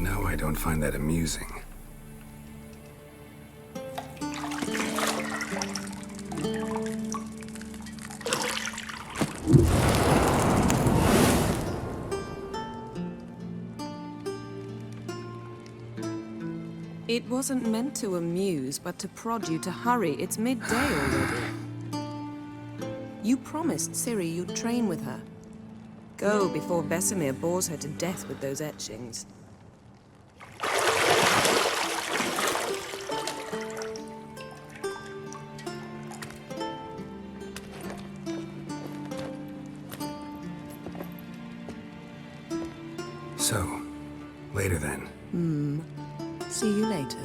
know I don't find that amusing. It wasn't meant to amuse, but to prod you to hurry. It's midday already. You promised Ciri you'd train with her. Go before Vesemir bores her to death with those etchings. So, later then. See you later.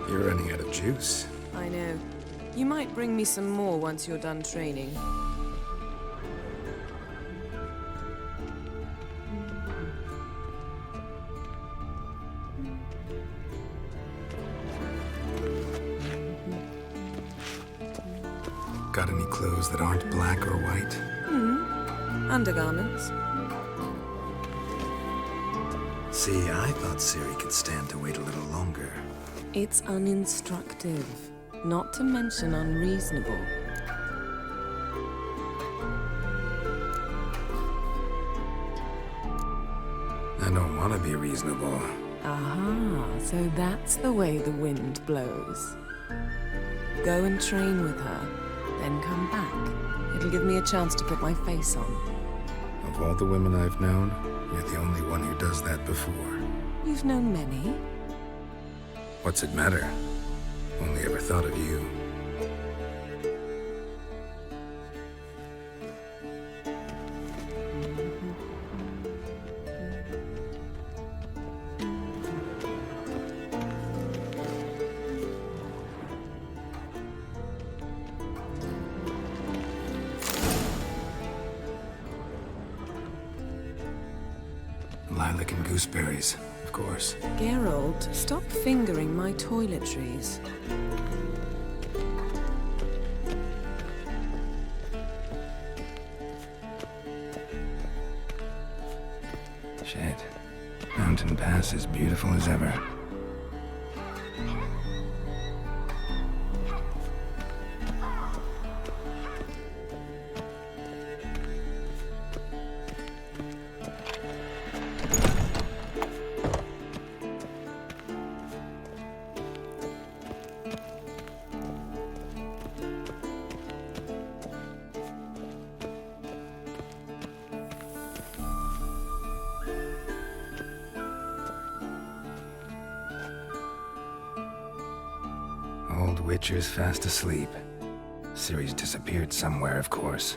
You're running out of juice. I know. You might bring me some more once you're done training. Got any clothes that aren't black or white? Undergarments. See, I thought Ciri could stand to wait a little longer. It's uninstructive, not to mention unreasonable. I don't want to be reasonable. Aha, so that's the way the wind blows. Go and train with her, then come back. It'll give me a chance to put my face on. Of all the women I've known, you're the only one who does that before. You've known many. What's it matter? Only ever thought of you. Lilac and gooseberries, of course. Geralt, stop fingering my toiletries. Shit. Mountain Pass is beautiful as ever. Old Witcher's fast asleep. Ciri's disappeared somewhere, of course.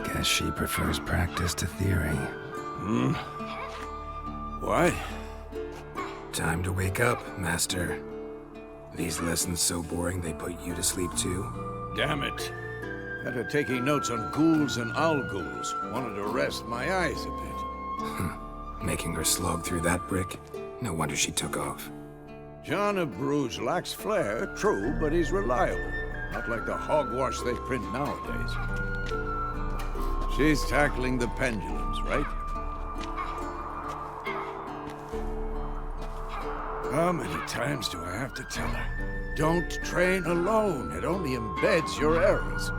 Guess she prefers practice to theory. What? Time to wake up, Master. These lessons so boring they put you to sleep too? Damn it. After taking notes on ghouls and owl ghouls, wanted to rest my eyes a bit. Making her slog through that brick? No wonder she took off. John of Bruges lacks flair, true, but he's reliable. Not like the hogwash they print nowadays. She's tackling the pendulums, right? How many times do I have to tell her? Don't train alone. It only embeds your errors.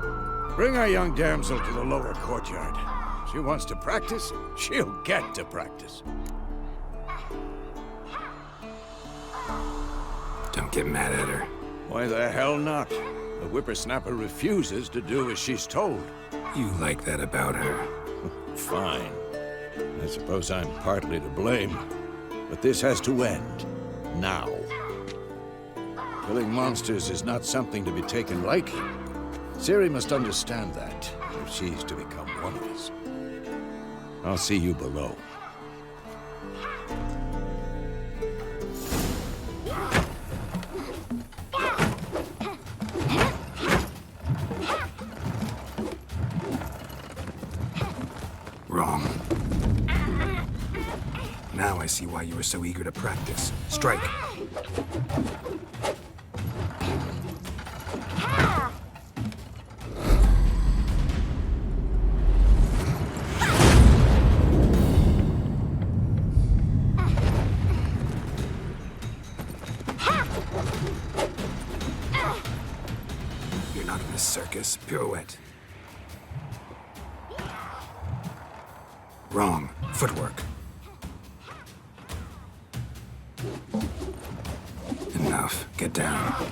Bring our young damsel to the lower courtyard. She wants to practice, she'll get to practice. Don't get mad at her. Why the hell not? The whippersnapper refuses to do as she's told. You like that about her. Fine. I suppose I'm partly to blame. But this has to end. Now. Killing monsters is not something to be taken lightly. Ciri must understand that, if she's to become one of us. I'll see you below. Wrong. Now I see why you were so eager to practice. Strike. You're not in a circus. Pirouette. Wrong. Footwork. Enough. Get down.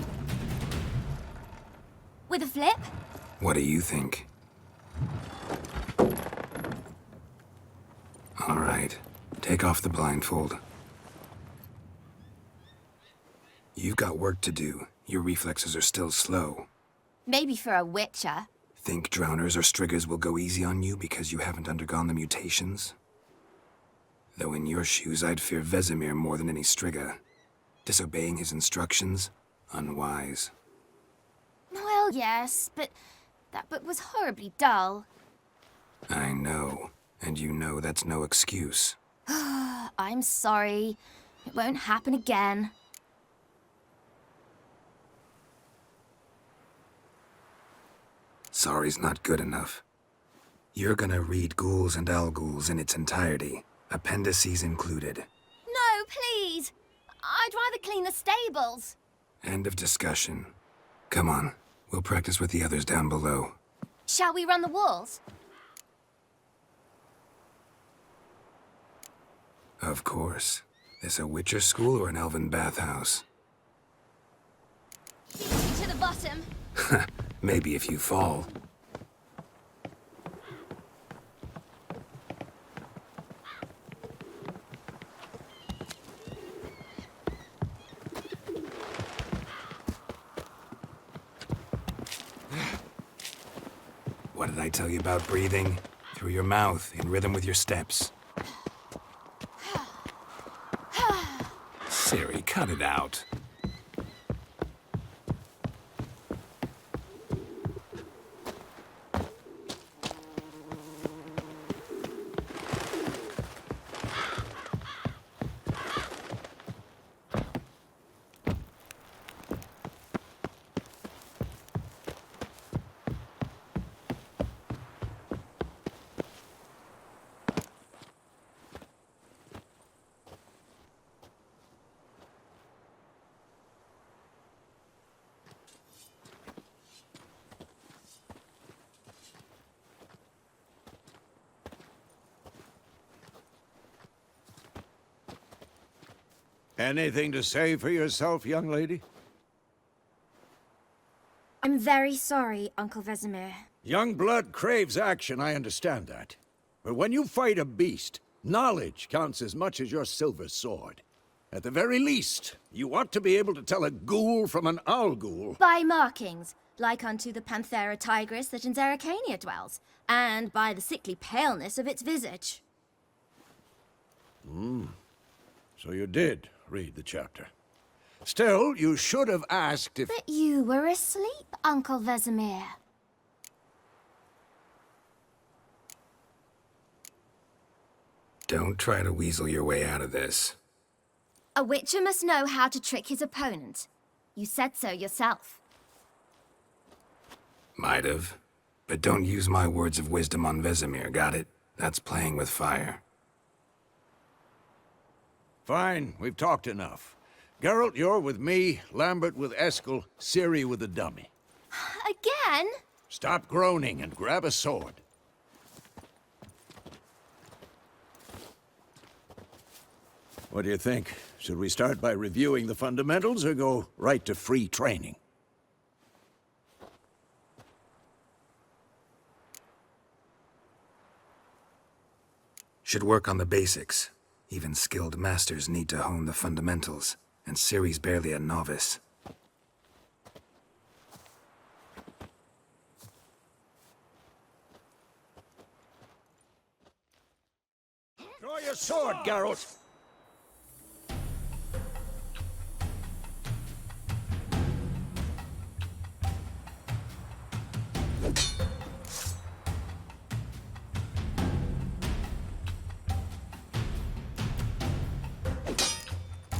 With a flip? What do you think? All right. Take off the blindfold. You've got work to do. Your reflexes are still slow. Maybe for a witcher. Think drowners or striggers will go easy on you because you haven't undergone the mutations? Though in your shoes, I'd fear Vesemir more than any strigger. Disobeying his instructions? Unwise. Well, yes, but that book was horribly dull. I know. And you know that's no excuse. I'm sorry. It won't happen again. Sorry's not good enough. You're gonna read Ghouls and Alghouls in its entirety, appendices included. No, please! I'd rather clean the stables. End of discussion. Come on, we'll practice with the others down below. Shall we run the walls? Of course. This a Witcher school or an elven bathhouse? To the bottom. Maybe if you fall. What did I tell you about breathing? Through your mouth, in rhythm with your steps. Ciri, cut it out. Anything to say for yourself, young lady? I'm very sorry, Uncle Vesemir. Young blood craves action, I understand that. But when you fight a beast, knowledge counts as much as your silver sword. At the very least, you ought to be able to tell a ghoul from an owl-ghoul. By markings, like unto the Panthera tigris that in Zerrikania dwells, and by the sickly paleness of its visage. So you did read the chapter. Still, you should have asked if... But you were asleep, Uncle Vesemir. Don't try to weasel your way out of this. A witcher must know how to trick his opponent. You said so yourself. Might have. But don't use my words of wisdom on Vesemir, got it? That's playing with fire. Fine, we've talked enough. Geralt, you're with me, Lambert with Eskel, Ciri with the dummy. Again? Stop groaning and grab a sword. What do you think? Should we start by reviewing the fundamentals or go right to free training? Should work on the basics. Even skilled masters need to hone the fundamentals, and Ciri's barely a novice. Draw your sword, Geralt!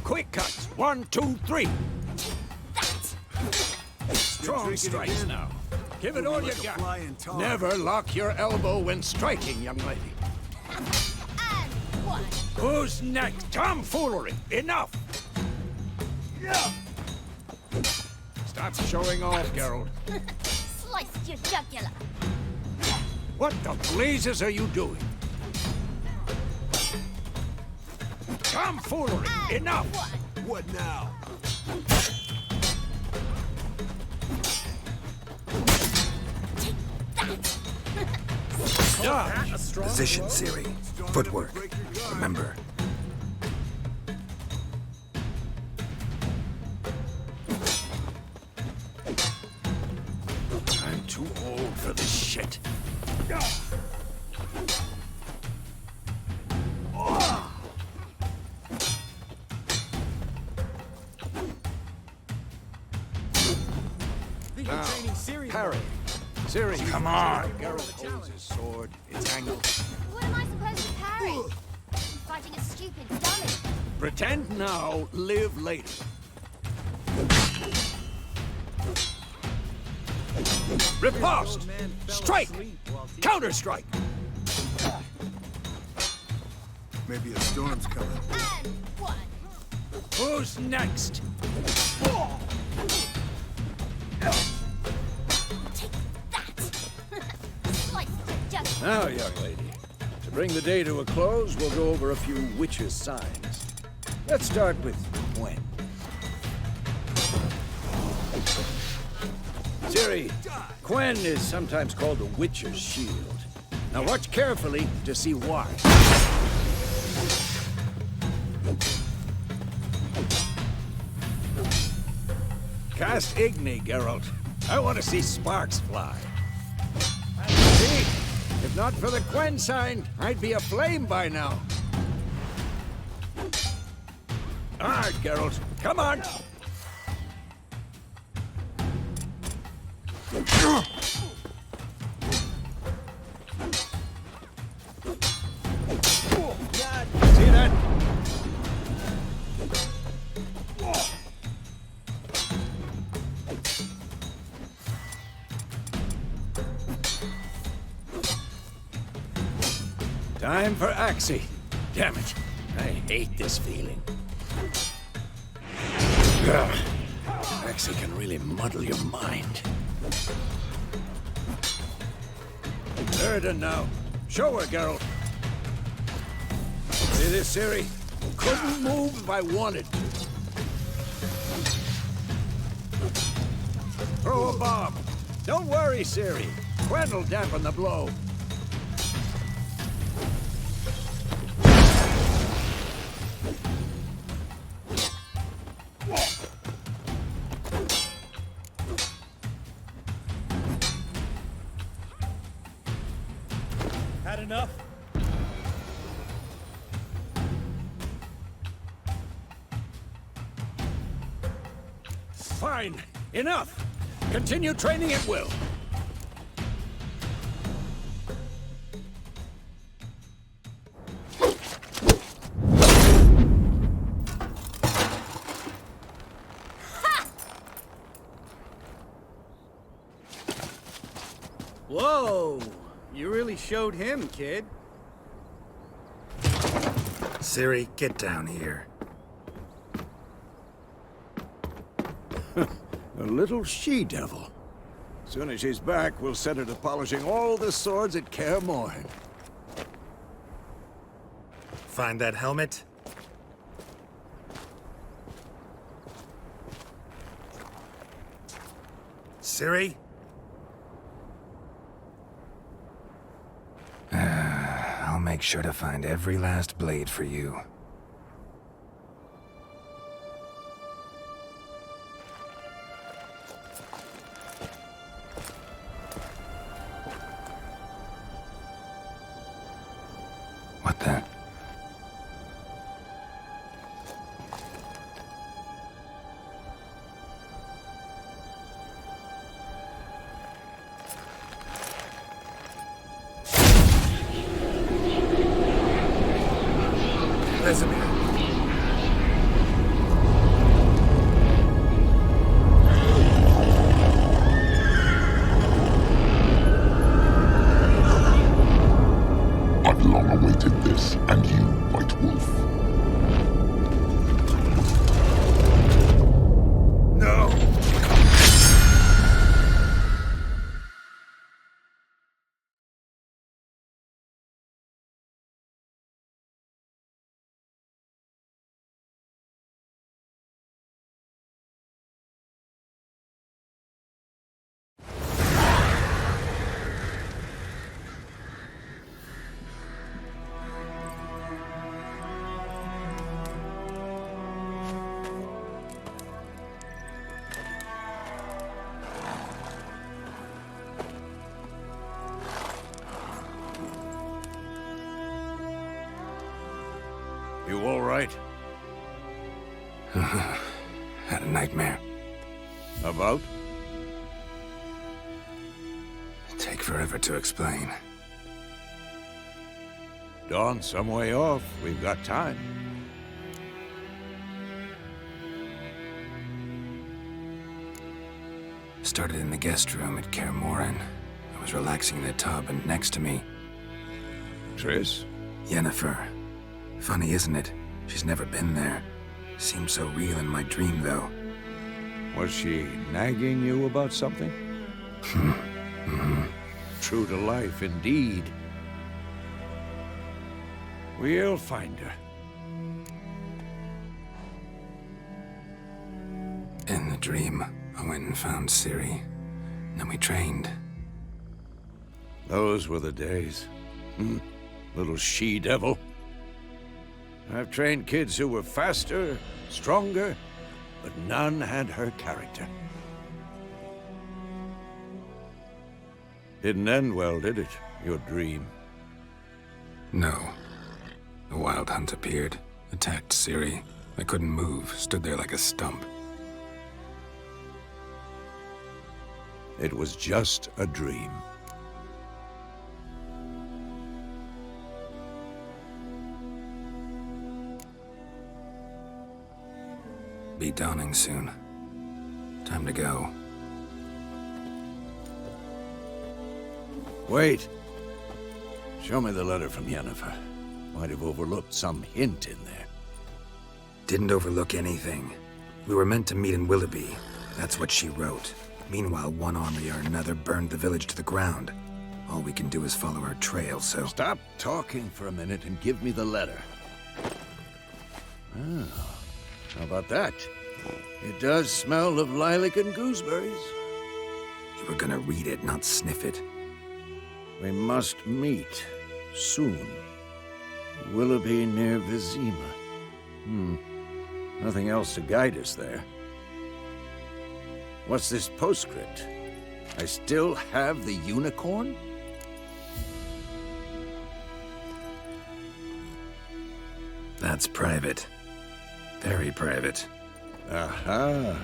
Quick cuts! 1, 2, 3! Strong strikes now. Give it all you got. Never lock your elbow when striking, young lady. And one. Who's next? Tomfoolery! Enough! Stop showing off, Geralt. Sliced your jugular. What the blazes are you doing? Tomfoolery! Enough! One. What now? Dodge! Position, Ciri. Footwork. Remember. I'm too old for this shit. Now, parry. Ciri, come on! Geralt holds his sword. It's angled. What am I supposed to parry? I'm fighting a stupid dummy. Pretend now, live later. Riposte! Strike! Counter-strike! Maybe a storm's coming. And one. Who's next? Take that. Sliced your jugular. Now, young lady, to bring the day to a close, we'll go over a few witches' signs. Let's start with Gwen. Ciri, Gwen is sometimes called the Witcher's Shield. Now watch carefully to see why. Cast Igni, Geralt. I want to see sparks fly. See? If not for the Gwen sign, I'd be aflame by now. All right, Geralt. Come on! See that? Time for Axie. Damn it. I hate this feeling. Ugh. Axie can really muddle your mind. Erden now. Show her, Geralt. See this, Ciri? Couldn't move if I wanted to. Throw a bomb. Don't worry, Ciri. Gwen'll dampen the blow. Had enough? Fine. Enough. Continue training at will. really showed him, kid. Ciri, get down here. A little she-devil. Soon as she's back, we'll set her to polishing all the swords at Kaer Morhen. Find that helmet? Ciri? I'll make sure to find every last blade for you. What the? Vesemir. I've long awaited this, and you, White Wolf. No! You all right? Had a nightmare. About? Take forever to explain. Dawn's some way off. We've got time. Started in the guest room at Kaer Morhen. I was relaxing in the tub, and next to me, Triss? Yennefer. Funny, isn't it? She's never been there. Seemed so real in my dream, though. Was she nagging you about something? True to life, indeed. We'll find her. In the dream, I went and found Ciri. Then we trained. Those were the days. Little she-devil. I've trained kids who were faster, stronger, but none had her character. Didn't end well, did it? Your dream? No. The Wild Hunt appeared, attacked Ciri. I couldn't move, stood there like a stump. It was just a dream. Be dawning soon. Time to go. Wait. Show me the letter from Yennefer. Might have overlooked some hint in there. Didn't overlook anything. We were meant to meet in Willoughby. That's what she wrote. Meanwhile, one army or another burned the village to the ground. All we can do is follow her trail, so... Stop talking for a minute and give me the letter. Oh, how about that? It does smell of lilac and gooseberries. You were gonna read it, not sniff it. We must meet soon. Willoughby near Vizima. Nothing else to guide us there. What's this postscript? I still have the unicorn? That's private. Very private. Aha,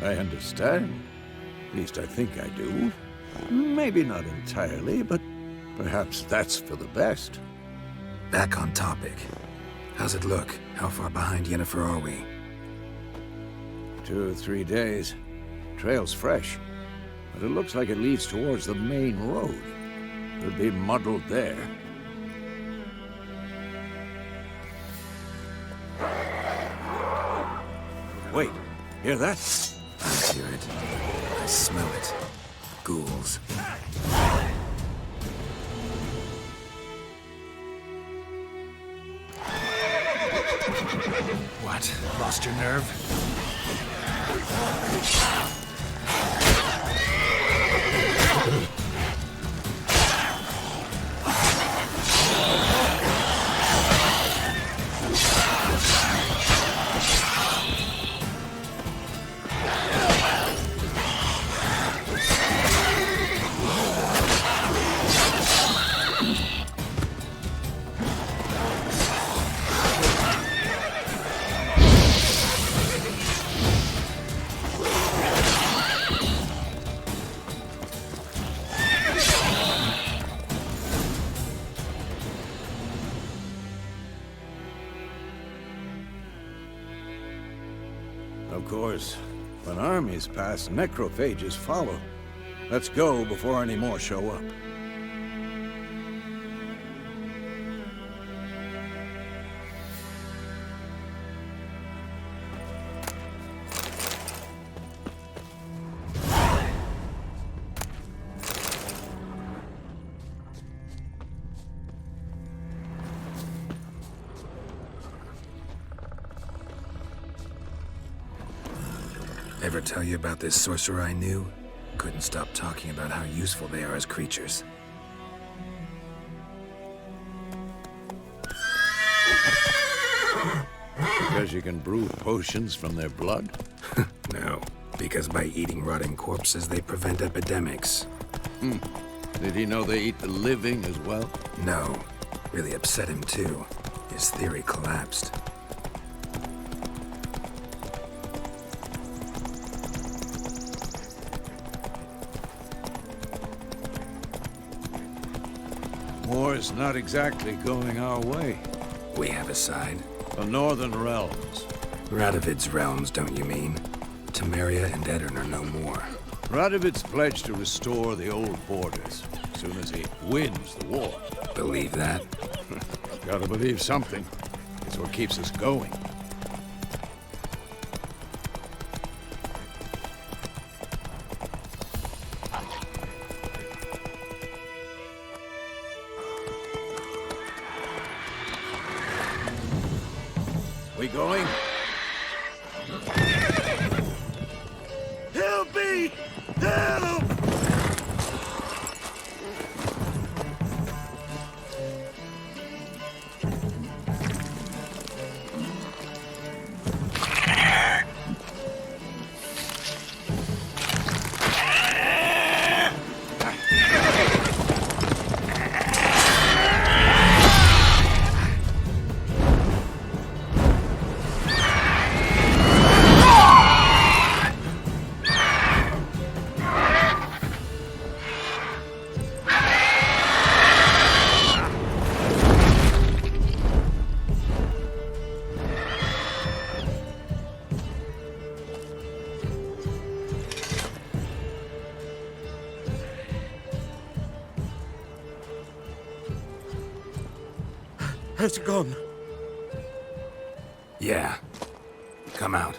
I understand. At least I think I do. Maybe not entirely, but perhaps that's for the best. Back on topic. How's it look? How far behind Yennefer are we? 2 or 3 days. Trail's fresh, but it looks like it leads towards the main road. Could be muddled there. Wait, hear that? I hear it. I smell it. Ghouls. What? Lost your nerve? Of course, when armies pass, necrophages follow. Let's go before any more show up. Ever tell you about this sorcerer I knew? Couldn't stop talking about how useful they are as creatures. Because you can brew potions from their blood? No, because by eating rotting corpses, they prevent epidemics. Did he know they eat the living as well? No, really upset him too. His theory collapsed. War's not exactly going our way. We have a side. The Northern Realms. Radovid's realms, don't you mean? Temeria and Edirn are no more. Radovid's pledged to restore the old borders as soon as he wins the war. Believe that? Gotta believe something. It's what keeps us going. We going? Help me! Help! Has it gone? Yeah. Come out.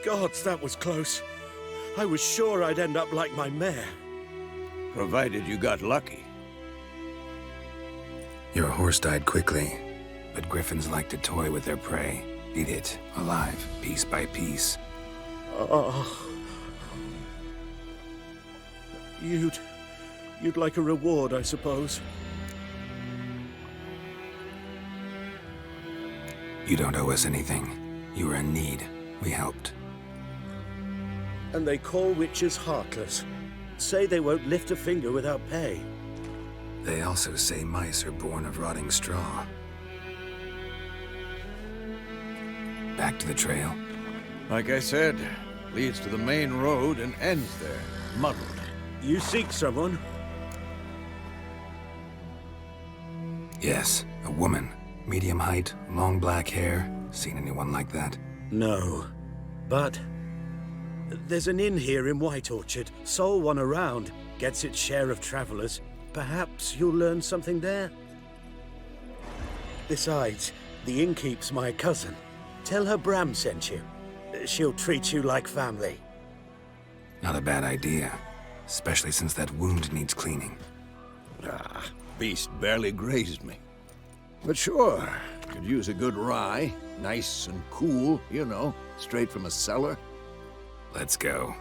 Gods, that was close. I was sure I'd end up like my mare. Provided you got lucky. Your horse died quickly, but griffins like to toy with their prey. Eat it, alive, piece by piece. Oh. You'd like a reward, I suppose. You don't owe us anything. You were in need. We helped. And they call witches heartless. Say they won't lift a finger without pay. They also say mice are born of rotting straw. Back to the trail. Like I said, leads to the main road and ends there, muddled. You seek someone? Yes, a woman. Medium height, long black hair, Seen anyone like that? No. But there's an inn here in White Orchard. Sole one around. Gets its share of travelers. Perhaps you'll learn something there? Besides, the innkeep's my cousin. Tell her Bram sent you. She'll treat you like family. Not a bad idea. Especially since that wound needs cleaning. Ah, beast barely grazed me. But sure, could use a good rye. Nice and cool, you know, straight from a cellar. Let's go.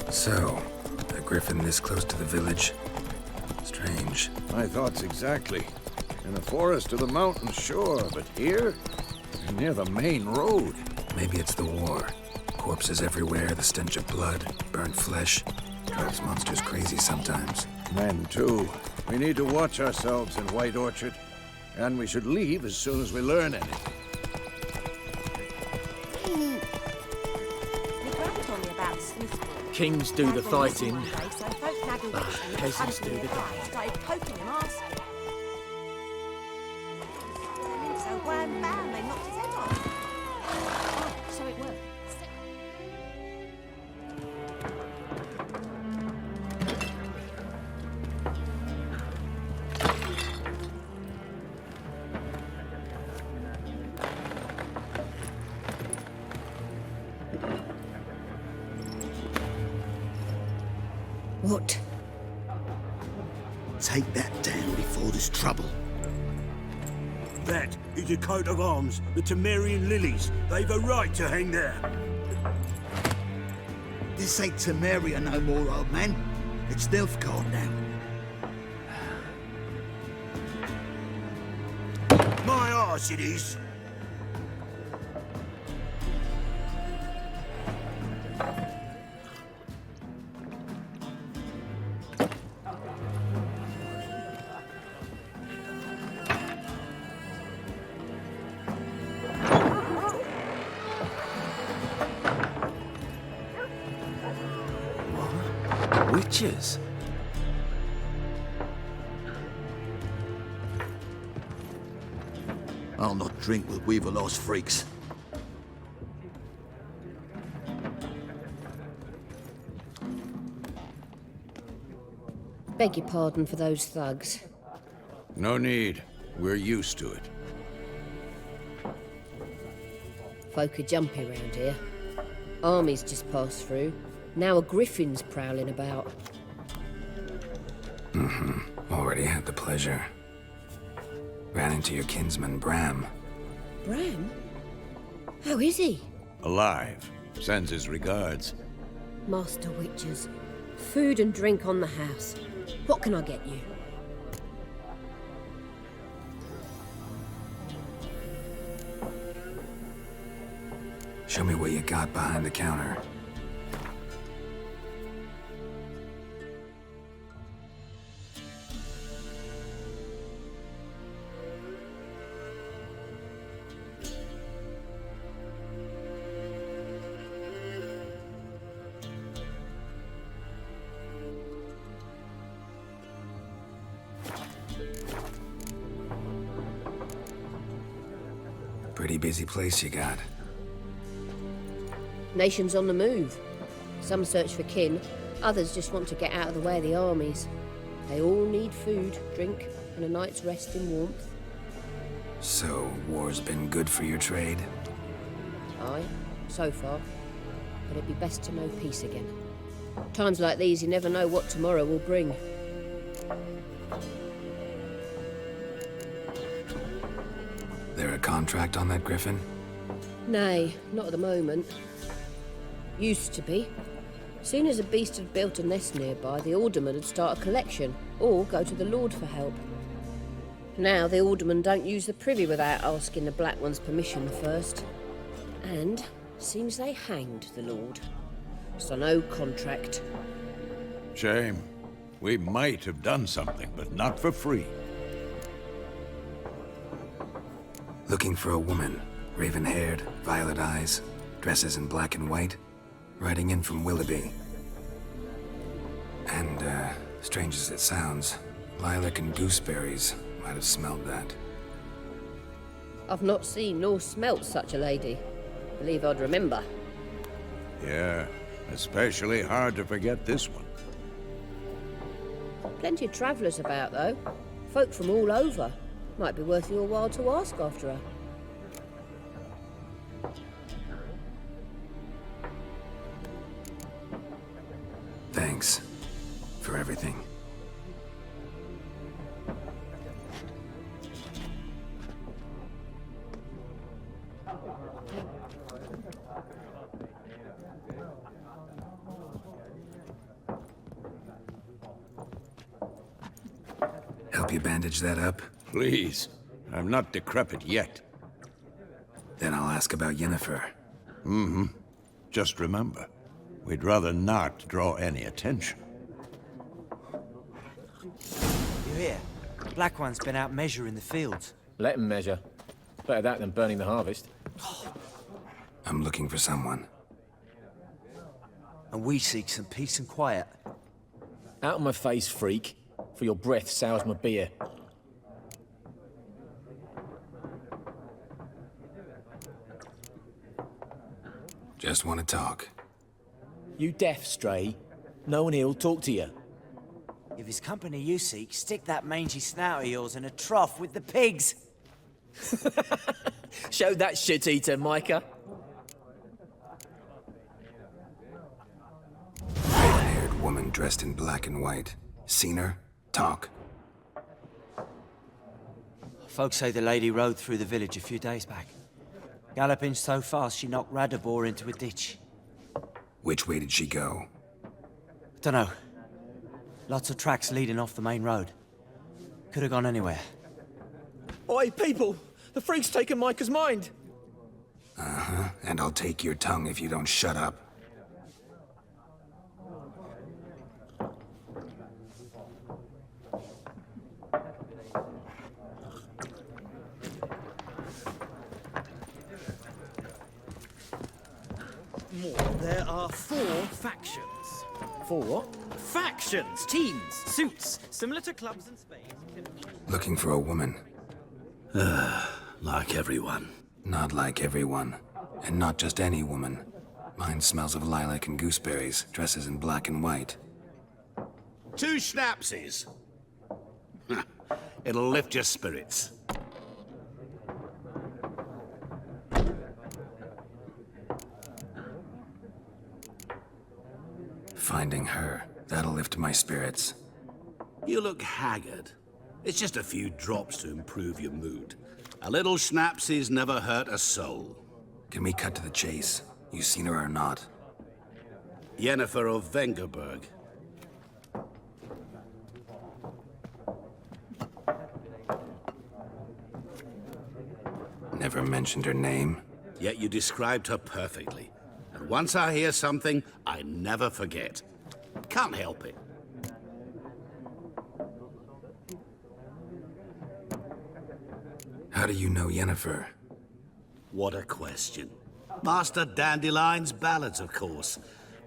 So, a griffin this close to the village? Strange. My thoughts exactly. In the forest or the mountains, sure, but here? Near the main road. Maybe it's the war. Corpses everywhere, the stench of blood, burnt flesh. Drives monsters crazy sometimes. Men, too. We need to watch ourselves in White Orchard. And we should leave as soon as we learn anything. Kings do the fighting, peasants do the dying. So wham bam, they knocked his head off. Oh, so it worked. What? Take that down before there's trouble. That is a coat of arms, the Temerian lilies. They've a right to hang there. This ain't Temeria no more, old man. It's Nilfgaard now. My arse it is. Witches? I'll not drink with Weaverlaw's freaks. Beg your pardon for those thugs. No need. We're used to it. Folk are jumpy around here. Armies just passed through. Now a griffin's prowling about. Already had the pleasure. Ran into your kinsman, Bram. Bram? How is he? Alive. Sends his regards. Master Witches. Food and drink on the house. What can I get you? Show me what you got behind the counter. Pretty busy place you got. Nations on the move. Some search for kin, others just want to get out of the way of the armies. They all need food, drink, and a night's rest in warmth. So, war's been good for your trade? Aye, so far. But it'd be best to know peace again. Times like these, you never know what tomorrow will bring. There a contract on that griffin? Nay, not at the moment. Used to be. Soon as a beast had built a nest nearby, the alderman would start a collection, or go to the Lord for help. Now the aldermen don't use the privy without asking the Black One's permission first. And seems they hanged the Lord. So no contract. Shame. We might have done something, but not for free. Looking for a woman. Raven-haired, violet eyes, dresses in black and white, riding in from Willoughby. And, strange as it sounds, lilac and gooseberries might have smelled that. I've not seen nor smelt such a lady. Believe I'd remember. Yeah, especially hard to forget this one. Plenty of travellers about, though. Folk from all over. Might be worth your while to ask after her. Thanks for everything. Help you bandage that up? Please. I'm not decrepit yet. Then I'll ask about Yennefer. Mm-hmm. Just remember, we'd rather not draw any attention. You hear? The Black One's been out measuring the fields. Let him measure. Better that than burning the harvest. I'm looking for someone. And we seek some peace and quiet. Out of my face, freak. For your breath sours my beer. Just want to talk. You deaf, Stray? No one here'll talk to you. If it's company you seek, stick that mangy snout of yours in a trough with the pigs. Show that shit-eater, Micah. Raven-haired woman dressed in black and white. Seen her? Talk. Folks say the lady rode through the village a few days back. Galloping so fast she knocked Radabor into a ditch. Which way did she go? Dunno. Lots of tracks leading off the main road. Could have gone anywhere. Oi, people! The freak's taken Micah's mind! Uh-huh, and I'll take your tongue if you don't shut up. There are 4 factions. 4 what? Factions, teams, suits, similar to clubs and spades. Looking for a woman. Like everyone. Not like everyone. And not just any woman. Mine smells of lilac and gooseberries, dresses in black and white. 2 schnapsies. It'll lift your spirits. Finding her, that'll lift my spirits. You look haggard. It's just a few drops to improve your mood. A little schnapsies never hurt a soul. Can we cut to the chase? You seen her or not? Yennefer of Vengerberg. Never mentioned her name. Yet you described her perfectly. And once I hear something, I never forget. Can't help it. How do you know Yennefer? What a question. Master Dandelion's ballads, of course.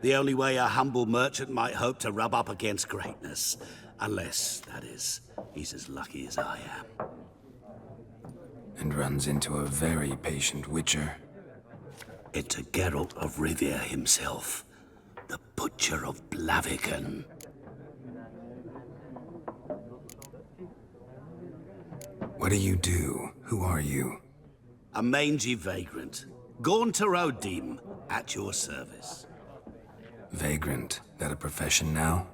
The only way a humble merchant might hope to rub up against greatness. Unless, that is, he's as lucky as I am. And runs into a very patient witcher. It's a Geralt of Rivia himself. The Butcher of Blaviken. What do you do? Who are you? A mangy vagrant. Gaunter O'Dim, at your service. Vagrant. That a profession now?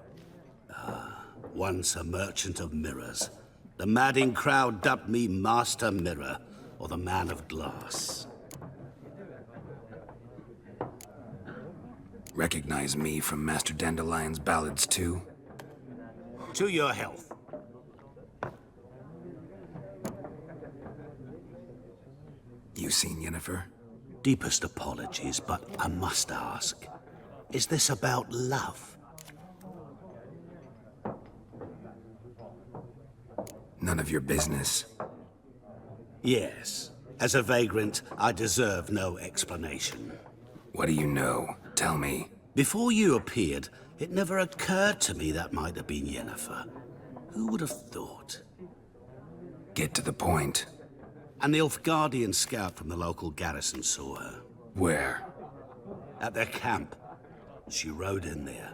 Once a merchant of mirrors. The madding crowd dubbed me Master Mirror, or the Man of Glass. Recognize me from Master Dandelion's ballads too? To your health. You seen Yennefer? Deepest apologies, but I must ask. Is this about love? None of your business. Yes. As a vagrant, I deserve no explanation. What do you know? Tell me. Before you appeared, it never occurred to me that might have been Yennefer. Who would have thought? Get to the point. An Nilfgaardian scout from the local garrison saw her. Where? At their camp. She rode in there.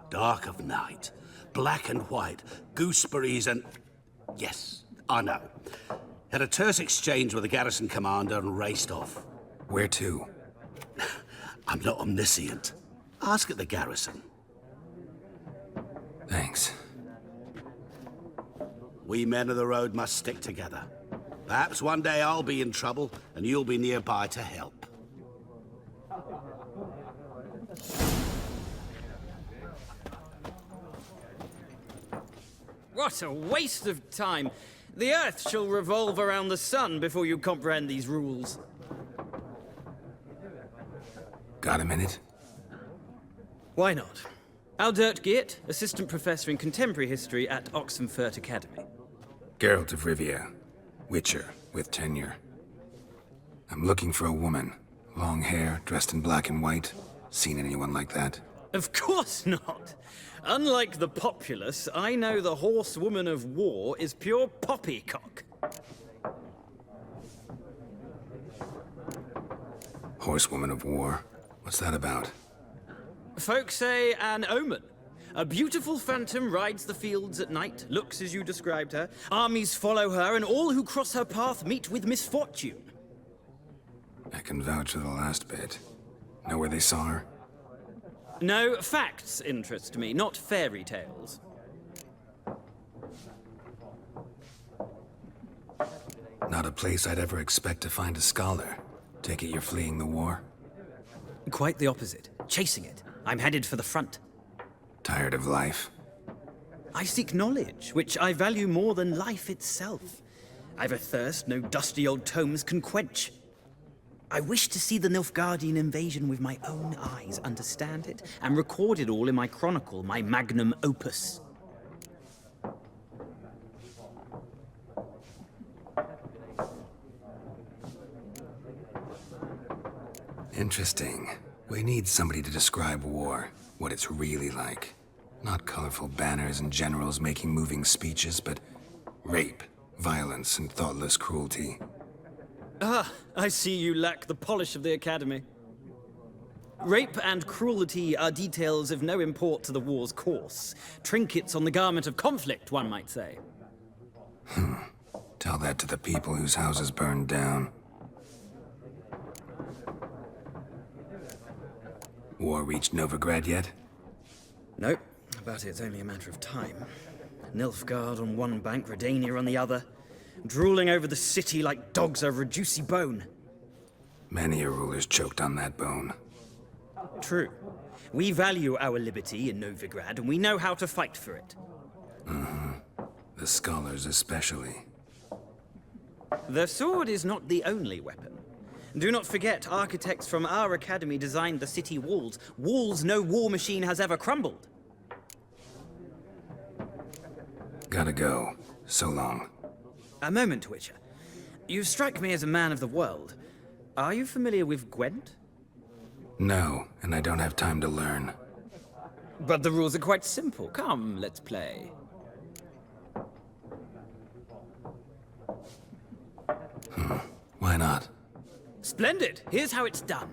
Dark of night. Black and white. Gooseberries and... Yes, I know. Had a terse exchange with the garrison commander and raced off. Where to? I'm not omniscient. Ask at the garrison. Thanks. We men of the road must stick together. Perhaps one day I'll be in trouble and you'll be nearby to help. What a waste of time. The Earth shall revolve around the sun before you comprehend these rules. Got a minute? Why not? Aldert Geert, Assistant Professor in Contemporary History at Oxenfurt Academy. Geralt of Rivia. Witcher, with tenure. I'm looking for a woman. Long hair, dressed in black and white. Seen anyone like that? Of course not. Unlike the populace, I know the horsewoman of war is pure poppycock. Horsewoman of war? What's that about? Folk say an omen. A beautiful phantom rides the fields at night, looks as you described her. Armies follow her, and all who cross her path meet with misfortune. I can vouch for the last bit. Know where they saw her? No, facts interest me, not fairy tales. Not a place I'd ever expect to find a scholar. Take it you're fleeing the war? Quite the opposite. Chasing it. I'm headed for the front. Tired of life? I seek knowledge, which I value more than life itself. I've a thirst no dusty old tomes can quench. I wish to see the Nilfgaardian invasion with my own eyes, understand it, and record it all in my chronicle, my magnum opus. Interesting. We need somebody to describe war, what it's really like. Not colorful banners and generals making moving speeches, but rape, violence, and thoughtless cruelty. Ah, I see you lack the polish of the Academy. Rape and cruelty are details of no import to the war's course. Trinkets on the garment of conflict, one might say. Tell that to the people whose houses burned down. War reached Novigrad yet? Nope, but it's only a matter of time. Nilfgaard on one bank, Redania on the other, drooling over the city like dogs over a juicy bone. Many a ruler's choked on that bone. True. We value our liberty in Novigrad, and we know how to fight for it. The scholars especially. The sword is not the only weapon. Do not forget, architects from our academy designed the city walls. Walls no war machine has ever crumbled. Gotta go. So long. A moment, Witcher. You strike me as a man of the world. Are you familiar with Gwent? No, and I don't have time to learn. But the rules are quite simple. Come, let's play. Why not? Splendid! Here's how it's done.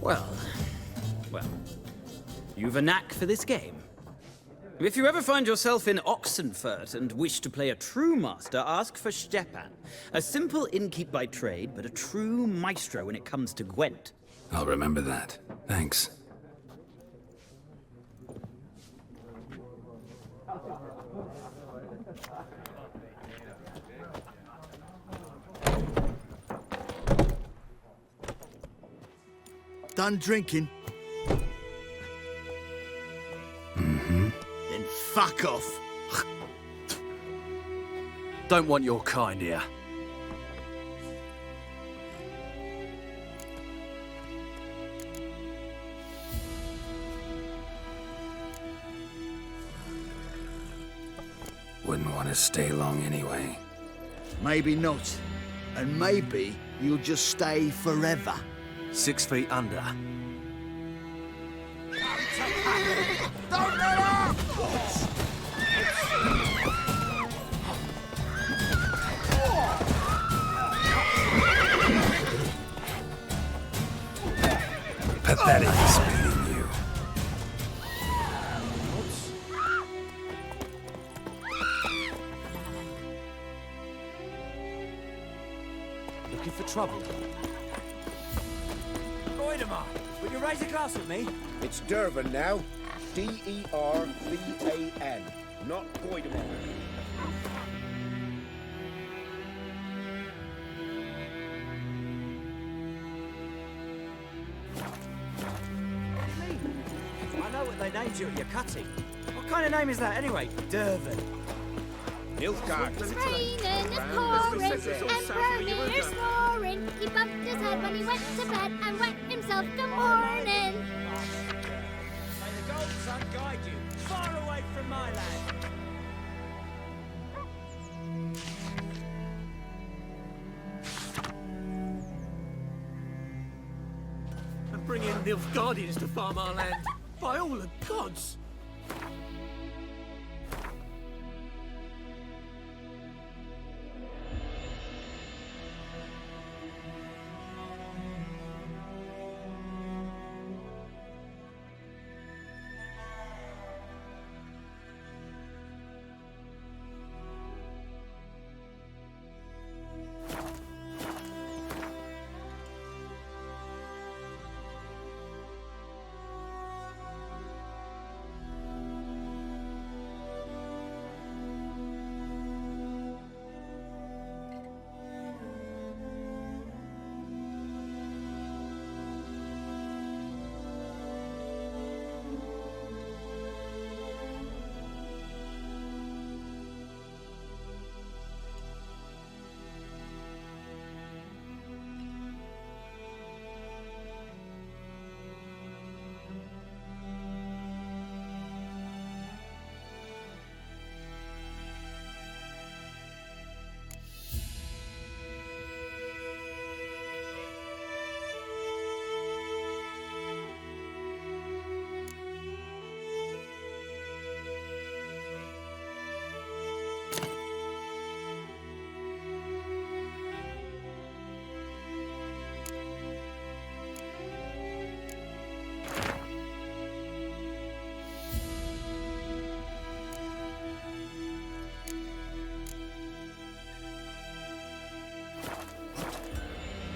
Well, you've a knack for this game. If you ever find yourself in Oxenfurt and wish to play a true master, ask for Stepan. A simple innkeep by trade, but a true maestro when it comes to Gwent. I'll remember that. Thanks. Done drinking? Mm-hmm. Then fuck off. Don't want your kind here. Wouldn't want to stay long anyway. Maybe not. And maybe you'll just stay forever. 6 feet under. Don't let up! Pathetic speeding you. Looking for trouble? Voidemar, will you raise a glass with me? It's Dervan now. D-E-R-V-A-N, not Voidemar. I know what they named you at your cutting. What kind of name is that anyway? Dervan. Nilfgaard. Raining and pouring, Emperor snoring. He bumped his head when he went to bed and wet himself good morning. May the gold sun guide you far away from my land. And bring in Nilfgaardians to farm our land. By all the gods!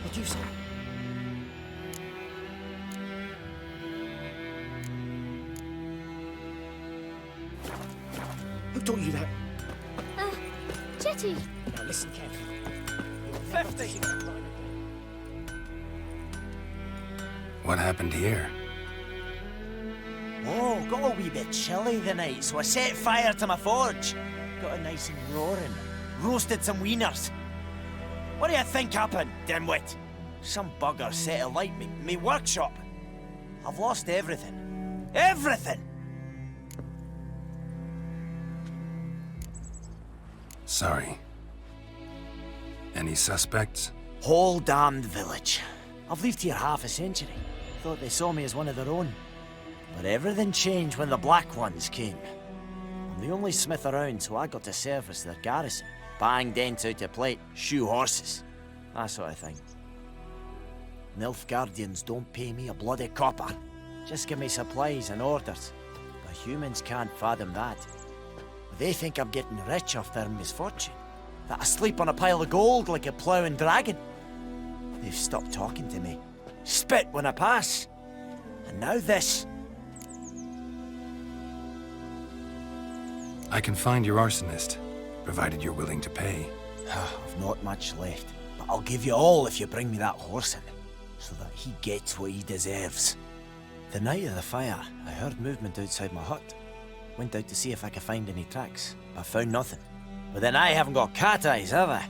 What'd you say? Who told you that? Jetty. Now listen carefully. 50! What happened here? Oh, got a wee bit chilly the night, so I set fire to my forge. Got it nice and roaring. Roasted some wieners. What do you think happened, dimwit? Some bugger set alight me workshop. I've lost everything. Everything! Sorry. Any suspects? Whole damned village. I've lived here half a century. Thought they saw me as one of their own. But everything changed when the Black Ones came. I'm the only smith around, so I got to service their garrison. Bang dents out to plate, shoe horses. That sort of thing. Nilfgaardians don't pay me a bloody copper. Just give me supplies and orders. But humans can't fathom that. They think I'm getting rich off their misfortune. That I sleep on a pile of gold like a ploughing dragon. They've stopped talking to me. Spit when I pass. And now this. I can find your arsonist, provided you're willing to pay. I've not much left, but I'll give you all if you bring me that horse in, so that he gets what he deserves. The night of the fire, I heard movement outside my hut. Went out to see if I could find any tracks, but found nothing. But then I haven't got cat eyes, have I?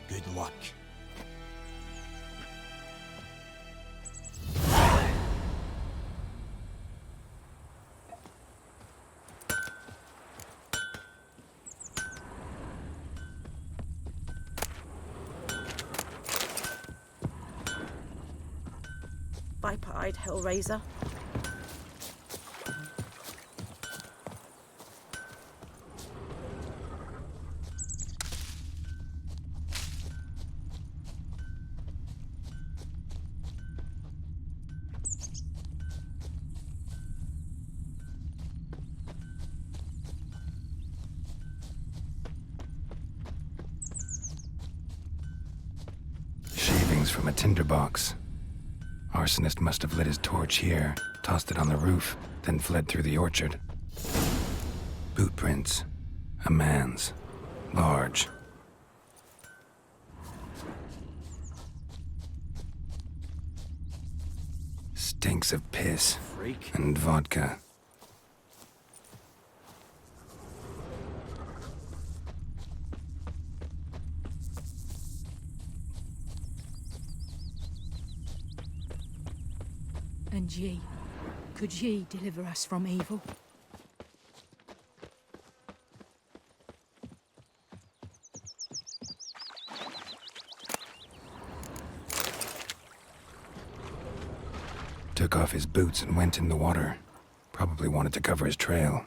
Good luck. Viper-eyed Hellraiser. Shavings from a tinderbox. Arsonist must have lit his torch here, tossed it on the roof, then fled through the orchard. Boot prints. A man's. Large. Stinks of piss. Freak. And vodka. And ye, could ye deliver us from evil? Took off his boots and went in the water. Probably wanted to cover his trail.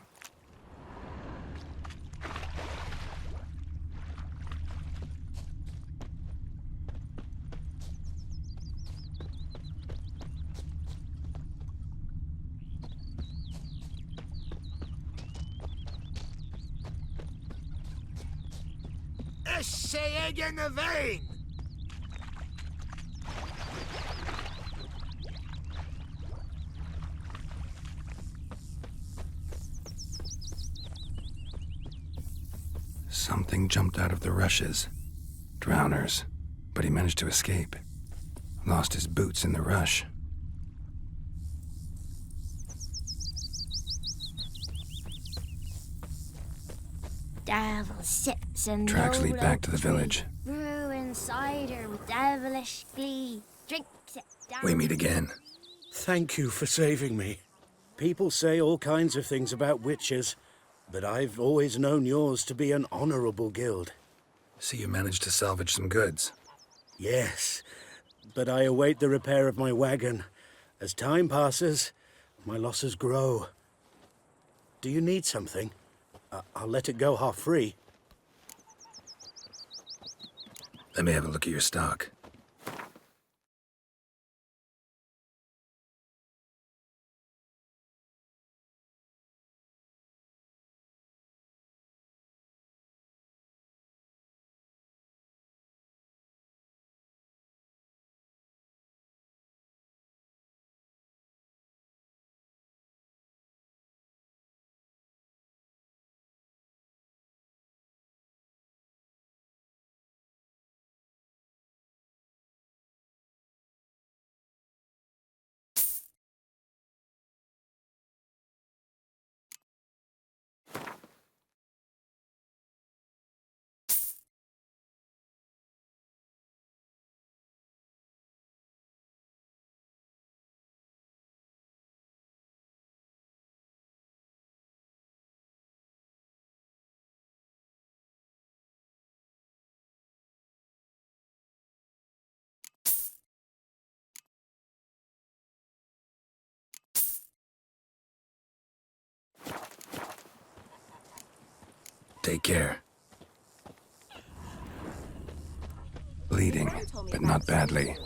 Say egg in the vein! Something jumped out of the rushes. Drowners. But he managed to escape. Lost his boots in the rush. Devil sips and Tracks lead back to the village. Brewing cider with devilish glee. Drinks it down. We meet again. Thank you for saving me. People say all kinds of things about witches, but I've always known yours to be an honorable guild. So you managed to salvage some goods? Yes, but I await the repair of my wagon. As time passes, my losses grow. Do you need something? I'll let it go half-free. Let me have a look at your stock. Take care. Bleeding, but not badly.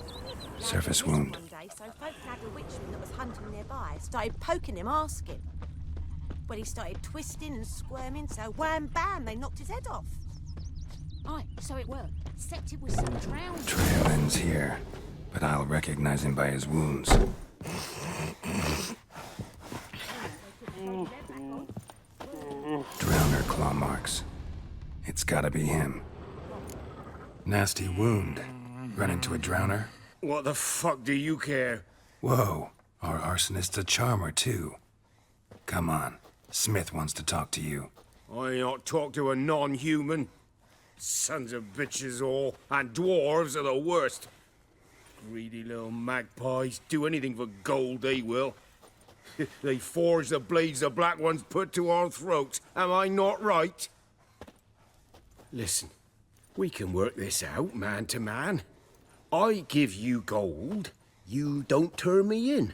Surface wound. One day, so folk nagged a witchman that was hunting nearby, started poking him, asking. Well, he started twisting and squirming, so wham bam, they knocked his head off. Aye, so it were. Except it was some drowned. Trail ends here, but I'll recognize him by his wounds. Drowner claw marks. It's gotta be him. Nasty wound. Run into a drowner? What the fuck do you care? Whoa, our arsonist's a charmer too. Come on, Smith wants to talk to you. I not talk to a non-human. Sons of bitches all, and dwarves are the worst. Greedy little magpies, do anything for gold, they will. They forge the blades the black ones put to our throats. Am I not right? Listen, we can work this out, man to man. I give you gold, you don't turn me in.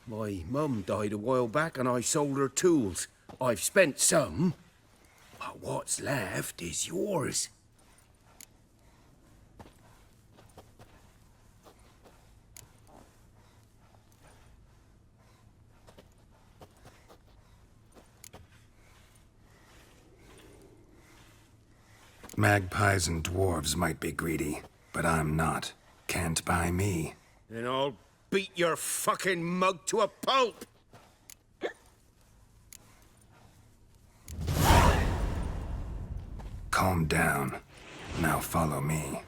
My mum died a while back and I sold her tools. I've spent some, but what's left is yours. Magpies and dwarves might be greedy, but I'm not. Can't buy me. Then I'll beat your fucking mug to a pulp! Calm down. Now follow me.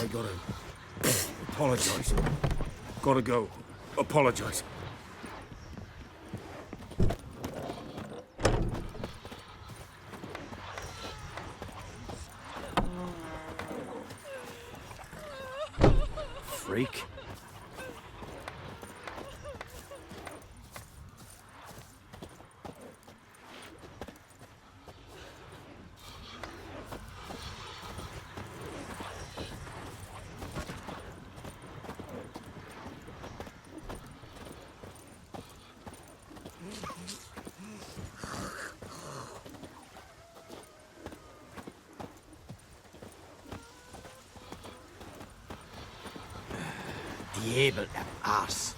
I gotta apologize. Gotta go. Apologize. Freak. Diable of arse.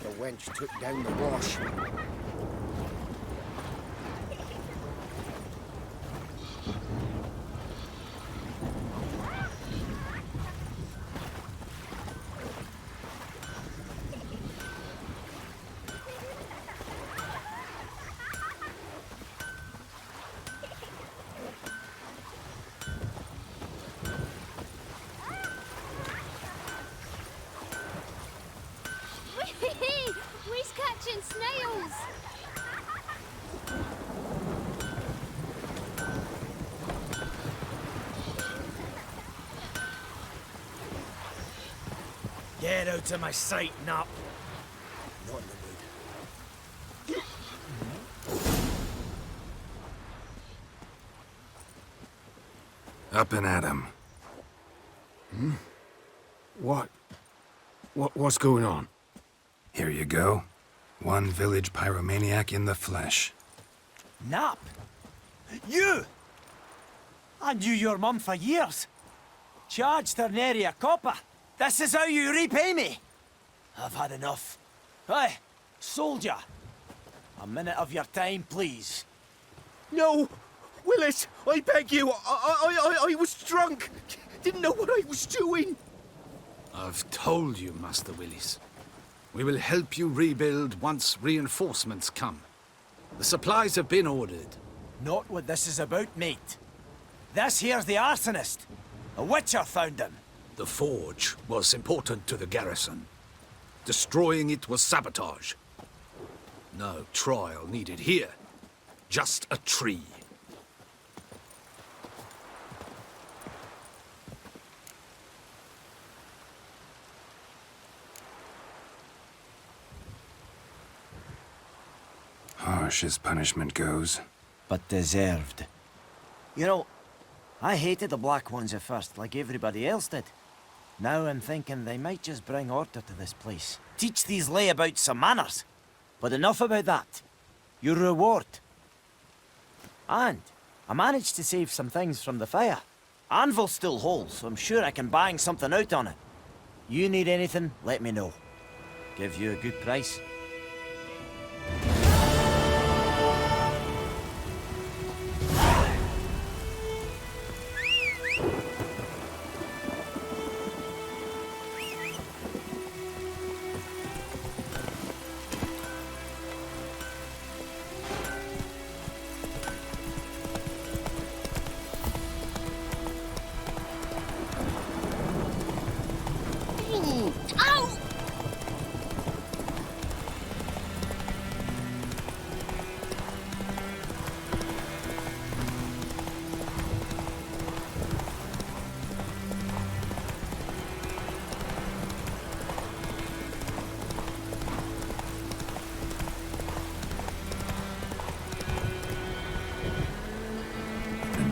The wench took down the wash. We's catching snails! Get out of my sight, Nop. Not in the mood. Up and at him. What's going on? Here you go. One village pyromaniac in the flesh. Nop? You? I knew your mum for years. Charged her nary a copper. This is how you repay me. I've had enough. Aye, soldier. A minute of your time, please. No! Willis, I beg you, I was drunk. Didn't know what I was doing. I've told you, Master Willis. We will help you rebuild once reinforcements come. The supplies have been ordered. Not what this is about, mate. This here's the arsonist. A witcher found him. The forge was important to the garrison. Destroying it was sabotage. No trial needed here. Just a tree. Harsh as punishment goes. But deserved. You know, I hated the Black Ones at first, like everybody else did. Now I'm thinking they might just bring order to this place. Teach these layabouts some manners. But enough about that. Your reward. And I managed to save some things from the fire. Anvil still holds, so I'm sure I can bang something out on it. You need anything, let me know. Give you a good price.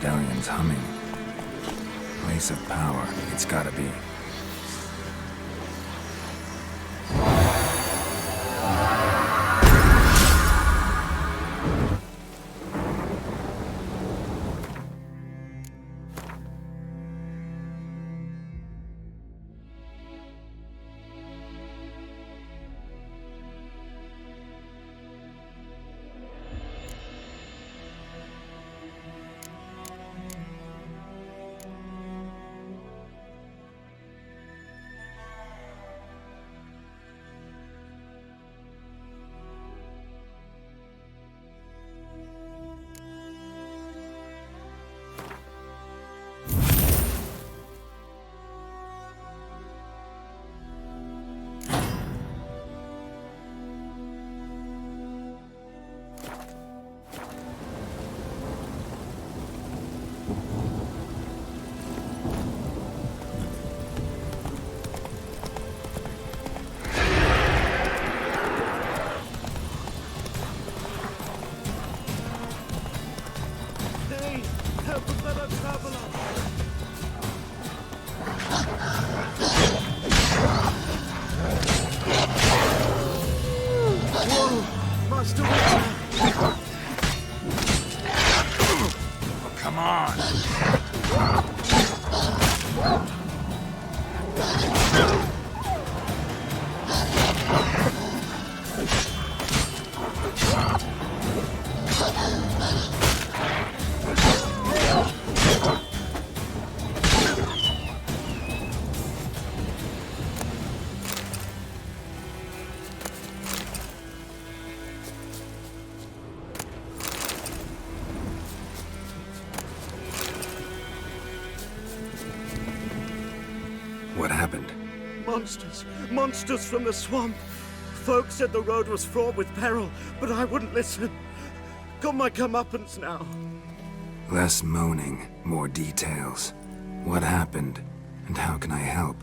Medallion's humming. Place of power, it's gotta be. What happened? Monsters! Monsters from the swamp! Folk said the road was fraught with peril, but I wouldn't listen. Got my comeuppance now. Less moaning, more details. What happened, and how can I help?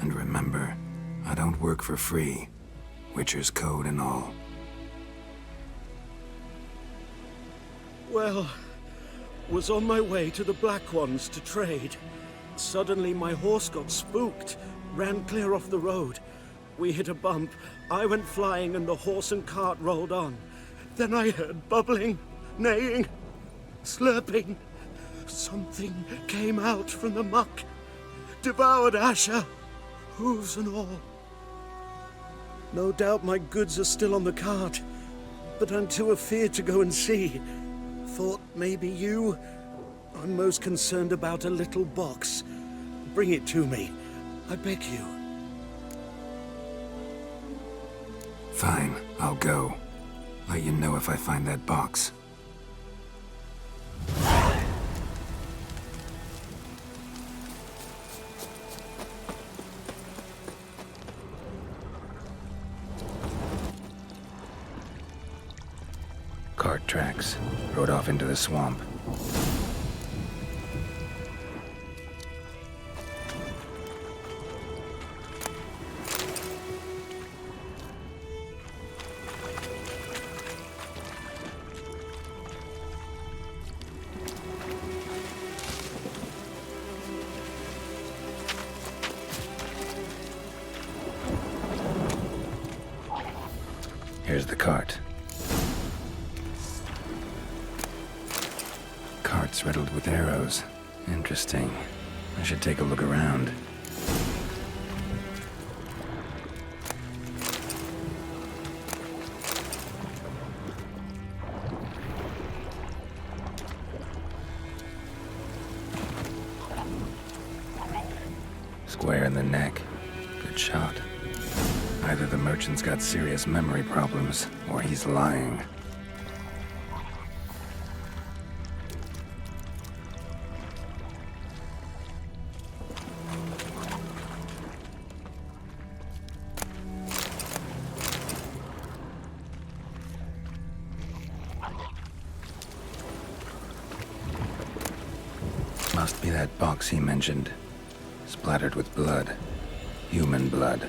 And remember, I don't work for free. Witcher's code and all. Well, was on my way to the Black Ones to trade. Suddenly my horse got spooked, ran clear off the road. We hit a bump, I went flying and the horse and cart rolled on. Then I heard bubbling, neighing, slurping. Something came out from the muck, devoured Asher, hooves and all. No doubt my goods are still on the cart, but I'm too afeard to go and see. Thought maybe you... I'm most concerned about a little box. Bring it to me, I beg you. Fine, I'll go. Let you know if I find that box. tracks. Rode off into the swamp. Here's the cart. Cart's riddled with arrows. Interesting. I should take a look around. Square in the neck. Good shot. Either the merchant's got serious memory problems, or he's lying. Must be that box he mentioned. Splattered with blood. Human blood.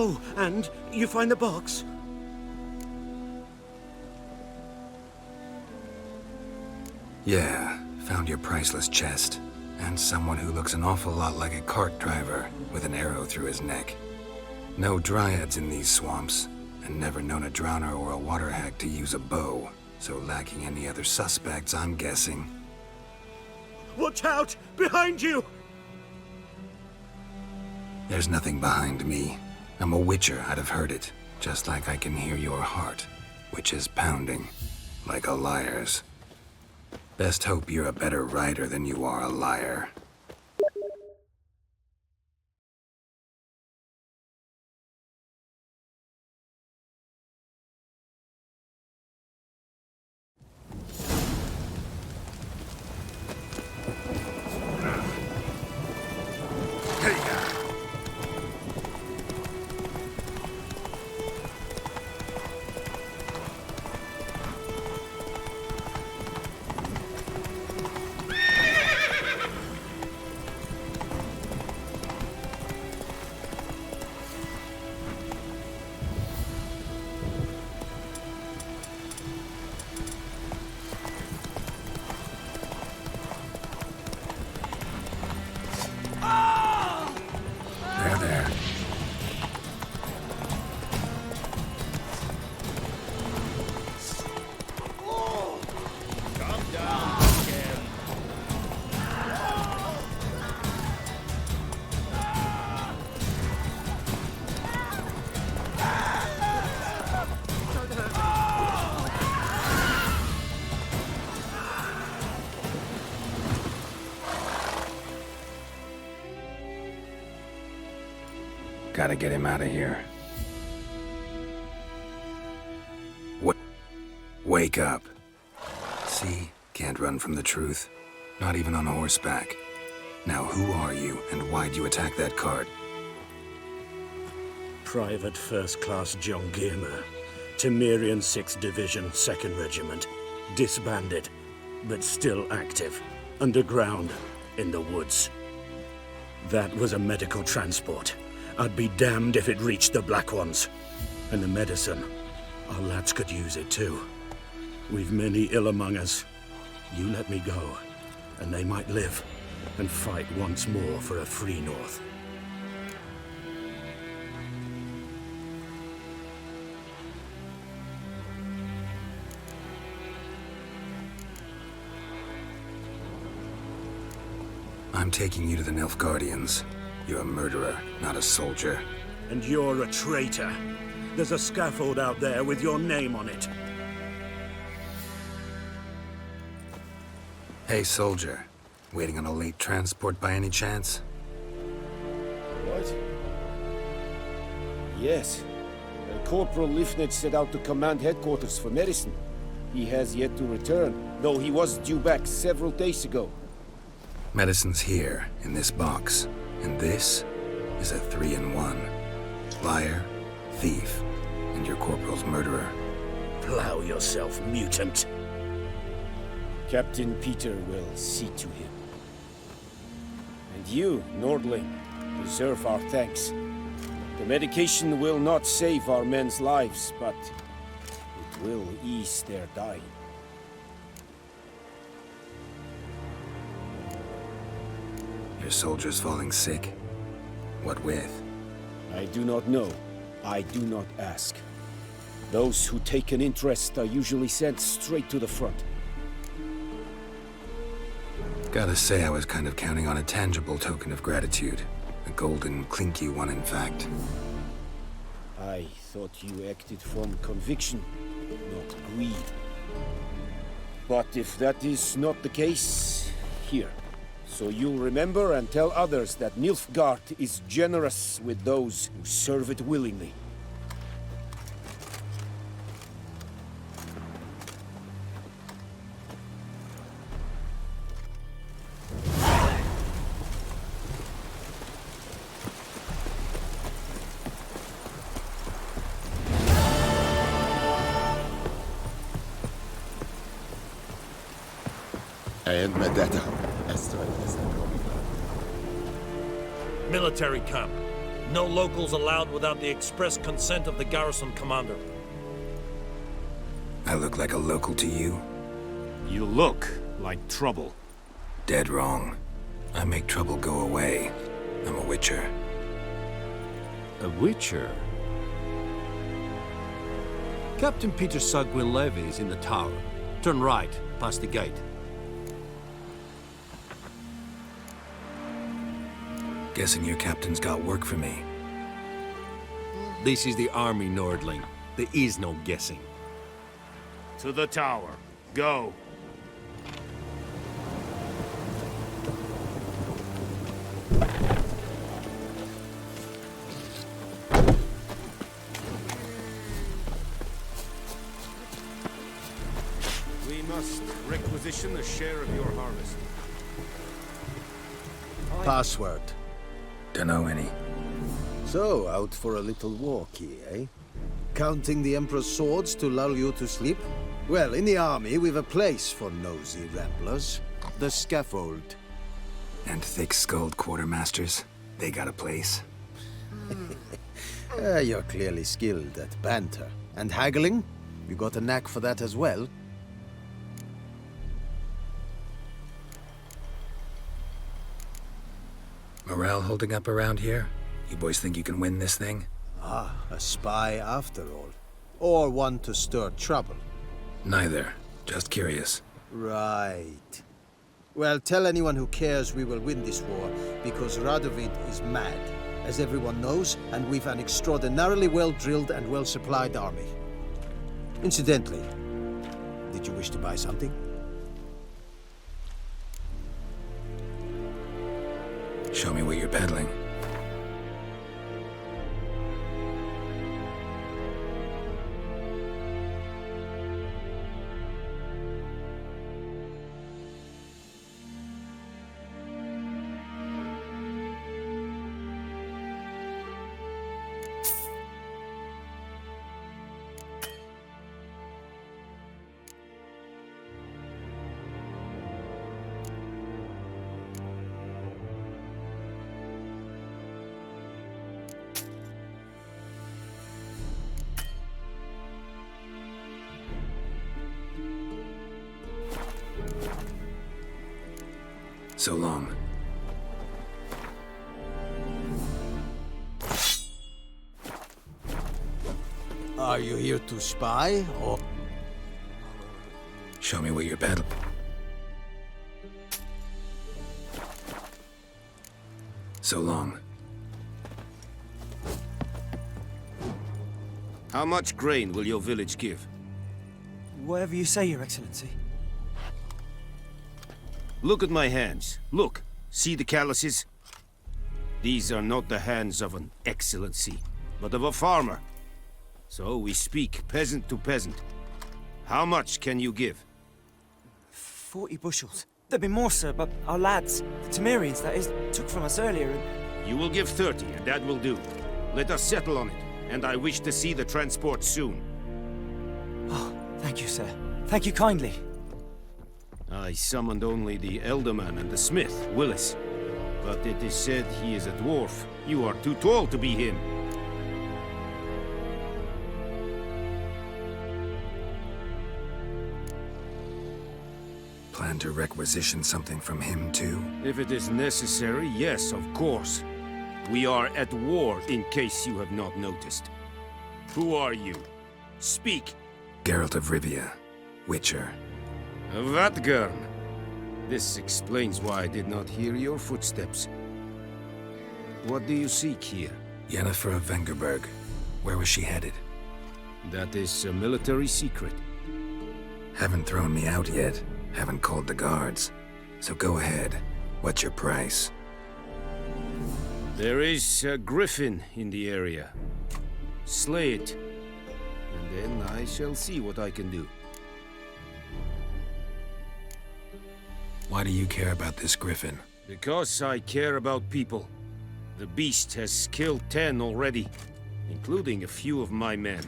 Oh, and you find the box? Yeah, found your priceless chest. And someone who looks an awful lot like a cart driver, with an arrow through his neck. No dryads in these swamps, and never known a drowner or a water hag to use a bow. So lacking any other suspects, I'm guessing. Watch out! Behind you! There's nothing behind me. I'm a witcher, I'd have heard it. Just like I can hear your heart, which is pounding, like a liar's. Best hope you're a better writer than you are a liar. Gotta get him out of here. Wake up. See? Can't run from the truth. Not even on horseback. Now who are you, and why'd you attack that cart? Private First Class John Giermer, Temerian 6th Division, 2nd Regiment. Disbanded, but still active. Underground, in the woods. That was a medical transport. I'd be damned if it reached the Black Ones. And the medicine, our lads could use it too. We've many ill among us. You let me go, and they might live, and fight once more for a free North. I'm taking you to the Nilfgaardians. You're a murderer, not a soldier. And you're a traitor. There's a scaffold out there with your name on it. Hey, soldier. Waiting on a late transport by any chance? Yes. Corporal Lifnett set out to command headquarters for medicine. He has yet to return, though he was due back several days ago. Medicine's here, in this box. And this is a 3-in-1. Liar, thief, and your corporal's murderer. Plow yourself, mutant. Captain Peter will see to him. And you, Nordling, deserve our thanks. The medication will not save our men's lives, but it will ease their dying. Your soldiers falling sick? What with? I do not know. I do not ask. Those who take an interest are usually sent straight to the front. Gotta say, I was kind of counting on a tangible token of gratitude. A golden, clinky one, in fact. I thought you acted from conviction, not greed. But if that is not the case, here. So you'll remember and tell others that Nilfgaard is generous with those who serve it willingly. And Medetta. Military camp. No locals allowed without the express consent of the garrison commander. I look like a local to you? You look like trouble. Dead wrong. I make trouble go away. I'm a witcher. A witcher? Captain Peter Sagwin Levy is in the tower. Turn right, past the gate. Guessing your captain's got work for me. This is the army, Nordling. There is no guessing. To the tower. Go. We must requisition a share of your harvest. Password. Dunno any. So, out for a little walkie, eh? Counting the Emperor's swords to lull you to sleep? Well, in the army, we've a place for nosy ramblers. The scaffold. And thick-skulled quartermasters? They got a place? You're clearly skilled at banter. And haggling? You got a knack for that as well? Morale holding up around here? You boys think you can win this thing? Ah, a spy after all. Or one to stir trouble. Neither. Just curious. Right. Well, tell anyone who cares we will win this war, because Radovid is mad, as everyone knows, and we've an extraordinarily well-drilled and well-supplied army. Incidentally, did you wish to buy something? Show me what you're peddling. So long. Are you here to spy, or...? Show me what you're peddling. So long. How much grain will your village give? Whatever you say, Your Excellency. Look at my hands. Look. See the calluses? These are not the hands of an excellency. but of a farmer. So we speak peasant to peasant. How much can you give? 40 bushels. There'd be more, sir, but our lads, the Temerians, that is, took from us earlier and... You will give 30, and that will do. Let us settle on it, and I wish to see the transport soon. Oh, thank you, sir. Thank you kindly. I summoned only the Elderman and the smith, Willis. But it is said he is a dwarf. You are too tall to be him. Plan to requisition something from him, too? If it is necessary, yes, of course. We are at war, in case you have not noticed. Who are you? Speak. Geralt of Rivia, Witcher. Vatgern. This explains why I did not hear your footsteps. What do you seek here? Yennefer of Vengerberg. Where was she headed? That is a military secret. Haven't thrown me out yet. Haven't called the guards. So go ahead. What's your price? There is a griffin in the area. Slay it. And then I shall see what I can do. Why do you care about this griffin? Because I care about people. The beast has killed 10 already, including a few of my men.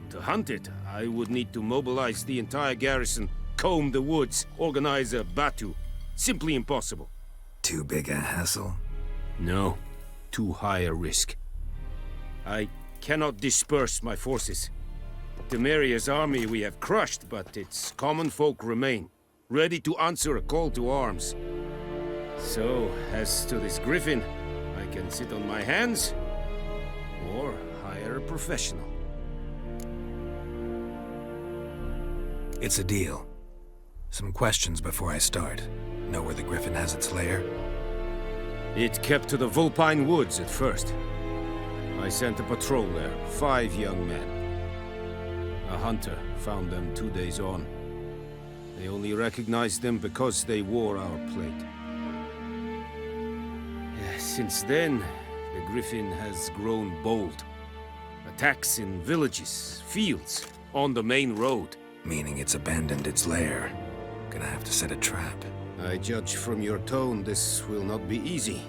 To hunt it, I would need to mobilize the entire garrison, comb the woods, organize a batu. Simply impossible. Too big a hassle? No, too high a risk. I cannot disperse my forces. Temeria's army we have crushed, but its common folk remain, ready to answer a call to arms. So, as to this griffin, I can sit on my hands, or hire a professional. It's a deal. Some questions before I start. Know where the griffin has its lair? It kept to the Vulpine Woods at first. I sent a patrol there, 5 young men. A hunter found them 2 days on. They only recognized them because they wore our plate. Since then, the griffin has grown bold. Attacks in villages, fields, on the main road. Meaning it's abandoned its lair. Gonna have to set a trap. I judge from your tone this will not be easy.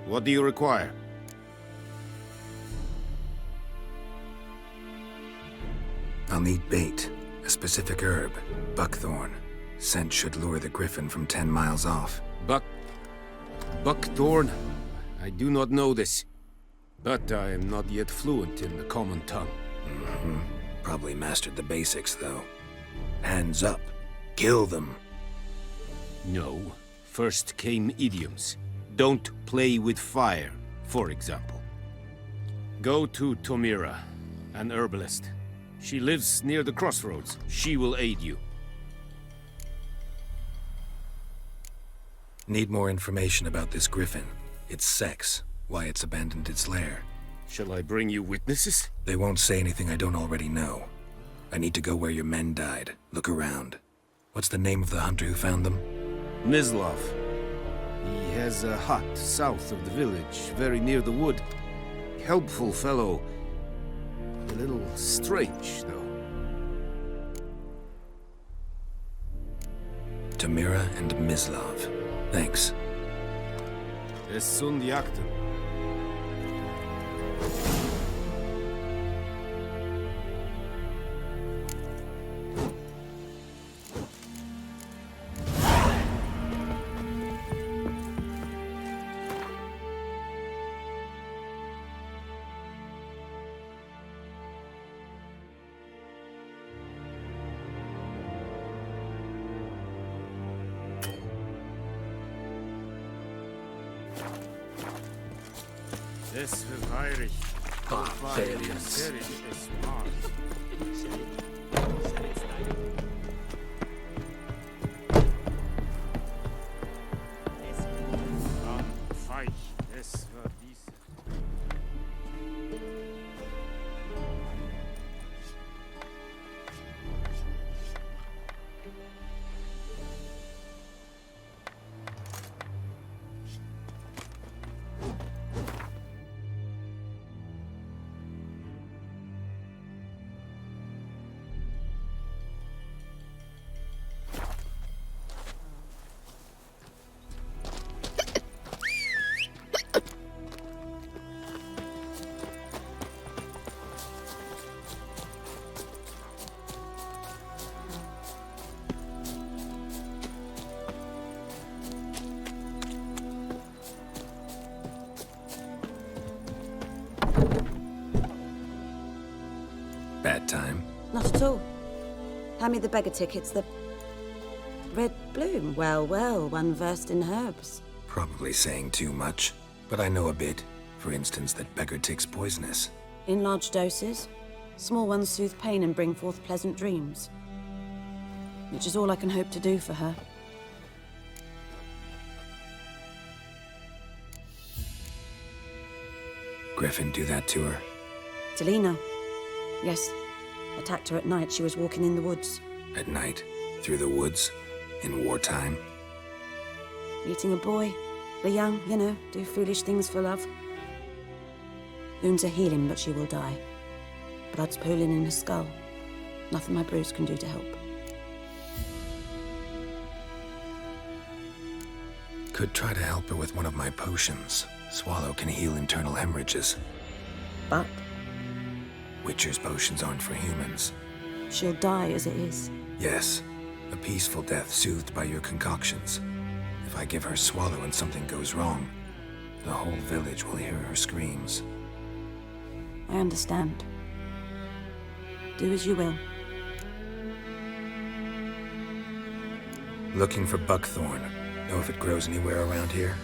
What do you require? I'll need bait. A specific herb. Buckthorn. Scent should lure the griffin from 10 miles off. Buckthorn? I do not know this. But I am not yet fluent in the common tongue. Probably mastered the basics, though. Hands up. Kill them. No. First came idioms. Don't play with fire, for example. Go to Tomira, an herbalist. She lives near the crossroads. She will aid you. Need more information about this griffin. Its sex. Why it's abandoned its lair. Shall I bring you witnesses? They won't say anything I don't already know. I need to go where your men died. Look around. What's the name of the hunter who found them? Mislav. He has a hut south of the village, very near the wood. Helpful fellow. A little strange, though. Tomira and Mislav. Thanks. Es sunt jakten. Es verheirig. Barbarians. Bad time? Not at all. Hand me the beggar tickets, the... Red bloom. Well, well, one versed in herbs. Probably saying too much, but I know a bit. For instance, that beggar tick's poisonous. In large doses. Small ones soothe pain and bring forth pleasant dreams. Which is all I can hope to do for her. Griffin do that to her? Delina. Yes. Attacked her at night. She was walking in the woods. At night? Through the woods? In wartime? Meeting a boy. The young, you know, do foolish things for love. Wounds are healing, but she will die. Blood's pooling in her skull. Nothing my brews can do to help. Could try to help her with one of my potions. Swallow can heal internal hemorrhages. But? Witcher's potions aren't for humans. She'll die as it is. Yes. A peaceful death soothed by your concoctions. If I give her Swallow and something goes wrong, the whole village will hear her screams. I understand. Do as you will. Looking for buckthorn. Know if it grows anywhere around here?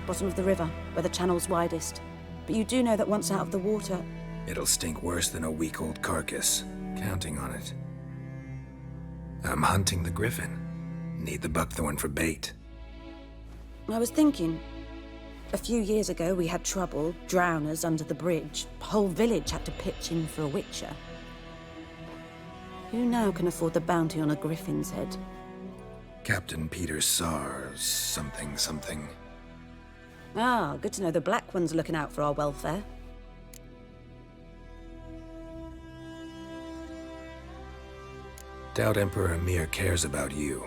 Bottom of the river, where the channel's widest. But you do know that once out of the water... It'll stink worse than a week-old carcass. Counting on it. I'm hunting the griffin. Need the buckthorn for bait. I was thinking... A few years ago, we had trouble, drowners under the bridge. The whole village had to pitch in for a witcher. Who now can afford the bounty on a griffin's head? Captain Peter Sars, something. Ah, good to know the Black One's looking out for our welfare. Doubt Emperor Emir cares about you,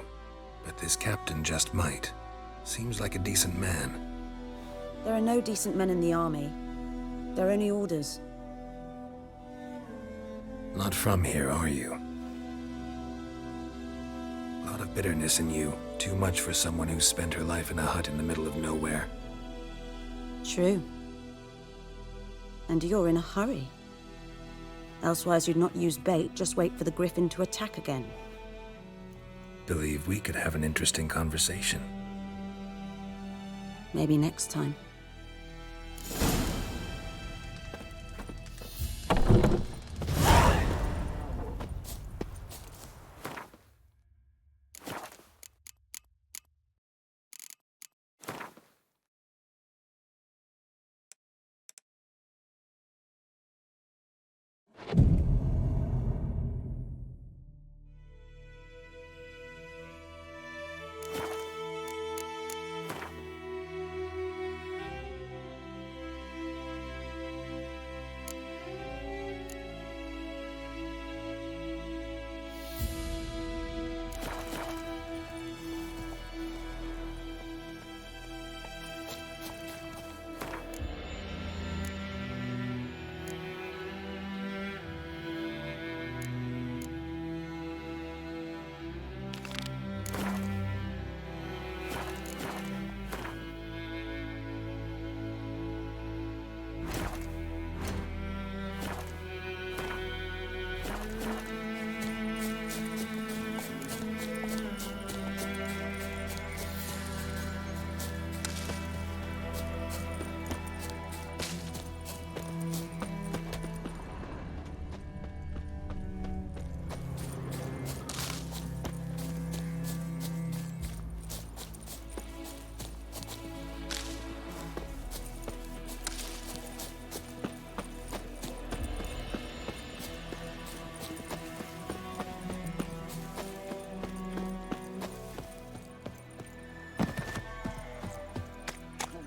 but this captain just might. Seems like a decent man. There are no decent men in the army. They're only orders. Not from here, are you? A lot of bitterness in you. Too much for someone who's spent her life in a hut in the middle of nowhere. True. And you're in a hurry. Elsewise you'd not use bait, just wait for the griffin to attack again. Believe we could have an interesting conversation. Maybe next time.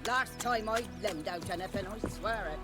Last time I lend out anything, I swear it.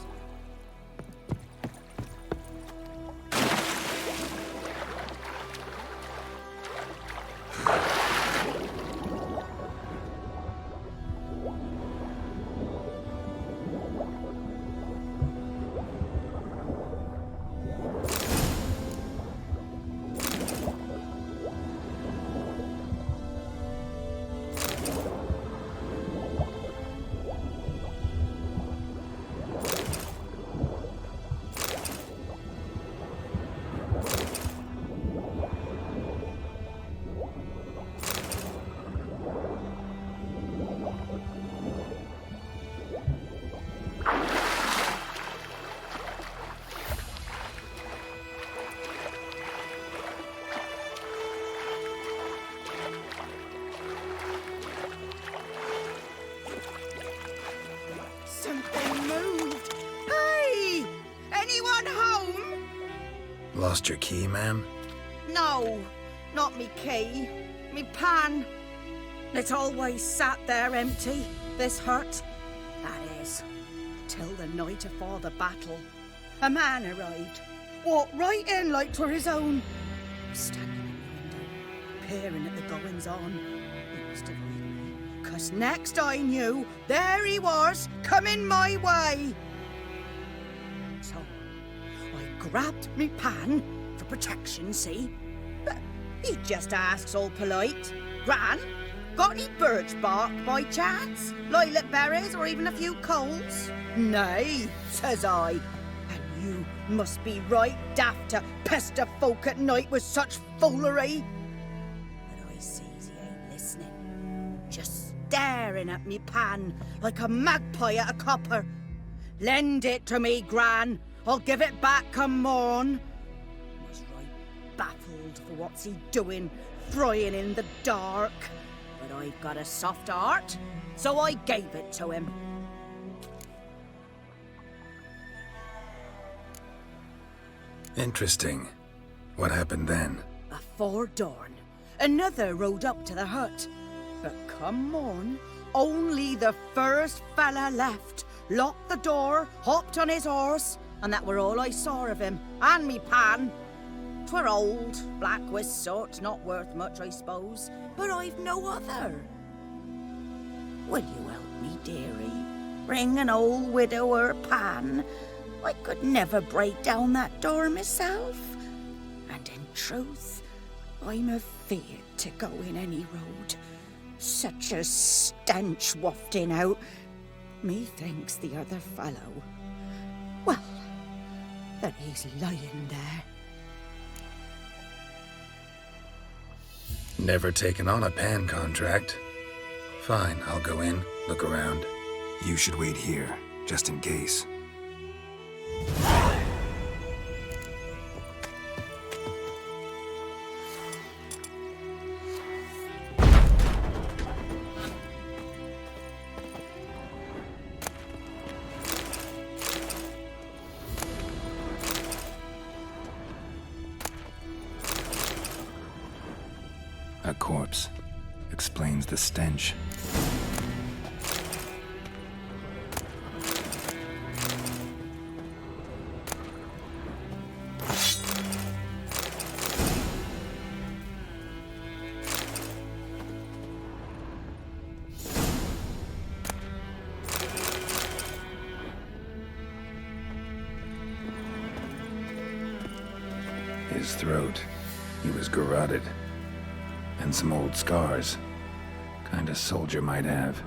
Lost your key, ma'am? No, not me key. Me pan. It always sat there empty, this hut. That is, till the night afore the battle. A man arrived, walked right in like 'twere his own. Standing in the window, peering at the goings-on. He must have me, 'cause next I knew, there he was, coming my way. So, I grabbed me pan, for protection, see? But he just asks all polite, Gran, got any birch bark by chance? Lilac berries or even a few coals? Nay, says I. And you must be right daft to pester folk at night with such foolery. But I sees he ain't listening. Just staring at me pan like a magpie at a copper. Lend it to me, Gran. I'll give it back come morn. Was right baffled for what's he doing, frying in the dark. But I've got a soft heart, so I gave it to him. Interesting. What happened then? Afore dawn, another rode up to the hut. But come morn, only the first fella left, locked the door, hopped on his horse, and that were all I saw of him, and me pan. 'Twere old, black with soot, not worth much, I suppose, but I've no other. Will you help me, dearie? Bring an old widower pan. I could never break down that door myself. And in truth, I'm afeard to go in any road. Such a stench wafting out. Methinks the other fellow, well, that he's lying there. Never taken on a pan contract. Fine, I'll go in, look around. You should wait here, just in case. A corpse. Explains the stench. His throat. He was garroted. And some old scars. Kind of soldier might have.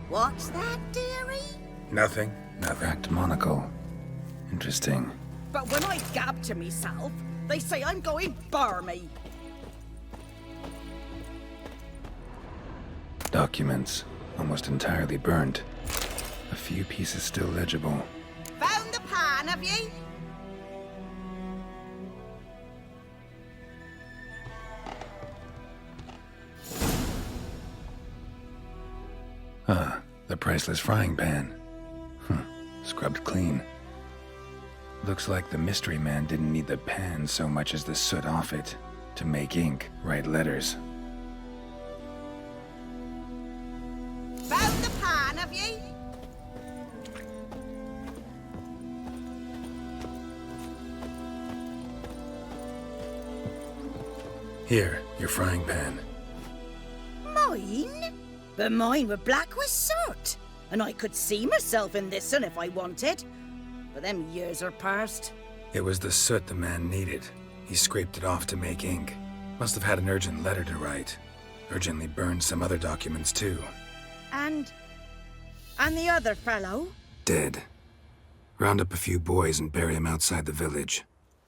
What's that, dearie? Nothing. Cracked monocle. Interesting. But when I gab to myself, they say I'm going barmy. Documents. Almost entirely burnt. A few pieces still legible. Found the pan, have ye? Ah, the priceless frying pan. Scrubbed clean. Looks like the mystery man didn't need the pan so much as the soot off it to make ink, write letters. Found the pan, have ye? Here, your frying pan. Mine? But mine were black with soot, and I could see myself in this one if I wanted. But them years are past. It was the soot the man needed. He scraped it off to make ink. Must have had an urgent letter to write. Urgently burned some other documents too. And the other fellow? Dead. Round up a few boys and bury him outside the village.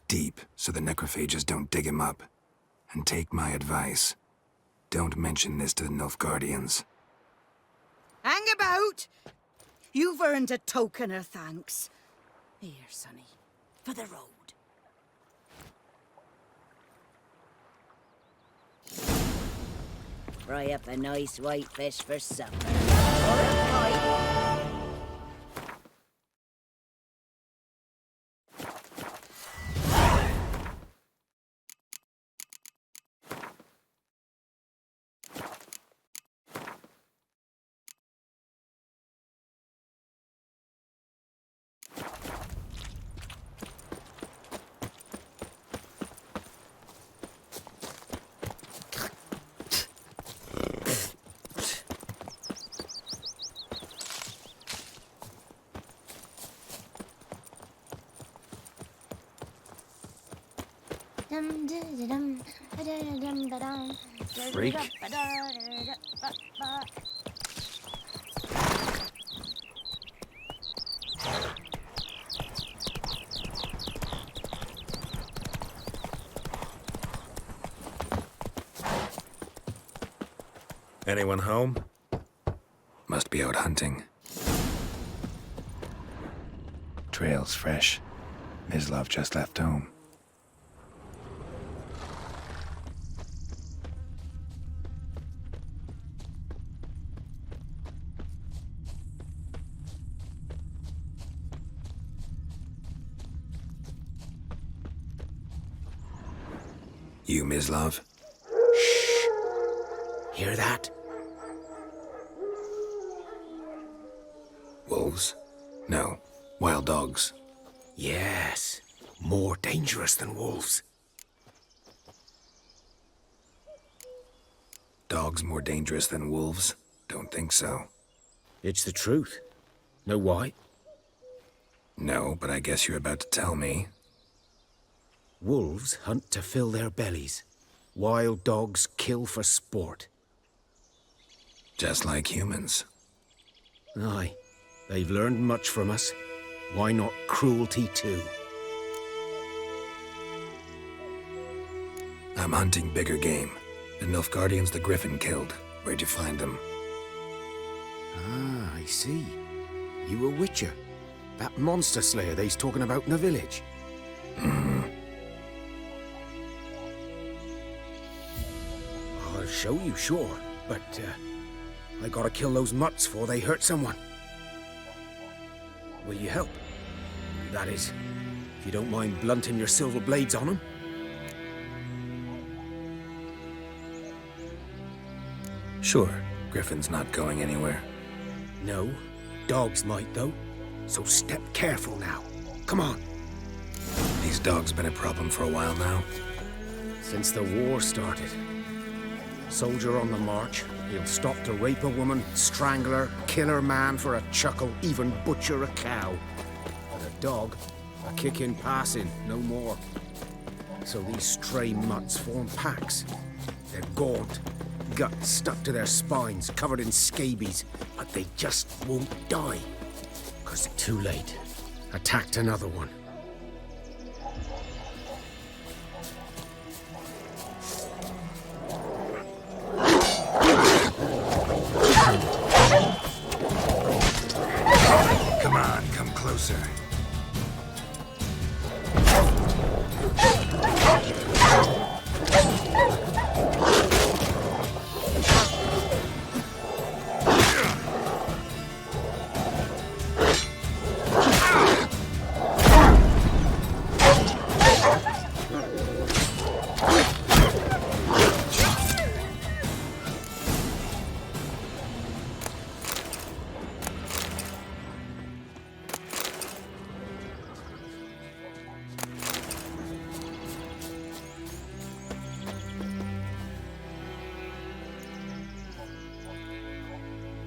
Deep, so the necrophages don't dig him up. And take my advice. Don't mention this to the Nilfgaardians. Hang about! You've earned a token of thanks. Here, sonny, for the road. Fry up a nice white fish for supper. Or a pie. Freak. Anyone home? Must be out hunting. Trail's fresh. Mislav just left home. You, Mislav? Shh! Hear that? Wolves? No. Wild dogs. Yes. More dangerous than wolves. Dogs more dangerous than wolves? Don't think so. It's the truth. Know why? No, but I guess you're about to tell me. Wolves hunt to fill their bellies. Wild dogs kill for sport. Just like humans. Aye. They've learned much from us. Why not cruelty too? I'm hunting bigger game. The Nilfgaardians the Griffin killed. Where'd you find them? Ah, I see. You a witcher. That monster slayer they's talking about in the village. I'll show you, sure. But, I gotta kill those mutts before they hurt someone. Will you help? That is, if you don't mind blunting your silver blades on them. Sure. Griffin's not going anywhere. No. Dogs might, though. So step careful now. Come on. These dogs been a problem for a while now? Since the war started. Soldier on the march, he'll stop to rape a woman, strangle her, kill her man for a chuckle, even butcher a cow. But a dog, a kick in passing, no more. So these stray mutts form packs. They're gaunt, guts stuck to their spines, covered in scabies, but they just won't die. 'Cause too late. Attacked another one. Come on, come closer.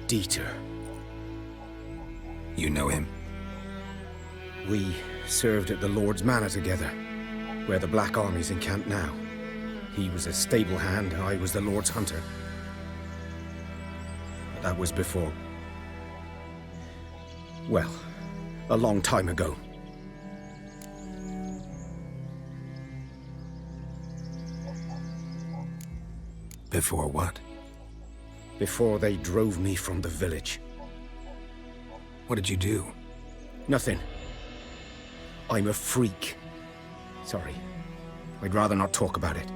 Dieter. You know him? We served at the Lord's Manor together, where the Black Army's encamped now. He was a stable hand, I was the Lord's hunter. But that was before... well, a long time ago. Before what? Before they drove me from the village. What did you do? Nothing. I'm a freak. Sorry. I'd rather not talk about it.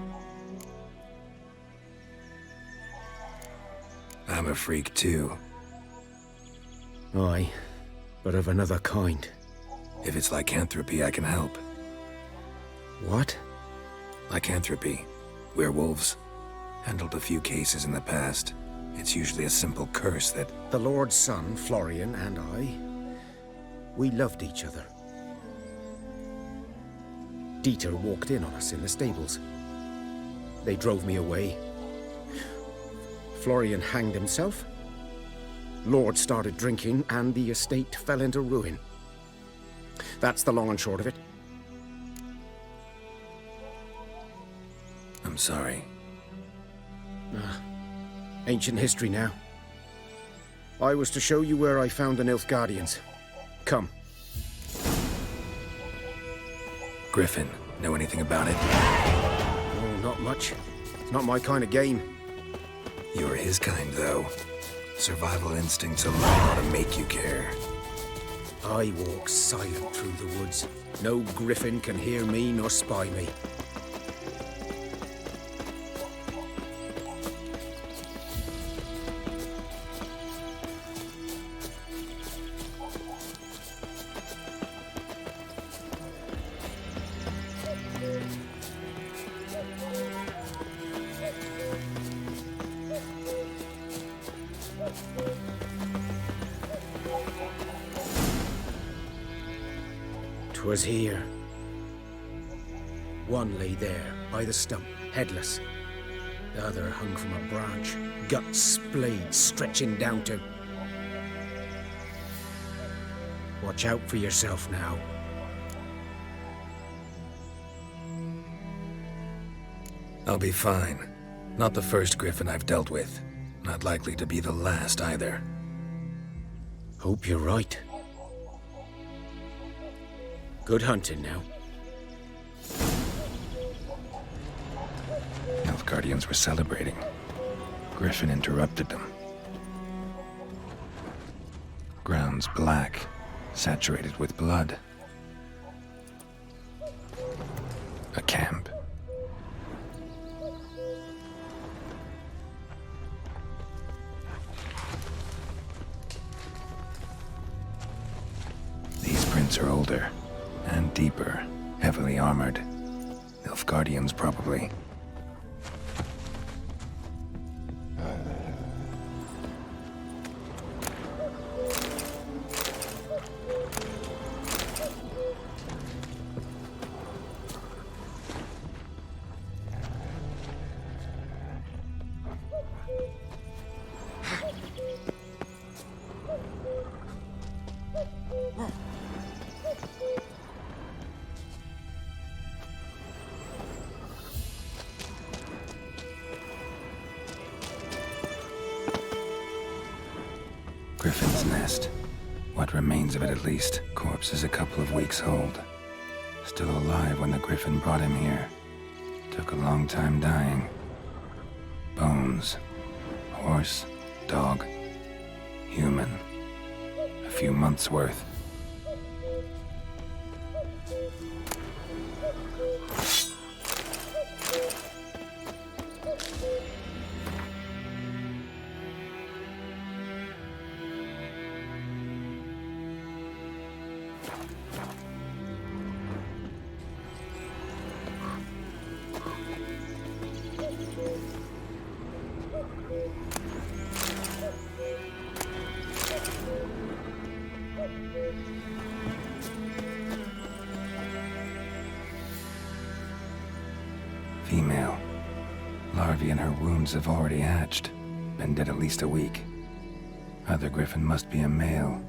I'm a freak too. Aye, but of another kind. If it's lycanthropy, I can help. What? Lycanthropy. Werewolves. Handled a few cases in the past. It's usually a simple curse that... The Lord's son, Florian, and I, we loved each other. Dieter walked in on us in the stables. They drove me away. Florian hanged himself. Lord started drinking, and the estate fell into ruin. That's the long and short of it. sorry. Ancient history now. I was to show you where I found the Nilfgaardians. Come. Griffin, know anything about it? Oh, not much. It's not my kind of game. You're his kind, though. Survival instincts alone ought to make you care. I walk silent through the woods. No griffin can hear me nor spy me. 'Twas here. One lay there, by the stump, headless. The other hung from a branch, guts splayed, stretching down to... Watch out for yourself now. I'll be fine. Not the first griffin I've dealt with. Not likely to be the last either. Hope you're right. Good hunting now. Nilfgaardians were celebrating. Griffin interrupted them. Ground's black, saturated with blood. A camp. These prints are older and deeper, heavily armored. Nilfgaardians, probably. Griffin's nest. What remains of it, at least. Corpse is a couple of weeks old. Still alive when the griffin brought him here. Took a long time dying. Bones. Horse. Dog. Human. A few months' worth. Female. Larvae in her wounds have already hatched. Been dead at least a week. Other griffin must be a male.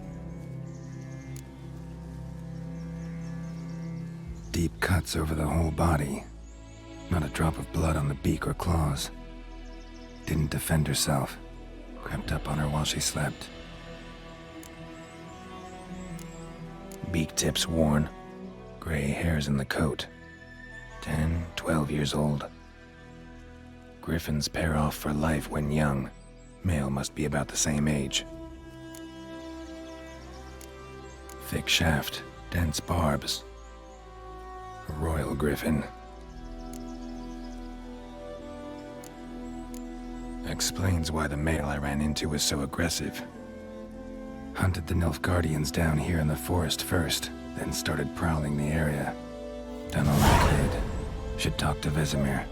Deep cuts over the whole body. Not a drop of blood on the beak or claws. Didn't defend herself. Crept up on her while she slept. Beak tips worn. Gray hairs in the coat. 10, 12 years old. Griffins pair off for life when young. Male must be about the same age. Thick shaft, dense barbs. A royal griffin. Explains why the male I ran into was so aggressive. Hunted the Nilfgaardians down here in the forest first, then started prowling the area. Done all I could. Should talk to Vesemir.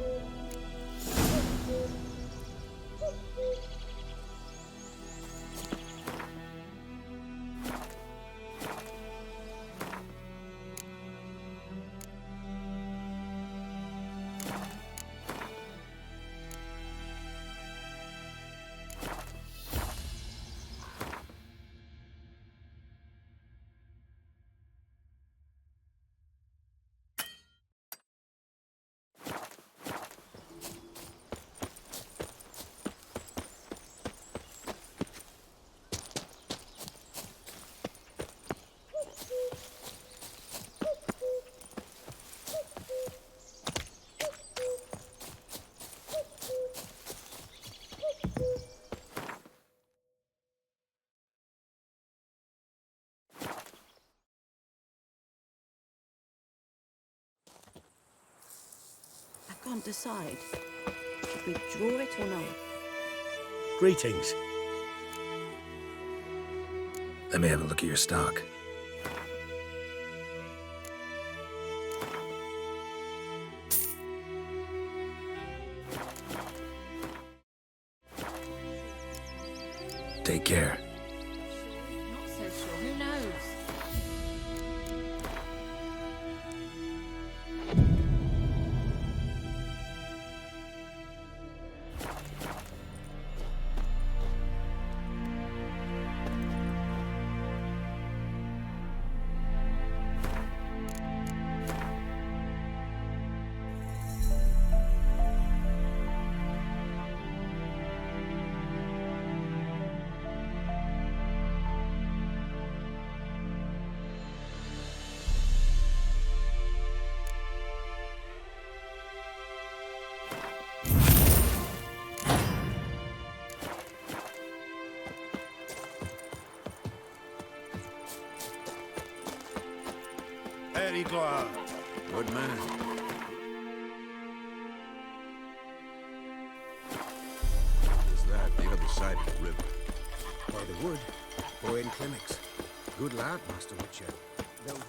can't decide. Should we draw it or no? Greetings. Let me have a look at your stock. Take care. Not so sure. Who knows? Very glad. Good man. Is that the other side of the river? By the wood, boy in clinics. Good lad, Master Witcher. Though he...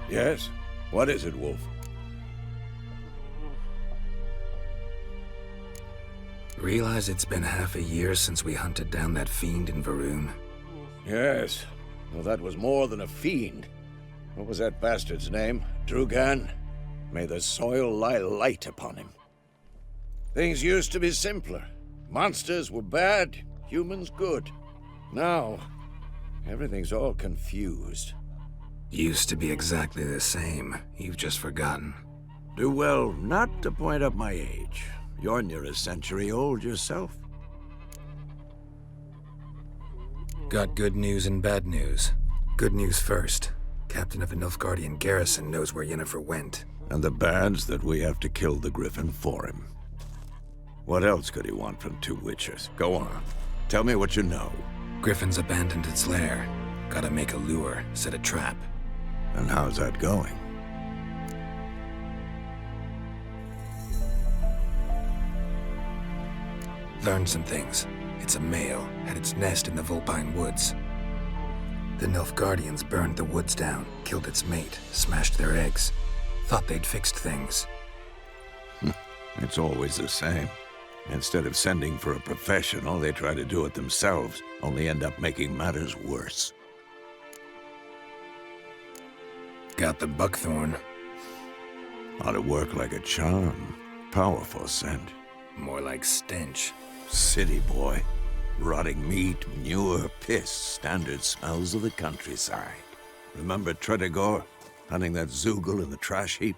Yes? What is it, Wolf? Realize it's been half a year since we hunted down that fiend in Varun? Yes. Well, that was more than a fiend. What was that bastard's name? Drugan? May the soil lie light upon him. Things used to be simpler. Monsters were bad, humans good. Now, everything's all confused. Used to be exactly the same. You've just forgotten. Do well not to point up my age. You're near a century old yourself. Got good news and bad news. Good news first. Captain of the Nilfgaardian garrison knows where Yennefer went. And the bad's that we have to kill the Griffin for him. What else could he want from two witchers? Go on. Tell me what you know. Griffin's abandoned its lair. Gotta make a lure, set a trap. And how's that going? Learned some things. It's a male, had its nest in the Vulpine Woods. The Nilfgaardians burned the woods down, killed its mate, smashed their eggs. Thought they'd fixed things. It's always the same. Instead of sending for a professional, they try to do it themselves, only end up making matters worse. Got the buckthorn. Ought to work like a charm. Powerful scent. More like stench. City boy. Rotting meat, manure, piss, standard smells of the countryside. Remember Tredegor? Hunting that Zoogle in the trash heap?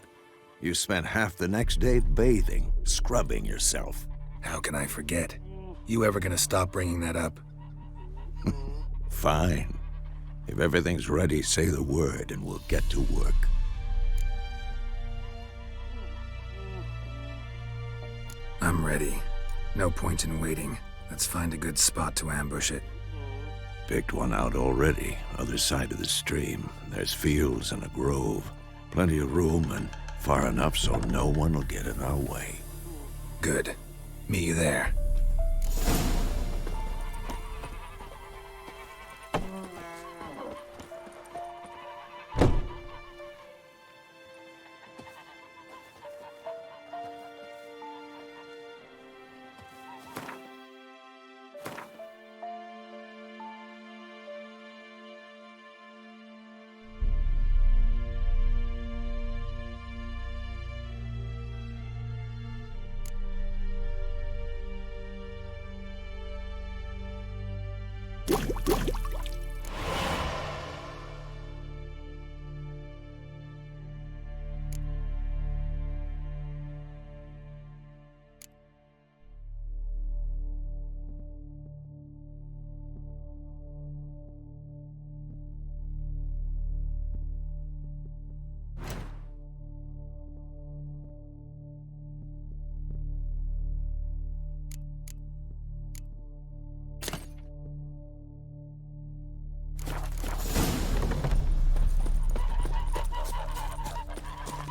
You spent half the next day bathing, scrubbing yourself. How can I forget? You ever gonna stop bringing that up? Fine. If everything's ready, say the word and we'll get to work. I'm ready. No point in waiting. Let's find a good spot to ambush it. Picked one out already, other side of the stream. There's fields and a grove. Plenty of room and far enough so no one will get in our way. Good. Meet you there.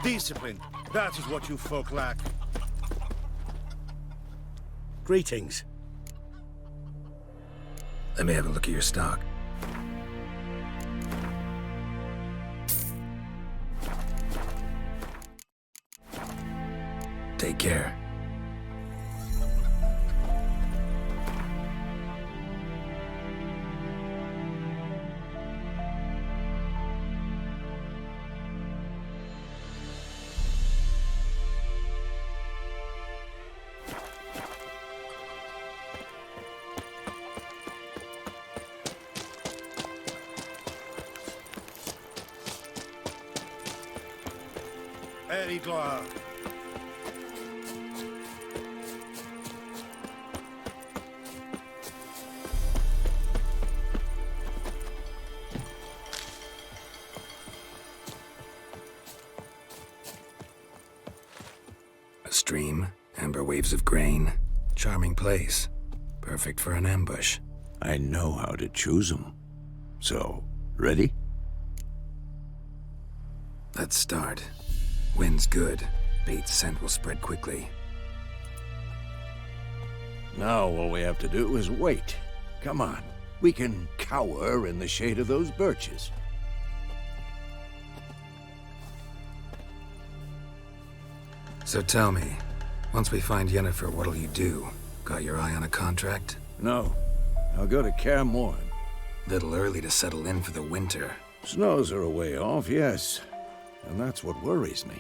Discipline. That is what you folk lack. Greetings. Let me have a look at your stock. Take care. Very glad. A stream, amber waves of grain. Charming place. Perfect for an ambush. I know how to choose them. So, ready? Let's start. Wind's good. Bait's scent will spread quickly. Now all we have to do is wait. Come on. We can cower in the shade of those birches. So tell me, once we find Yennefer, what'll you do? Got your eye on a contract? No. I'll go to Kaer Morhen. Little early to settle in for the winter. Snows are a way off, yes. And that's what worries me.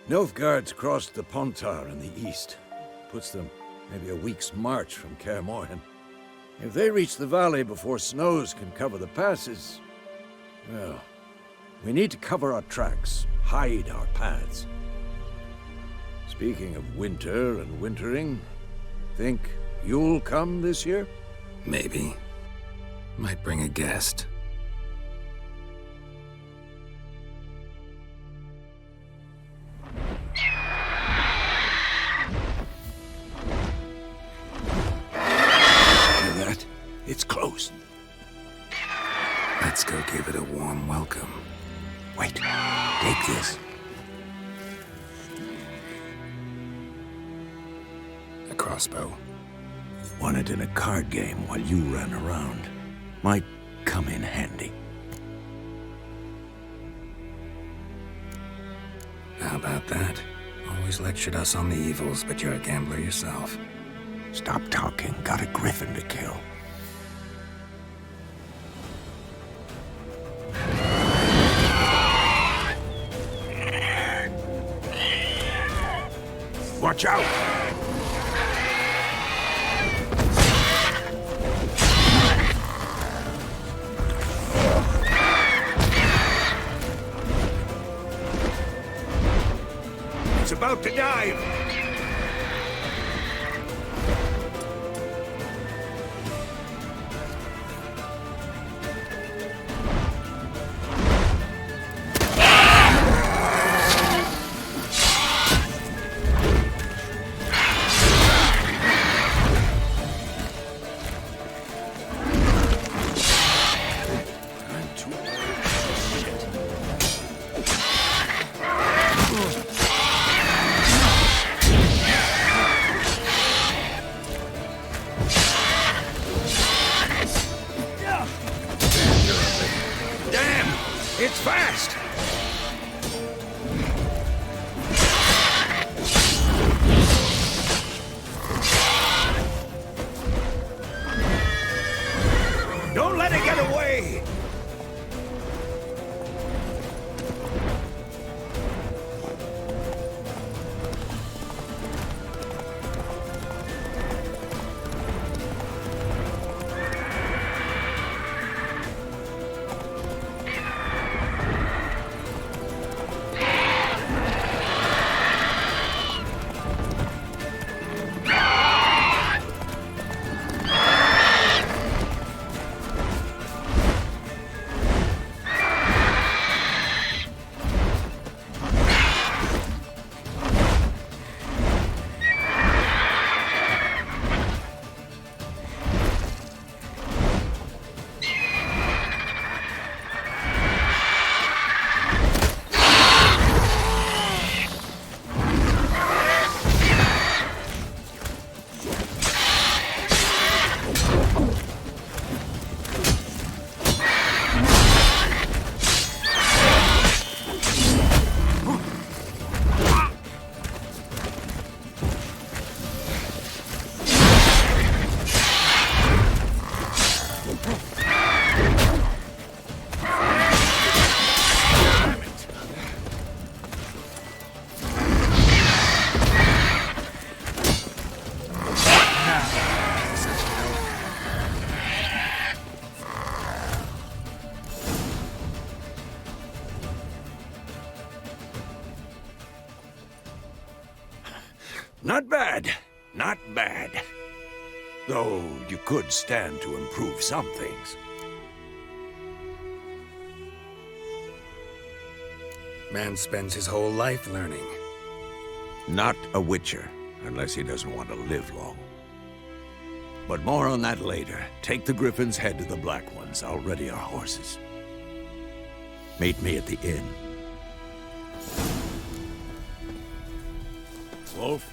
Nilfgaard's crossed the Pontar in the east. Puts them maybe a week's march from Kaer Morhen. If they reach the valley before snows can cover the passes, well, we need to cover our tracks, hide our paths. Speaking of winter and wintering, think you'll come this year? Maybe. Might bring a guest. It's closed. Let's go give it a warm welcome. Wait, take this. A crossbow. Won it in a card game while you ran around. Might come in handy. How about that? Always lectured us on the evils, but you're a gambler yourself. Stop talking. Got a griffin to kill. Watch out! It's about to dive! It's fast! Don't let it get away! Not bad. Not bad. Though you could stand to improve some things. Man spends his whole life learning. Not a witcher, unless he doesn't want to live long. But more on that later. Take the Griffin's head to the Black Ones. I'll ready our horses. Meet me at the inn. Wolf?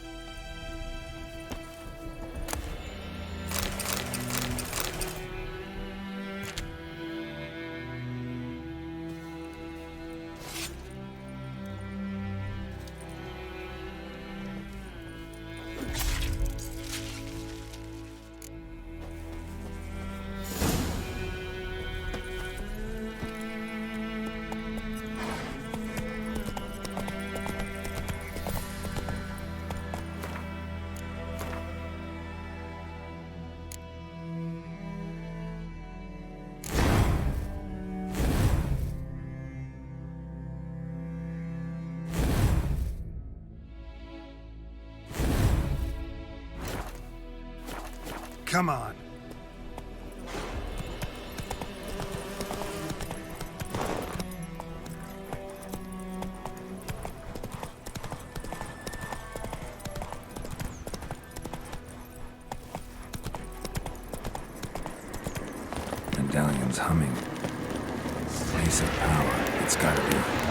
Come on. Medallion's humming. Place of power. It's gotta be.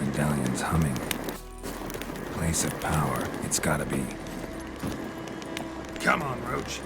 Medallion's humming. Place of power. It's gotta be. Come on, Roach.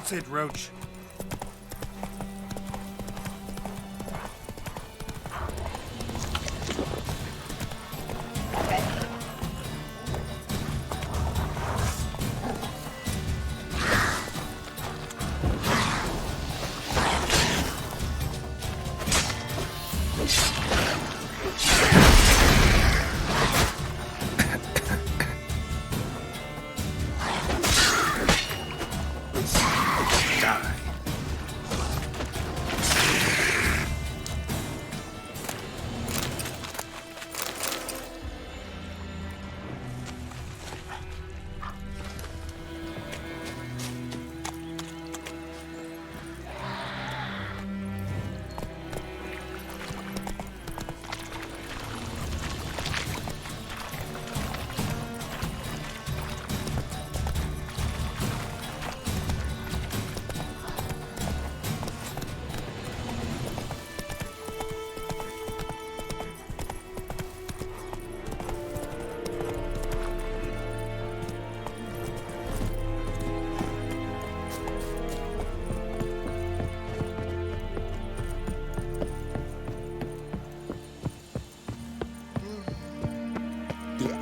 That's it, Roach.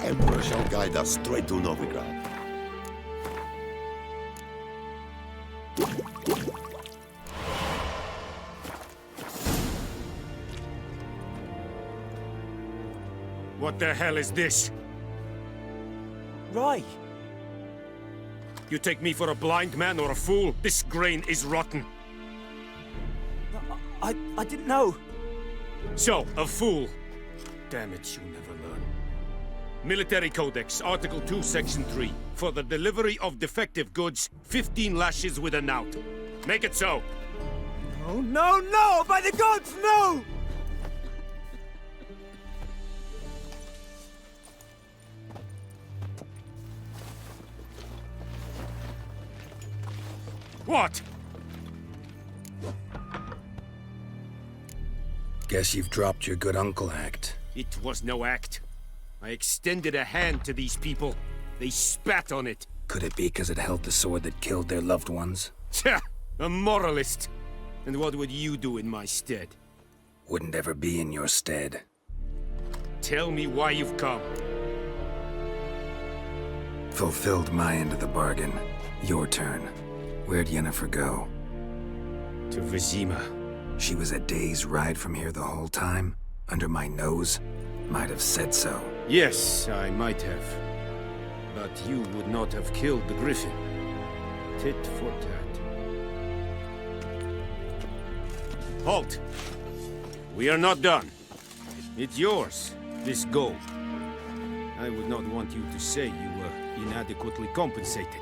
Emperor shall guide us straight to Novigrad. What the hell is this? Roy! You take me for a blind man or a fool? This grain is rotten. I didn't know. So, a fool. Damn it, you never learn. Military Codex, Article 2, Section 3. For the delivery of defective goods, 15 lashes with a knout. Make it so. No, no, no! By the gods, no! What? Guess you've dropped your good uncle act. It was no act. I extended a hand to these people. They spat on it. Could it be because it held the sword that killed their loved ones? Tja! A moralist! And what would you do in my stead? Wouldn't ever be in your stead. Tell me why you've come. Fulfilled my end of the bargain. Your turn. Where'd Yennefer go? To Vizima. She was a day's ride from here the whole time? Under my nose? Might have said so. Yes, I might have. But you would not have killed the griffin. Tit for tat. Halt! We are not done. It's yours, this gold. I would not want you to say you were inadequately compensated.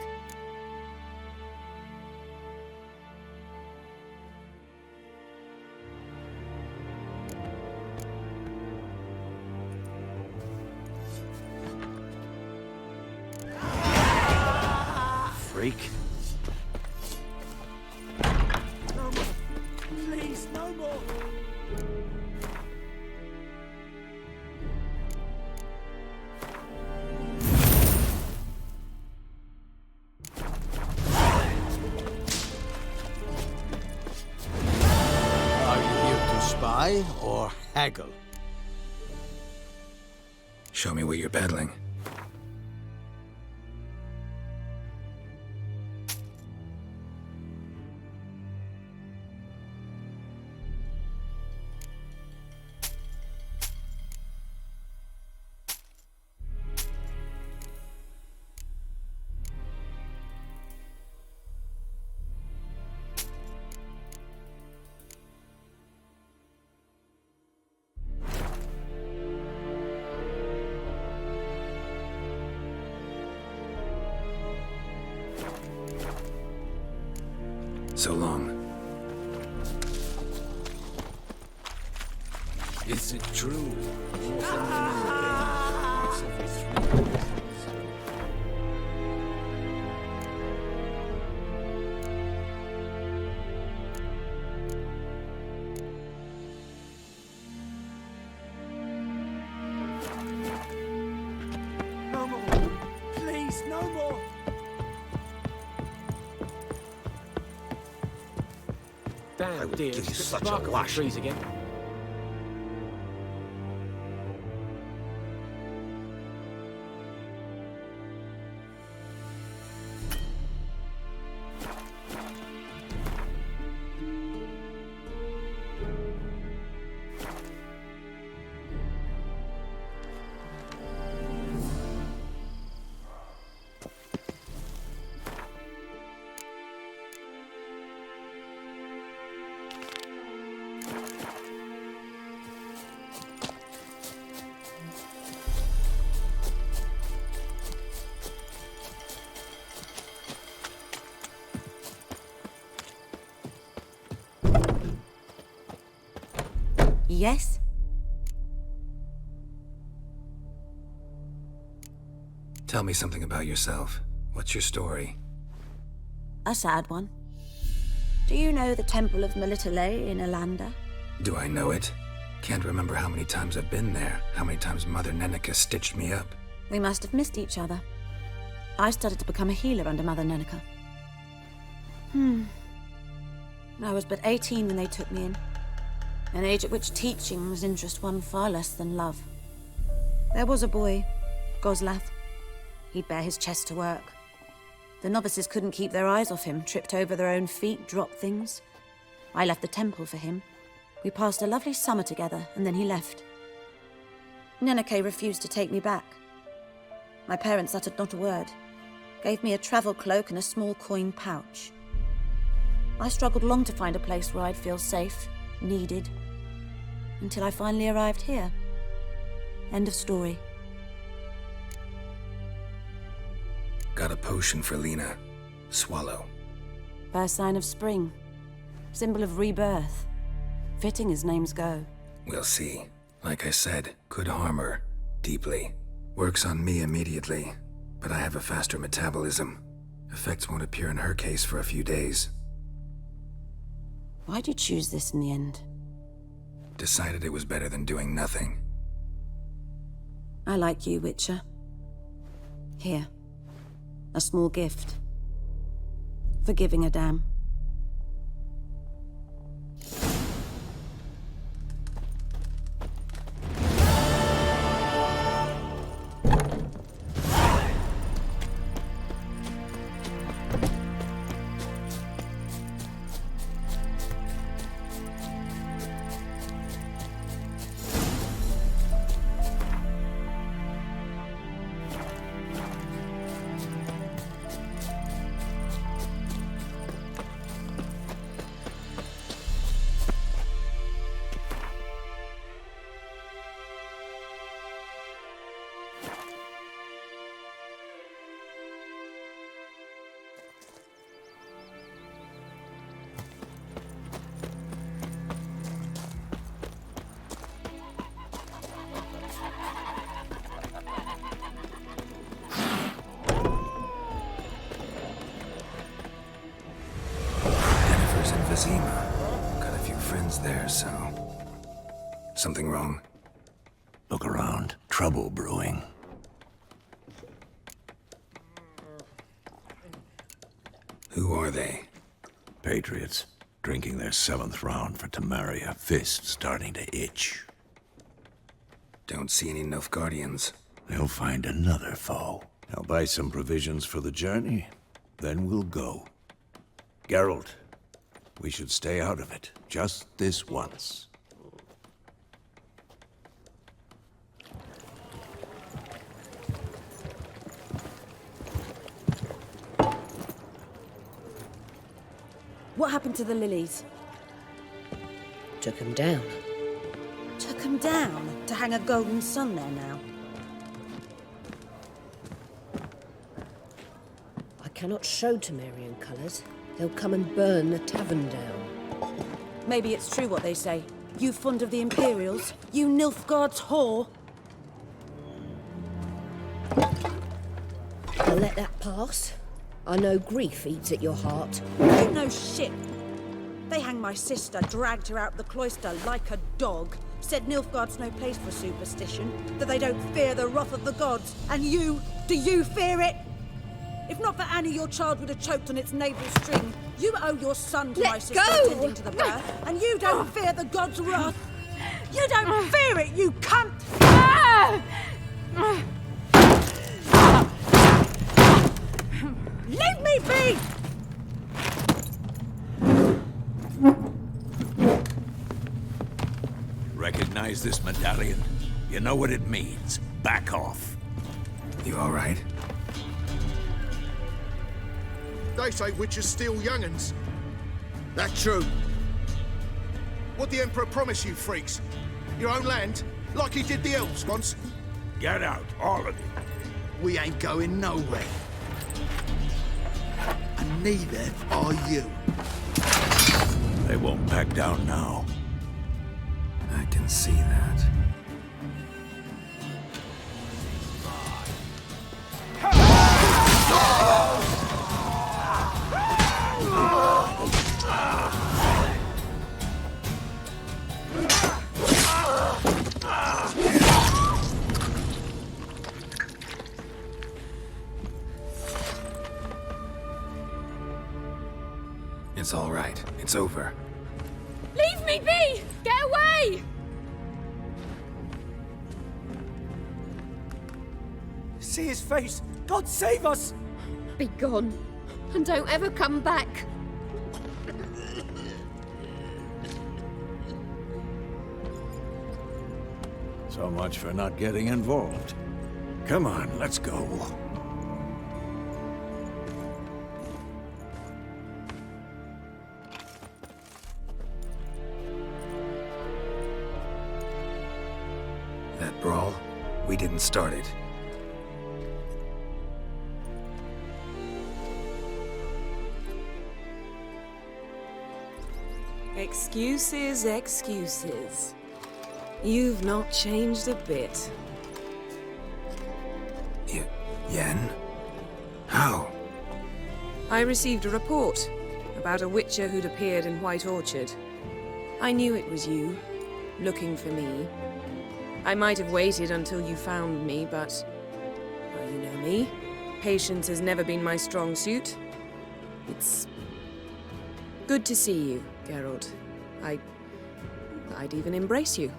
Freak. No more. Please, no more. Are you here to spy or haggle? Show me what you're peddling. So long. Is it true? No more. Please, no more. Damn dear, give you it's such a bark off the lash. trees again. Yes? Tell me something about yourself. What's your story? A sad one. Do you know the Temple of Melitele in Alanda? Do I know it? Can't remember how many times I've been there, how many times Mother Nenica stitched me up. We must have missed each other. I started to become a healer under Mother Nenica. I was but 18 when they took me in. An age at which teaching was interest one far less than love. There was a boy, Goslath. He'd bare his chest to work. The novices couldn't keep their eyes off him, tripped over their own feet, dropped things. I left the temple for him. We passed a lovely summer together, and then he left. Nenike refused to take me back. My parents uttered not a word, gave me a travel cloak and a small coin pouch. I struggled long to find a place where I'd feel safe, needed, until I finally arrived here. End of story. Got a potion for Lena. Swallow. First sign of spring. Symbol of rebirth. Fitting as names go. We'll see. Like I said, could harm her. Deeply. Works on me immediately, but I have a faster metabolism. Effects won't appear in her case for a few days. Why'd you choose this in the end? Decided it was better than doing nothing. I like you, Witcher. Here. A small gift. For giving a damn. Got a few friends there, so... Something wrong? Look around. Trouble brewing. Who are they? Patriots. Drinking their 7th round for Tamaria. Fists starting to itch. Don't see any Nilfgaardians. They'll find another foe. I'll buy some provisions for the journey. Then we'll go. Geralt, we should stay out of it. Just this once. What happened to the lilies? Took them down. Took them down? To hang a golden sun there now? I cannot show Temerian colours. They'll come and burn the tavern down. Maybe it's true what they say. You fond of the Imperials? You Nilfgaard's whore? I'll let that pass. I know grief eats at your heart. You know shit. They hanged my sister, dragged her out the cloister like a dog. Said Nilfgaard's no place for superstition, that they don't fear the wrath of the gods. And you, do you fear it? If not for Annie, your child would have choked on its navel string. You owe your son to Let my sister go! attending to the birth, and you don't fear the god's wrath. You don't fear it, you cunt! Leave me be! Recognize this medallion? You know what it means. Back off. You all right? They say witches steal young'uns. That true. What the Emperor promise you, freaks? Your own land? Like he did the elves once? Get out, all of you. We ain't going nowhere. And neither are you. They won't back down now. I can see that. It's all right. It's over. Leave me be! Get away! See his face! God save us! Be gone, and don't ever come back. So much for not getting involved. Come on, let's go. That brawl, we didn't start it. Excuses, excuses. You've not changed a bit. Yen? How? I received a report about a witcher who'd appeared in White Orchard. I knew it was you, looking for me. I might have waited until you found me, but... well, you know me. Patience has never been my strong suit. It's... good to see you, Geralt. I'd even embrace you.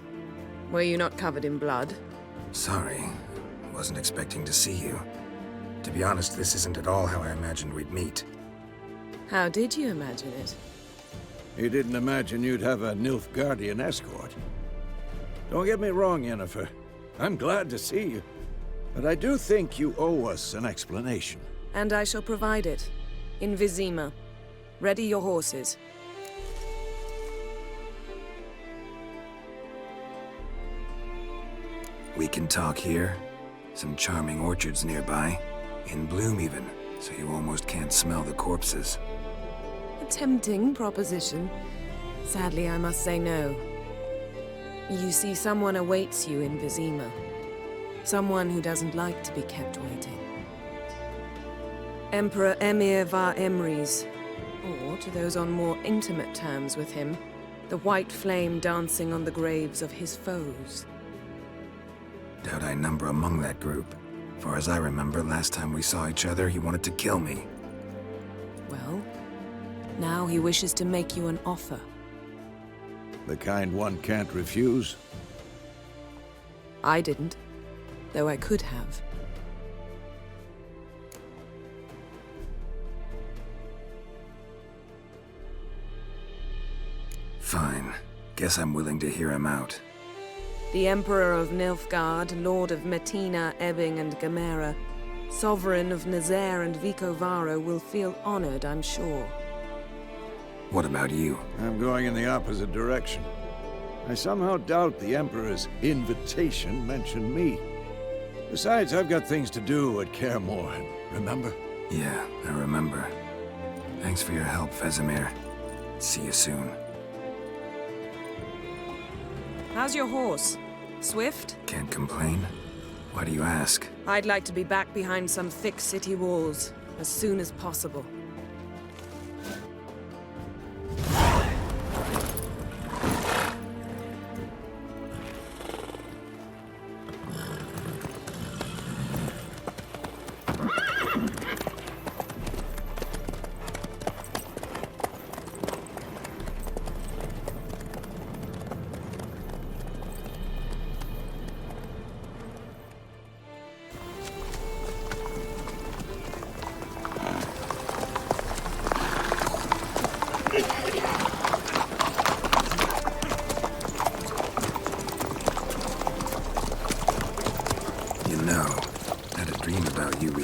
Were you not covered in blood? Sorry. Wasn't expecting to see you. To be honest, this isn't at all how I imagined we'd meet. How did you imagine it? You didn't imagine you'd have a Nilfgaardian escort. Don't get me wrong, Yennefer. I'm glad to see you. But I do think you owe us an explanation. And I shall provide it. In Vizima. Ready your horses. We can talk here. Some charming orchards nearby. In bloom even, so you almost can't smell the corpses. A tempting proposition. Sadly, I must say no. You see, someone awaits you in Vizima. Someone who doesn't like to be kept waiting. Emperor Emir var Emrys, or to those on more intimate terms with him, the white flame dancing on the graves of his foes. Doubt I number among that group. Far as I remember, last time we saw each other, he wanted to kill me. Well, now he wishes to make you an offer. The kind one can't refuse? I didn't, though I could have. Fine. Guess I'm willing to hear him out. The Emperor of Nilfgaard, Lord of Metina, Ebbing and Gamera, Sovereign of Nazaire and Vicovaro will feel honored, I'm sure. What about you? I'm going in the opposite direction. I somehow doubt the Emperor's invitation mentioned me. Besides, I've got things to do at Kaer Morhen, remember? Yeah, I remember. Thanks for your help, Vesemir. See you soon. How's your horse? Swift? Can't complain. Why do you ask? I'd like to be back behind some thick city walls as soon as possible.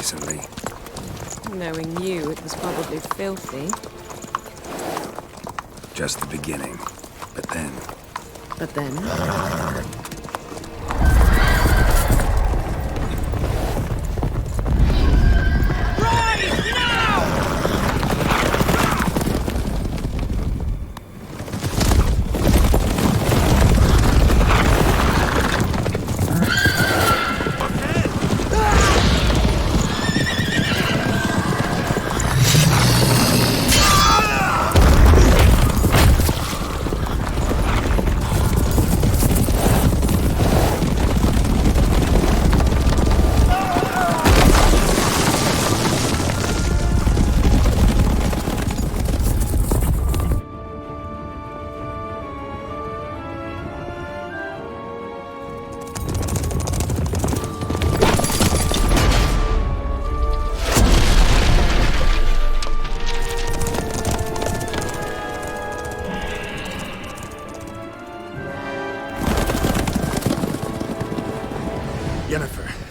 recently. Knowing you, it was probably filthy. Just the beginning. But then... But then?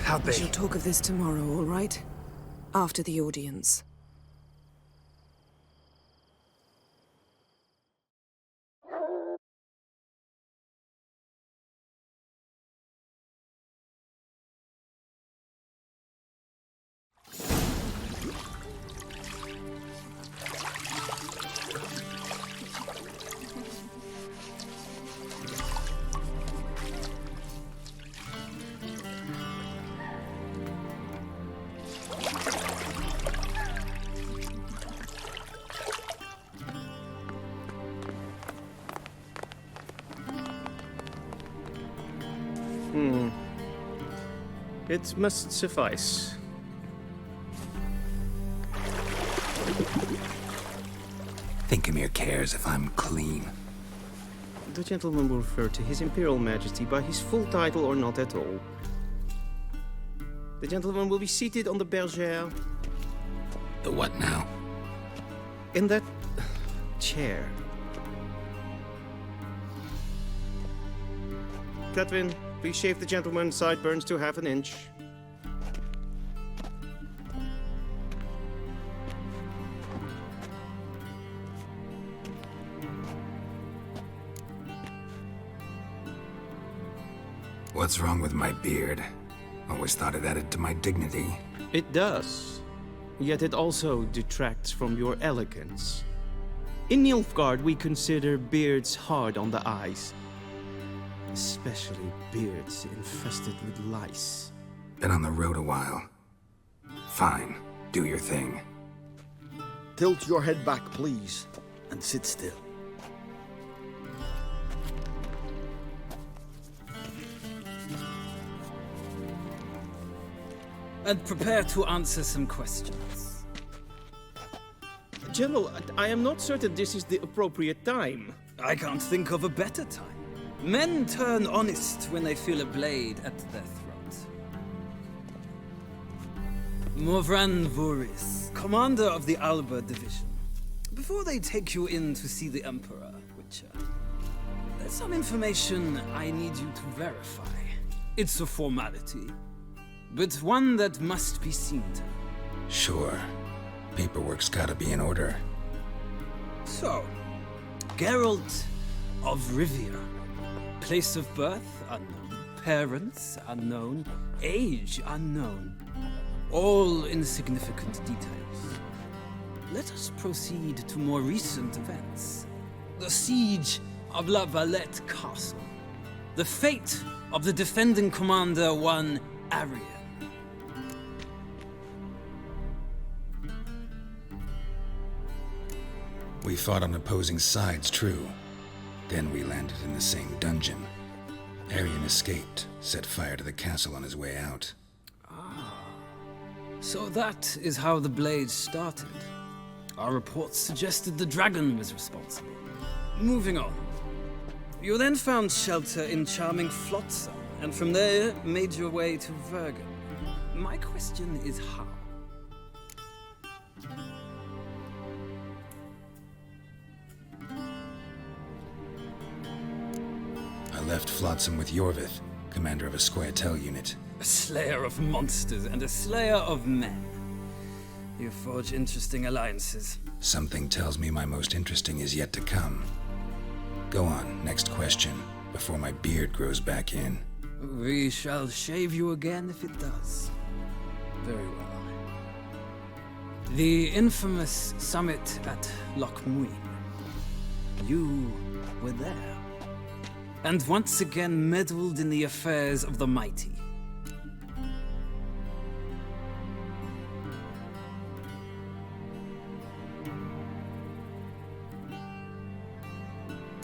How'd We shall talk of this tomorrow, all right? After the audience. It must suffice. Thinkamere cares if I'm clean. The gentleman will refer to His Imperial Majesty by his full title or not at all. The gentleman will be seated on the bergère. The what now? In that chair. Catwin, please shave the gentleman's sideburns to ½ an inch. What's wrong with my beard? Always thought it added to my dignity. It does. Yet it also detracts from your elegance. In Nilfgaard, we consider beards hard on the eyes. Especially beards infested with lice. Been on the road a while. Fine, do your thing. Tilt your head back, please, and sit still. And prepare to answer some questions. General, I am not certain this is the appropriate time. I can't think of a better time. Men turn honest when they feel a blade at their throat. Morvran Voris, commander of the Alba Division. Before they take you in to see the Emperor, Witcher, there's some information I need you to verify. It's a formality, but one that must be seen to. Sure. Paperwork's gotta be in order. So, Geralt of Rivia. Place of birth unknown. Parents unknown. Age unknown. All insignificant details. Let us proceed to more recent events. The siege of La Valette Castle. The fate of the defending commander, one Arian. We fought on opposing sides, true. Then we landed in the same dungeon. Arian escaped, set fire to the castle on his way out. So that is how the blade started. Our reports suggested the dragon was responsible. Moving on. You then found shelter in charming Flotsam, and from there made your way to Vergen. My question is how? I left Flotsam with Yorvith, commander of a Squaretel unit. A slayer of monsters and a slayer of men. You forge interesting alliances. Something tells me my most interesting is yet to come. Go on, next question, before my beard grows back in. We shall shave you again if it does. Very well. The infamous summit at Loch Muin. You were there. And once again meddled in the affairs of the mighty.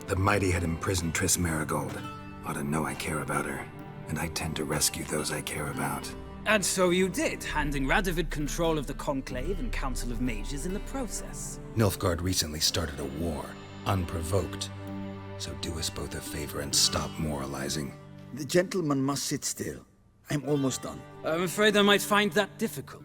The mighty had imprisoned Triss Marigold. Ought to know I care about her, and I tend to rescue those I care about. And so you did, handing Radovid control of the Conclave and Council of Mages in the process. Nilfgaard recently started a war, unprovoked. So do us both a favor and stop moralizing. The gentleman must sit still. I'm almost done. I'm afraid I might find that difficult.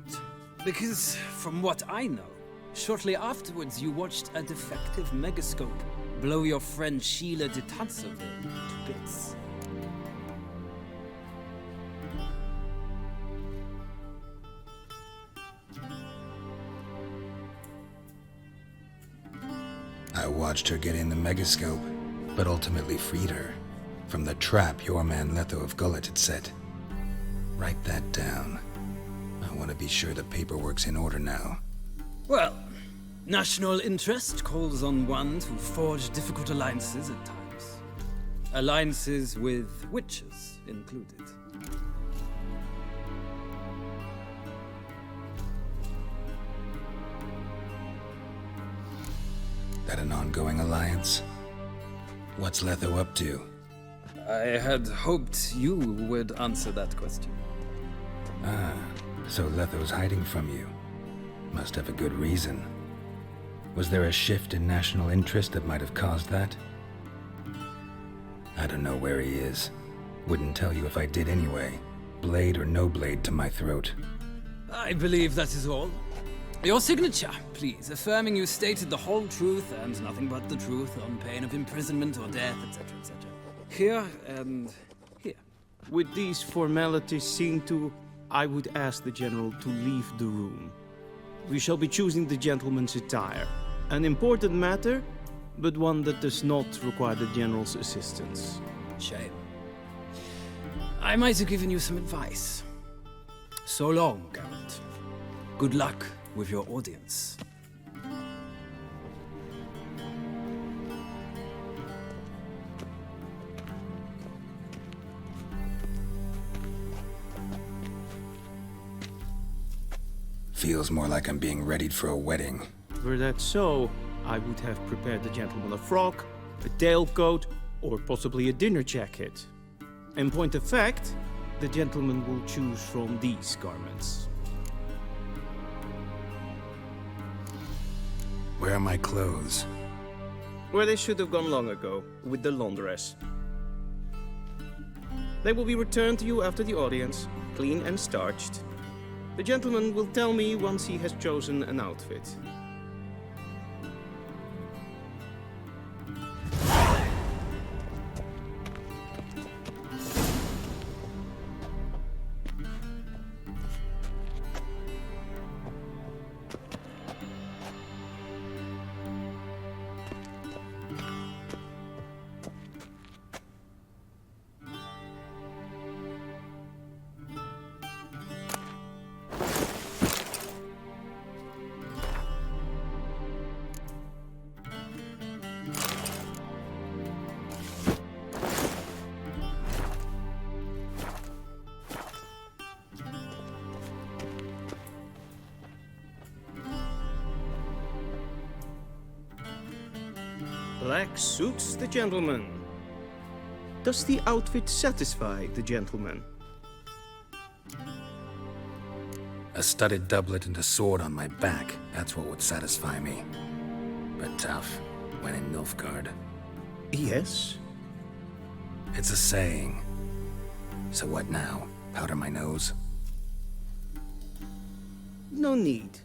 Because, from what I know, shortly afterwards you watched a defective megascope blow your friend Sheila de Tanserville to bits. I watched her get in the megascope, but ultimately freed her from the trap your man Letho of Gullet had set. Write that down. I want to be sure the paperwork's in order now. Well, national interest calls on one to forge difficult alliances at times. Alliances with witches included. That an ongoing alliance? What's Letho up to? I had hoped you would answer that question. Ah, so Letho's hiding from you. Must have a good reason. Was there a shift in national interest that might have caused that? I don't know where he is. Wouldn't tell you if I did anyway. Blade or no blade to my throat. I believe that is all. Your signature, please, affirming you stated the whole truth and nothing but the truth on pain of imprisonment or death, etc., etc. Here and here. With these formalities seen to, I would ask the General to leave the room. We shall be choosing the gentleman's attire. An important matter, but one that does not require the General's assistance. Shame. I might have given you some advice. So long, Geralt. Good luck with your audience. Feels more like I'm being readied for a wedding. Were that so, I would have prepared the gentleman a frock, a tailcoat, or possibly a dinner jacket. In point of fact, the gentleman will choose from these garments. Where are my clothes? Where they should have gone long ago, with the laundress. They will be returned to you after the audience, clean and starched. The gentleman will tell me once he has chosen an outfit. Black suits the gentleman. Does the outfit satisfy the gentleman? A studded doublet and a sword on my back, that's what would satisfy me. But tough, when in Nilfgaard. Yes? It's a saying. So what now? Powder my nose? No need.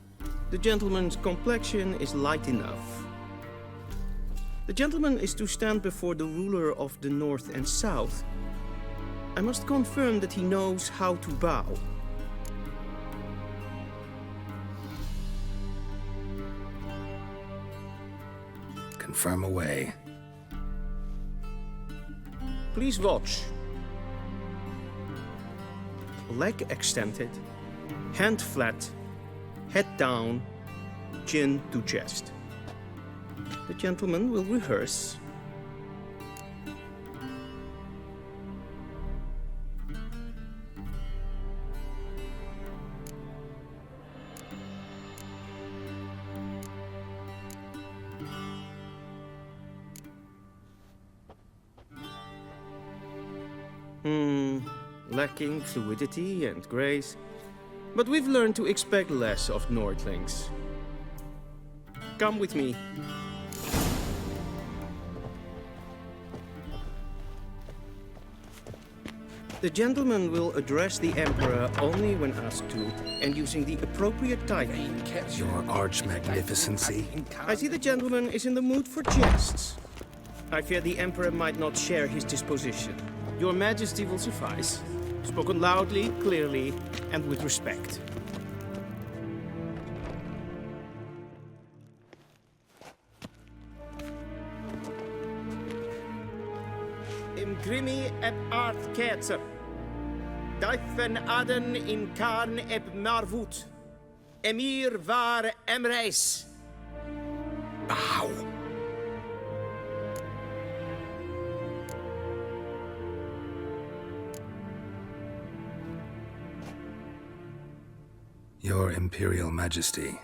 The gentleman's complexion is light enough. The gentleman is to stand before the ruler of the North and South. I must confirm that he knows how to bow. Confirm away. Please watch. Leg extended, hand flat, head down, chin to chest. The gentleman will rehearse. Lacking fluidity and grace, but we've learned to expect less of Nordlings. Come with me. The gentleman will address the Emperor only when asked to, and using the appropriate title. Your arch-magnificency. I see the gentleman is in the mood for jests. I fear the Emperor might not share his disposition. Your Majesty will suffice. Spoken loudly, clearly, and with respect. Imgrimi eb art ketzer. Daifen aden in karn eb marvut. Emir var emreis. Bow. Your Imperial Majesty.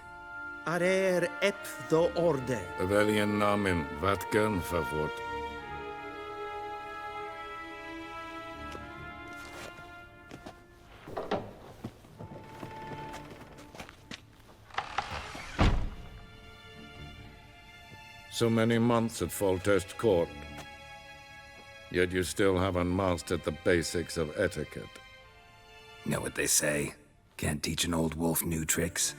Arer ep do orde. Weljen namen vatken favort. So many months at Foltest Court, yet you still haven't mastered the basics of etiquette. Know what they say? Can't teach an old wolf new tricks.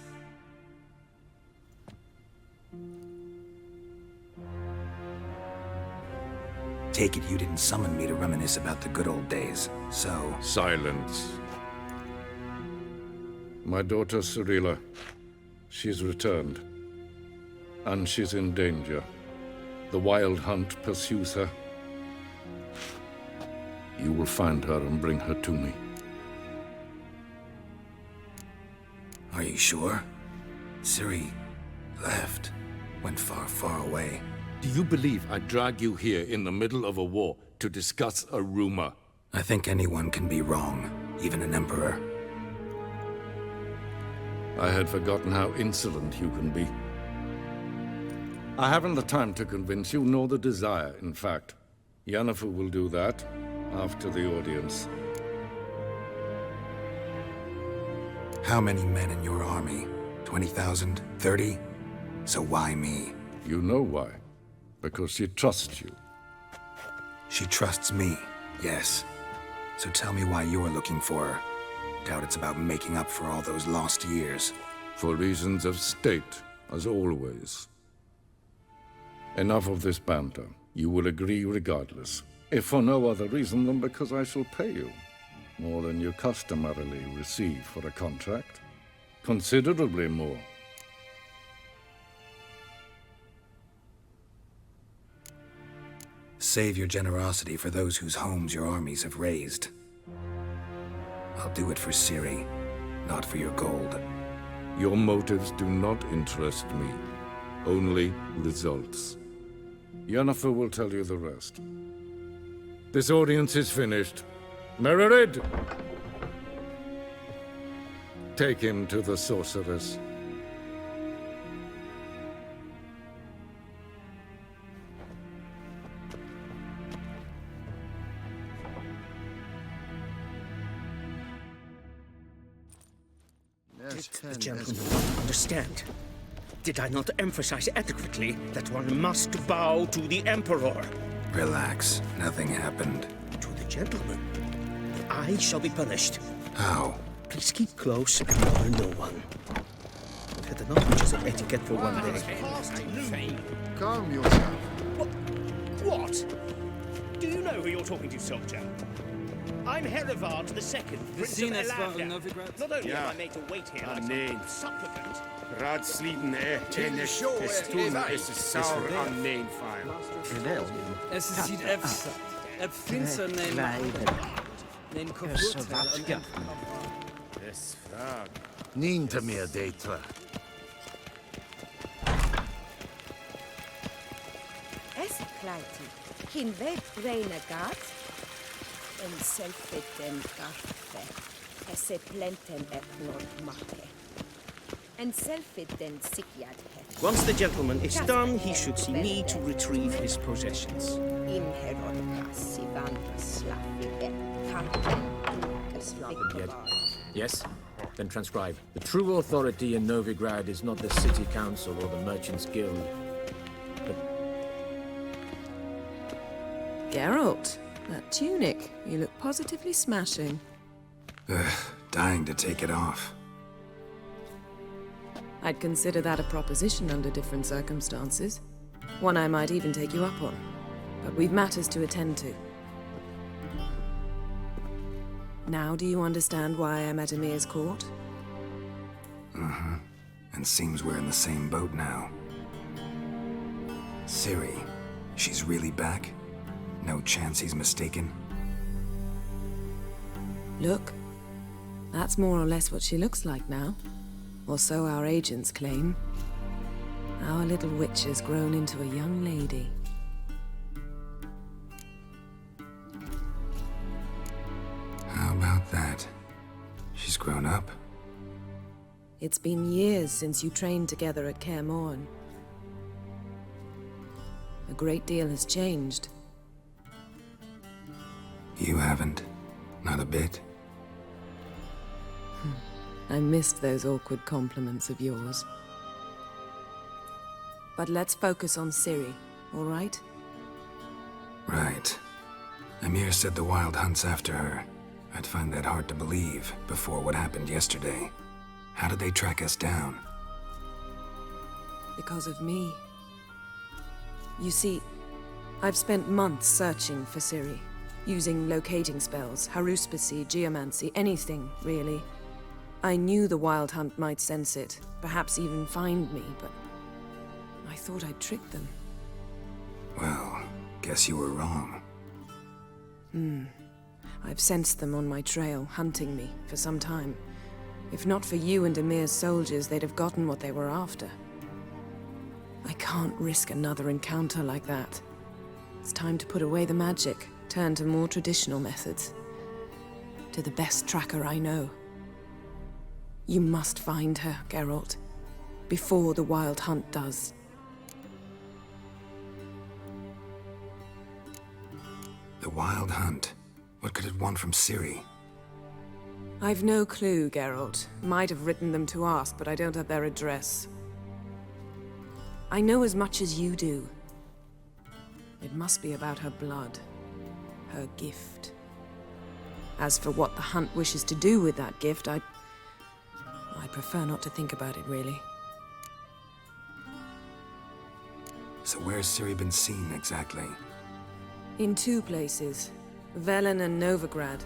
Take it you didn't summon me to reminisce about the good old days, so... Silence. My daughter Cirilla, she's returned. And she's in danger. The Wild Hunt pursues her. You will find her and bring her to me. Are you sure? Ciri left. Went far, far away. Do you believe I'd drag you here in the middle of a war to discuss a rumor? I think anyone can be wrong, even an emperor. I had forgotten how insolent you can be. I haven't the time to convince you, nor the desire, in fact. Yennefer will do that after the audience. How many men in your army? 20,000? 30? So why me? You know why. Because she trusts you. She trusts me, yes. So tell me why you're looking for her. Doubt it's about making up for all those lost years. For reasons of state, as always. Enough of this banter. You will agree regardless. If for no other reason than because I shall pay you. More than you customarily receive for a contract. Considerably more. Save your generosity for those whose homes your armies have razed. I'll do it for Ciri, not for your gold. Your motives do not interest me. Only results. Yennefer will tell you the rest. This audience is finished. Mererid! Take him to the sorceress. Did the gentleman not understand? Did I not emphasize adequately that one must bow to the Emperor? Relax. Nothing happened. To the gentleman. I shall be punished. How? Please keep close and bother no one. I've had enough inches of etiquette for one day. Calm yourself. What? Do you know who you're talking to, soldier? I'm Herivard II, Prince of Elavda. Not only am I made to wait here like some supplicant. Raadsleden ennis toen is het sauer aan neen file. Es sieht finster neem komfortel. Es frag. Niet meer deetwa. Es kleiti. Hin weg reine gat. En selfiten garfe. Esse plenten eplor mache. And selfiten sikyad het. Once the gentleman is done, he should see me to retrieve his possessions. In herodka sivanta slavi et kampen Yes? Then transcribe. The true authority in Novigrad is not the city council or the merchants' guild, but... Geralt, that tunic. You look positively smashing. Ugh, dying to take it off. I'd consider that a proposition under different circumstances. One I might even take you up on. But we've matters to attend to. Now do you understand why I'm at Emir's court? Mm-hmm. And seems we're in the same boat now. Ciri, she's really back? No chance he's mistaken? Look, that's more or less what she looks like now. Or so our agents claim. Our little witch has grown into a young lady. How about that? She's grown up. It's been years since you trained together at Kaer Morhen. A great deal has changed. You haven't. Not a bit. I missed those awkward compliments of yours. But let's focus on Ciri, all right? Right. Emir said the Wild Hunt's after her. I'd find that hard to believe before what happened yesterday. How did they track us down? Because of me. You see, I've spent months searching for Ciri, using locating spells, haruspicy, geomancy, anything, really. I knew the Wild Hunt might sense it, perhaps even find me, but I thought I'd tricked them. Well, guess you were wrong. I've sensed them on my trail, hunting me, for some time. If not for you and Emir's soldiers, they'd have gotten what they were after. I can't risk another encounter like that. It's time to put away the magic, turn to more traditional methods. To the best tracker I know. You must find her, Geralt, before the Wild Hunt does. The Wild Hunt? What could it want from Ciri? I've no clue, Geralt. Might have written them to ask, but I don't have their address. I know as much as you do. It must be about her blood. Her gift. As for what the Hunt wishes to do with that gift, I prefer not to think about it, really. So where's Ciri been seen, exactly? In two places. Velen and Novigrad.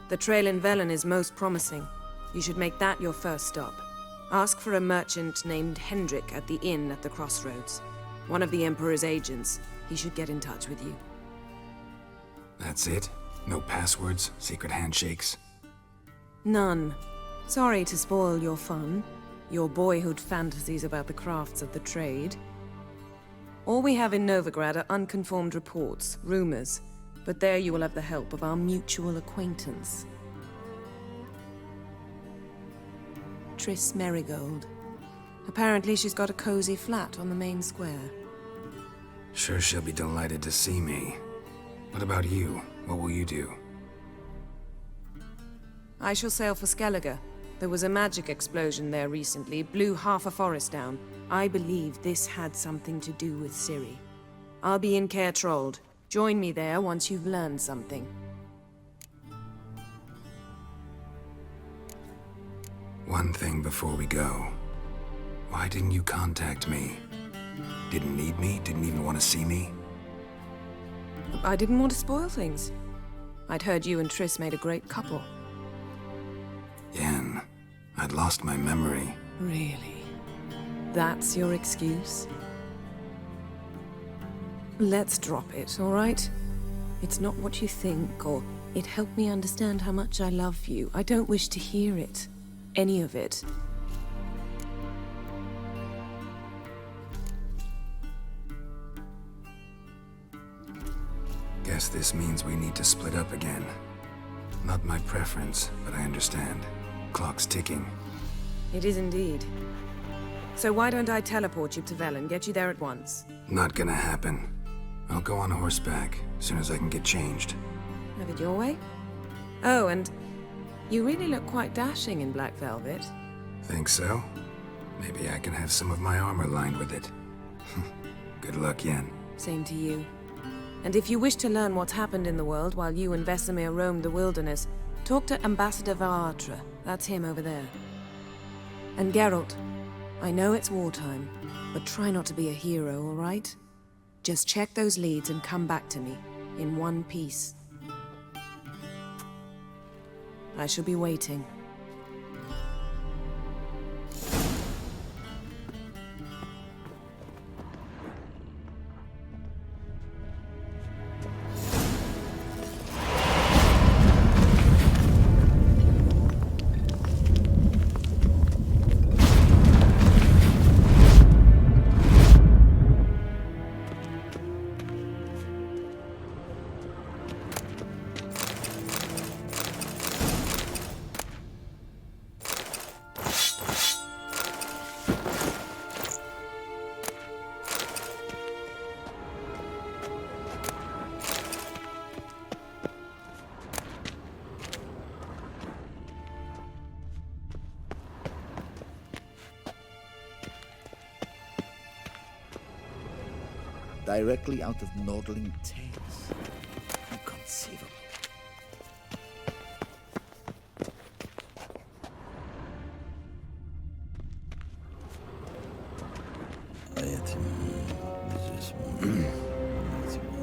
The trail in Velen is most promising. You should make that your first stop. Ask for a merchant named Hendrik at the inn at the crossroads. One of the Emperor's agents. He should get in touch with you. That's it? No passwords? Secret handshakes? None. Sorry to spoil your fun. Your boyhood fantasies about the crafts of the trade. All we have in Novigrad are unconfirmed reports, rumors. But there you will have the help of our mutual acquaintance. Triss Merigold. Apparently she's got a cozy flat on the main square. Sure she'll be delighted to see me. What about you? What will you do? I shall sail for Skellige. There was a magic explosion there recently, blew half a forest down. I believe this had something to do with Ciri. I'll be in Caer Trold. Join me there once you've learned something. One thing before we go. Why didn't you contact me? Didn't need me? Didn't even want to see me? I didn't want to spoil things. I'd heard you and Triss made a great couple. Yen, I'd lost my memory. Really? That's your excuse? Let's drop it, all right? It's not what you think, or it helped me understand how much I love you. I don't wish to hear it. Any of it. Guess this means we need to split up again. Not my preference, but I understand. Clock's ticking. It is indeed. So why don't I teleport you to Velen, get you there at once? Not gonna happen. I'll go on horseback, as soon as I can get changed. Have it your way? Oh, and you really look quite dashing in black velvet. Think so? Maybe I can have some of my armor lined with it. Good luck, Yen. Same to you. And if you wish to learn what's happened in the world while you and Vesemir roamed the wilderness, talk to Ambassador Varatra. That's him over there. And Geralt, I know it's wartime, but try not to be a hero, all right? Just check those leads and come back to me, in one piece. I shall be waiting. Directly out of Nordling tales. Inconceivable.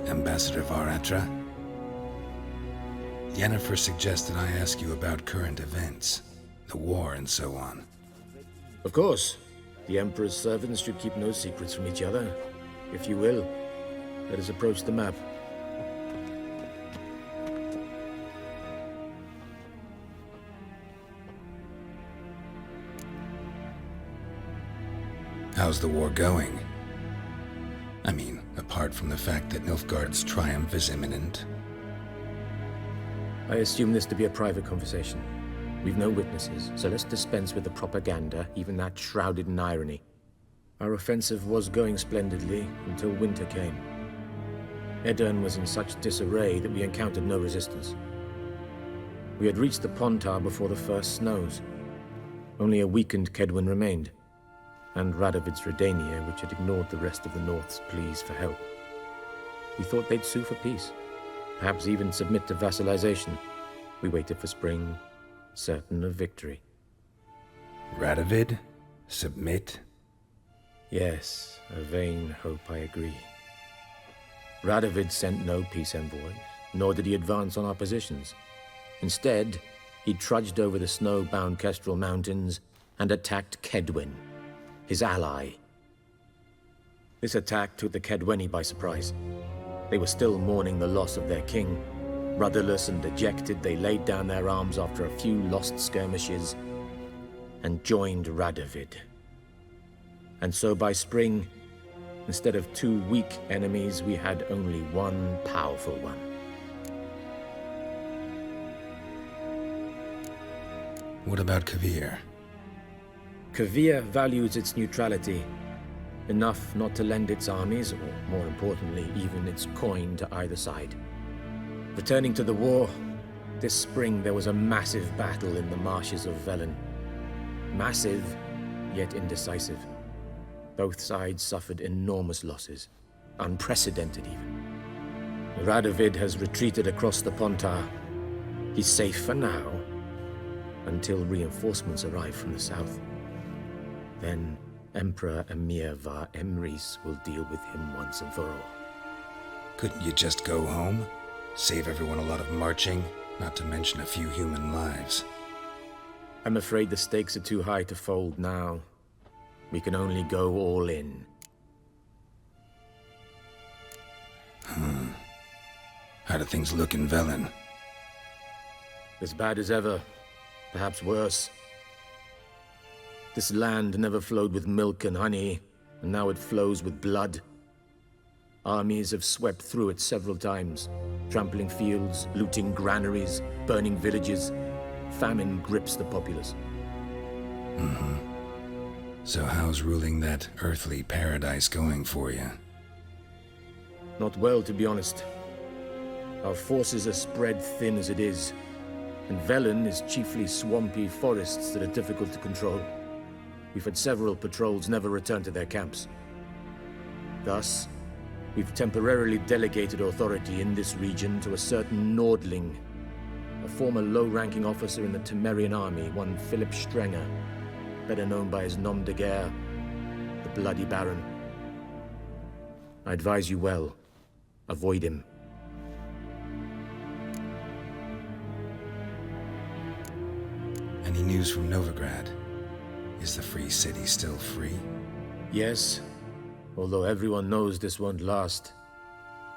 Ambassador Varatra? Yennefer suggested I ask you about current events, the war and so on. Of course. The Emperor's servants should keep no secrets from each other. If you will, let us approach the map. How's the war going? I mean, apart from the fact that Nilfgaard's triumph is imminent. I assume this to be a private conversation. We've no witnesses, so let's dispense with the propaganda, even that shrouded in irony. Our offensive was going splendidly until winter came. Edirn was in such disarray that we encountered no resistance. We had reached the Pontar before the first snows. Only a weakened Kedwen remained, and Radovid's Redania, which had ignored the rest of the North's pleas for help. We thought they'd sue for peace, perhaps even submit to vassalization. We waited for spring, certain of victory. Radovid? Submit? Yes, a vain hope, I agree. Radovid sent no peace envoys, nor did he advance on our positions. Instead, he trudged over the snow-bound Kestrel Mountains and attacked Kedwen, his ally. This attack took the Kedweni by surprise. They were still mourning the loss of their king. Rudderless and dejected, they laid down their arms after a few lost skirmishes and joined Radovid. And so by spring, instead of 2 weak enemies, we had only one powerful one. What about Kovir? Kovir values its neutrality, enough not to lend its armies, or more importantly, even its coin to either side. Returning to the war, this spring there was a massive battle in the marshes of Velen. Massive, yet indecisive. Both sides suffered enormous losses, unprecedented even. Radovid has retreated across the Pontar. He's safe for now, until reinforcements arrive from the south. Then Emperor Emir Var Emrys will deal with him once and for all. Couldn't you just go home? Save everyone a lot of marching, not to mention a few human lives. I'm afraid the stakes are too high to fold now. We can only go all in. How do things look in Velen? As bad as ever. Perhaps worse. This land never flowed with milk and honey, and now it flows with blood. Armies have swept through it several times, trampling fields, looting granaries, burning villages. Famine grips the populace. So how's ruling that earthly paradise going for you? Not well, to be honest. Our forces are spread thin as it is, and Velen is chiefly swampy forests that are difficult to control. We've had several patrols never return to their camps. Thus, we've temporarily delegated authority in this region to a certain Nordling, a former low-ranking officer in the Temerian army, one Philip Strenger, better known by his nom de guerre, the Bloody Baron. I advise you well. Avoid him. Any news from Novigrad? Is the free city still free? Yes, although everyone knows this won't last.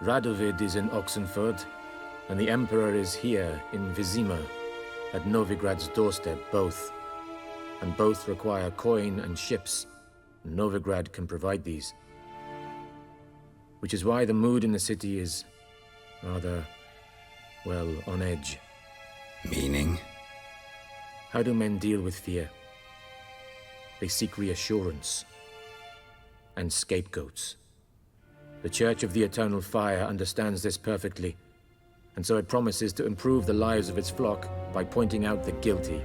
Radovid is in Oxenfurt, and the Emperor is here in Vizima, at Novigrad's doorstep, both. And both require coin and ships. Novigrad can provide these. Which is why the mood in the city is rather, well, on edge. Meaning? How do men deal with fear? They seek reassurance and scapegoats. The Church of the Eternal Fire understands this perfectly, and so it promises to improve the lives of its flock by pointing out the guilty.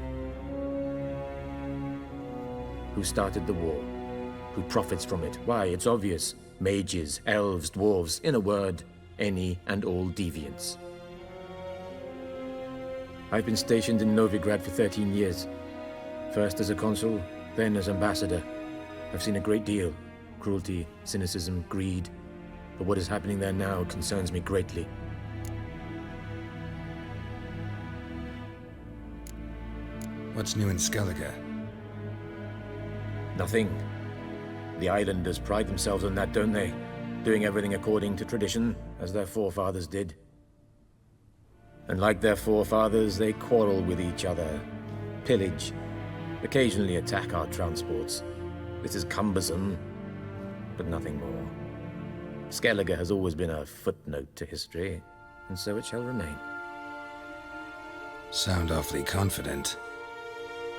Who started the war? Who profits from it? Why, it's obvious. Mages, elves, dwarves, in a word, any and all deviants. I've been stationed in Novigrad for 13 years. First as a consul, then as ambassador. I've seen a great deal. Cruelty, cynicism, greed. But what is happening there now concerns me greatly. What's new in Skellige? Nothing. The islanders pride themselves on that, don't they? Doing everything according to tradition, as their forefathers did. And like their forefathers, they quarrel with each other, pillage, occasionally attack our transports. This is cumbersome, but nothing more. Skellige has always been a footnote to history, and so it shall remain. Sound awfully confident.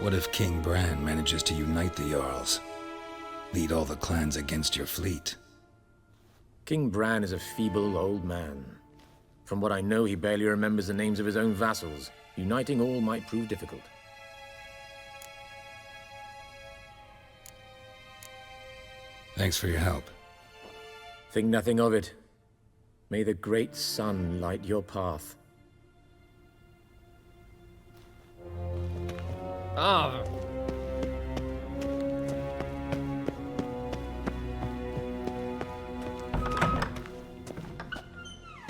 What if King Bran manages to unite the Jarls? Lead all the clans against your fleet? King Bran is a feeble old man. From what I know, he barely remembers the names of his own vassals. Uniting all might prove difficult. Thanks for your help. Think nothing of it. May the great sun light your path. Ah.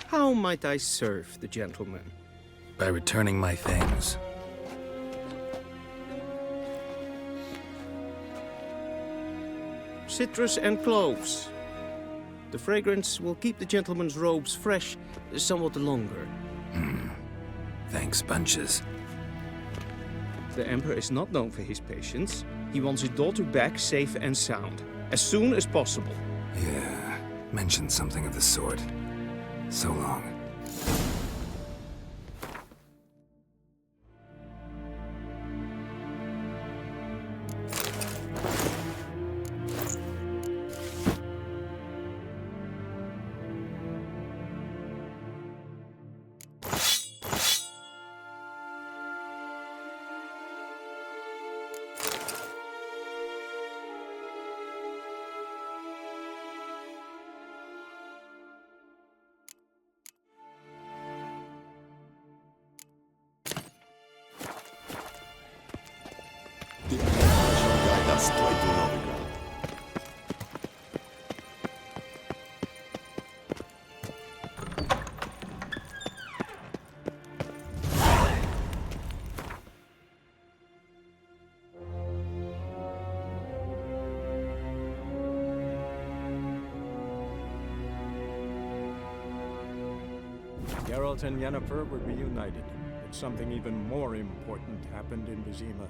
How might I serve the gentleman? By returning my things. Citrus and cloves. The fragrance will keep the gentleman's robes fresh somewhat longer. Thanks, bunches. The Emperor is not known for his patience. He wants his daughter back safe and sound, as soon as possible. Yeah, mentioned something of the sort. So long. Geralt and Yennefer were reunited, but something even more important happened in Vizima.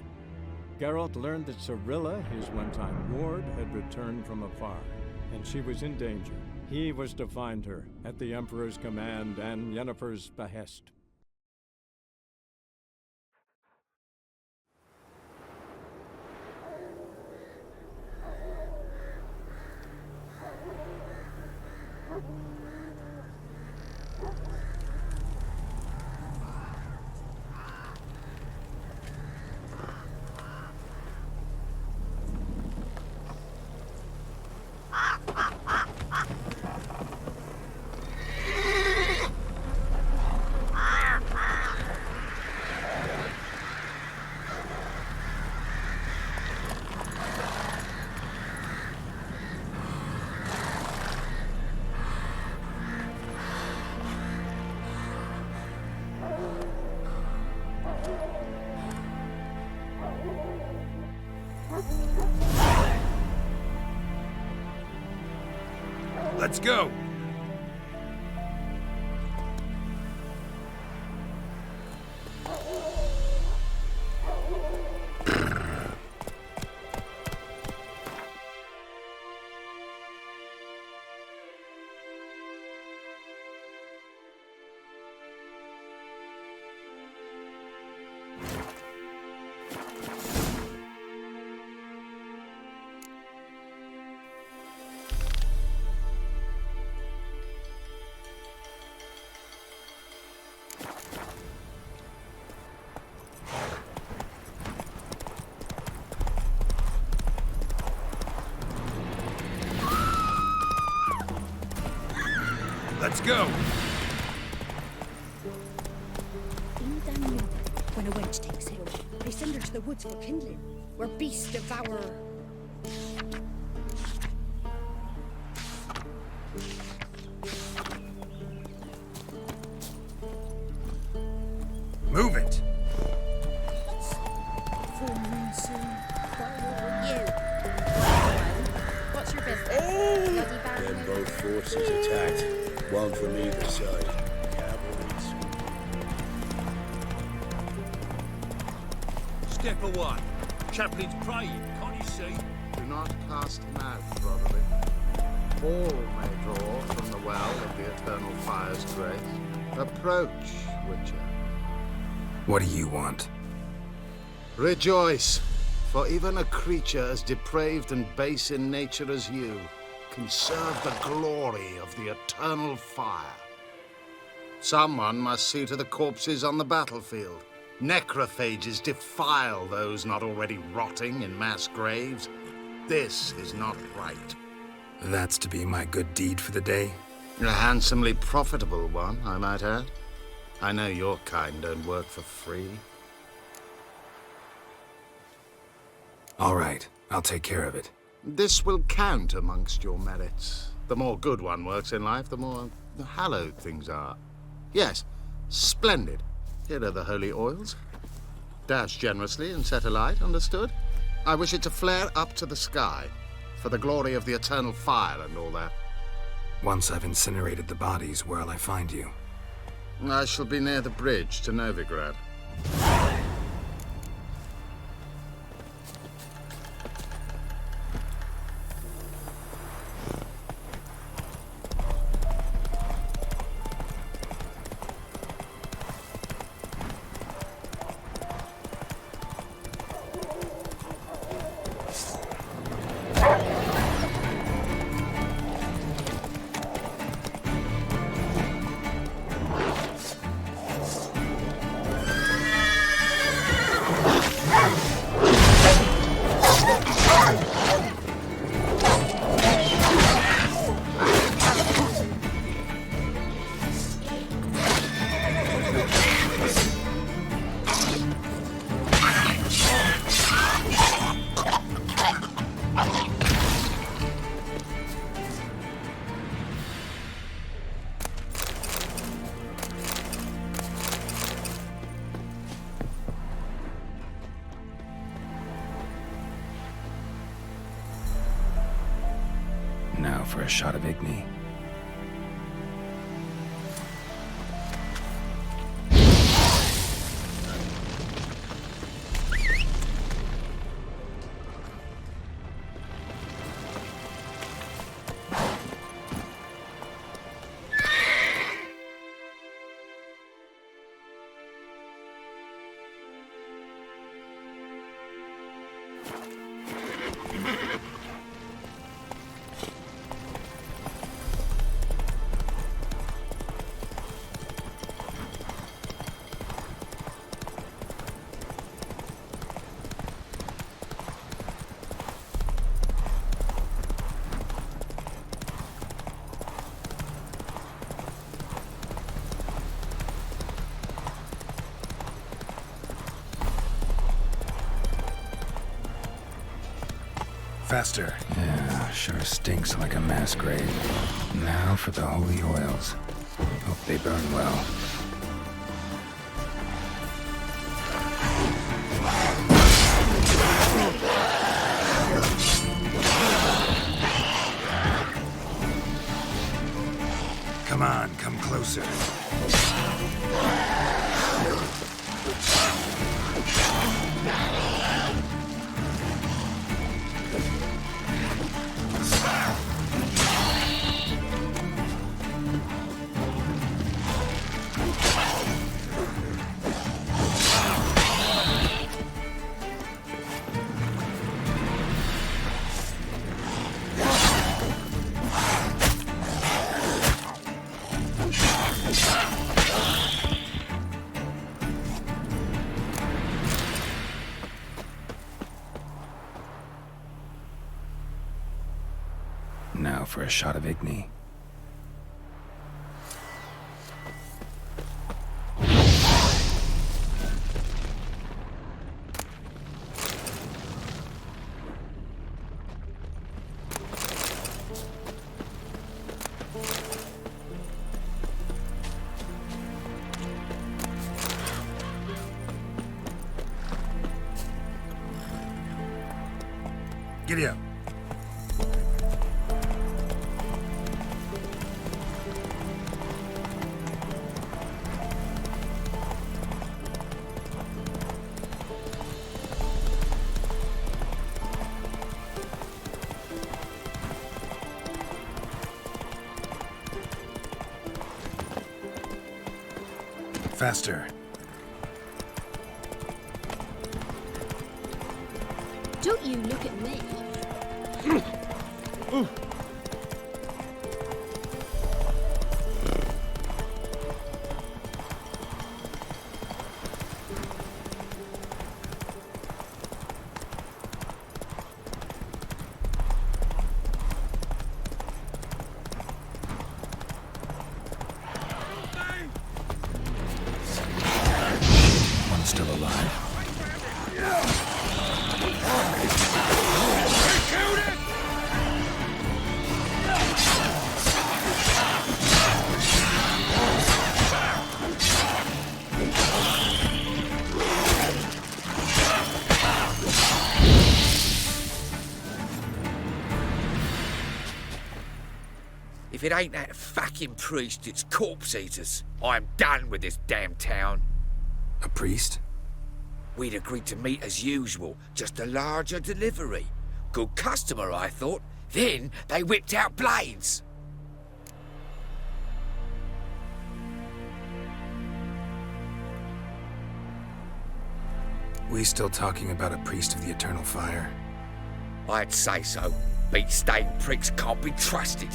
Geralt learned that Cirilla, his one-time ward, had returned from afar, and she was in danger. He was to find her, at the Emperor's command and Yennefer's behest. Let's go! Let's go! In Daniel, when a wench takes ill, they send her to the woods for kindling, where beasts devour her. Move it! Full moon soon. You. What's your business? Then both forces attacked, one from either side. Cavalries. Step away. Chaplain's praying, can't you see? Do not cast him out, brotherly. All may draw from the well of the eternal fire's grace. Approach, Witcher. What do you want? Rejoice, for even a creature as depraved and base in nature as you can serve the glory of the eternal fire. Someone must see to the corpses on the battlefield. Necrophages defile those not already rotting in mass graves. This is not right. That's to be my good deed for the day? A handsomely profitable one, I might add. I know your kind don't work for free. All right, I'll take care of it. This will count amongst your merits. The more good one works in life, the more hallowed things are. Yes, splendid. Here are the holy oils. Dash generously and set alight, understood? I wish it to flare up to the sky, for the glory of the eternal fire and all that. Once I've incinerated the bodies, where'll I find you? I shall be near the bridge to Novigrad. Now for a shot of Igni. Faster. Yeah, sure stinks like a mass grave. Now for the holy oils. Hope they burn well. Come on, come closer. Now for a shot of Igni. Giddy up. Faster. Don't you look at me. One's still alive. If it ain't that fucking priest, it's corpse eaters. I'm done with this damn town. A priest? We'd agreed to meet as usual, just a larger delivery. Good customer, I thought. Then they whipped out blades. We still talking about a priest of the eternal fire? I'd say so. Beat-stained pricks can't be trusted.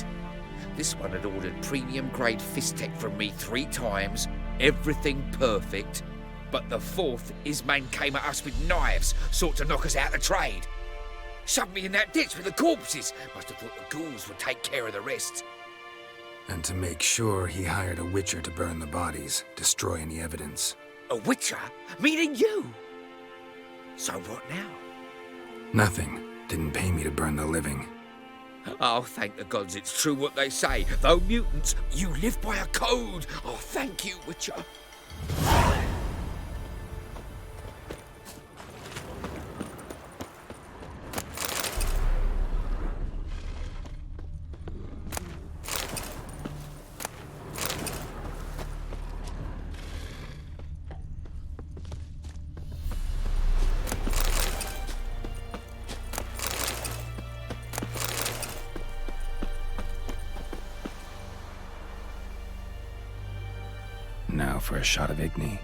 This one had ordered premium-grade fist tech from me 3 times, everything perfect. But the 4th, his man came at us with knives, sought to knock us out of trade. Shoved me in that ditch with the corpses. Must have thought the ghouls would take care of the rest. And to make sure, he hired a witcher to burn the bodies, destroy any evidence. A witcher? Meaning you? So what now? Nothing. Didn't pay me to burn the living. Oh, thank the gods it's true what they say. Though mutants, you live by a code. Oh, thank you, Witcher. Now for a shot of Igni.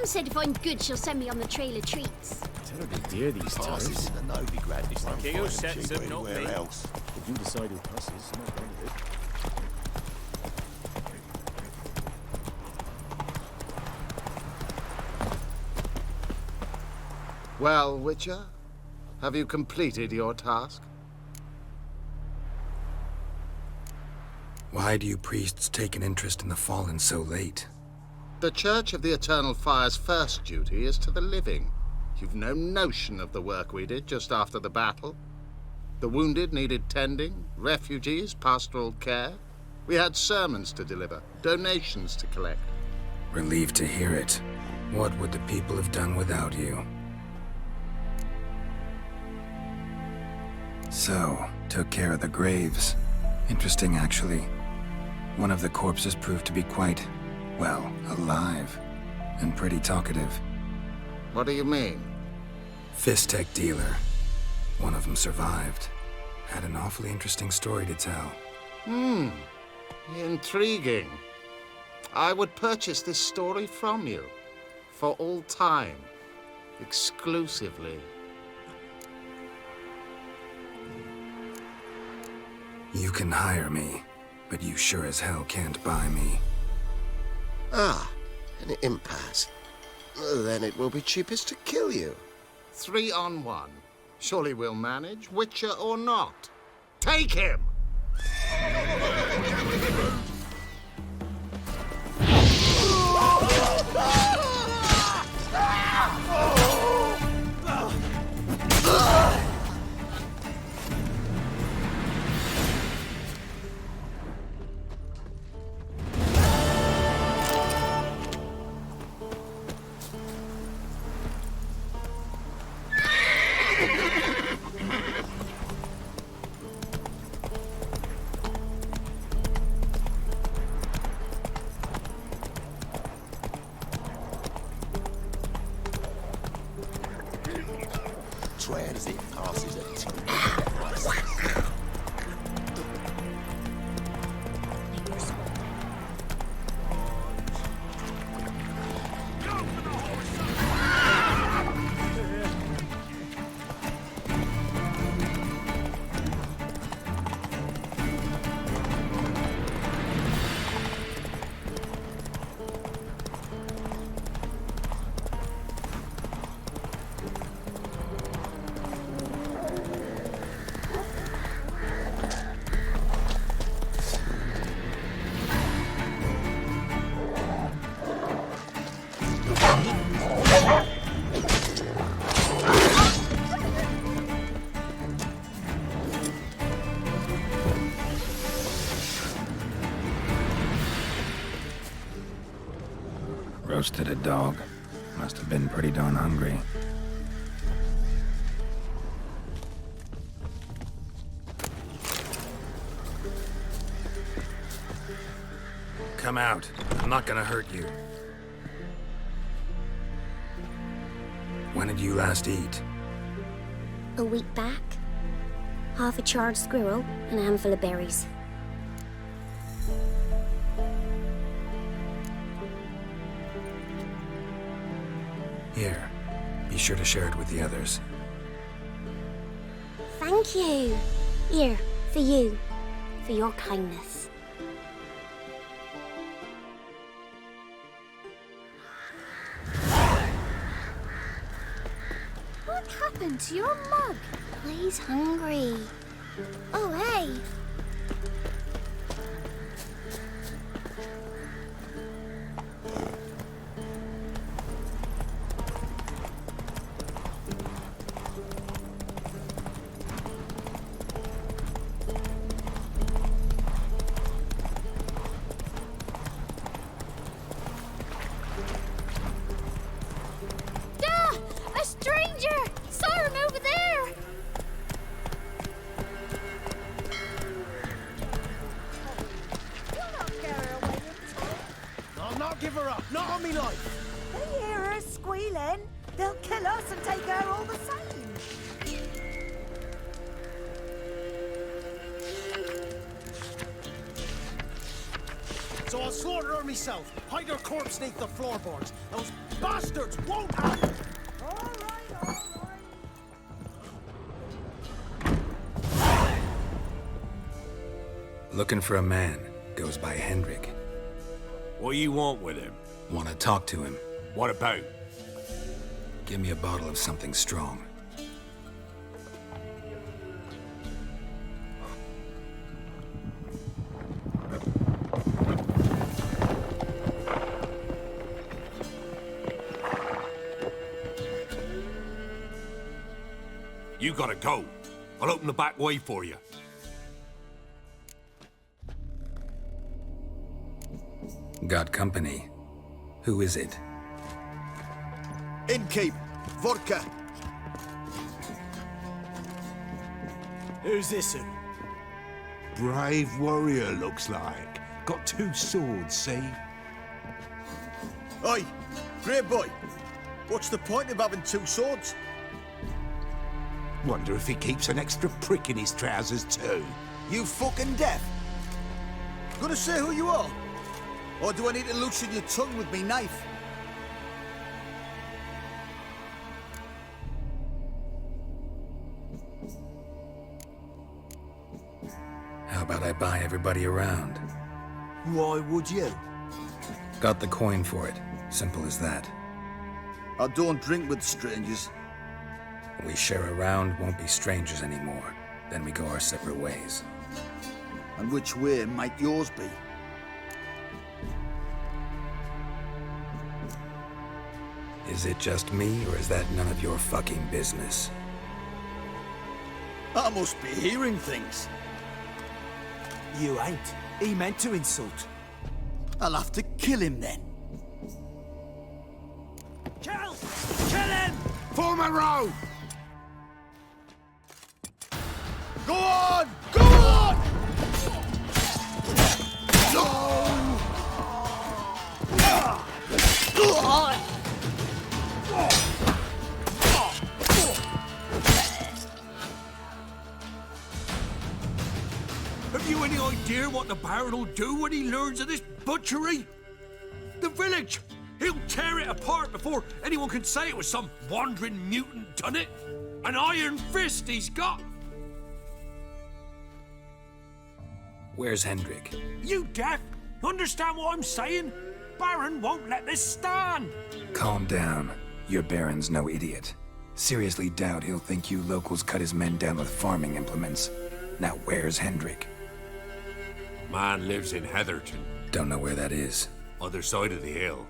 Mum said if I'm good, she'll send me on the trail of treats. Terribly dear these Passes times. in the Novigrad this time. Okay, who sets them, not Anywhere me. else. If you decide who passes, I'm not going to it. Well, Witcher, have you completed your task? Why do you priests take an interest in the fallen so late? The Church of the Eternal Fire's first duty is to the living. You've no notion of the work we did just after the battle. The wounded needed tending, refugees, pastoral care. We had sermons to deliver, donations to collect. Relieved to hear it. What would the people have done without you? So, took care of the graves. Interesting, actually. One of the corpses proved to be quite, well, alive. And pretty talkative. What do you mean? Fist-tech dealer. One of them survived. Had an awfully interesting story to tell. Intriguing. I would purchase this story from you. For all time. Exclusively. You can hire me, but you sure as hell can't buy me. Ah, an impasse. Then it will be cheapest to kill you. 3 on 1. Surely we'll manage, Witcher or not. Take him! Transit passes at 2. Roasted a dog. Must have been pretty darn hungry. Come out. I'm not gonna hurt you. When did you last eat? A week back. Half a charred squirrel and a handful of berries. Here. Be sure to share it with the others. Thank you. Here, for you. For your kindness. What happened to your mug? He's hungry. Oh, hey. A stranger! Siren over there! You'll not get her away in time. I'll not give her up, not on me life. They hear her squealing. They'll kill us and take her all the same. So I'll slaughter her myself, hide her corpse neath the floorboards. Those bastards bastards won't have! Looking for a man. Goes by Hendrik. What do you want with him? Want to talk to him. What about? Give me a bottle of something strong. You gotta go. I'll open the back way for you. Got company. Who is it? Innkeep, vodka. Who's this? Brave warrior, looks like. Got 2 swords, see? Oi, grey boy. What's the point of having 2 swords? Wonder if he keeps an extra prick in his trousers, too. You fucking deaf? Gonna say who you are? Or do I need to loosen your tongue with me knife? How about I buy everybody around? Why would you? Got the coin for it. Simple as that. I don't drink with strangers. We share a round, won't be strangers anymore. Then we go our separate ways. And which way might yours be? Is it just me, or is that none of your fucking business? I must be hearing things. You ain't. He meant to insult. I'll have to kill him then. Kill! Kill him! Form a row! Go on! Go on! Have you any idea what the Baron will do when he learns of this butchery? The village! He'll tear it apart before anyone can say it was some wandering mutant done it. An iron fist he's got! Where's Hendrik? You deaf? Understand what I'm saying? Baron won't let this stand. Calm down. Your Baron's no idiot. Seriously doubt he'll think you locals cut his men down with farming implements. Now where's Hendrik? Man lives in Heatherton. Don't know where that is. Other side of the hill.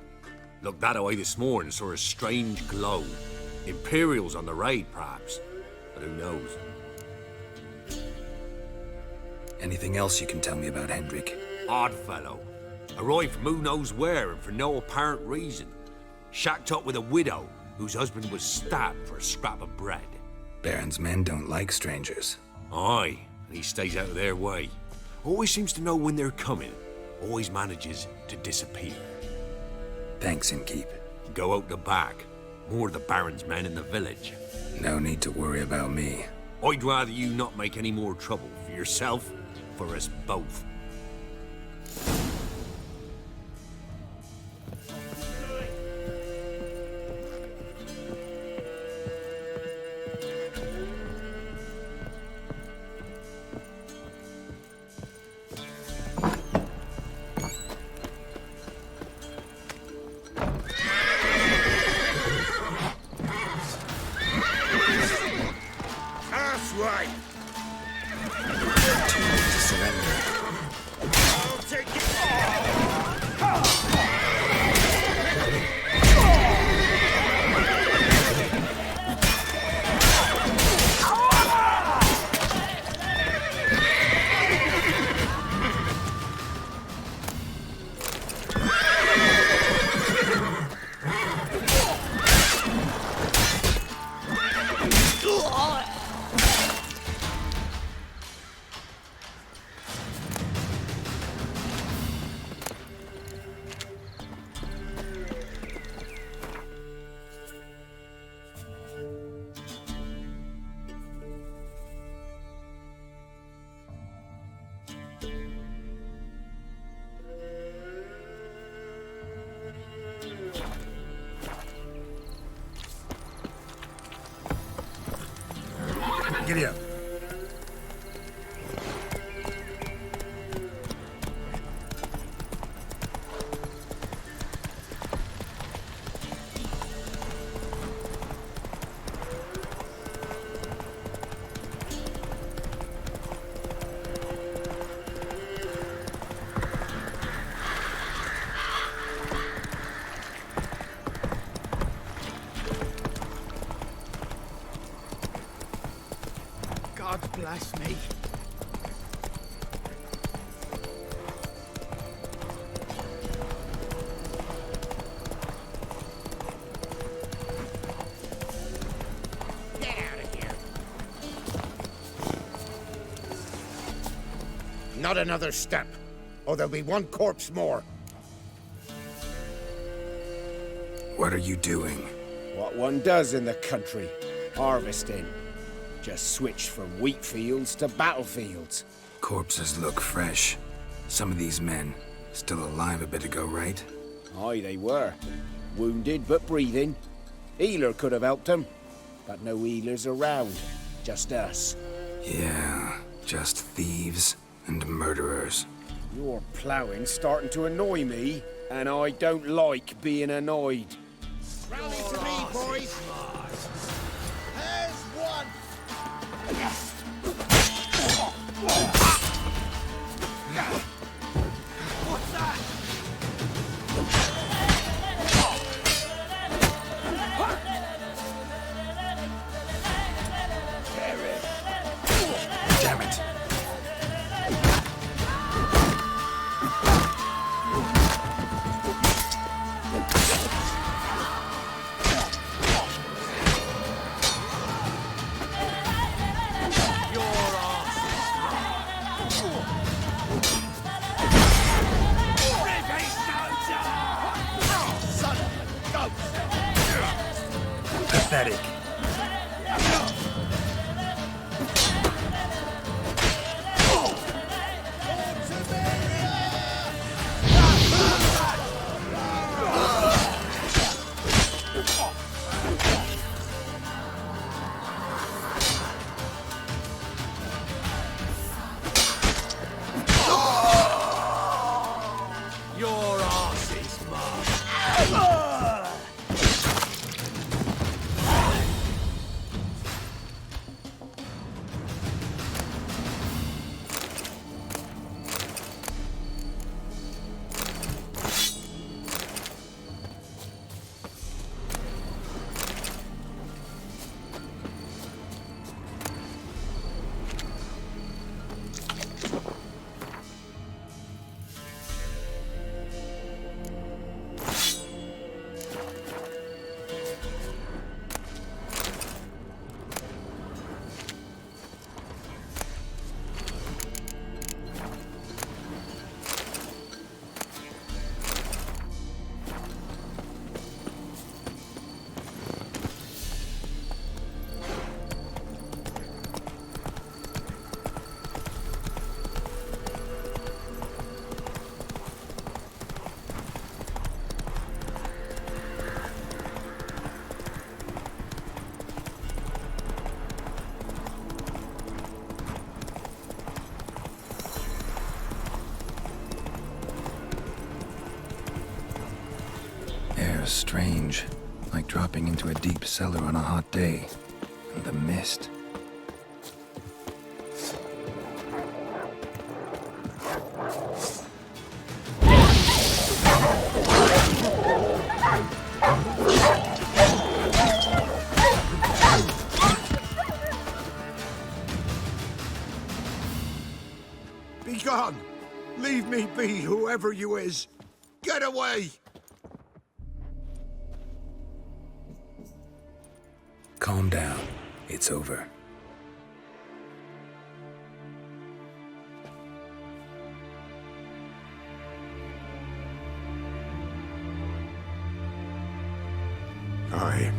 Looked that away this morning, saw a strange glow. Imperials on the raid, perhaps. But who knows? Anything else you can tell me about Hendrik? Odd fellow. Arrived from who knows where and for no apparent reason. Shacked up with a widow whose husband was stabbed for a scrap of bread. Baron's men don't like strangers. Aye, and he stays out of their way. Always seems to know when they're coming. Always manages to disappear. Thanks, Innkeep. Go out the back. More of the Baron's men in the village. No need to worry about me. I'd rather you not make any more trouble for yourself, for us both. That's right. Surrender. I'll take it. Giddy up. God bless me. Get out of here. Not another step, or there'll be one corpse more. What are you doing? What one does in the country. Harvesting. Just switched from wheat fields to battlefields. Corpses look fresh. Some of these men still alive a bit ago, right? Aye, they were. Wounded but breathing. Healer could have helped them. But no healers around. Just us. Yeah, just thieves and murderers. Your ploughing's starting to annoy me, and I don't like being annoyed. Rally to me, boys! There's one! What's that? Damn it. Pathetic. Your arse is mine. Air's strange, like dropping into a deep cellar on a hot day. And the mist. Be gone! Leave me be, whoever you is! Get away! Calm down. It's over. Aye,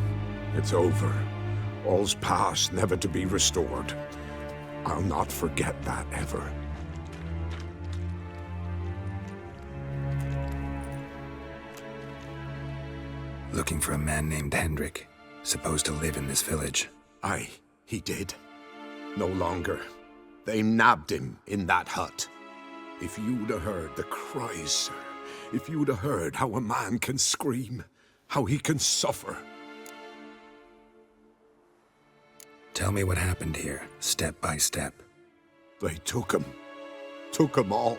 it's over. All's past, never to be restored. I'll not forget that ever. Looking for a man named Hendrik, supposed to live in this village. Aye, he did. No longer. They nabbed him in that hut. If you'd have heard the cries, sir, if you'd have heard how a man can scream, how he can suffer. Tell me what happened here, step by step. They took him all.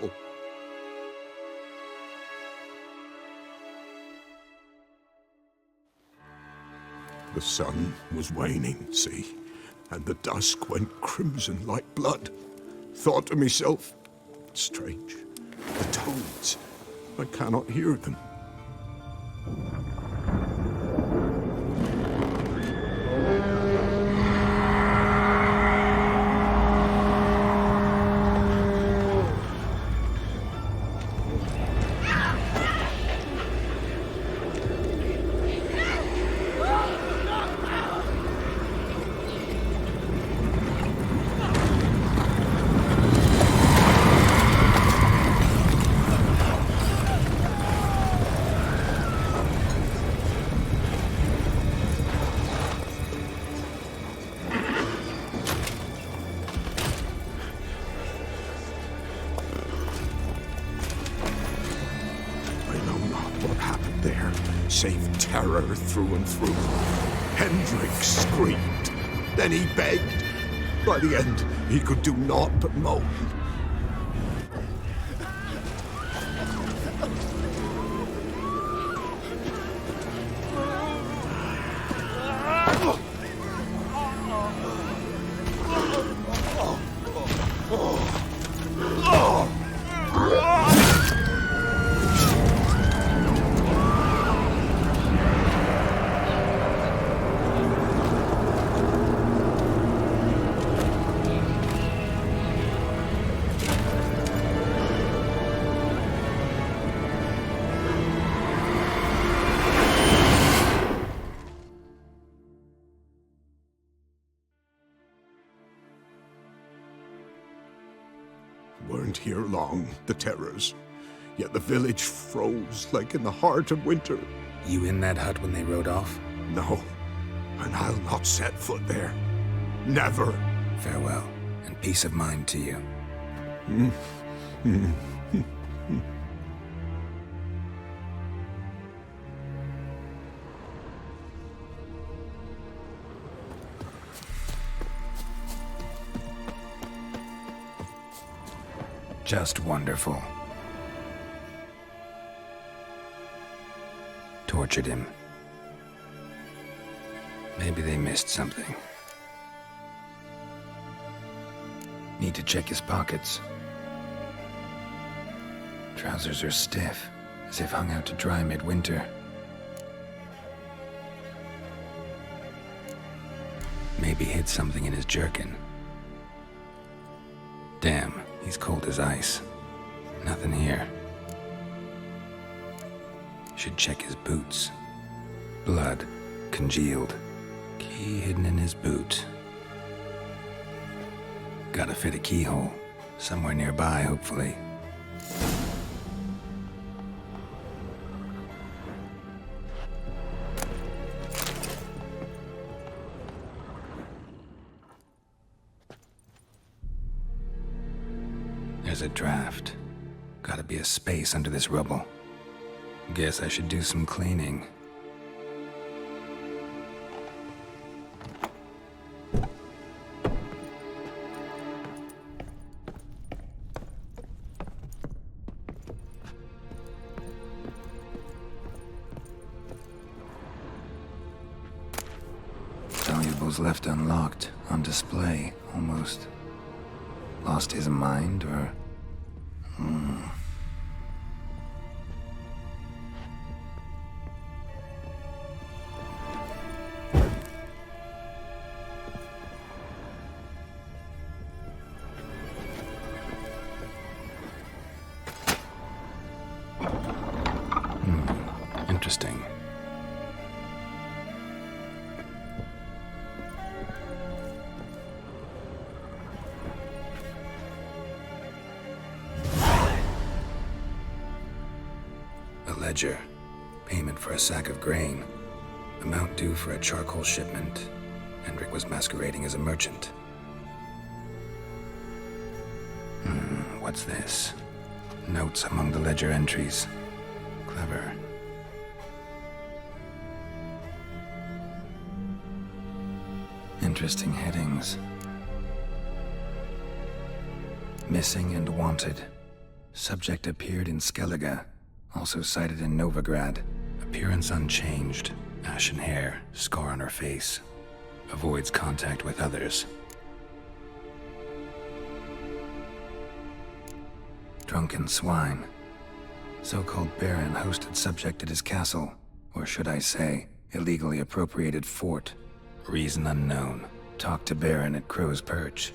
The sun was waning, see, and the dusk went crimson like blood. Thought to myself, strange, the toads, I cannot hear them. Save terror through and through. Hendrik screamed. Then he begged. By the end, he could do naught but moan. Weren't here long, the terrors. Yet the village froze like in the heart of winter. You in that hut when they rode off? No, and I'll not set foot there. Never. Farewell, and peace of mind to you. Just wonderful. Tortured him. Maybe they missed something. Need to check his pockets. Trousers are stiff, as if hung out to dry midwinter. Maybe hid something in his jerkin. Damn. He's cold as ice. Nothing here. Should check his boots. Blood. Congealed. Key hidden in his boot. Gotta fit a keyhole. Somewhere nearby, hopefully. There's a draft. Gotta be a space under this rubble. Guess I should do some cleaning. Valuables left unlocked, on display, almost. Lost his mind, or... Interesting. Ledger. Payment for a sack of grain. Amount due for a charcoal shipment. Hendrik was masquerading as a merchant. What's this? Notes among the ledger entries. Clever. Interesting headings. Missing and wanted. Subject appeared in Skellige, also cited in Novigrad. Appearance unchanged. Ashen hair, scar on her face. Avoids contact with others. Drunken swine. So-called Baron hosted subject at his castle, or should I say, illegally appropriated fort. Reason unknown. Talked to Baron at Crow's Perch.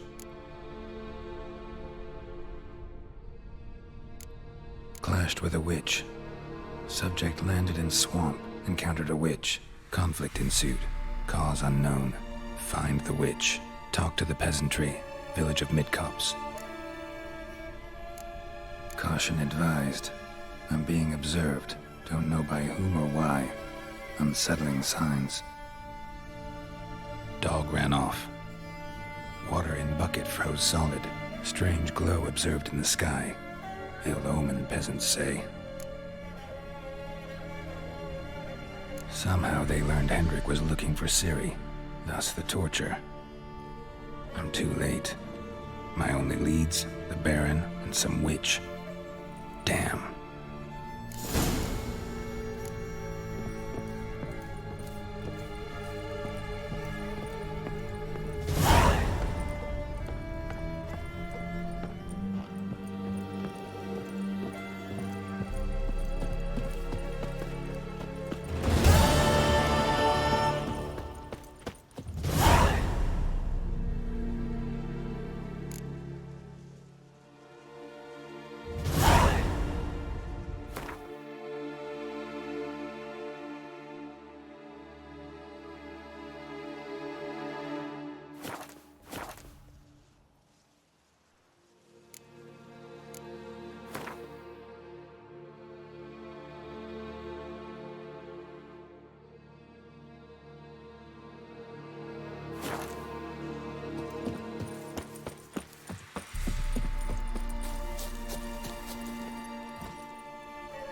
Clashed with a witch. Subject landed in swamp, encountered a witch. Conflict ensued. Cause unknown. Find the witch. Talk to the peasantry. Village of Midcopse. Caution advised. I'm being observed. Don't know by whom or why. Unsettling signs. Dog ran off. Water in bucket froze solid. Strange glow observed in the sky. Ill omen, peasants say. Somehow they learned Hendrik was looking for Ciri, thus the torture. I'm too late. My only leads, the Baron and some witch. Damn.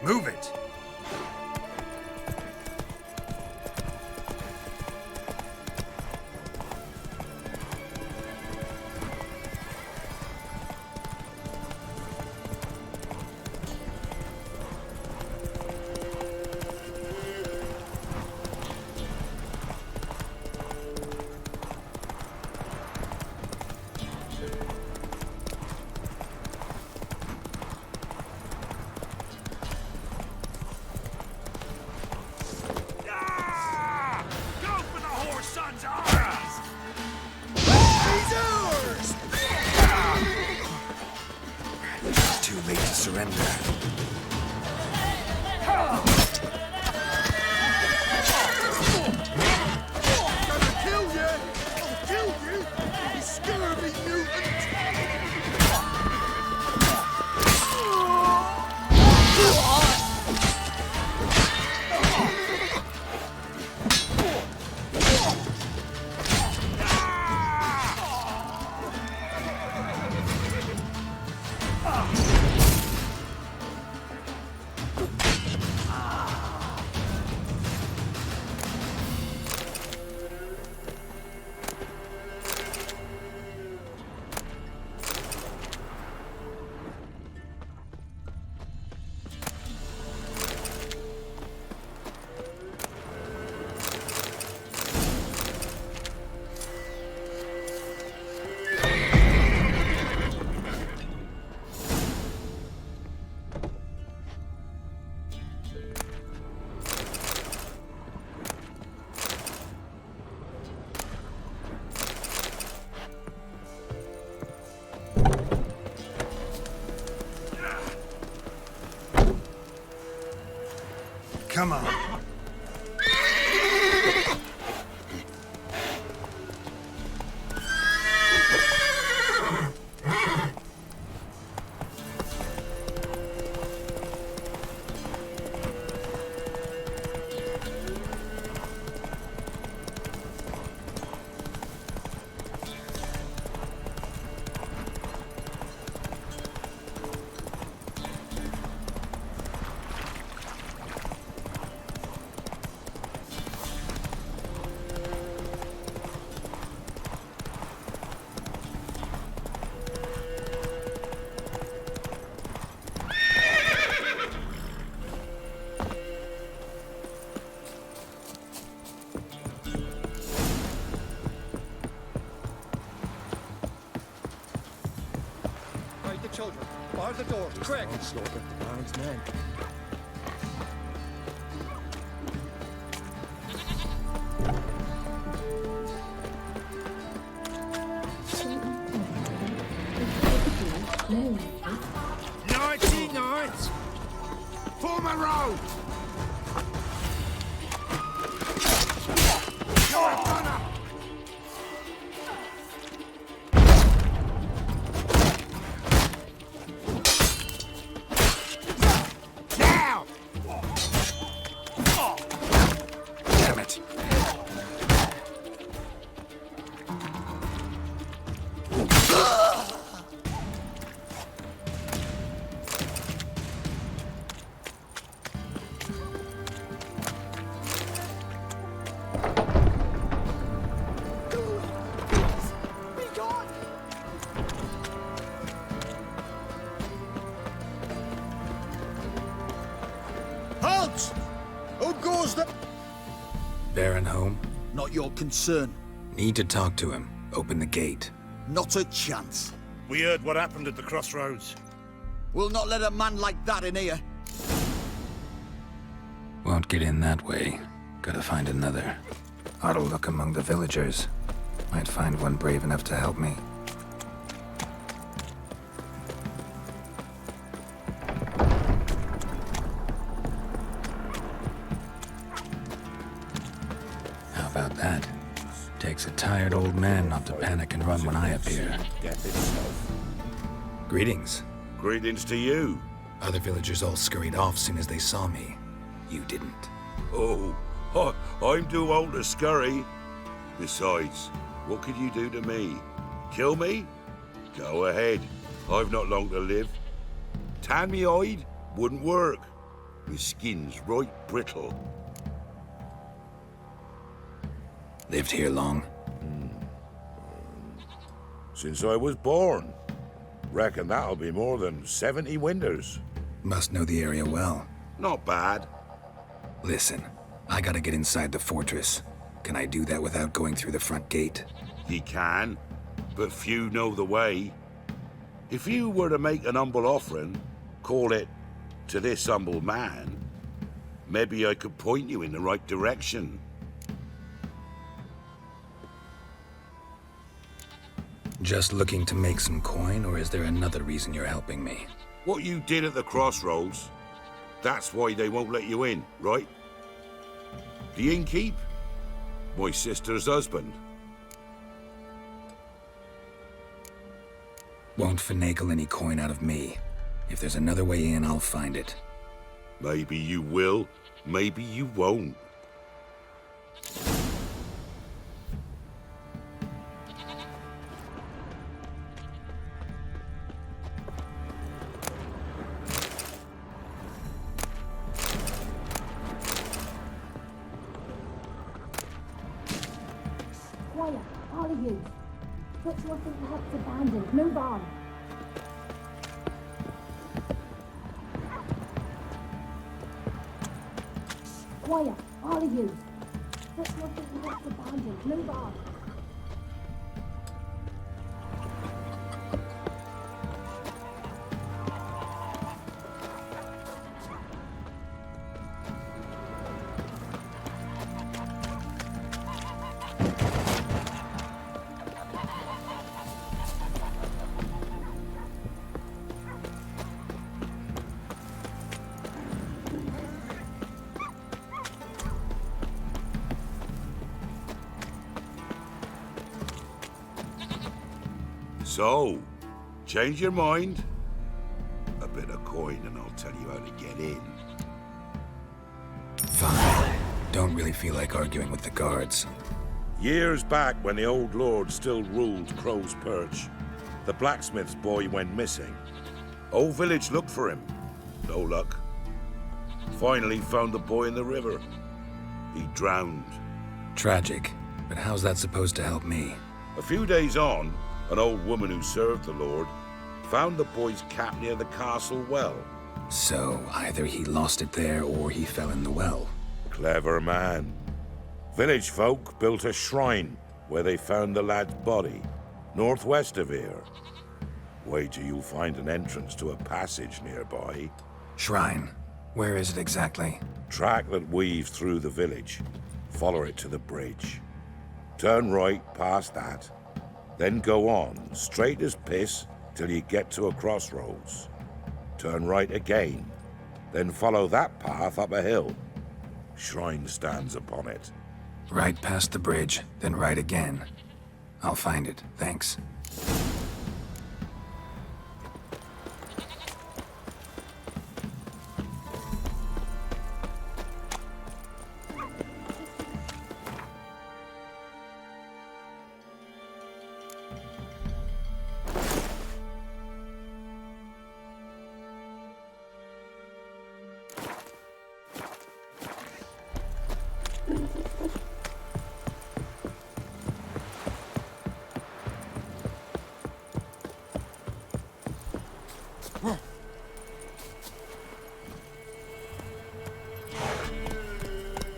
Move it! Come on. Guard the door, quick! Onslaught of the Baron's men. Nighty night! Form a row! You're a gunner! Now! Damn it. Halt! Who goes the... Baron home? Not your concern. Need to talk to him. Open the gate. Not a chance. We heard what happened at the crossroads. We'll not let a man like that in here. Won't get in that way. Gotta find another. Ought to look among the villagers. Might find one brave enough to help me. How about that? Takes a tired old man not to panic and run when I appear. Greetings. Greetings to you. Other villagers all scurried off soon as they saw me. You didn't. Oh, I'm too old to scurry. Besides, what could you do to me? Kill me? Go ahead. I've not long to live. Tan me hide? Wouldn't work. My skin's right brittle. Lived here long? Since I was born. Reckon that'll be more than 70 winters. Must know the area well. Not bad. Listen, I gotta get inside the fortress. Can I do that without going through the front gate? Ye can, but few know the way. If you were to make an humble offering, call it, to this humble man, maybe I could point you in the right direction. Just looking to make some coin, or is there another reason you're helping me? What you did at the crossroads, that's why they won't let you in, right? The innkeep? My sister's husband. Won't finagle any coin out of me. If there's another way in, I'll find it. Maybe you will, maybe you won't. Quiet, all of you. Put your feet up abandoned. Move on. Quiet, all of you. Put your feet up abandoned. Move on. So, change your mind? A bit of coin and I'll tell you how to get in. Fine. Don't really feel like arguing with the guards. Years back, when the old lord still ruled Crow's Perch, the blacksmith's boy went missing. Whole village looked for him. No luck. Finally found the boy in the river. He drowned. Tragic. But how's that supposed to help me? A few days on, an old woman who served the lord found the boy's cap near the castle well. So, either he lost it there or he fell in the well. Clever man. Village folk built a shrine where they found the lad's body, northwest of here. Wager you'll find an entrance to a passage nearby. Shrine. Where is it exactly? Track that weaves through the village. Follow it to the bridge. Turn right past that. Then go on, straight as piss, till you get to a crossroads. Turn right again. Then follow that path up a hill. Shrine stands upon it. Right past the bridge, then right again. I'll find it, thanks.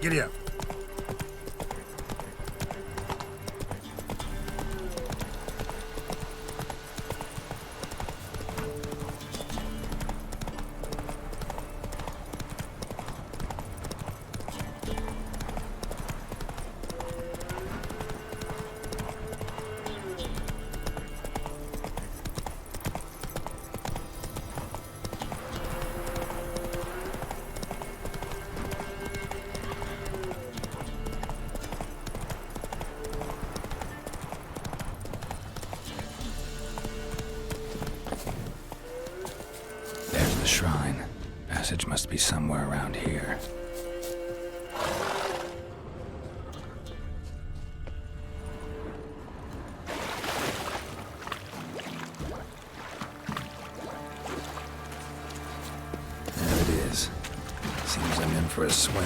Giddy up. Shrine. Passage must be somewhere around here. There it is. Seems I'm in for a swim.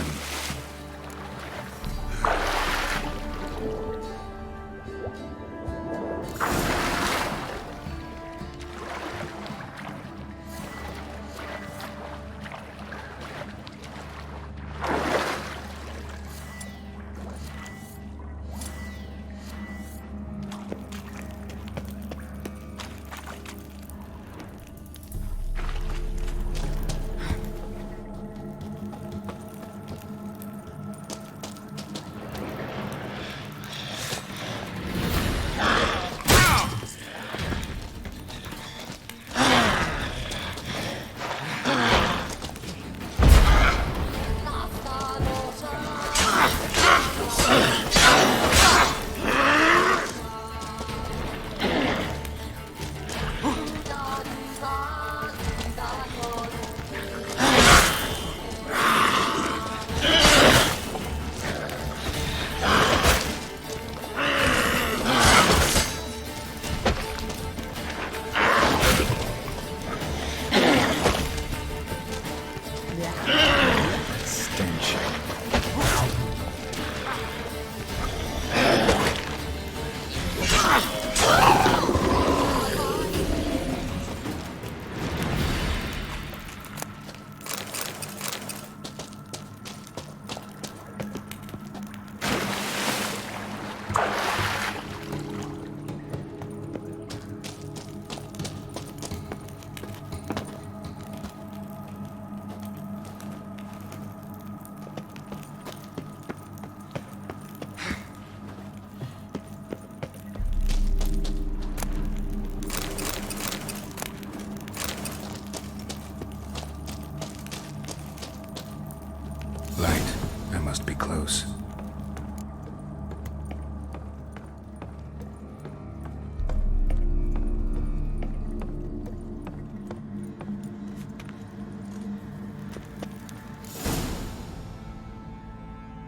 Light. I must be close.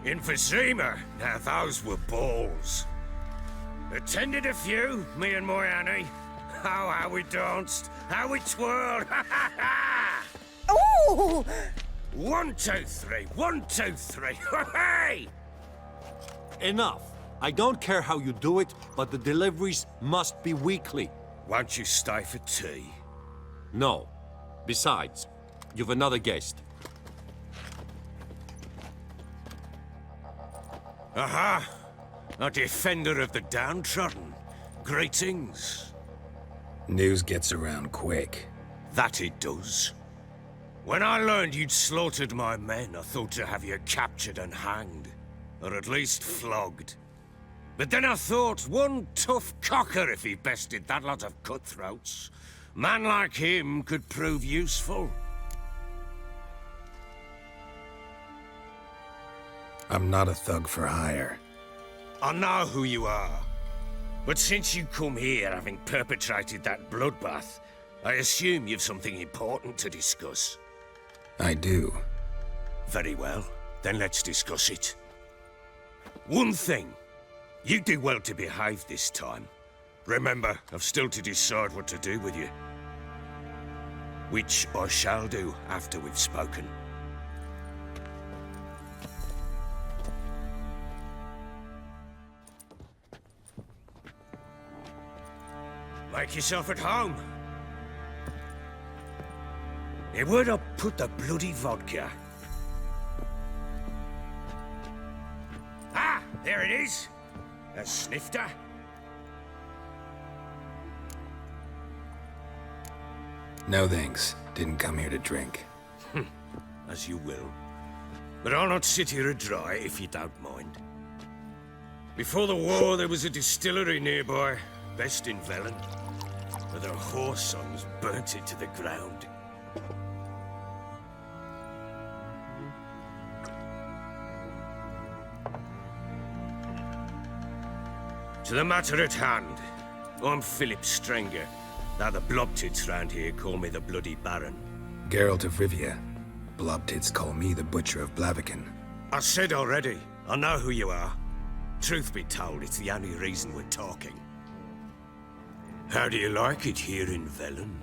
Infestado. Now those were balls. Attended a few, me and my Annie. Oh, how we danced, how we twirled. Oh! 1, 2, 3. 1, 2, 3. Hey! Enough. I don't care how you do it, but the deliveries must be weekly. Won't you stay for tea? No. Besides, you've another guest. Aha! A defender of the downtrodden. Greetings. News gets around quick. That it does. When I learned you'd slaughtered my men, I thought to have you captured and hanged. Or at least flogged. But then I thought, one tough cocker if he bested that lot of cutthroats. Man like him could prove useful. I'm not a thug for hire. I know who you are. But since you come here having perpetrated that bloodbath, I assume you've something important to discuss. I do. Very well. Then let's discuss it. One thing. You do well to behave this time. Remember, I've still to decide what to do with you. Which I shall do after we've spoken. Make yourself at home. Here, where'd I put the bloody vodka? Ah, there it is. A snifter. No thanks. Didn't come here to drink. As you will. But I'll not sit here dry if you don't mind. Before the war, there was a distillery nearby, best in Velen. But their horse songs burnt it to the ground. To the matter at hand, I'm Philip Strenger. Now the blobtits round here call me the Bloody Baron. Geralt of Rivia. Blobtits call me the Butcher of Blaviken. I said already, I know who you are. Truth be told, it's the only reason we're talking. How do you like it here in Velen?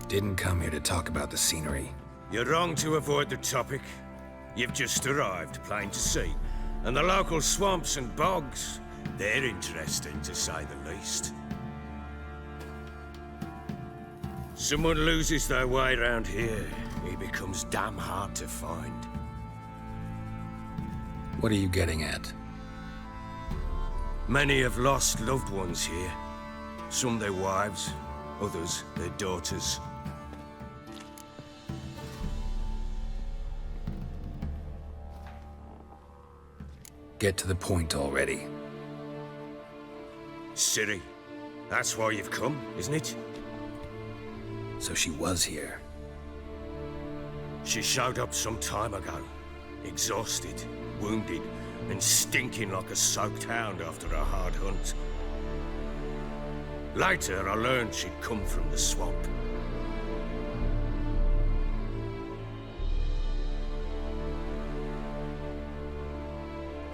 Didn't come here to talk about the scenery. You're wrong to avoid the topic. You've just arrived, plain to see. And the local swamps and bogs, they're interesting to say the least. Someone loses their way around here, he becomes damn hard to find. What are you getting at? Many have lost loved ones here. Some their wives, others their daughters. Get to the point already. Ciri, that's why you've come, isn't it? So she was here. She showed up some time ago. Exhausted, wounded, and stinking like a soaked hound after a hard hunt. Later, I learned she'd come from the swamp.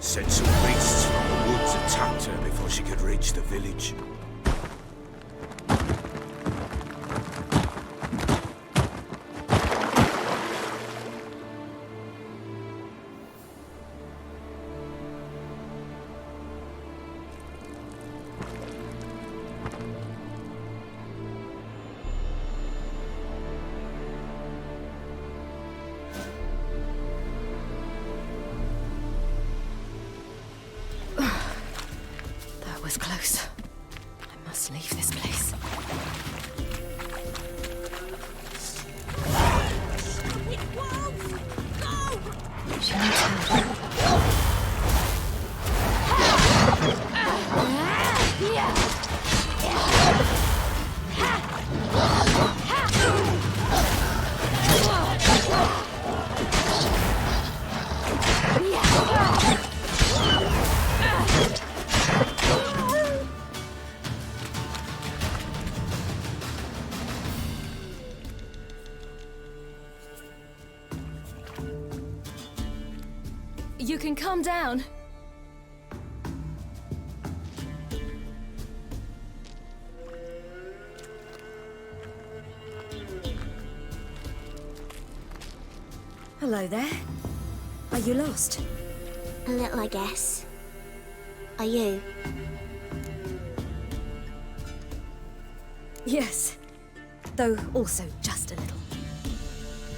Said some beasts from the woods attacked her before she could reach the village. Was close. I must leave this place. She needs help. You can calm down. Hello there. Are you lost? A little, I guess. Are you? Yes. Though also just a little.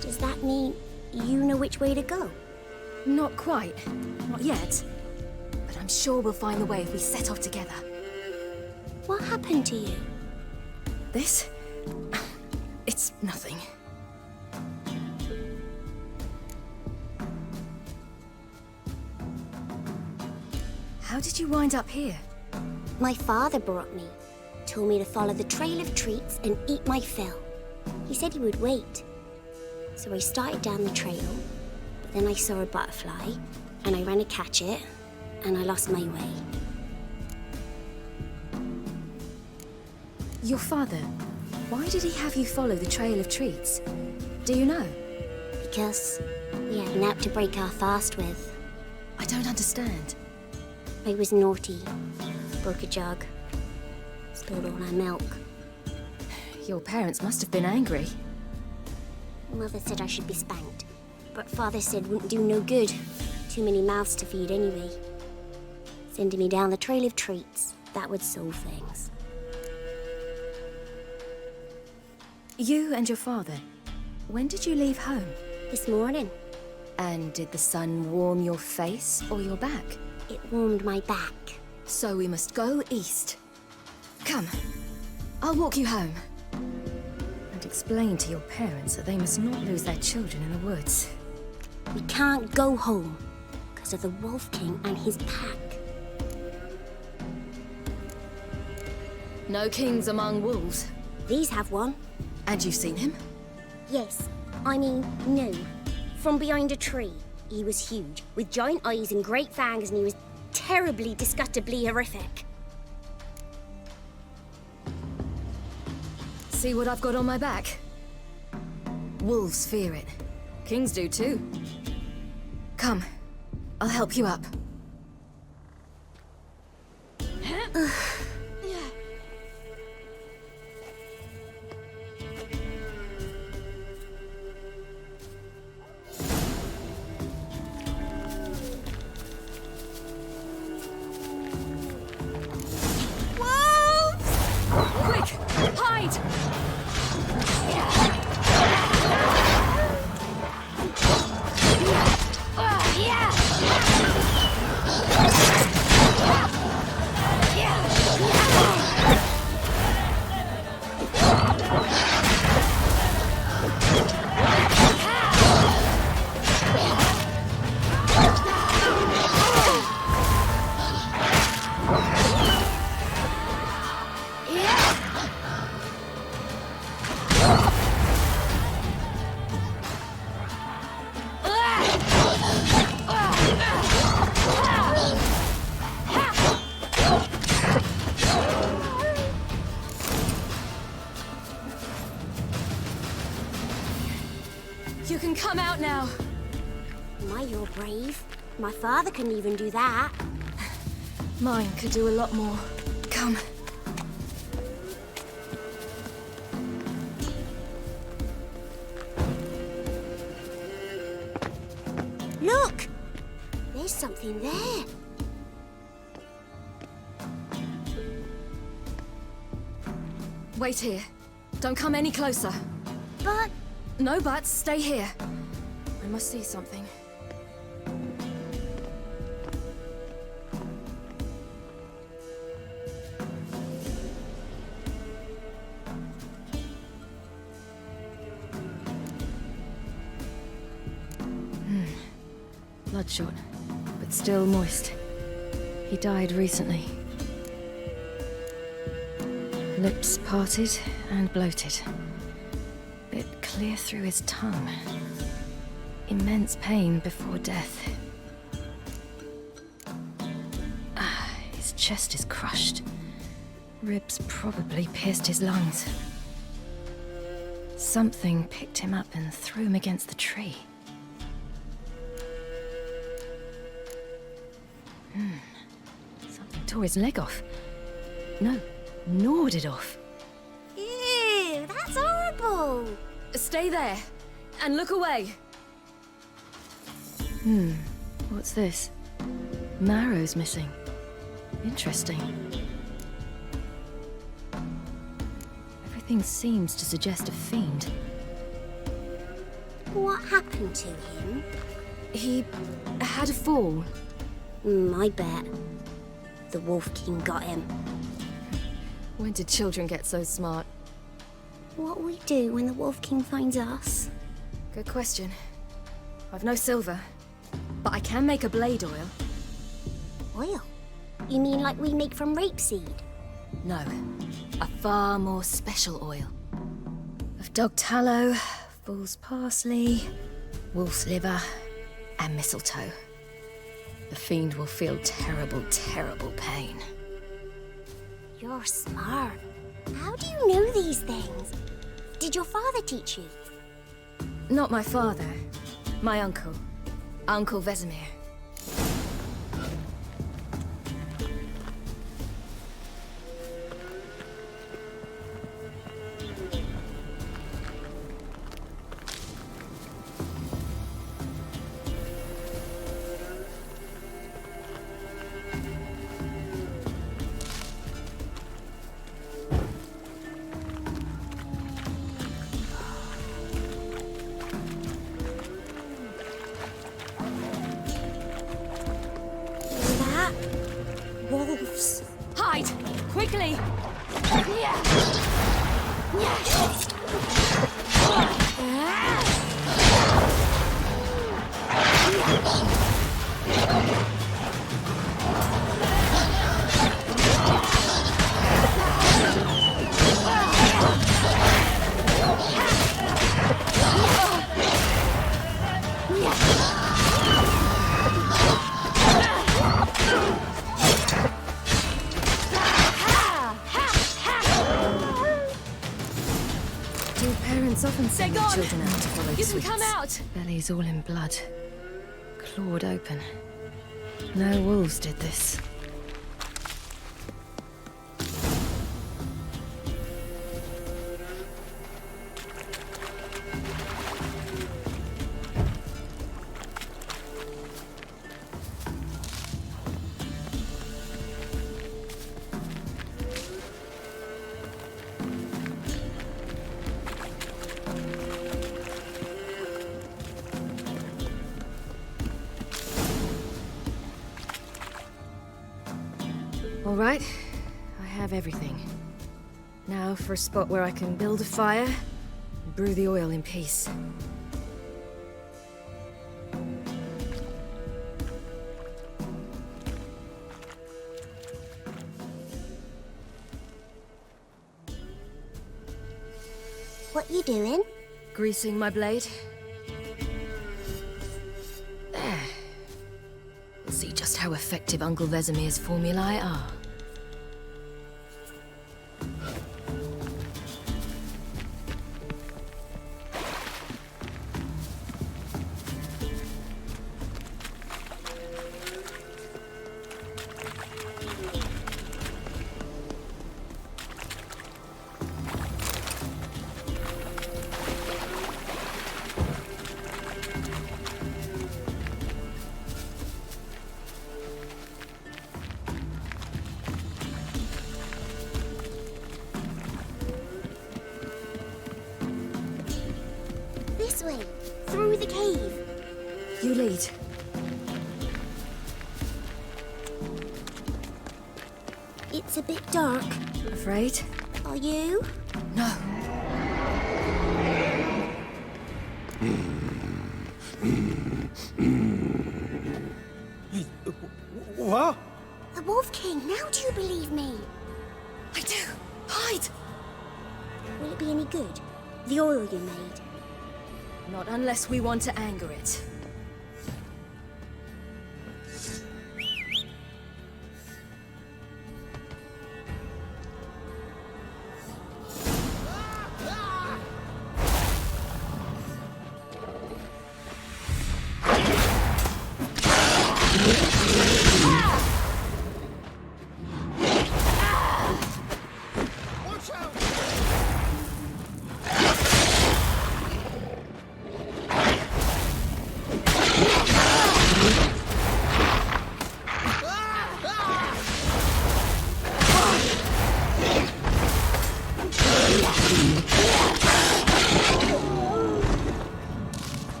Does that mean you know which way to go? Not quite. Not yet. But I'm sure we'll find the way if we set off together. What happened to you? This? It's nothing. How did you wind up here? My father brought me. Told me to follow the trail of treats and eat my fill. He said he would wait. So I started down the trail, but then I saw a butterfly, and I ran to catch it, and I lost my way. Your father, why did he have you follow the trail of treats? Do you know? Because we had an app to break our fast with. I don't understand. I was naughty. Broke a jug. Spilled all our milk. Your parents must have been angry. Mother said I should be spanked, but Father said wouldn't do no good. Too many mouths to feed anyway. Sending me down the trail of treats, that would solve things. You and your father, when did you leave home? This morning. And did the sun warm your face or your back? It warmed my back. So we must go east. Come, I'll walk you home. And explain to your parents that they must not lose their children in the woods. We can't go home because of the Wolf King and his pack. No kings among wolves. These have one. And you've seen him? Yes. I mean, no. From behind a tree. He was huge, with giant eyes and great fangs, and he was terribly, disgustingly horrific. See what I've got on my back? Wolves fear it. Kings do too. Come, I'll help you up. You can come out now. My, you're brave. My father couldn't even do that. Mine could do a lot more. Come. Look! There's something there. Wait here. Don't come any closer. But... No buts. Stay here. I must see something. Bloodshot, but still moist. He died recently. Lips parted and bloated. Bit clear through his tongue. Immense pain before death. His chest is crushed. Ribs probably pierced his lungs. Something picked him up and threw him against the tree. Something tore his leg off. No, gnawed it off. Ew, that's horrible! Stay there, and look away. What's this? Marrow's missing. Interesting. Everything seems to suggest a fiend. What happened to him? He had a fall. I bet. The Wolf King got him. When did children get so smart? What will we do when the Wolf King finds us? Good question. I've no silver, but I can make a blade oil. Oil? You mean like we make from rapeseed? No, a far more special oil. Of dog tallow, fool's parsley, wolf's liver, and mistletoe. The fiend will feel terrible, terrible pain. You're smart. How do you know these things? Did your father teach you? Not my father. My uncle. Uncle Vesemir. Wolves. Hide! Quickly! Often send their children out to follow You sweets. can come out! Bellies all in blood. Clawed open. No wolves did this. All right, I have everything. Now for a spot where I can build a fire and brew the oil in peace. What you doing? Greasing my blade. There. We'll see just how effective Uncle Vesemir's formulae are. This way, through the cave. You lead. It's a bit dark. Afraid? Are you? No. What? The Wolf King, now do you believe me? I do. Hide! Will it be any good? The oil you made? Not unless we want to anger it.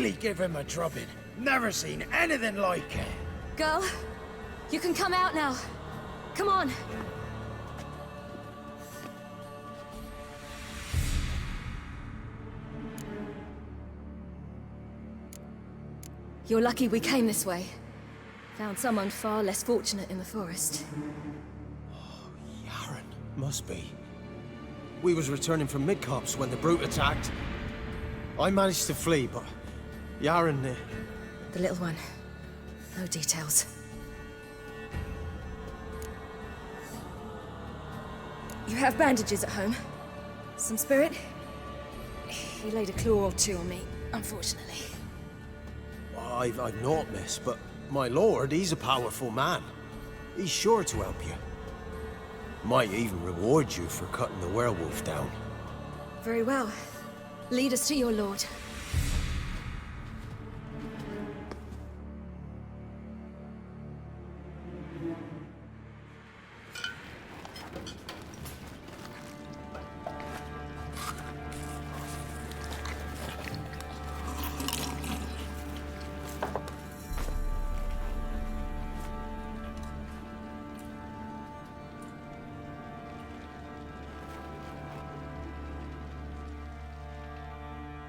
really give him a drubbing. Never seen anything like it. Girl, you can come out now. Come on. You're lucky we came this way. Found someone far less fortunate in the forest. Must be. We was returning from Midcops when the brute attacked. I managed to flee, but Yaren... The little one. No details. You have bandages at home? Some spirit? He laid a claw or two on me, unfortunately. I've naught, miss, but my lord, he's a powerful man. He's sure to help you. Might even reward you for cutting the werewolf down. Very well. Lead us to your lord.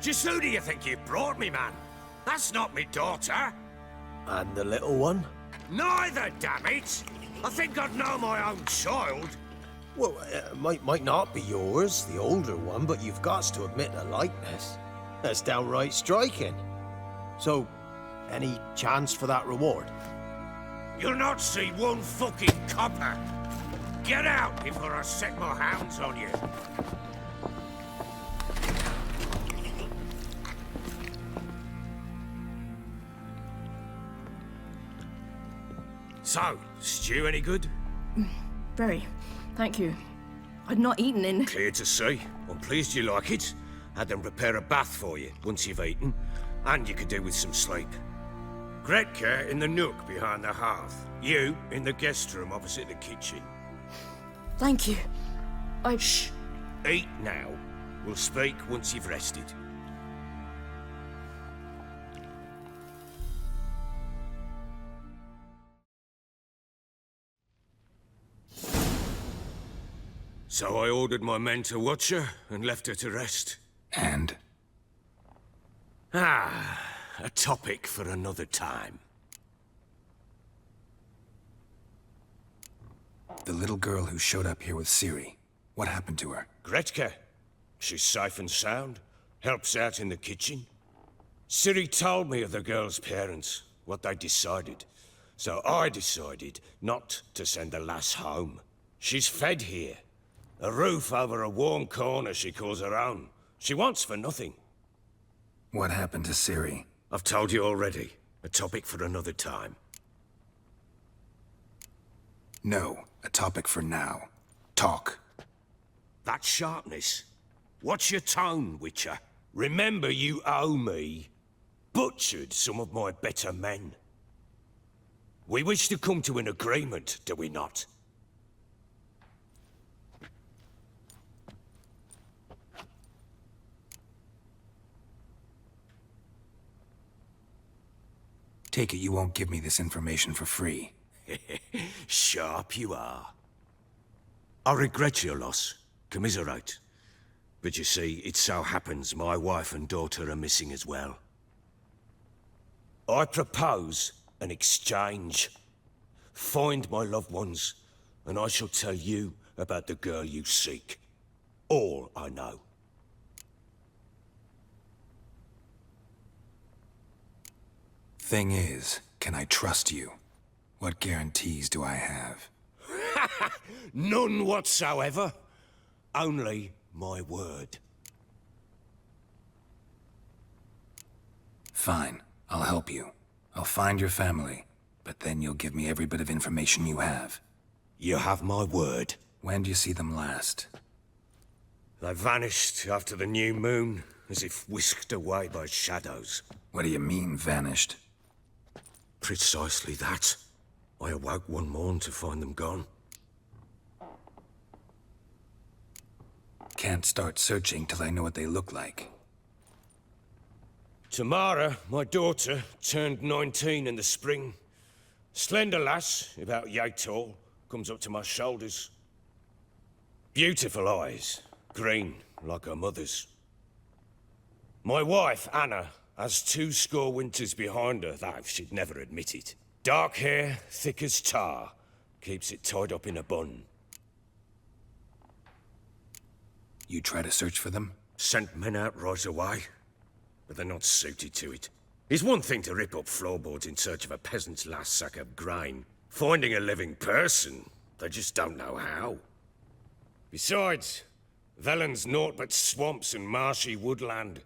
Just who do you think you brought me, man? That's not me daughter. And the little one? Neither, damn it! I think I'd know my own child. Well, might not be yours, the older one, but you've got to admit the likeness. That's downright striking. So, any chance for that reward? You'll not see one fucking copper. Get out before I set my hounds on you. So, stew any good? Very. Thank you. I'd not eaten in... Clear to see. I'm pleased you like it. Had them prepare a bath for you once you've eaten, and you could do with some sleep. Gretka in the nook behind the hearth. You in the guest room opposite the kitchen. Thank you. Shh. Eat now. We'll speak once you've rested. So I ordered my men to watch her and left her to rest. And? A topic for another time. The little girl who showed up here with Ciri. What happened to her? Gretka. She's safe and sound. Helps out in the kitchen. Ciri told me of the girl's parents, what they decided. So I decided not to send the lass home. She's fed here. A roof over a warm corner she calls her own. She wants for nothing. What happened to Ciri? I've told you already. A topic for another time. No, a topic for now. Talk. That sharpness. What's your tone, Witcher? Remember you owe me. Butchered some of my better men. We wish to come to an agreement, do we not? Take it you won't give me this information for free. Sharp you are. I regret your loss. Commiserate. But you see, it so happens my wife and daughter are missing as well. I propose an exchange. Find my loved ones, and I shall tell you about the girl you seek. All I know. Thing is, can I trust you? What guarantees do I have? None whatsoever. Only my word. Fine, I'll help you. I'll find your family, but then you'll give me every bit of information you have. You have my word. When do you see them last? They vanished after the new moon, as if whisked away by shadows. What do you mean, vanished? Precisely that. I awoke one morn to find them gone. Can't start searching till I know what they look like. Tamara, my daughter, turned 19 in the spring. Slender lass, about yay tall, comes up to my shoulders. Beautiful eyes, green like her mother's. My wife, Anna, has 20 winters behind her, though she'd never admit it. Dark hair, thick as tar, keeps it tied up in a bun. You try to search for them? Sent men out right away, but they're not suited to it. It's one thing to rip up floorboards in search of a peasant's last sack of grain. Finding a living person, they just don't know how. Besides, Velen's naught but swamps and marshy woodland.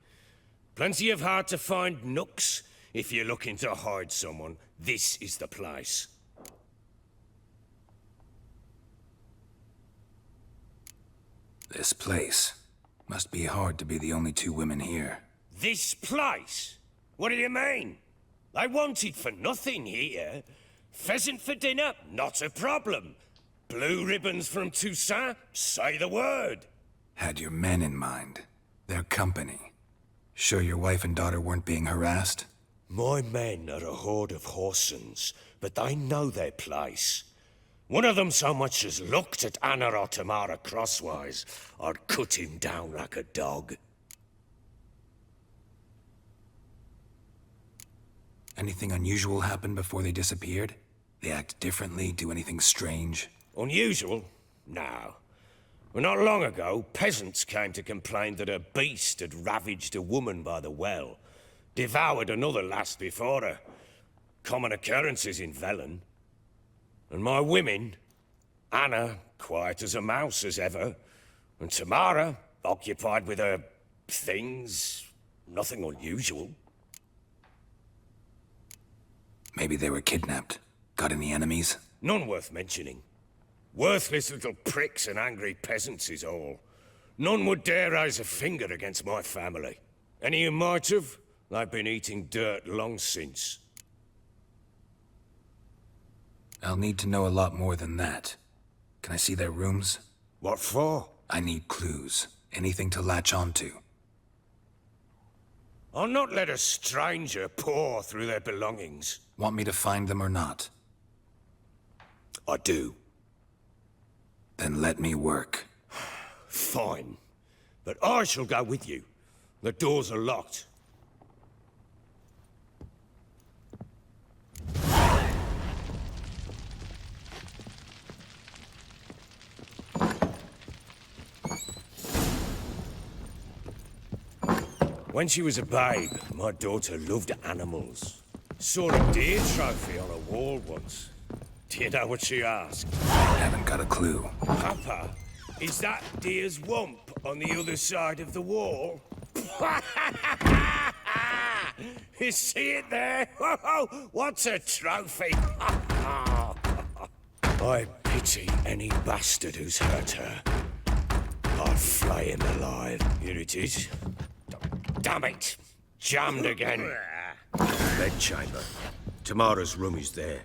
Plenty of hard-to-find nooks. If you're looking to hide someone, this is the place. This place. Must be hard to be the only 2 women here. This place? What do you mean? I wanted for nothing here. Pheasant for dinner? Not a problem. Blue ribbons from Toussaint? Say the word. Had your men in mind. Their company. Sure your wife and daughter weren't being harassed? My men are a horde of whoresons, but they know their place. One of them so much as looked at Anna or Tamara crosswise, I'd cut him down like a dog. Anything unusual happen before they disappeared? They act differently, do anything strange? Unusual? No. Well, not long ago, peasants came to complain that a beast had ravaged a woman by the well. Devoured another lass before her. Common occurrences in Velen. And my women, Anna, quiet as a mouse as ever, and Tamara, occupied with her things, nothing unusual. Maybe they were kidnapped. Got any enemies? None worth mentioning. Worthless little pricks and angry peasants is all. None would dare raise a finger against my family. Any who might have, they've been eating dirt long since. I'll need to know a lot more than that. Can I see their rooms? What for? I need clues. Anything to latch onto. I'll not let a stranger pore through their belongings. Want me to find them or not? I do. Then let me work. Fine. But I shall go with you. The doors are locked. When she was a babe, my daughter loved animals. Saw a deer trophy on a wall once. Do you know what she asked? Haven't got a clue. Papa, is that deer's wump on the other side of the wall? You see it there? What's a trophy? I pity any bastard who's hurt her. I'll flay him alive. Here it is. Damn it! Jammed again. Bedchamber. Tamara's room is there.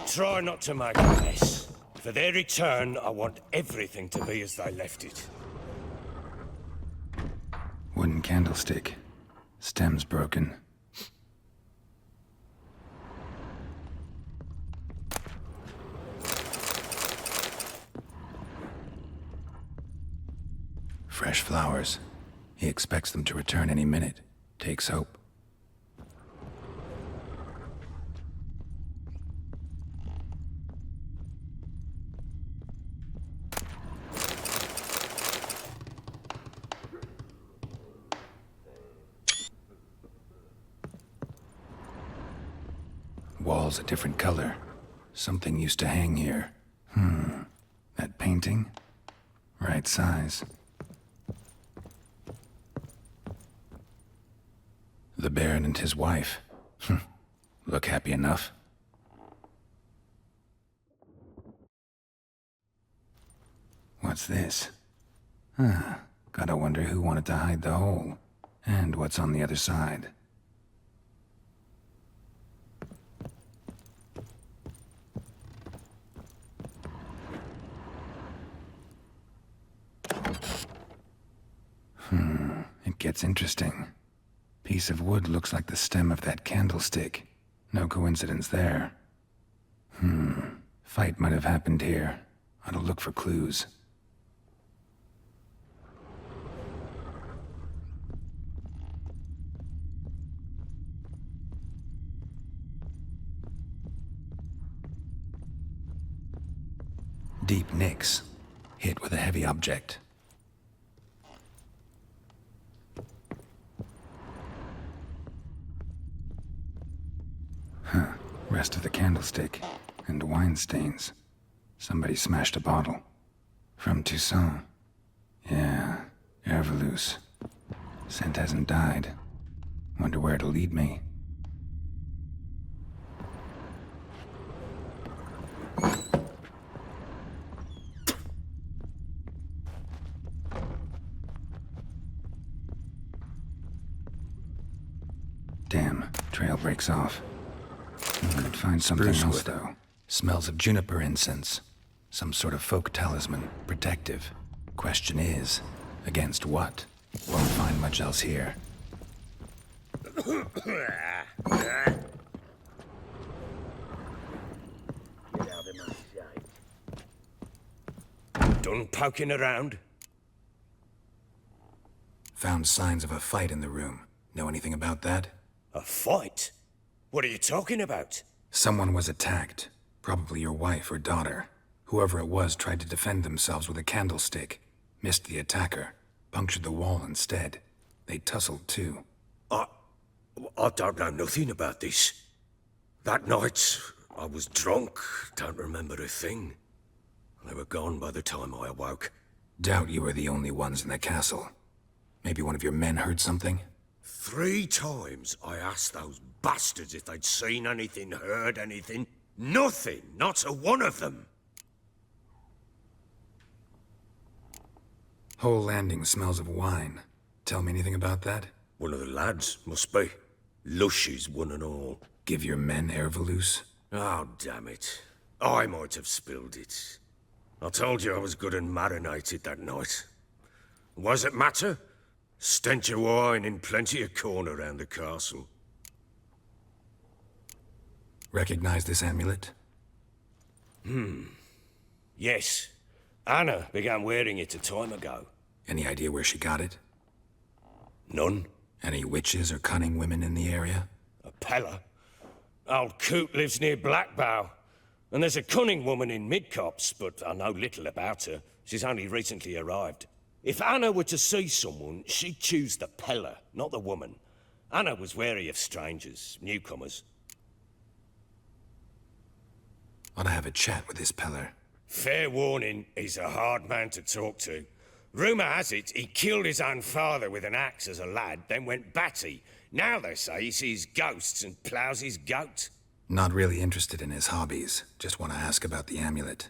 Try not to make a mess. For their return, I want everything to be as they left it. Wooden candlestick. Stem's broken. Fresh flowers. He expects them to return any minute. Takes hope. Wall's a different color. Something used to hang here. That painting? Right size. The Baron and his wife. Look happy enough. What's this? Gotta wonder who wanted to hide the hole. And what's on the other side. It gets interesting. Piece of wood looks like the stem of that candlestick. No coincidence there. Fight might have happened here. Ought to look for clues. Deep nicks. Hit with a heavy object. Rest of the candlestick. And wine stains. Somebody smashed a bottle. From Toussaint. Yeah, Herveloos. Scent hasn't died. Wonder where it'll lead me. Damn, trail breaks off. I could find something else, though. Smells of juniper incense. Some sort of folk talisman. Protective. Question is, against what? Won't find much else here. Done poking around? Found signs of a fight in the room. Know anything about that? A fight? What are you talking about? Someone was attacked. Probably your wife or daughter. Whoever it was tried to defend themselves with a candlestick. Missed the attacker. Punctured the wall instead. They tussled too. I don't know nothing about this. That night, I was drunk. Don't remember a thing. They were gone by the time I awoke. Doubt you were the only ones in the castle. Maybe one of your men heard something? 3 times I asked those bastards if they'd seen anything, heard anything. Nothing, not a one of them. Whole landing smells of wine. Tell me anything about that? One of the lads, must be. Lushes, one and all. Give your men Herveloos? Oh, damn it. I might have spilled it. I told you I was good and marinated that night. What does it matter? Stench of wine in plenty of corn around the castle. Recognize this amulet? Yes. Anna began wearing it a time ago. Any idea where she got it? None. Any witches or cunning women in the area? A Pella. Old Coot lives near Blackbow. And there's a cunning woman in Midcopse, but I know little about her. She's only recently arrived. If Anna were to see someone, she'd choose the Pella, not the woman. Anna was wary of strangers, newcomers. Ought to have a chat with this Peller. Fair warning, he's a hard man to talk to. Rumour has it he killed his own father with an axe as a lad, then went batty. Now they say he sees ghosts and ploughs his goat. Not really interested in his hobbies. Just want to ask about the amulet.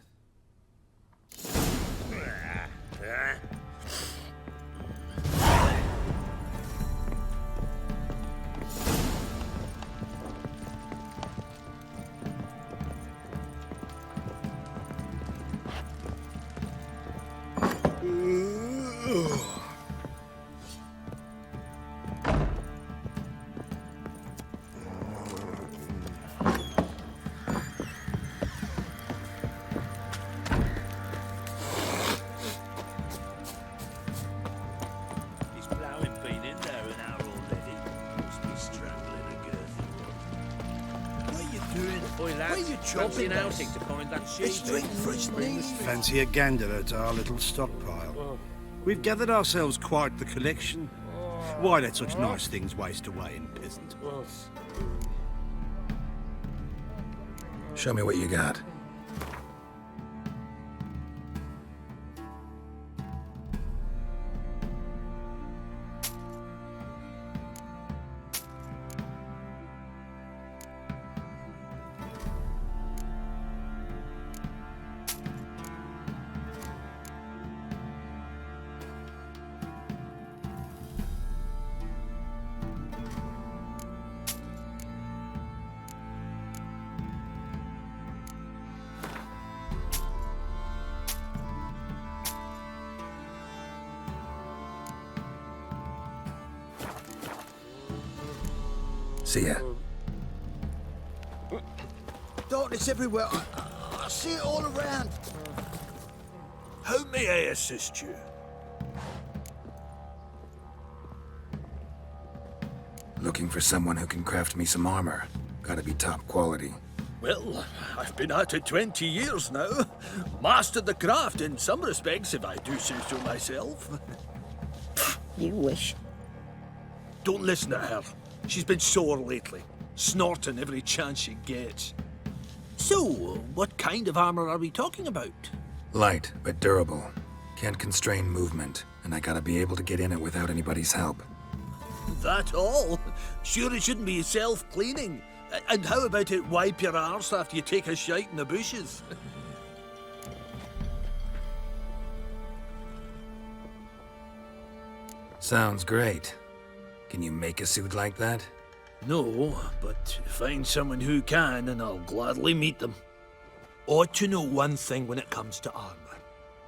Fancy a gander at our little stockpile. We've gathered ourselves quite the collection. Why let such nice things waste away in peasant? Show me what you got. See ya. Darkness everywhere. I see it all around. How may I assist you? Looking for someone who can craft me some armor. Gotta be top quality. Well, I've been at it 20 years now. Mastered the craft in some respects, if I do say so myself. You wish. Don't listen to her. She's been sore lately, snorting every chance she gets. So, what kind of armor are we talking about? Light, but durable. Can't constrain movement, and I gotta be able to get in it without anybody's help. That all? Sure it shouldn't be self-cleaning. And how about it wipe your arse after you take a shite in the bushes? Sounds great. Can you make a suit like that? No, but find someone who can and I'll gladly meet them. Ought to know one thing when it comes to armor.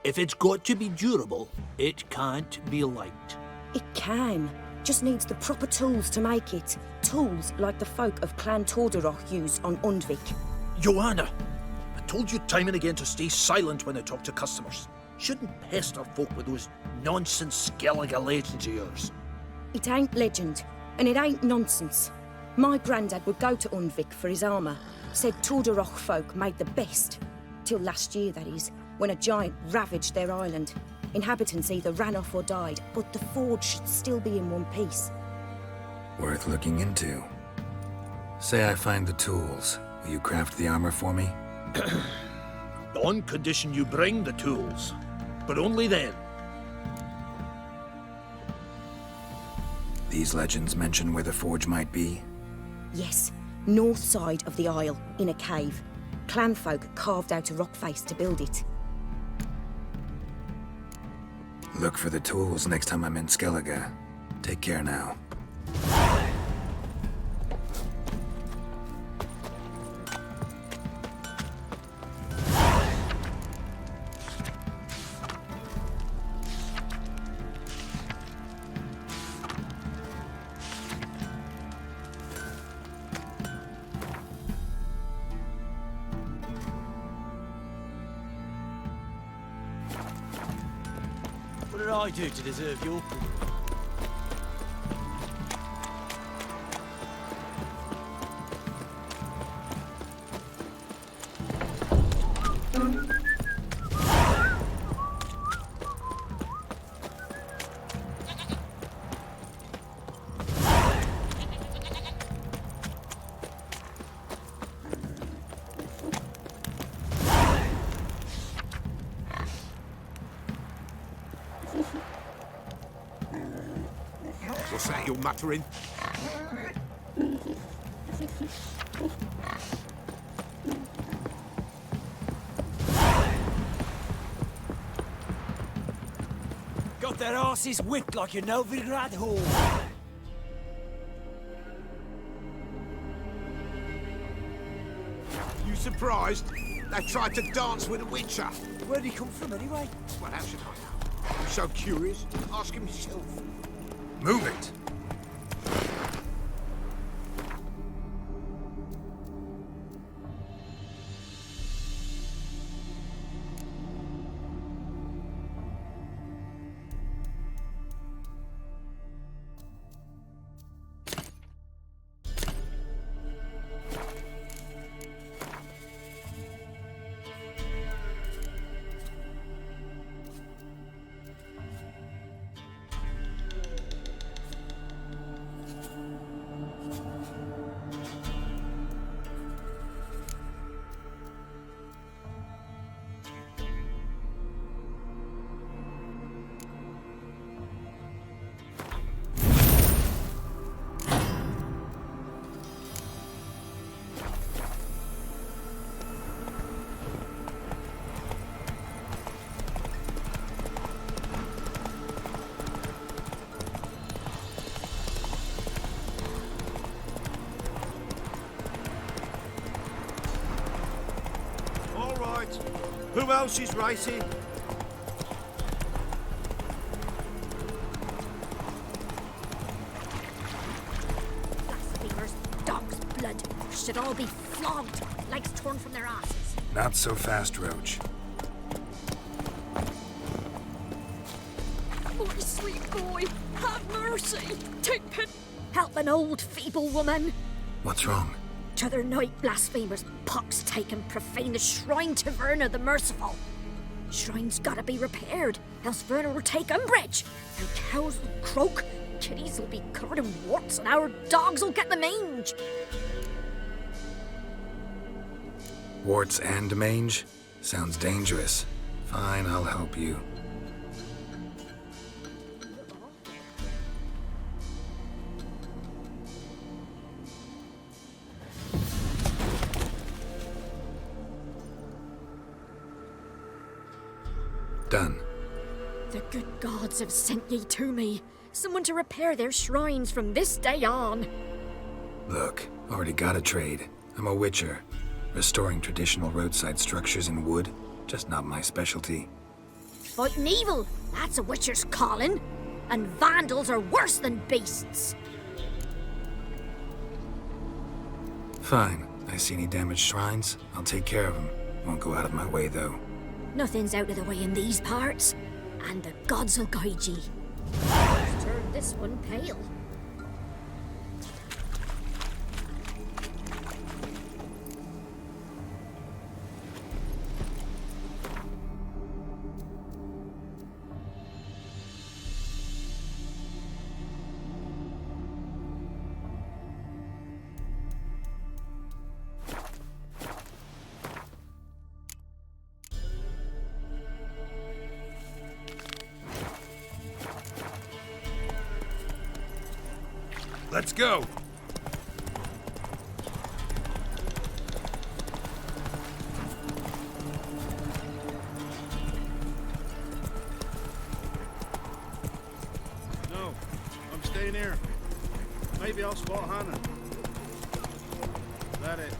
If it's got to be durable, it can't be light. It can. Just needs the proper tools to make it. Tools like the folk of Clan Tordarroch use on Undvik. Joanna, I told you time and again to stay silent when I talk to customers. Shouldn't pester folk with those nonsense Skellige legends of yours. It ain't legend, and it ain't nonsense. My granddad would go to Undvik for his armour. Said Tordarroch folk made the best. Till last year, that is, when a giant ravaged their island. Inhabitants either ran off or died, but the forge should still be in one piece. Worth looking into. Say I find the tools. Will you craft the armor for me? On condition you bring the tools. But only then. These legends mention where the forge might be? Yes, north side of the isle, in a cave. Clanfolk carved out a rock face to build it. Look for the tools next time I'm in Skellige. Take care now. What did I do to deserve your... What's that you're muttering? Got their asses whipped like a Novigrad whore. You surprised? They tried to dance with a witcher. Where'd he come from anyway? Well, how should I know? I'm so curious. Ask him yourself. Move it! Who else is racing? should all be flogged, legs torn from their asses. Not so fast, Roach. My sweet boy, have mercy. Take pity. Help an old, feeble woman. What's wrong? T'other night, blasphemers, pox taken, profane the shrine to Verna the Merciful. Shrine's gotta be repaired, else Verna will take umbrage. And cows will croak, kitties will be covered in warts, and our dogs will get the mange. Warts and mange? Sounds dangerous. Fine, I'll help you. Done. The good gods have sent ye to me. Someone to repair their shrines from this day on. Look, already got a trade. I'm a witcher. Restoring traditional roadside structures in wood, just not my specialty. Fighting evil, that's a witcher's calling. And vandals are worse than beasts. Fine. I see any damaged shrines, I'll take care of them. Won't go out of my way, though. Nothing's out of the way in these parts, and the gods will guide ye. Let's turn this one pale. Let's go. No, I'm staying here. Maybe I'll spot Hannah. That it.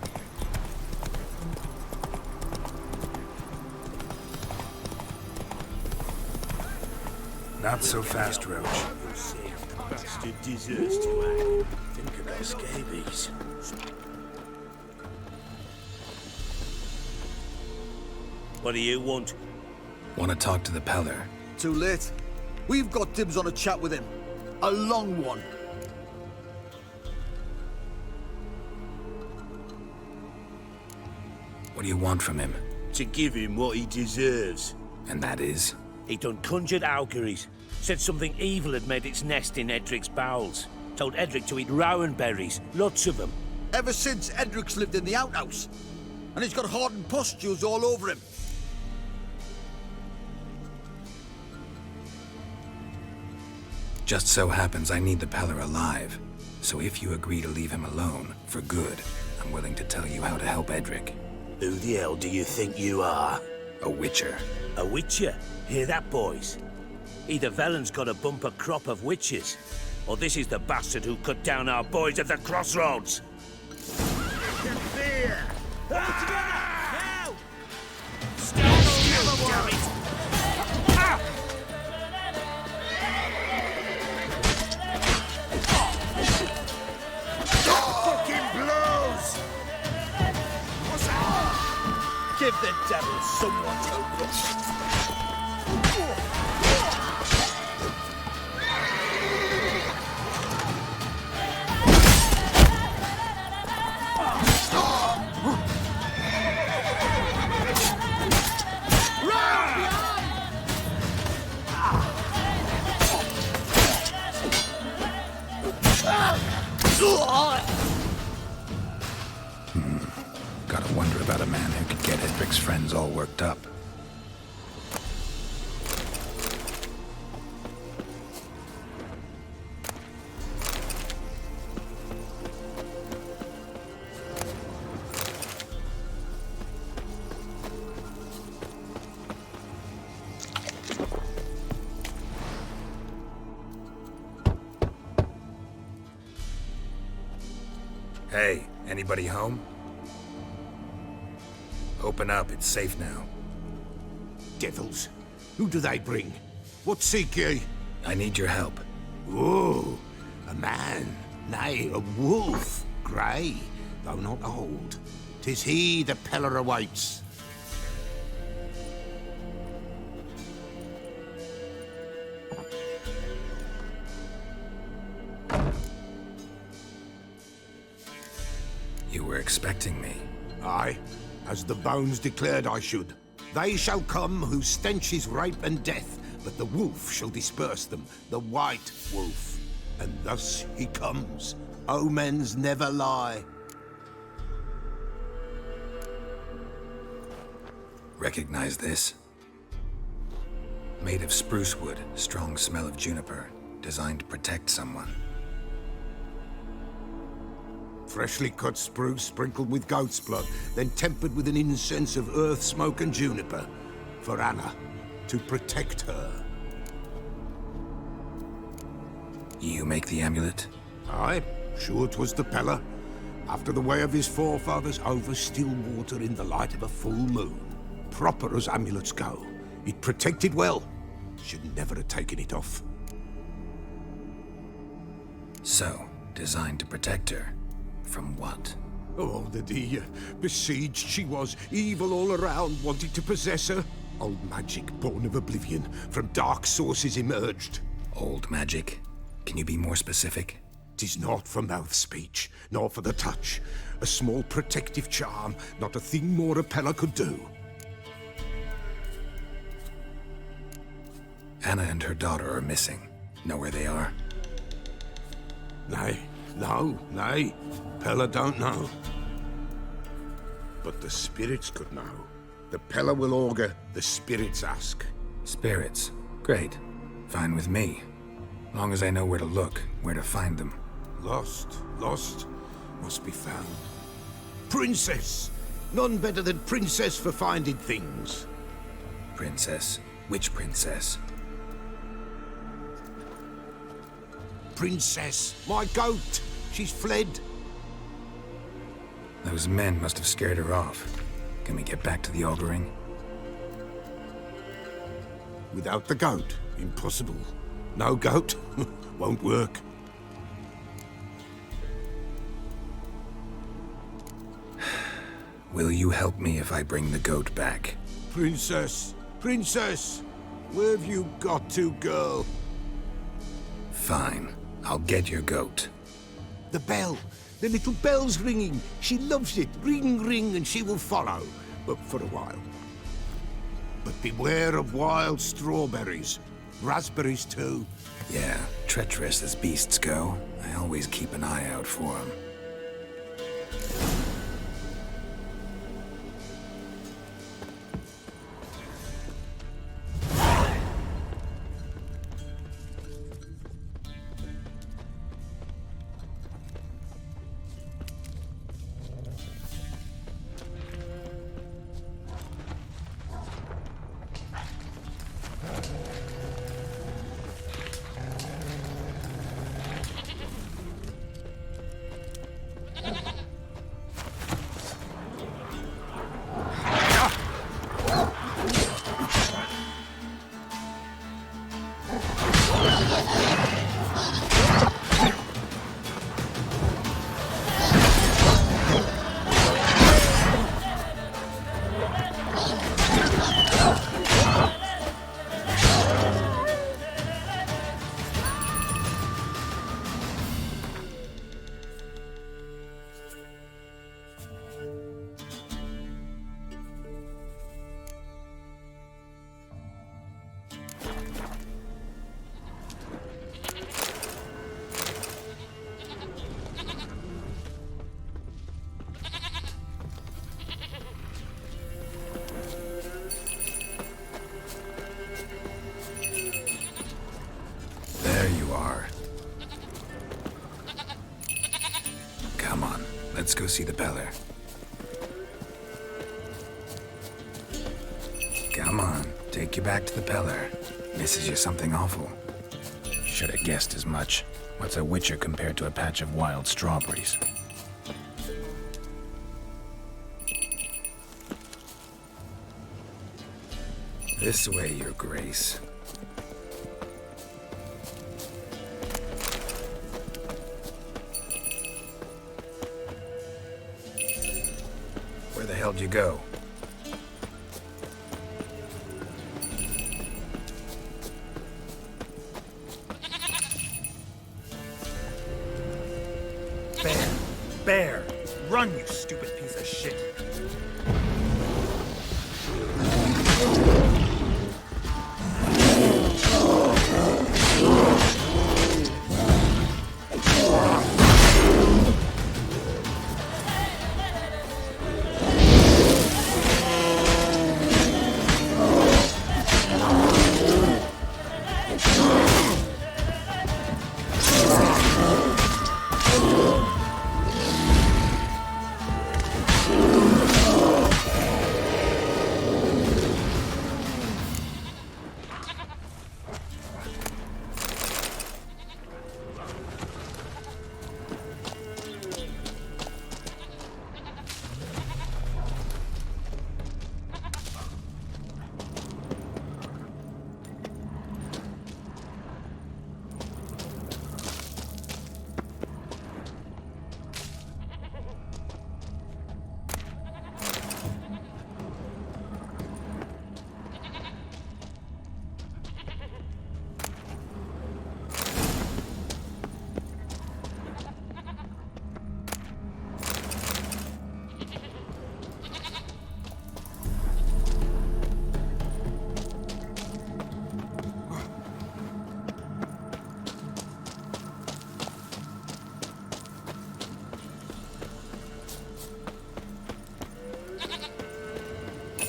Not so fast, Roach. Bastard deserves to act. Think of those scabies. What do you want? Want to talk to the Peller. Too late. We've got dibs on a chat with him. A long one. What do you want from him? To give him what he deserves. And that is? He done conjured auguries. Said something evil had made its nest in Edric's bowels. Told Edric to eat rowan berries, lots of them. Ever since Edric's lived in the outhouse. And he's got hardened pustules all over him. Just so happens I need the Peller alive. So if you agree to leave him alone, for good, I'm willing to tell you how to help Edric. Who the hell do you think you are? A witcher. A witcher? Hear that, boys? Either Velen's got a bumper crop of witches, or this is the bastard who cut down our boys at the crossroads. Fear! Hold it together! Now! Damn it! Fucking blows! Give the devil someone to look. Gotta wonder about a man who could get Edric's friends all worked up. Hey, anybody home? Open up, it's safe now. Devils. Who do they bring? What seek ye? I need your help. Oh, a man. Nay, a wolf. Grey. though not old. 'Tis he the Peller awaits. You were expecting me. Aye, as the bones declared I should. They shall come whose stench is rape and death, but the wolf shall disperse them, the white wolf. And thus he comes. Omens never lie. Recognize this? Made of spruce wood, strong smell of juniper, designed to protect someone. Freshly cut spruce sprinkled with goat's blood, then tempered with an incense of earth, smoke and juniper. For Anna, to protect her. You make the amulet? Aye, sure 'twas the Peller. After the way of his forefathers, over still water in the light of a full moon. Proper as amulets go. It protected well. Should never have taken it off. So, designed to protect her. From what? Oh, the besieged she was, evil all around, wanting to possess her. Old magic born of oblivion, from dark sources emerged. Old magic? Can you be more specific? 'Tis not for mouth speech, nor for the touch. A small protective charm, not a thing more a Peller could do. Anna and her daughter are missing. Know where they are? Nay, nay. Peller don't know. But the spirits could know. The Peller will augur, the spirits ask. Spirits? Great. Fine with me. Long as I know where to look, where to find them. Lost, must be found. Princess! None better than Princess for finding things. Princess? Which princess? Princess, my goat! She's fled. Those men must have scared her off. Can we get back to the auguring? Without the goat, impossible. No goat, won't work. Will you help me if I bring the goat back? Princess, where have you got to, girl? Fine, I'll get your goat. The bell, the little bell's ringing. She loves it. Ring, ring, and she will follow. But for a while. But beware of wild strawberries. Raspberries, too. Yeah, treacherous as beasts go. I always keep an eye out for them. Let's go see the Peller. Come on, take you back to the Peller. Misses you something awful. Should have guessed as much. What's a witcher compared to a patch of wild strawberries? This way, Your Grace. how'd you go? Bear! Run, you stupid piece of shit!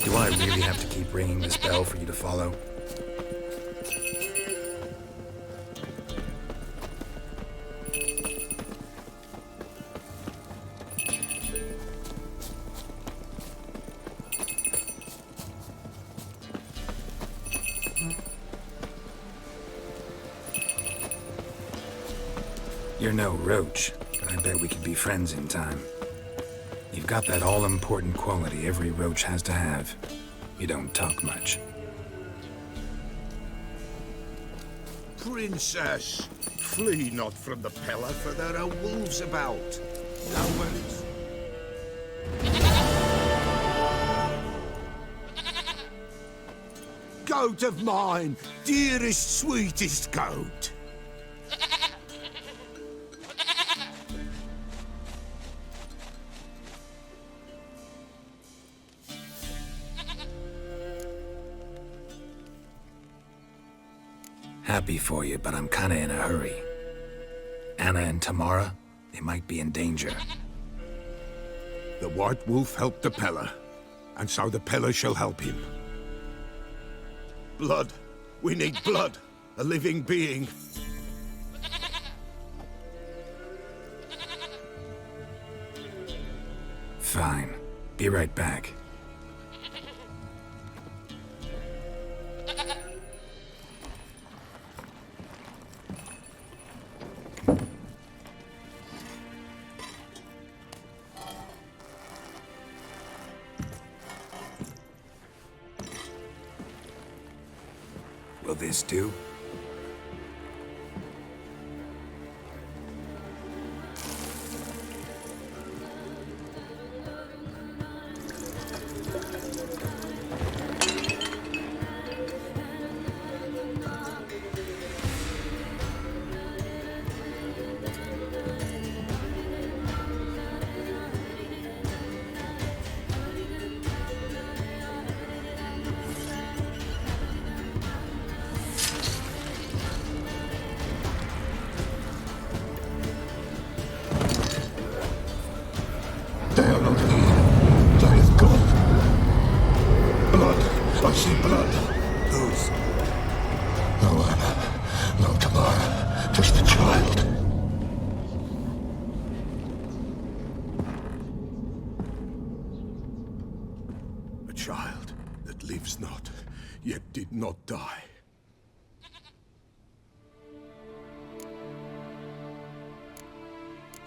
Do I really have to keep ringing this bell for you to follow? You're no roach, but I bet we could be friends in time. You've got that all-important quality every roach has to have. You don't talk much. Princess, flee not from the pillar, for there are wolves about. Cowards. Goat of mine, dearest, sweetest goat. Happy for you, but I'm kinda in a hurry. Anna and Tamara, they might be in danger. The White Wolf helped the Peller, and so the Peller shall help him. Blood. We need blood. A living being. Fine. Be right back. Will this do? I see blood. Whose? No Anna, no Tamara, just the child. A child that lives not, yet did not die.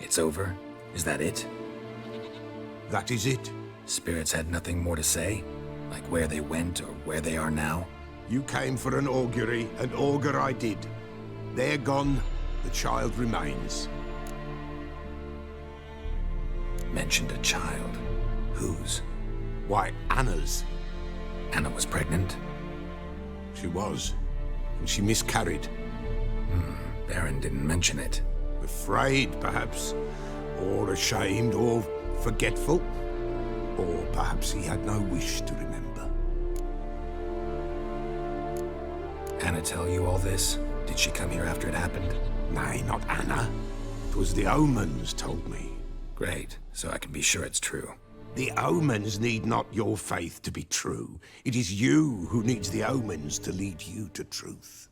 It's over? Is that it? That is it. Spirits had nothing more to say? Like where they went or where they are now? You came for an augury, and augur I did. They're gone, the child remains. Mentioned a child. Whose? Why, Anna's. Anna was pregnant? She was, and she miscarried. Baron didn't mention it. Afraid, perhaps, or ashamed, or forgetful. Or perhaps he had no wish to remember. Anna tell you all this? Did she come here after it happened? Nay, not Anna. It was the omens told me. Great, so I can be sure it's true. The omens need not your faith to be true. It is you who needs the omens to lead you to truth.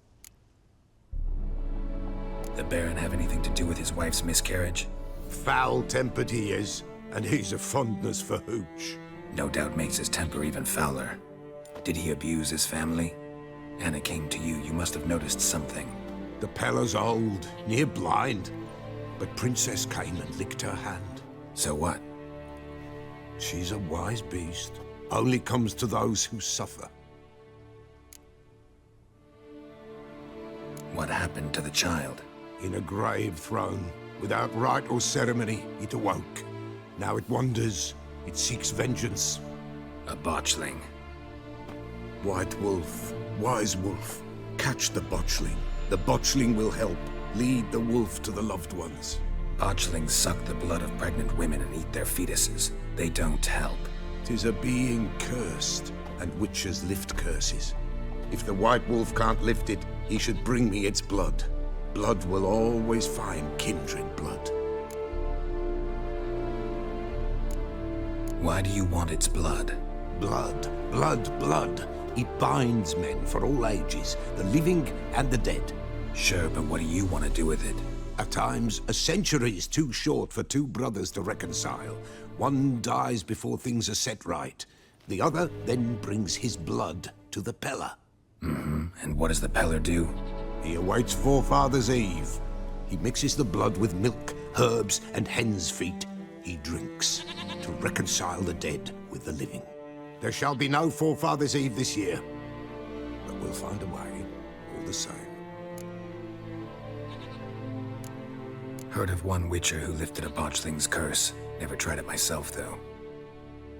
The Baron have anything to do with his wife's miscarriage? Foul-tempered he is, and he's a fondness for hooch. No doubt makes his temper even fouler. Did he abuse his family? Anna came to you, you must have noticed something. The Pella's old, near blind, but Princess came and licked her hand. So what? She's a wise beast. Only comes to those who suffer. What happened to the child? In a grave thrown. Without rite or ceremony, it awoke. Now it wanders. It seeks vengeance. A botchling. White wolf, wise wolf. Catch the botchling. The botchling will help. Lead the wolf to the loved ones. Botchlings suck the blood of pregnant women and eat their fetuses. They don't help. 'Tis a being cursed, and witches lift curses. If the white wolf can't lift it, he should bring me its blood. Blood will always find kindred blood. Why do you want its blood? Blood, blood, blood. It binds men for all ages, the living and the dead. Sure, but what do you want to do with it? At times, a century is too short for two brothers to reconcile. One dies before things are set right. The other then brings his blood to the Pella. And what does the Peller do? He awaits Forefathers' Eve. He mixes the blood with milk, herbs, and hen's feet. He drinks to reconcile the dead with the living. There shall be no Forefathers' Eve this year, but we'll find a way, all the same. Heard of one witcher who lifted a botchling's curse. Never tried it myself, though.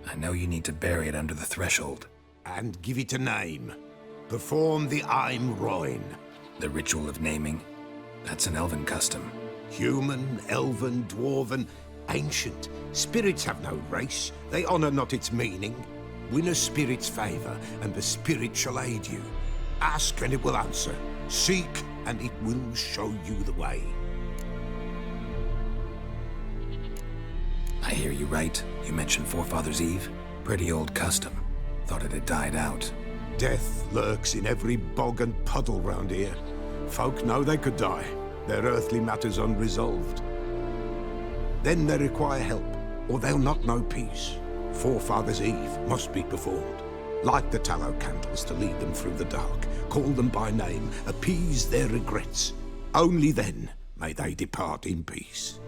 I know you need to bury it under the threshold. And give it a name. Perform the Aim Roin. The ritual of naming? That's an elven custom. Human, elven, dwarven, ancient. Spirits have no race. They honor not its meaning. Win a spirit's favor, and the spirit shall aid you. Ask, and it will answer. Seek, and it will show you the way. I hear you right. You mentioned Forefathers' Eve? Pretty old custom. Thought it had died out. Death lurks in every bog and puddle round here. Folk know they could die, their earthly matters unresolved. Then they require help, or they'll not know peace. Forefathers' Eve must be performed. Light the tallow candles to lead them through the dark. Call them by name, appease their regrets. Only then may they depart in peace.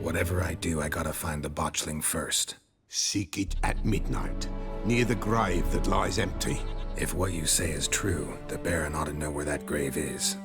Whatever I do, I gotta find the botchling first. Seek it at midnight, near the grave that lies empty. If what you say is true, the Baron ought to know where that grave is.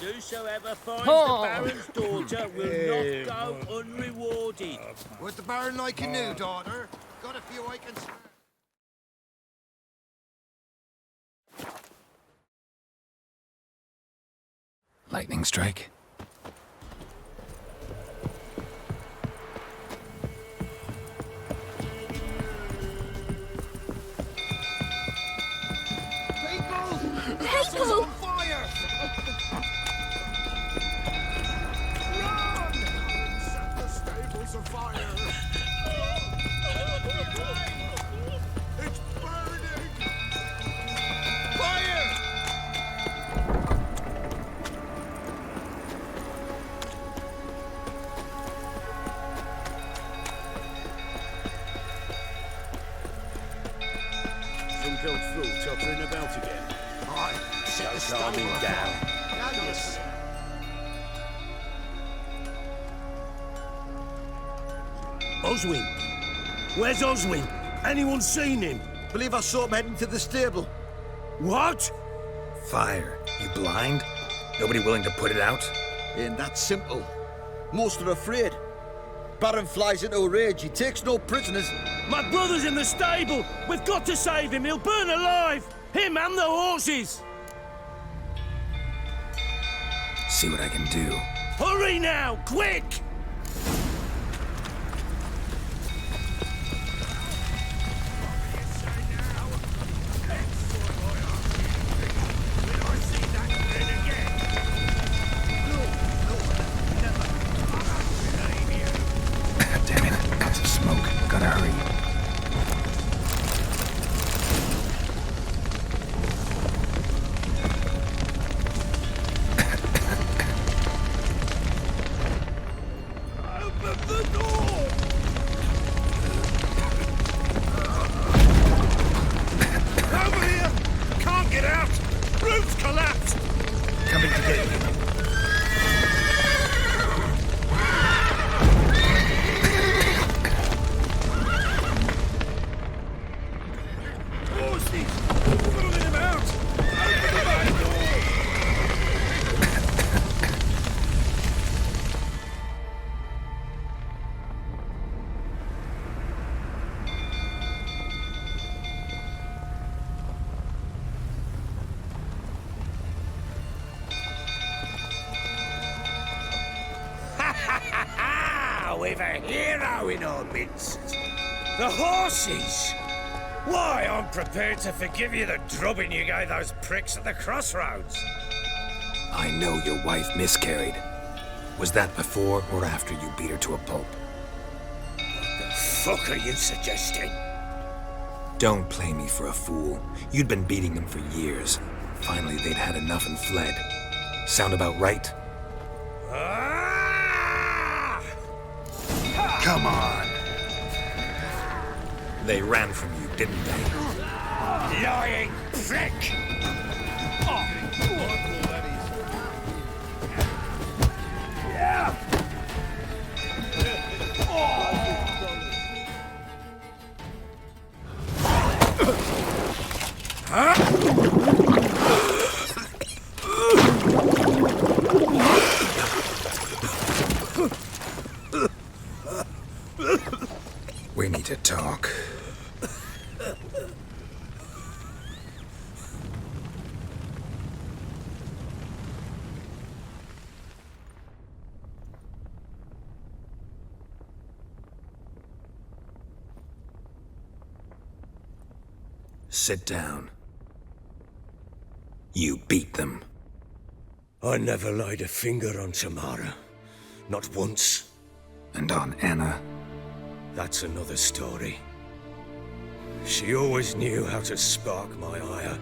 Whosoever finds the Baron's daughter will not go unrewarded. Would the Baron like a new daughter? Got a few I can spare. Lightning strike? People! Fire! Set the stables afire! It's burning! Fire! Some built through, tottering about again. Aye, set the Calm him stable down. Yes. Oswin! Where's Oswin? Anyone seen him? Believe I saw him heading to the stable. What? Fire. You blind? Nobody willing to put it out? Ain't that simple. Most are afraid. Baron flies into a rage. He takes no prisoners. My brother's in the stable! We've got to save him! He'll burn alive! Him and the horses! See what I can do. Hurry now! Quick! Damn it. Lots of smoke. Gotta hurry. Open the door! Over here! Can't get out! Roof's collapsed! Coming to get you. Horses! Pulling him out! Open the back door! We've a hero in our midst. The horses! Why, I'm prepared to forgive you the drubbing you gave those pricks at the crossroads. I know your wife miscarried. Was that before or after you beat her to a pulp? What the fuck are you suggesting? Don't play me for a fool. You'd been beating them for years. Finally, they'd had enough and fled. Sound about right? Come on! They ran from you, didn't they? Lying prick! Yeah! We need to talk. Sit down. You beat them. I never laid a finger on Tamara. Not once. And on Anna? That's another story. She always knew how to spark my ire.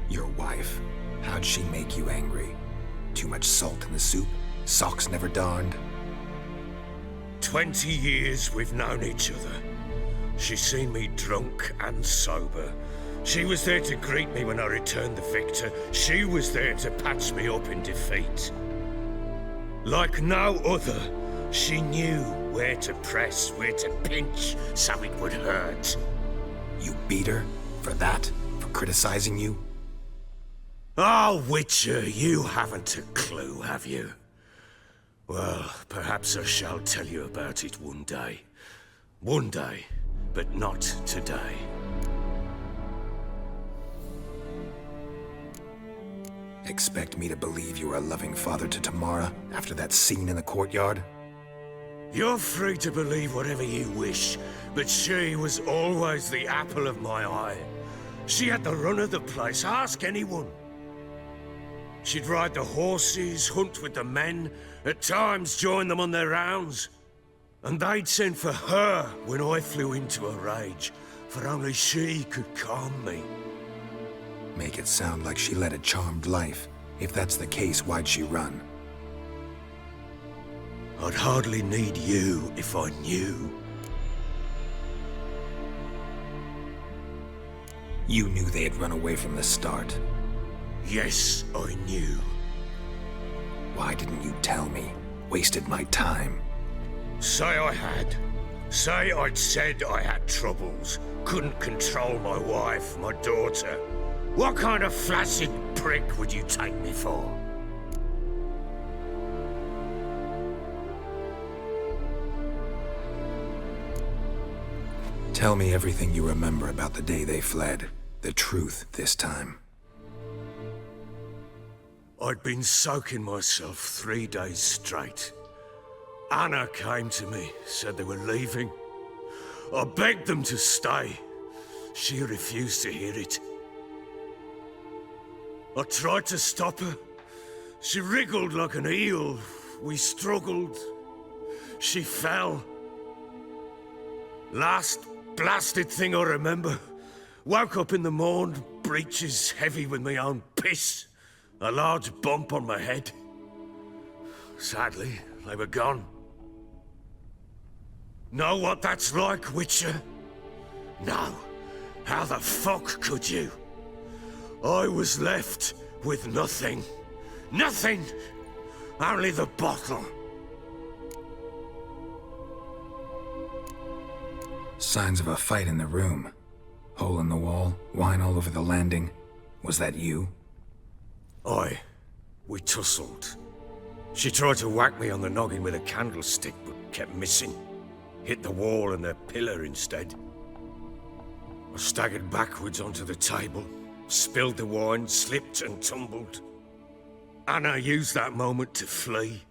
Your wife. How'd she make you angry? Too much salt in the soup? Socks never darned? 20 years we've known each other. She's seen me drunk and sober. She was there to greet me when I returned the victor. She was there to patch me up in defeat. Like no other, she knew where to press, where to pinch, so it would hurt. You beat her? For that? For criticizing you? Oh, Witcher, you haven't a clue, have you? Well, perhaps I shall tell you about it one day. One day, but not today. Expect me to believe you were a loving father to Tamara after that scene in the courtyard? You're free to believe whatever you wish, but she was always the apple of my eye. She had the run of the place, ask anyone. She'd ride the horses, hunt with the men, at times join them on their rounds. And they'd send for her when I flew into a rage, for only she could calm me. Make it sound like she led a charmed life. If that's the case, why'd she run? I'd hardly need you if I knew. You knew they had run away from the start. Yes, I knew. Why didn't you tell me? Wasted my time. Say I had. Say I'd said I had troubles. Couldn't control my wife, my daughter. What kind of flaccid prick would you take me for? Tell me everything you remember about the day they fled. The truth this time. I'd been soaking myself 3 days straight. Anna came to me, said they were leaving. I begged them to stay. She refused to hear it. I tried to stop her. She wriggled like an eel. We struggled. She fell. Last blasted thing I remember. Woke up in the morn, breeches heavy with my own piss. A large bump on my head. Sadly, they were gone. Know what that's like, Witcher? No. How the fuck could you? I was left with nothing. Nothing! Only the bottle. Signs of a fight in the room. Hole in the wall, wine all over the landing. Was that you? Aye. We tussled. She tried to whack me on the noggin with a candlestick, but kept missing. Hit the wall and the pillar instead. I staggered backwards onto the table, spilled the wine, slipped and tumbled. Anna used that moment to flee.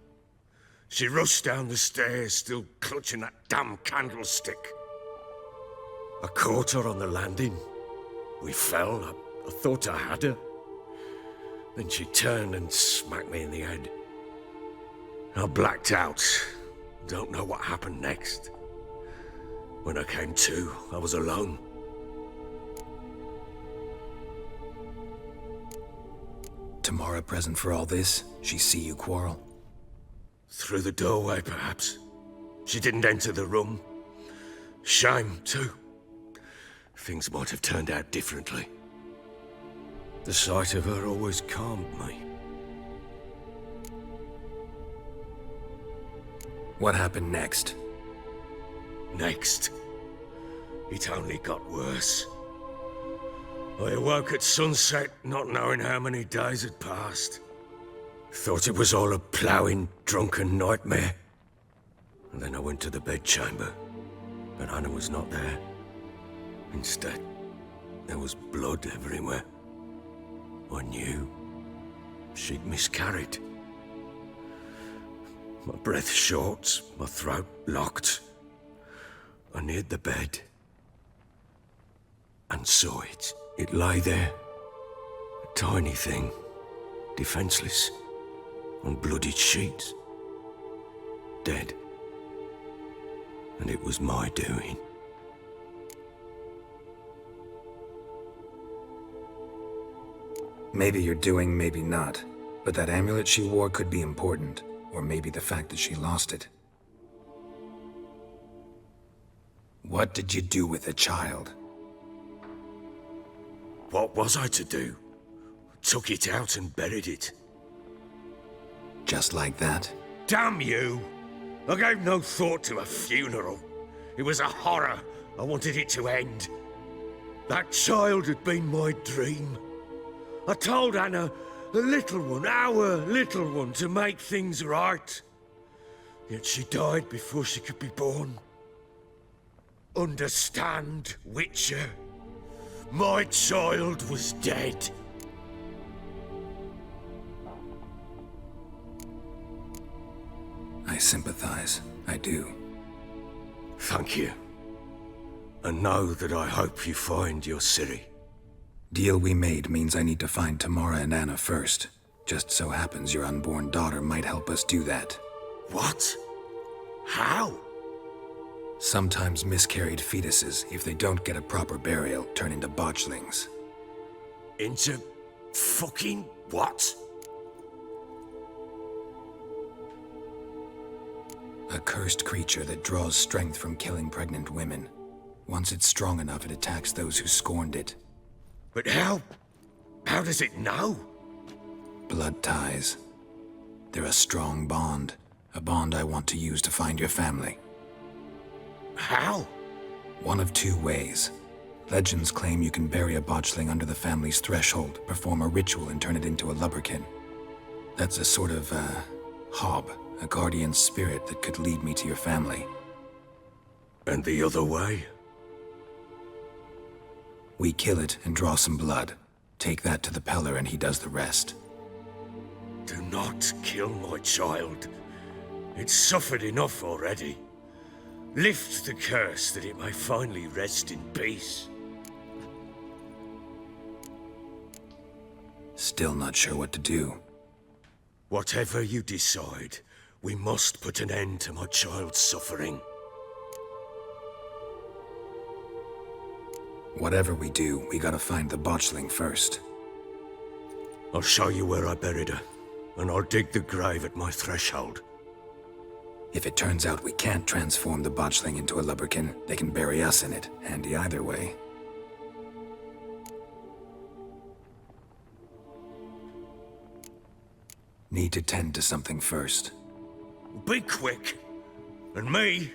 She rushed down the stairs, still clutching that damn candlestick. I caught her on the landing. We fell. I thought I had her. Then she turned and smacked me in the head. I blacked out. Don't know what happened next. When I came to, I was alone. Tamara present for all this? She see you quarrel? Through the doorway, perhaps. She didn't enter the room. Shame, too. Things might have turned out differently. The sight of her always calmed me. What happened next? Next? It only got worse. I awoke at sunset, not knowing how many days had passed. Thought it was all a ploughing, drunken nightmare. And then I went to the bedchamber, but Anna was not there. Instead, there was blood everywhere. I knew she'd miscarried. My breath short, my throat locked. I neared the bed and saw it. It lay there, a tiny thing, defenseless, on bloodied sheets, dead. And it was my doing. Maybe you're doing, maybe not. But that amulet she wore could be important. Or maybe the fact that she lost it. What did you do with the child? What was I to do? Took it out and buried it. Just like that? Damn you! I gave no thought to a funeral. It was a horror. I wanted it to end. That child had been my dream. I told Anna, the little one, our little one, to make things right. Yet she died before she could be born. Understand, Witcher? My child was dead. I sympathize. I do. Thank you. And know that I hope you find your Ciri. Deal we made means I need to find Tamara and Anna first. Just so happens your unborn daughter might help us do that. What? How? Sometimes miscarried fetuses, if they don't get a proper burial, turn into botchlings. Into fucking what? A cursed creature that draws strength from killing pregnant women. Once it's strong enough, it attacks those who scorned it. But how? How does it know? Blood ties. They're a strong bond. A bond I want to use to find your family. How? One of two ways. Legends claim you can bury a botchling under the family's threshold, perform a ritual, and turn it into a lubberkin. That's a sort of, hob, a guardian spirit that could lead me to your family. And the other way? We kill it and draw some blood. Take that to the Peller and he does the rest. Do not kill my child. It's suffered enough already. Lift the curse that it may finally rest in peace. Still not sure what to do. Whatever you decide, we must put an end to my child's suffering. Whatever we do, we gotta find the botchling first. I'll show you where I buried her, and I'll dig the grave at my threshold. If it turns out we can't transform the botchling into a lubberkin, they can bury us in it. Handy either way. Need to tend to something first. Be quick. And me?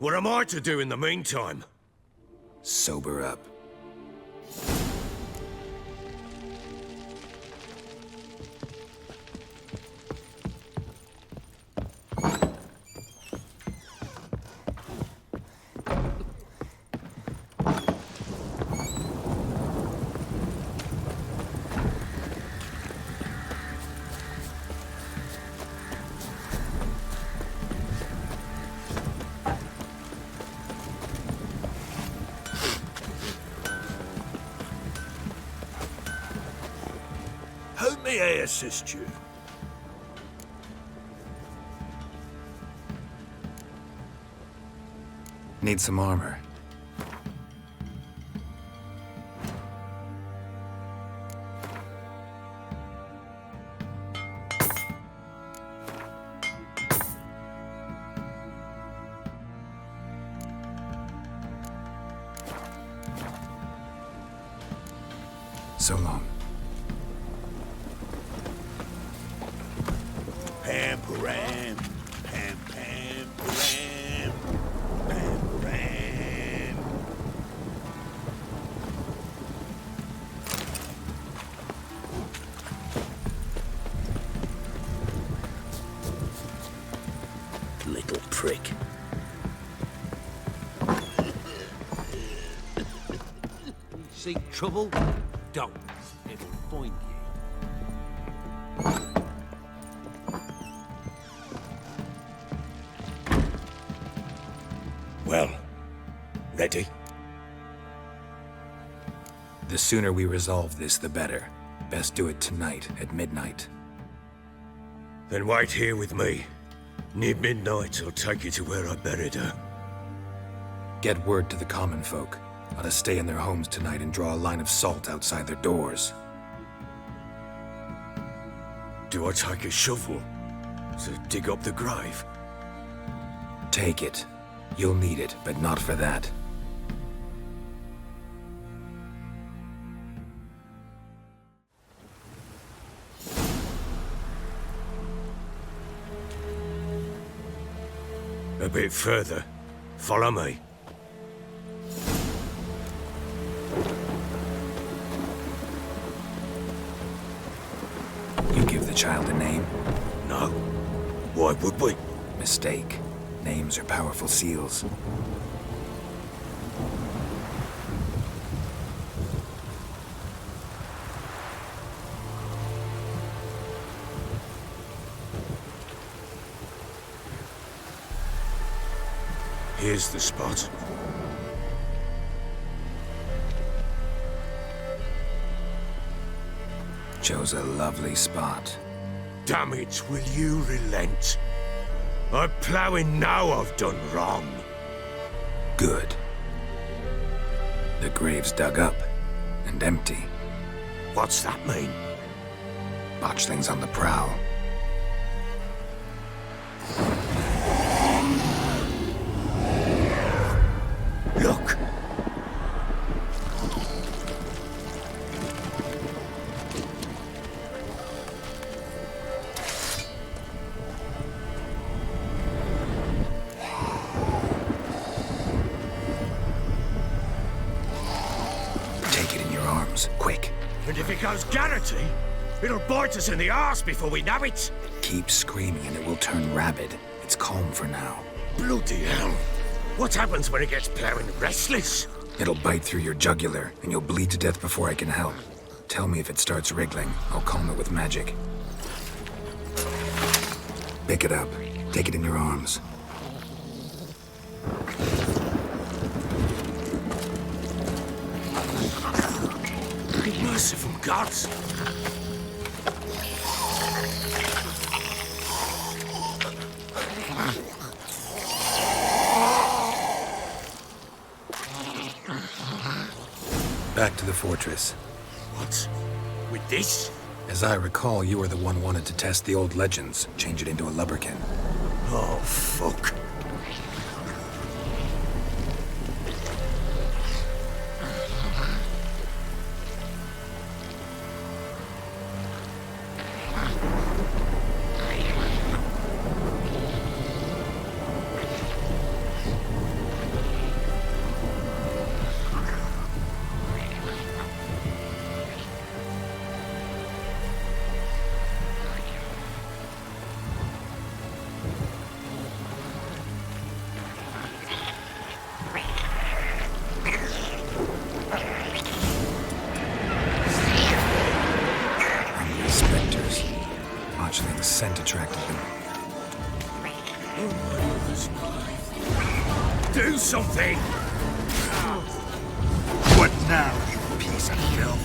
What am I to do in the meantime? Sober up. How may I assist you? Need some armor. So long. Pam, param, pam, pam, param, pam, param. Little prick. Seek trouble? Don't. It'll find you. Well, ready? The sooner we resolve this, the better. Best do it tonight, at midnight. Then wait here with me. Near midnight, I'll take you to where I buried her. Get word to the common folk. Ought to stay in their homes tonight and draw a line of salt outside their doors. Do I take a shovel to dig up the grave? Take it. You'll need it, but not for that. A bit further. Follow me. You give the child a name? No. Why would we? Mistake. Names are powerful seals. Here's the spot. Chose a lovely spot. Damn it, will you relent? I'm ploughing now I've done wrong. Good. The grave's dug up and empty. What's that mean? Botchling's on the prowl. Look! Take it in your arms, quick. And if it goes Garrity, it'll bite us in the arse before we know it. Keep screaming and it will turn rabid. It's calm for now. Bloody hell. What happens when it gets ploughing restless? It'll bite through your jugular, and you'll bleed to death before I can help. Tell me if it starts wriggling. I'll calm it with magic. Pick it up. Take it in your arms. Merciful gods! Back to the fortress. What? With this? As I recall, you were the one wanted to test the old legends, change it into a lubberkin. Oh, fuck. Botchling's scent attracted them. Do something! What now, you piece of filth?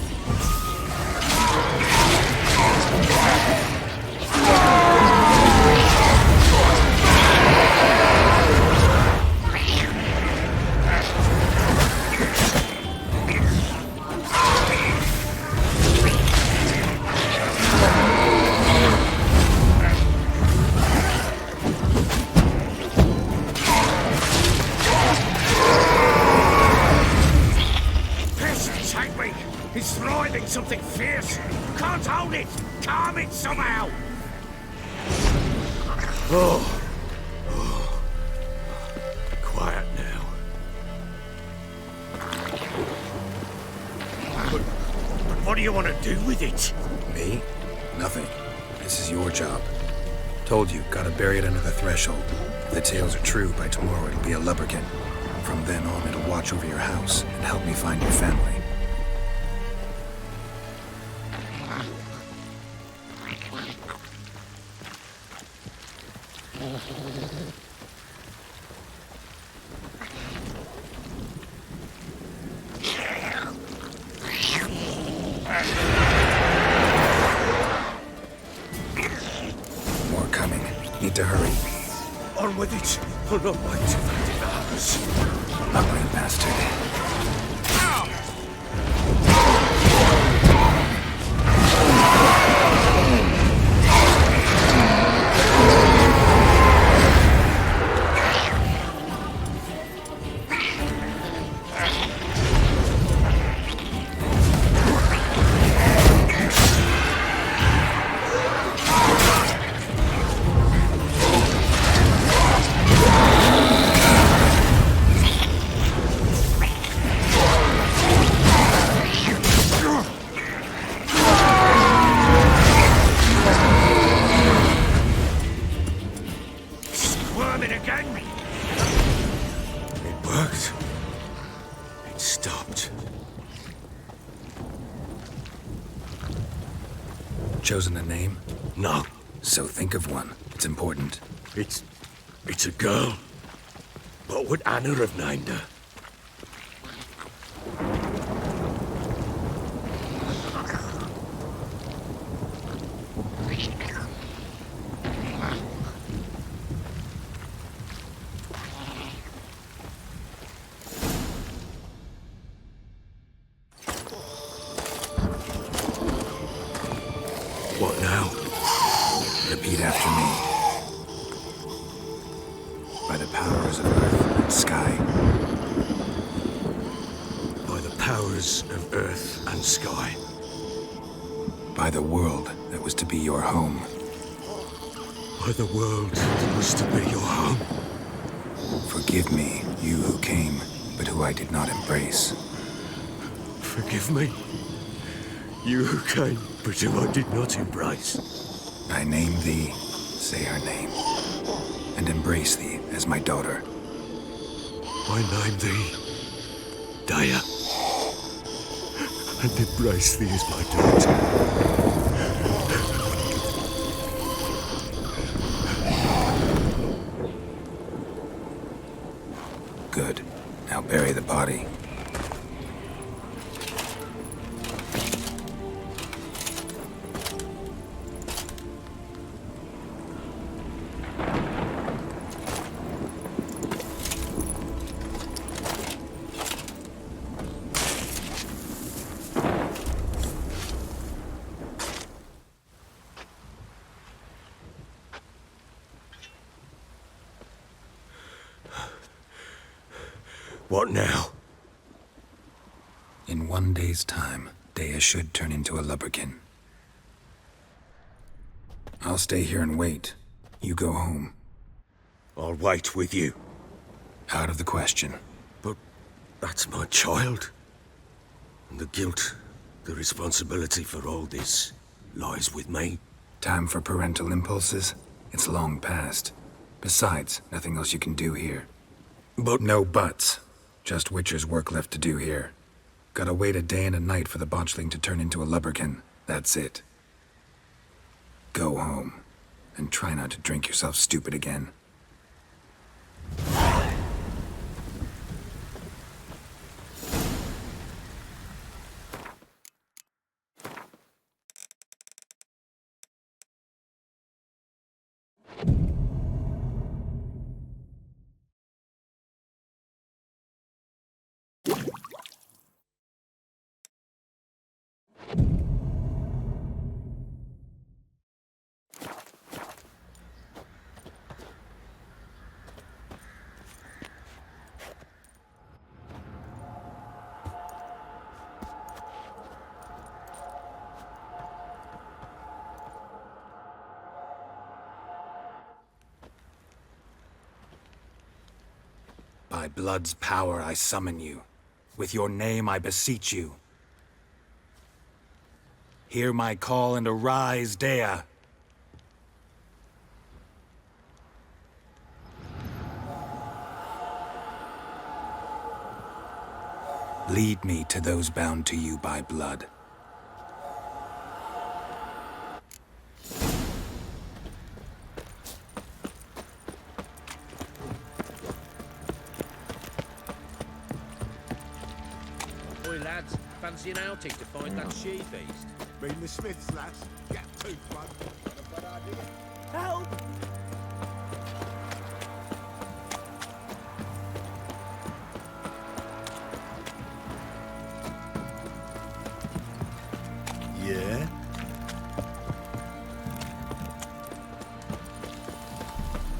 It's thriving something fierce. Can't hold it. Calm it somehow. Oh. Quiet now. But what do you want to do with it? Me? Nothing. This is your job. Told you, gotta bury it under the threshold. If the tales are true, by tomorrow it'll be a lubberkin. From then on, it'll watch over your house and help me find your family. More coming. Need to hurry. On with it. I'll not wait till they devour us. Ugly bastard. Chosen a name? No. So think of one. It's important. It's a girl. What would Anna have named her? What now? Repeat after me. By the powers of earth and sky. By the powers of earth and sky. By the world that was to be your home. By the world that was to be your home. Forgive me, you who came, but who I did not embrace. Forgive me, you who came, but who I did not embrace. I name thee, say her name, and embrace thee as my daughter. I name thee, Daya, and embrace thee as my daughter. Good. Now bury the body. What now? In 1 day's time, Daya should turn into a lubberkin. I'll stay here and wait. You go home. I'll wait with you. Out of the question. But that's my child. And the guilt, the responsibility for all this lies with me. Time for parental impulses? It's long past. Besides, nothing else you can do here. But no buts. Just Witcher's work left to do here. Gotta wait a day and a night for the botchling to turn into a lubberkin. That's it. Go home. And try not to drink yourself stupid again. By blood's power I summon you. With your name I beseech you. Hear my call and arise, Daya. Lead me to those bound to you by blood. Lads, fancy an outing to find that she-beast? Mean the Smiths, lads. Get tooth one. Got a bad idea. Help! Yeah?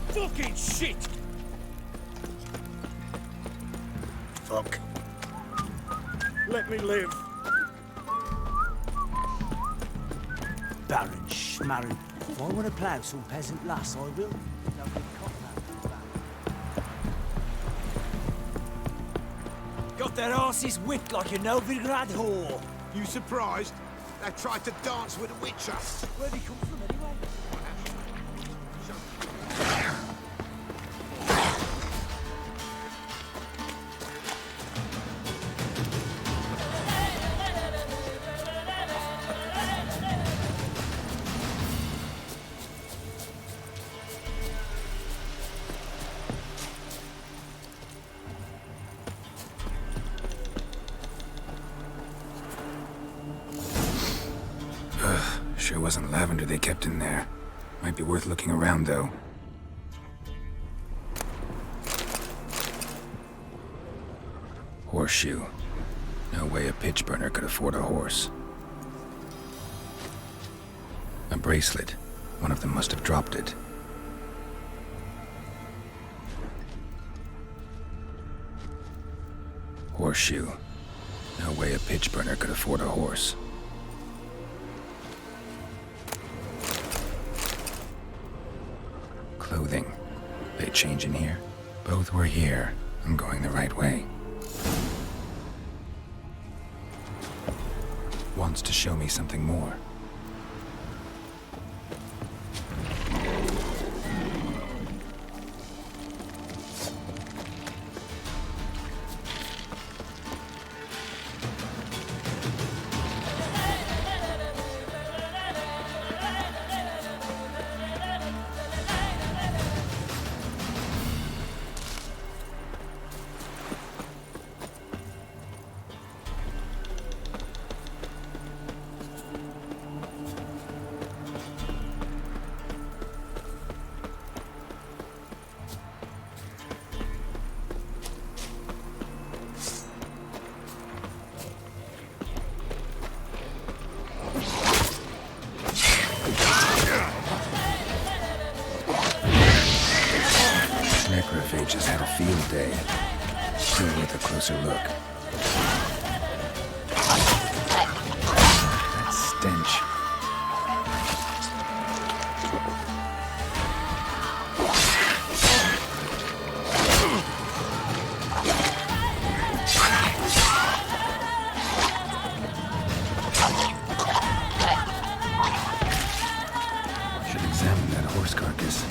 Fucking shit! Fuck. Let me live. Baron Schmarren. If I want to plough some peasant lass, I will. Got their asses whipped like a Novigrad whore. You surprised? They tried to dance with a witcher. Where'd he come from anyway? Sure wasn't lavender they kept in there. Might be worth looking around, though. Horseshoe. No way a pitch burner could afford a horse. A bracelet. One of them must have dropped it. Horseshoe. No way a pitch burner could afford a horse. Clothing. They change in here? Both were here. I'm going the right way. Wants to show me something more. Necrophages had a field day. Still worth a closer look. That stench. Should examine that horse carcass.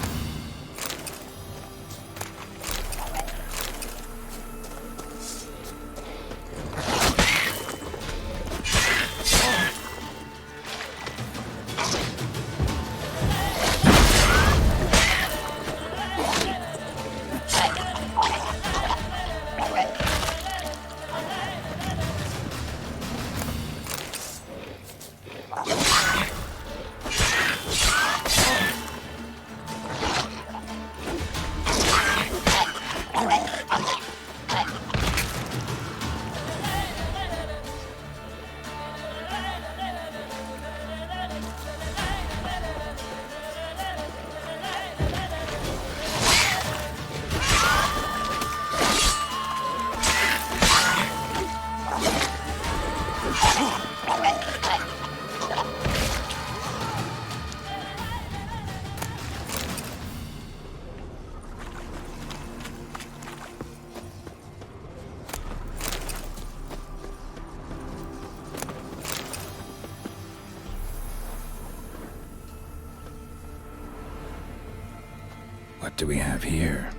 What do we have here?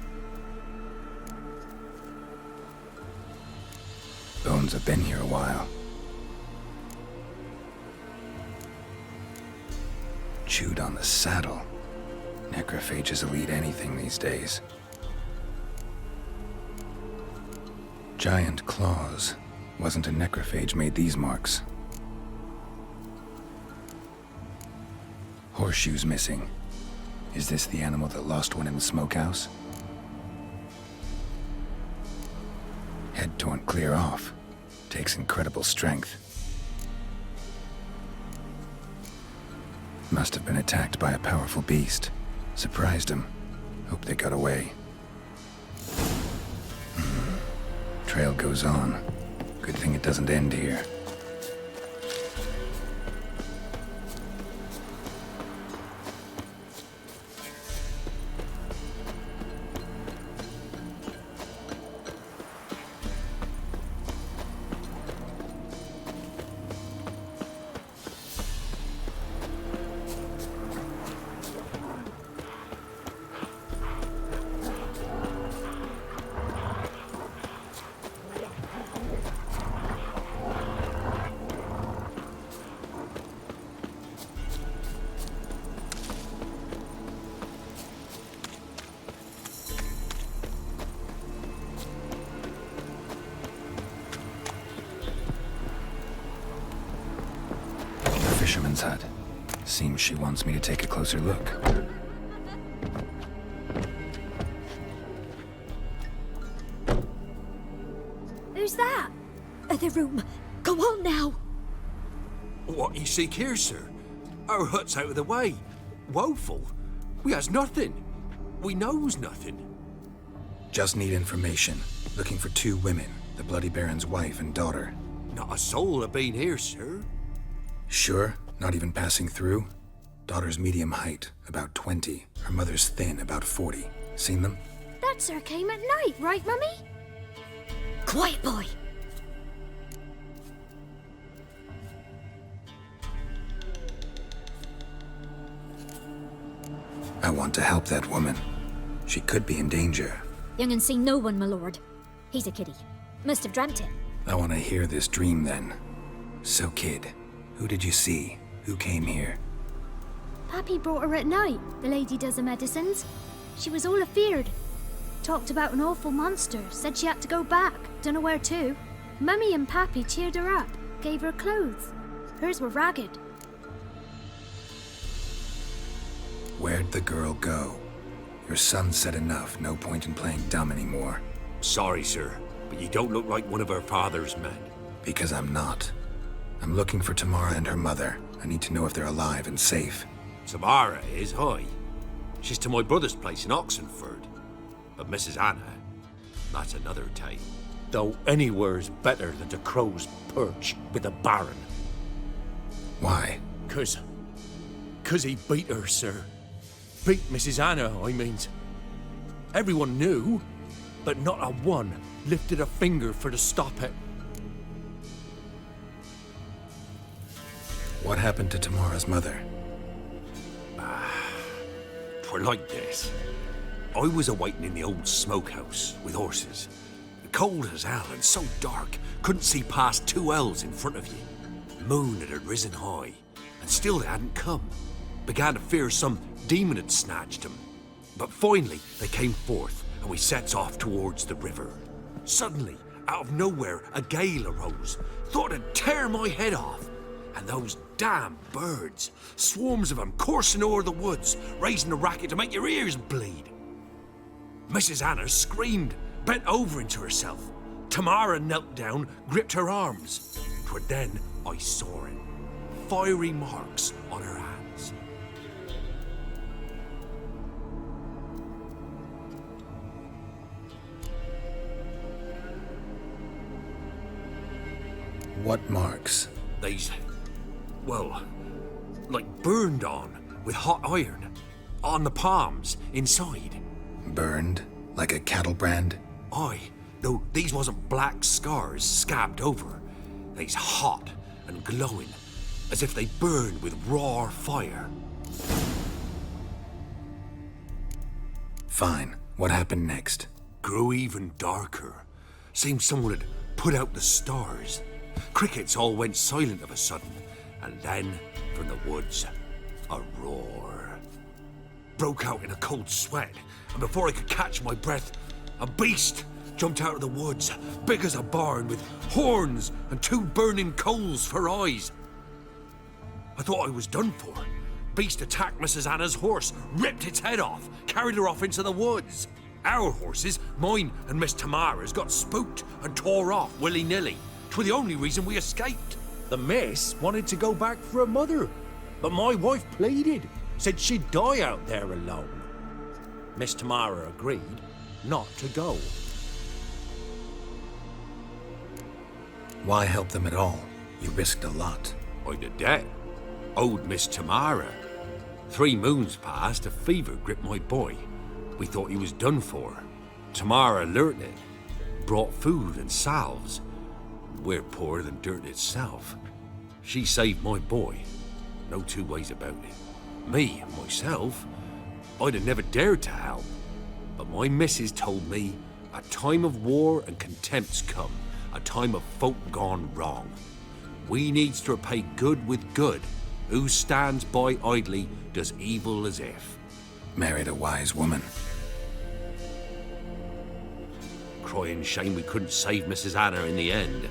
Bones have been here a while. Chewed on the saddle. Necrophages will eat anything these days. Giant claws. Wasn't a necrophage made these marks. Horseshoes missing. Is this the animal that lost one in the smokehouse? Head torn clear off. Takes incredible strength. Must have been attacked by a powerful beast. Surprised him. Hope they got away. Trail goes on. Good thing it doesn't end here. Fisherman's hut. Seems she wants me to take a closer look. Who's that? Other room. Go on now. What you seek here, sir? Our hut's out of the way. Woeful. We has nothing. We knows nothing. Just need information. Looking for 2 women, the Bloody Baron's wife and daughter. Not a soul have been here, sir. Sure? Not even passing through? Daughter's medium height, about 20. Her mother's thin, about 40. Seen them? That sir came at night, right, Mummy? Quiet, boy. I want to help that woman. She could be in danger. Young and seen no one, my lord. He's a kiddie. Must have dreamt it. I want to hear this dream then. So, kid, who did you see? Who came here? Pappy brought her at night, the lady does the medicines. She was all afeared. Talked about an awful monster, said she had to go back, dunno where to. Mummy and Pappy cheered her up, gave her clothes. Hers were ragged. Where'd the girl go? Your son said enough, no point in playing dumb anymore. Sorry, sir, but you don't look like one of her father's men. Because I'm not. I'm looking for Tamara and her mother. I need to know if they're alive and safe. Tamara is, hi. She's to my brother's place in Oxenford. But Mrs. Anna, that's another tale. Though anywhere's better than the crow's perch with the Baron. Why? 'Cause he beat her, sir. Beat Mrs. Anna, I means. Everyone knew, but not a one lifted a finger for to stop it. What happened to Tamara's mother? 'Twere like this. I was awaiting in the old smokehouse with horses. Cold as hell and so dark, couldn't see past 2 ells in front of you. Moon had risen high, and still they hadn't come. Began to fear some demon had snatched them. But finally, they came forth, and we sets off towards the river. Suddenly, out of nowhere, a gale arose. Thought it'd tear my head off. And those damn birds, swarms of them coursing o'er the woods, raising a racket to make your ears bleed. Mrs. Anna screamed, bent over into herself. Tamara knelt down, gripped her arms. 'Twere then I saw it. Fiery marks on her hands. What marks? These, well, like burned on with hot iron. On the palms, inside. Burned? Like a cattle brand? Aye, though these wasn't black scars scabbed over. They's hot and glowing, as if they burned with raw fire. Fine. What happened next? Grew even darker. Seemed someone had put out the stars. Crickets all went silent of a sudden, and then, from the woods, a roar. Broke out in a cold sweat, and before I could catch my breath, a beast jumped out of the woods, big as a barn, with horns and 2 burning coals for eyes. I thought I was done for. Beast attacked Mrs. Anna's horse, ripped its head off, carried her off into the woods. Our horses, mine and Miss Tamara's, got spooked and tore off willy-nilly. 'Twere the only reason we escaped. The miss wanted to go back for her mother, but my wife pleaded, said she'd die out there alone. Miss Tamara agreed not to go. Why help them at all? You risked a lot. I'd a debt. Owed Miss Tamara. 3 moons passed, a fever gripped my boy. We thought he was done for. Tamara learnt it. Brought food and salves. We're poorer than dirt itself. She saved my boy. No 2 ways about it. Me, myself, I'd have never dared to help. But my missus told me a time of war and contempt's come. A time of folk gone wrong. We needs to repay good with good. Who stands by idly does evil as if. Married a wise woman. Crying shame we couldn't save Mrs. Anna in the end.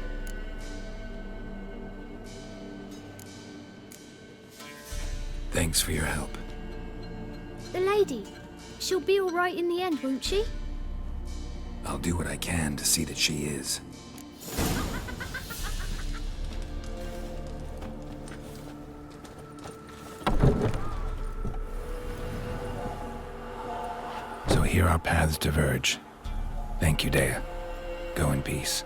Thanks for your help. The lady, she'll be all right in the end, won't she? I'll do what I can to see that she is. So here our paths diverge. Thank you, Dea. Go in peace.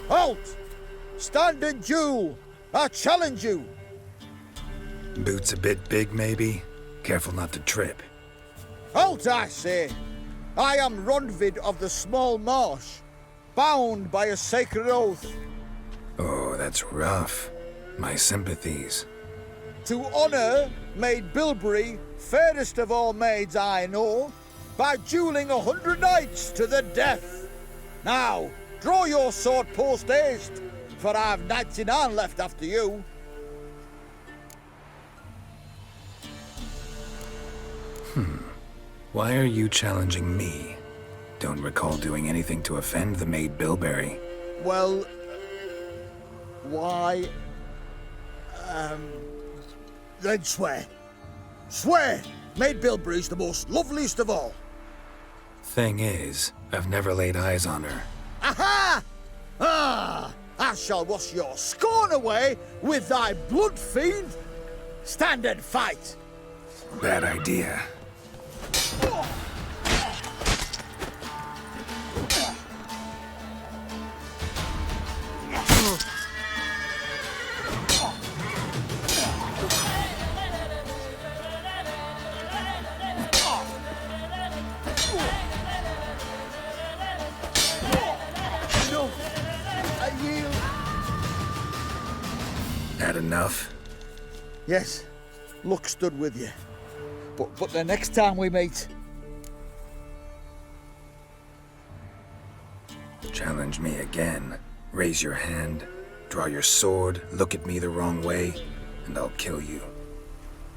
Halt! Stand and duel! I challenge you! Boots a bit big, maybe? Careful not to trip. Halt, I say! I am Ronvid of the Small Marsh, bound by a sacred oath. Oh, that's rough. My sympathies. To honour Maid Bilberry, fairest of all maids I know, by duelling 100 knights to the death. Now, draw your sword post haste, for I've 99 left after you. Why are you challenging me? Don't recall doing anything to offend the Maid Bilberry. Well, why... then swear. Swear! Maid Bilberry's the most loveliest of all. Thing is, I've never laid eyes on her. Aha! Ah! I shall wash your scorn away with thy blood fiend. Stand and fight. Bad idea. Had enough? Yes, luck stood with you. But the next time we meet... Challenge me again. Raise your hand, draw your sword, look at me the wrong way, and I'll kill you.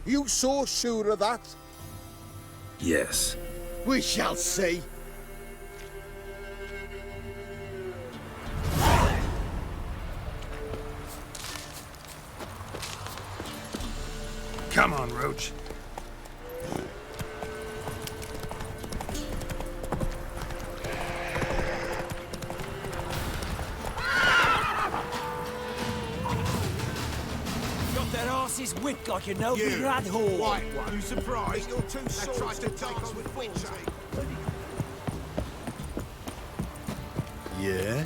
You so sure of that? Yes. We shall see. Come on, Roach. Got that arse's wit like an open rat hole. White one. You surprised? You're too swords to take on with force. Yeah?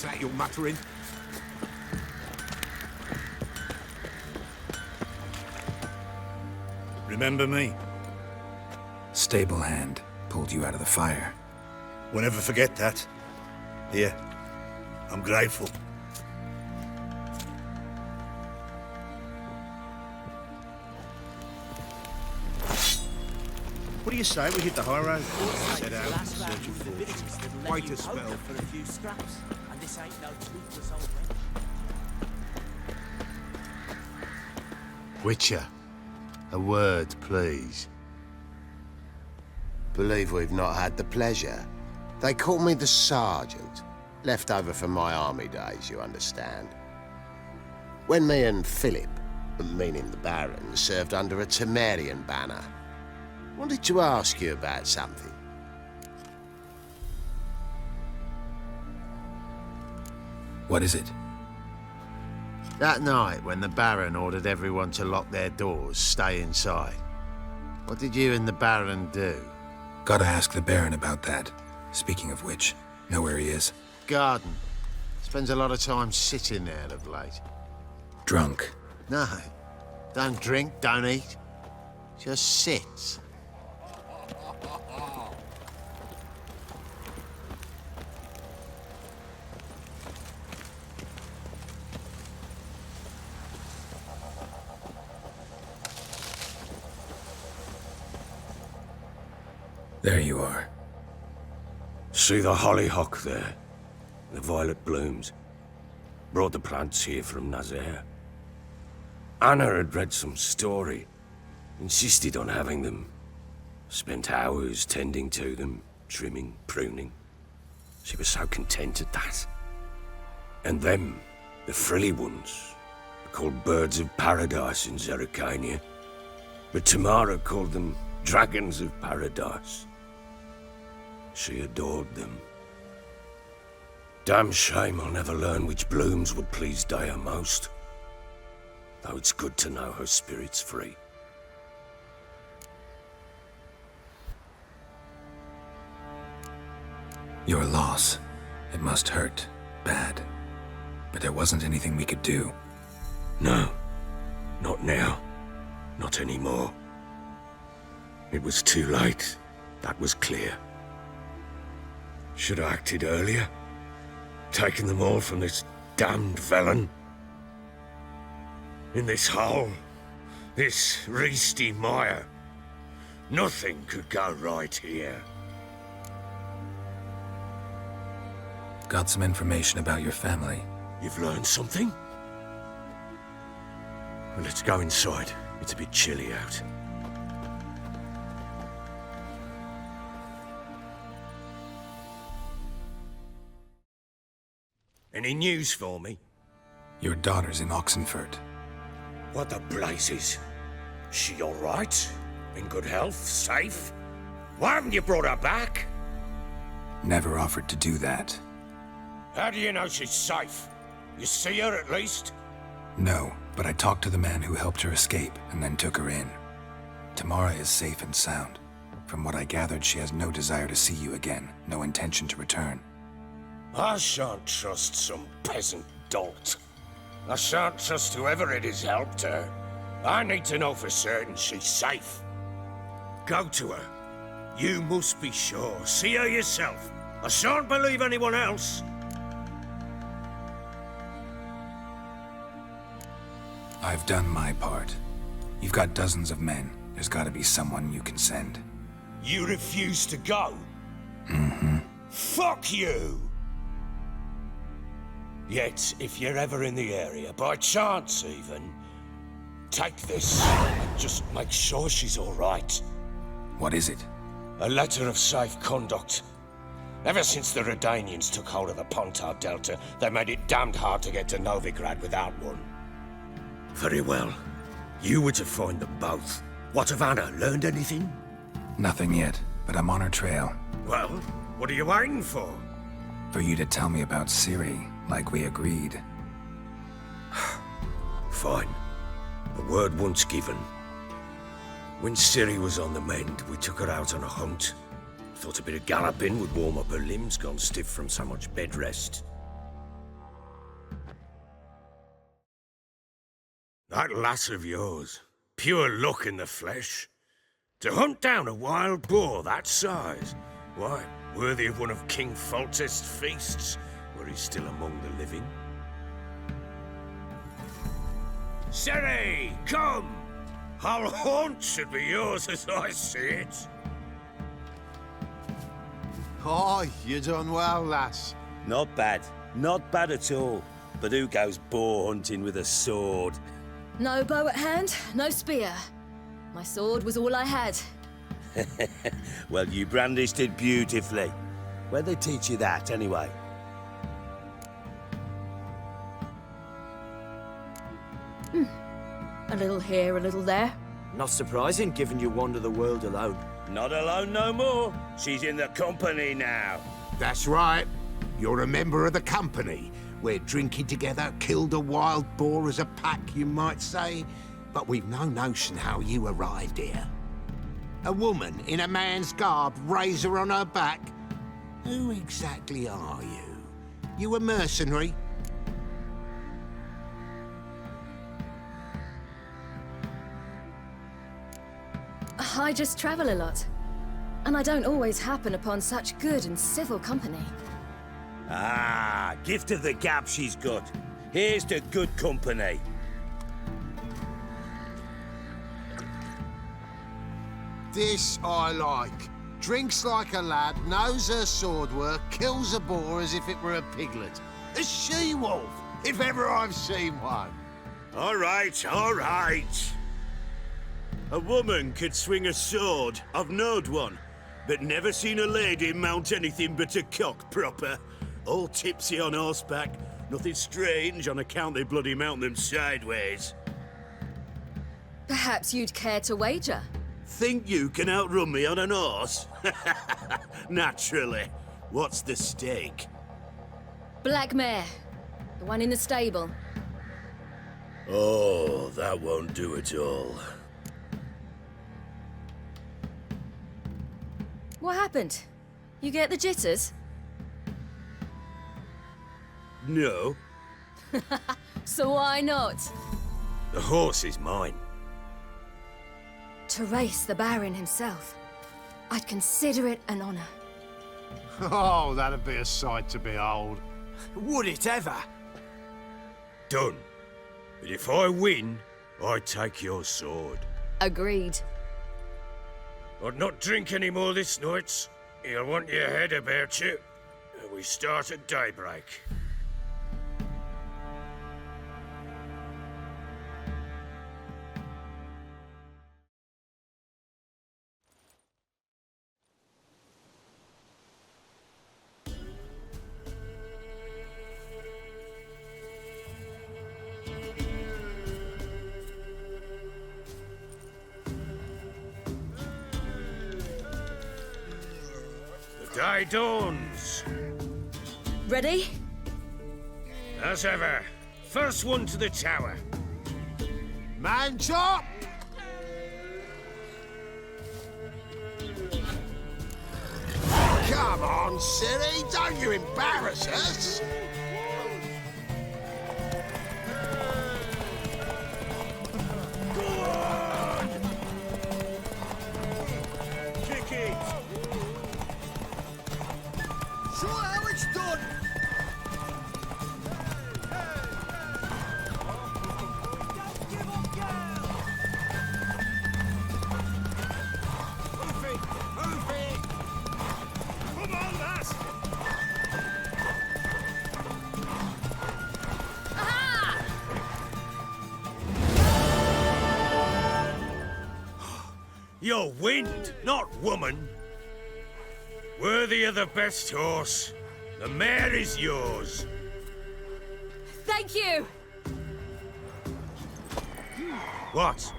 What's that you're muttering? Remember me? Stable hand pulled you out of the fire. We'll never forget that. Here, I'm grateful. What do you say we hit the high road? Set out in search of fortune. Wait a spell. For a few scraps, and this ain't no toothless old Witcher, a word, please. Believe we've not had the pleasure. They call me the Sergeant. Left over from my army days, you understand. When me and Philip, meaning the Baron, served under a Temerian banner, wanted to ask you about something. What is it? That night, when the Baron ordered everyone to lock their doors, stay inside, what did you and the Baron do? Gotta ask the Baron about that. Speaking of which, know where he is? Garden. Spends a lot of time sitting there of late. Drunk. No. Don't drink, don't eat. Just sits. There you are. See the hollyhock there? The violet blooms. Brought the plants here from Nazaire. Anna had read some story. Insisted on having them. Spent hours tending to them, trimming, pruning. She was so content at that. And them, the frilly ones, are called birds of paradise in Zerrikania. But Tamara called them dragons of paradise. She adored them. Damn shame I'll never learn which blooms would please Dea most. Though it's good to know her spirit's free. Your loss. It must hurt. Bad. But there wasn't anything we could do. No. Not now. Not anymore. It was too late. That was clear. Should have acted earlier. Taken them all from this damned felon. In this hole. This reesty mire. Nothing could go right here. Got some information about your family. You've learned something? Well, let's go inside. It's a bit chilly out. Any news for me? Your daughter's in Oxenfurt. What the blazes? She all right? In good health? Safe? Why haven't you brought her back? Never offered to do that. How do you know she's safe? You see her at least? No, but I talked to the man who helped her escape and then took her in. Tamara is safe and sound. From what I gathered, she has no desire to see you again, no intention to return. I shan't trust some peasant dolt. I shan't trust whoever it is helped her. I need to know for certain she's safe. Go to her. You must be sure. See her yourself. I shan't believe anyone else. I've done my part. You've got dozens of men. There's gotta be someone you can send. You refuse to go? Mm-hmm. Fuck you! Yet, if you're ever in the area, by chance even, take this and just make sure she's all right. What is it? A letter of safe conduct. Ever since the Redanians took hold of the Pontar Delta, they made it damned hard to get to Novigrad without one. Very well. You were to find them both. What of Anna? Learned anything? Nothing yet, but I'm on her trail. Well, what are you waiting for? For you to tell me about Ciri, like we agreed. Fine. A word once given. When Ciri was on the mend, we took her out on a hunt. Thought a bit of galloping would warm up her limbs, gone stiff from so much bed rest. that lass of yours, pure luck in the flesh. To hunt down a wild boar that size, why, worthy of one of King Foltest's feasts, were he still among the living. Ciri, come! Our haunt should be yours as I see it. Oh, you done well, lass. Not bad. Not bad at all. But who goes boar hunting with a sword? No bow at hand, no spear. My sword was all I had. Well, you brandished it beautifully. Where'd they teach you that, anyway? A little here, a little there. Not surprising, given you wander the world alone. Not alone no more. She's in the company now. That's right. You're a member of the company. We're drinking together, killed a wild boar as a pack, you might say. But we've no notion how you arrived here. A woman in a man's garb, razor on her back. Who exactly are you? You a mercenary? I just travel a lot. And I don't always happen upon such good and civil company. Ah, gift of the gab she's got. Here's to good company. This I like. Drinks like a lad, knows her sword work, kills a boar as if it were a piglet. A she-wolf, if ever I've seen one. All right, all right. A woman could swing a sword. I've knowed one, but never seen a lady mount anything but a cock proper. All tipsy on horseback. Nothing strange on account they bloody mount them sideways. Perhaps you'd care to wager? Think you can outrun me on an horse? Naturally. What's the stake? Black mare. The one in the stable. Oh, that won't do at all. What happened? You get the jitters? No. So why not? The horse is mine. To race the Baron himself. I'd consider it an honor. Oh, that'd be a sight to behold. Would it ever? Done. But if I win, I take your sword. Agreed. I'd not drink any more this night. You'll want your head about you. We start at daybreak. Day dawns. Ready? As ever. First one to the tower. Man chop! Come on, Ciri, don't you embarrass us! Kick it! Show how it's done! Move it! Move it! Come on, lass! You're wind, not woman. Worthy of the best horse. The mare is yours. Thank you! What?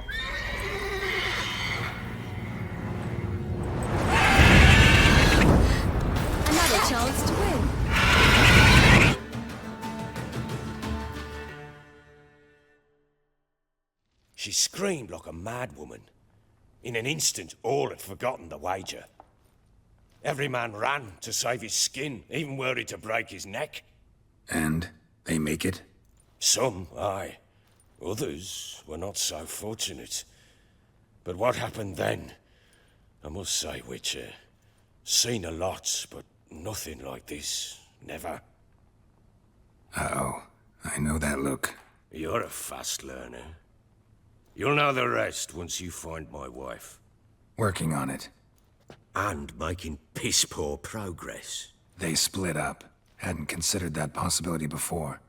Another chance to win. She screamed like a mad woman. In an instant, all had forgotten the wager. Every man ran to save his skin, even were he to break his neck. And they make it? Some, aye. Others were not so fortunate. But what happened then? I must say, Witcher, seen a lot, but nothing like this. Never. Uh-oh. I know that look. You're a fast learner. You'll know the rest once you find my wife. Working on it. And making piss-poor progress. They split up. Hadn't considered that possibility before.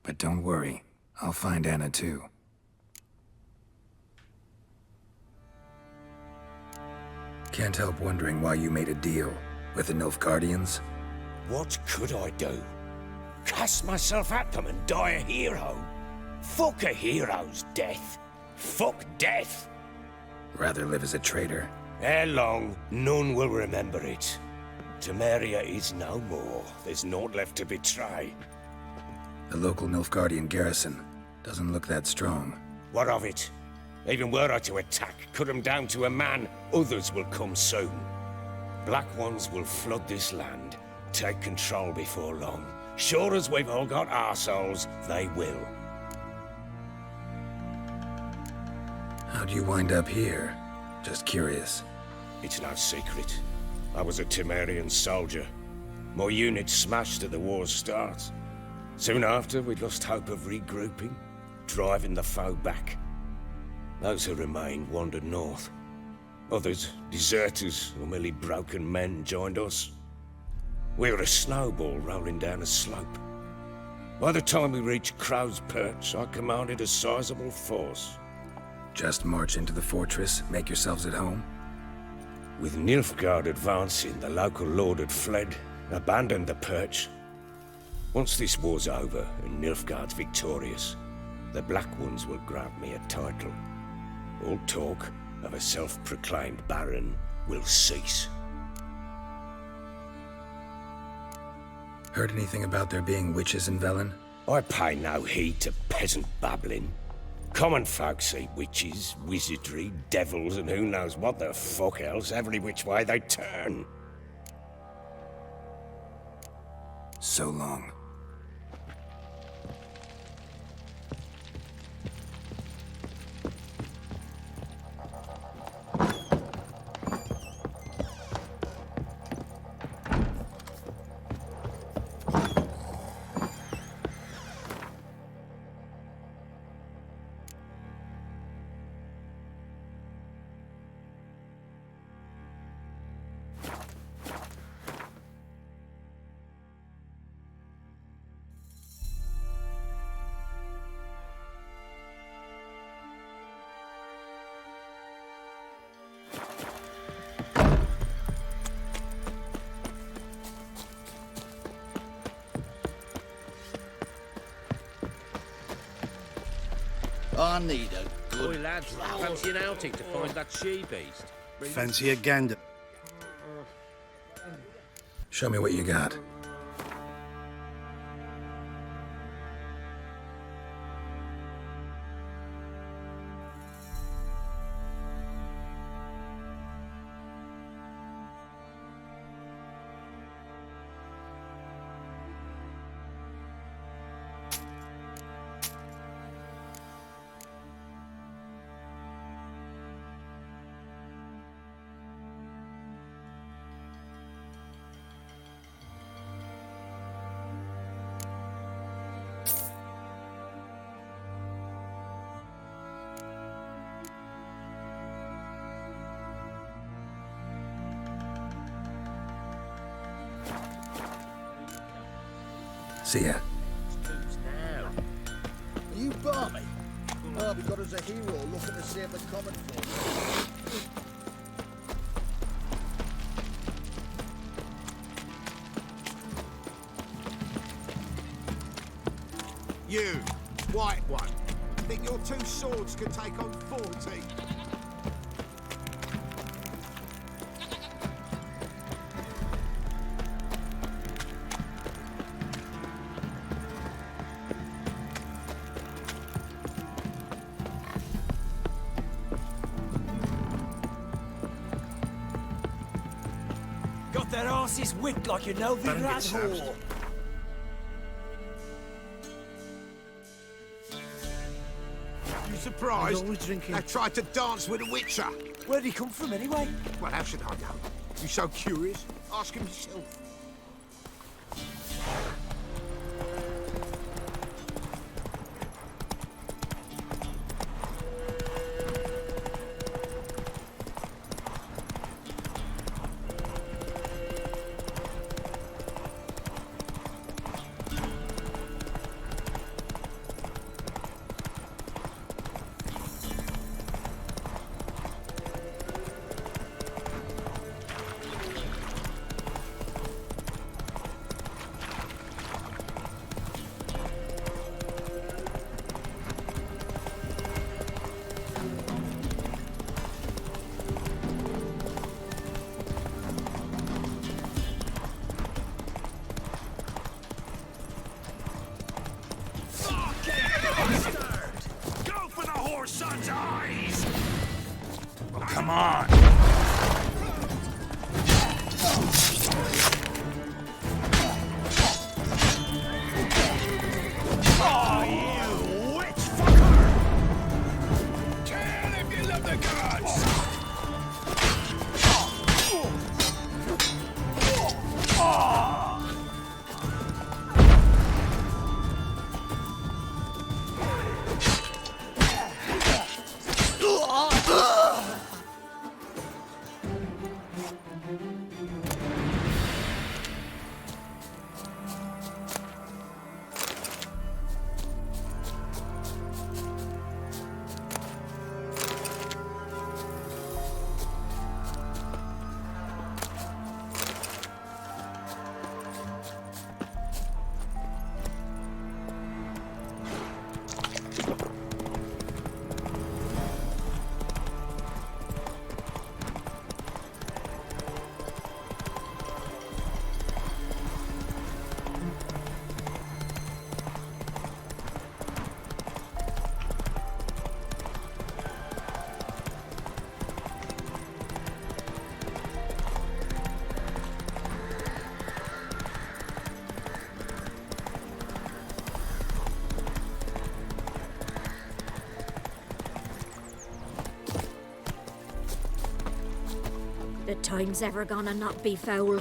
But don't worry. I'll find Anna too. Can't help wondering why you made a deal with the Nilfgaardians. What could I do? Cast myself at them and die a hero? Fuck a hero's death. Fuck death. Rather live as a traitor. Ere long, none will remember it. Temeria is no more. There's naught left to betray. The local Nilfgaardian garrison doesn't look that strong. What of it? Even were I to attack, cut them down to a man, others will come soon. Black Ones will flood this land, take control before long. Sure as we've all got arseholes, they will. How'd you wind up here? Just curious. It's no secret. I was a Temerian soldier. My unit smashed at the war's start. Soon after, we'd lost hope of regrouping, driving the foe back. Those who remained wandered north. Others, deserters or merely broken men, joined us. We were a snowball rolling down a slope. By the time we reached Crow's Perch, I commanded a sizable force. Just march into the fortress, make yourselves at home? With Nilfgaard advancing, the local lord had fled, abandoned the Perch. Once this war's over and Nilfgaard's victorious, the Black Ones will grant me a title. All talk of a self-proclaimed baron will cease. Heard anything about there being witches in Velen? I pay no heed to peasant babbling. Common folk see witches, wizardry, devils, and who knows what the fuck else every which way they turn. So long. I need a good... Oi, lads, fancy an outing to find that she-beast? Fancy a gander. Show me what you got. See ya. Now. Are you balmy? Oh, we got us a hero looking to save the common folk. You, white one, think your two swords could take on 40? Got their asses whipped like you know the Better get rat soused. whore. surprised? He's always drinking. I tried to dance with a witcher. Where'd he come from, anyway? Well, how should I know? You so curious? Ask him yourself. Go for the horse son's eyes! Well, come on. Oh, you witch fucker! Tell him you love the gods! The time's ever gonna not be foul.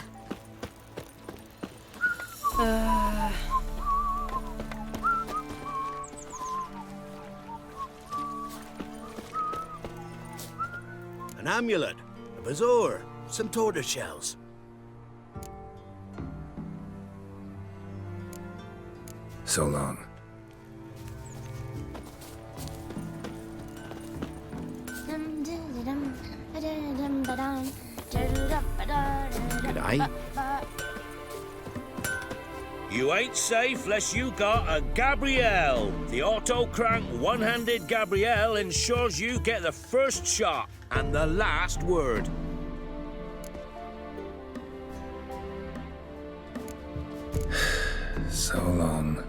An amulet, a bazaar, some tortoise shells. So long. G'day. You ain't safe less you got a Gabrielle. The auto-crank one-handed Gabrielle ensures you get the first shot and the last word. So long.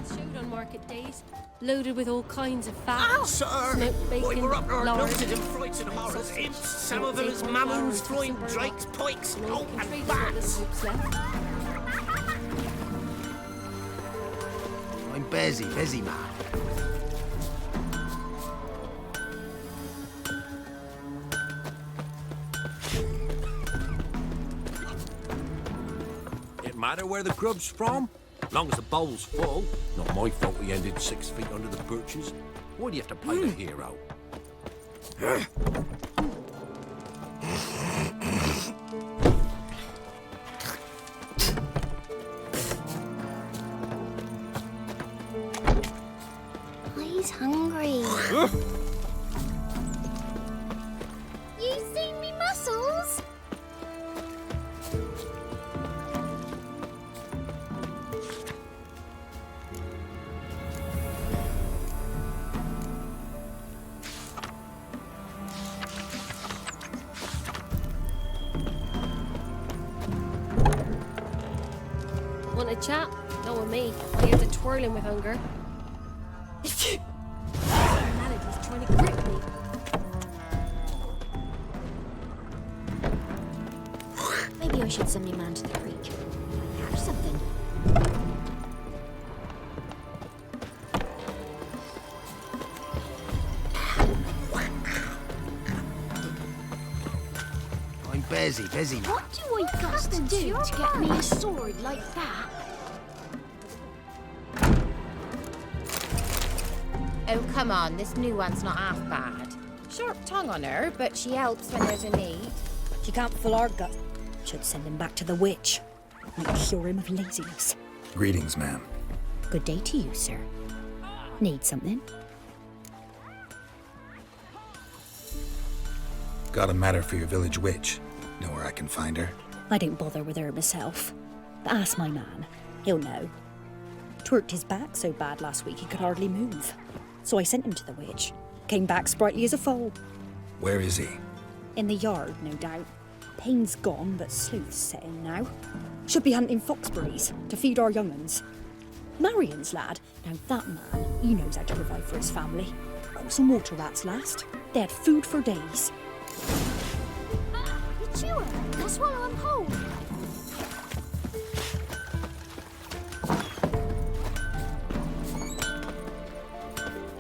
Shoot on market days, loaded with all kinds of fat. Sir, smoked bacon, we're up to our lard, noses in frights and horrors. Imps, some of them as mammons, throwing drakes, pikes, oh, and bats. I'm busy man. It matter where the grub's from? Long as the bowl's full. Not my fault we ended 6 feet under the birches. Why do you have to play the hero? He's hungry. You seen me muscles? Want a chat? Not with me. I hear the twirling with hunger. Humanity's trying to grip me. Maybe I should send me man to the creek. Catch something. I'm busy, man. What do I got to do to get me a sword like that? Oh, come on, this new one's not half bad. Sharp tongue on her, but she helps when there's a need. She can't fill our gut. Should send him back to the witch. Might cure him of laziness. Greetings, ma'am. Good day to you, sir. Need something? Got a matter for your village witch. Know where I can find her? I don't bother with her myself. But ask my man. He'll know. Twerked his back so bad last week he could hardly move. So I sent him to the witch. Came back sprightly as a foal. Where is he? In the yard, no doubt. Pain's gone, but sleuth's set in now. Should be hunting foxberries to feed our young'uns. Marion's lad. Now that man, he knows how to provide for his family. Got some water rats last. They had food for days. It's you, that's why I'm home.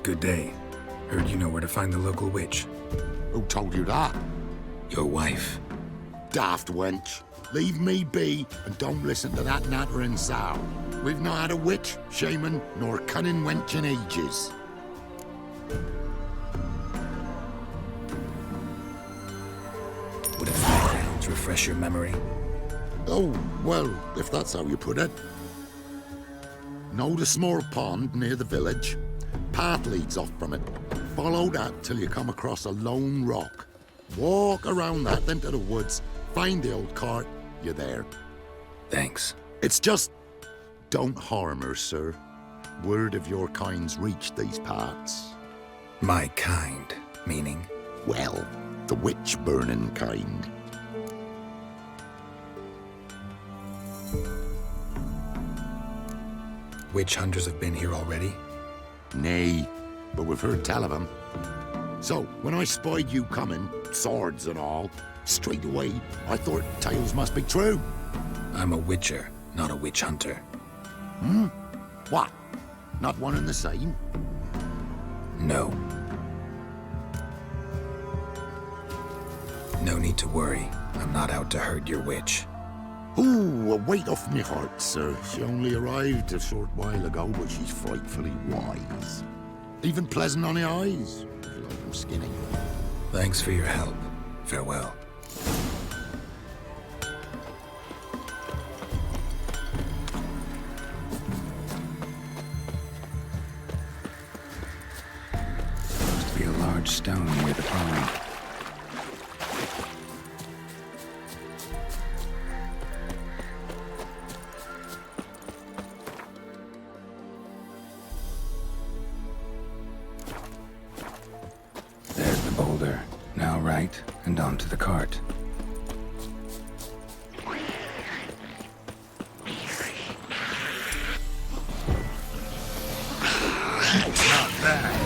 Good day. Heard you know where to find the local witch. Who told you that? Your wife. Daft wench. Leave me be and don't listen to that nattering sow. We've not had a witch, shaman, nor cunning wench in ages. Would a few rounds refresh your memory? Oh, well, if that's how you put it. Know the small pond near the village? Path leads off from it. Follow that till you come across a lone rock. Walk around that, then to the woods. Find the old cart. You're there. Thanks. It's just... don't harm her, sir. Word of your kind's reached these parts. My kind, meaning? Well, the witch-burning kind. Witch hunters have been here already? Nay, but we've heard tell of them. So, when I spied you coming, swords and all, straight away, I thought tales must be true. I'm a witcher, not a witch hunter. Hmm? What? Not one and the same? No. No need to worry. I'm not out to hurt your witch. Ooh, a weight off me heart, sir. She only arrived a short while ago, but she's frightfully wise. Even pleasant on the eyes, if you like them skinny. Thanks for your help. Farewell. Must be a large stone near the pond. There's the boulder. Now right, and onto the cart. Not bad.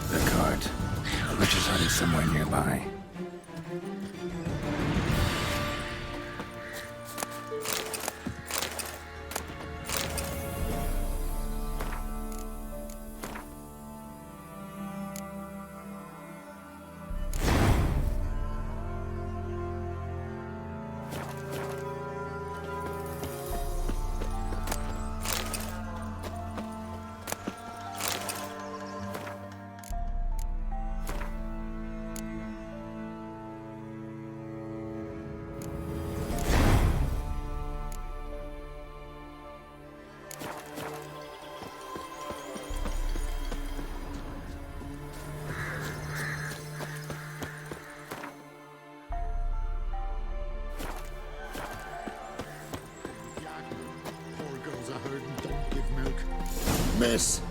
The cart. Which is hiding somewhere nearby. Miss,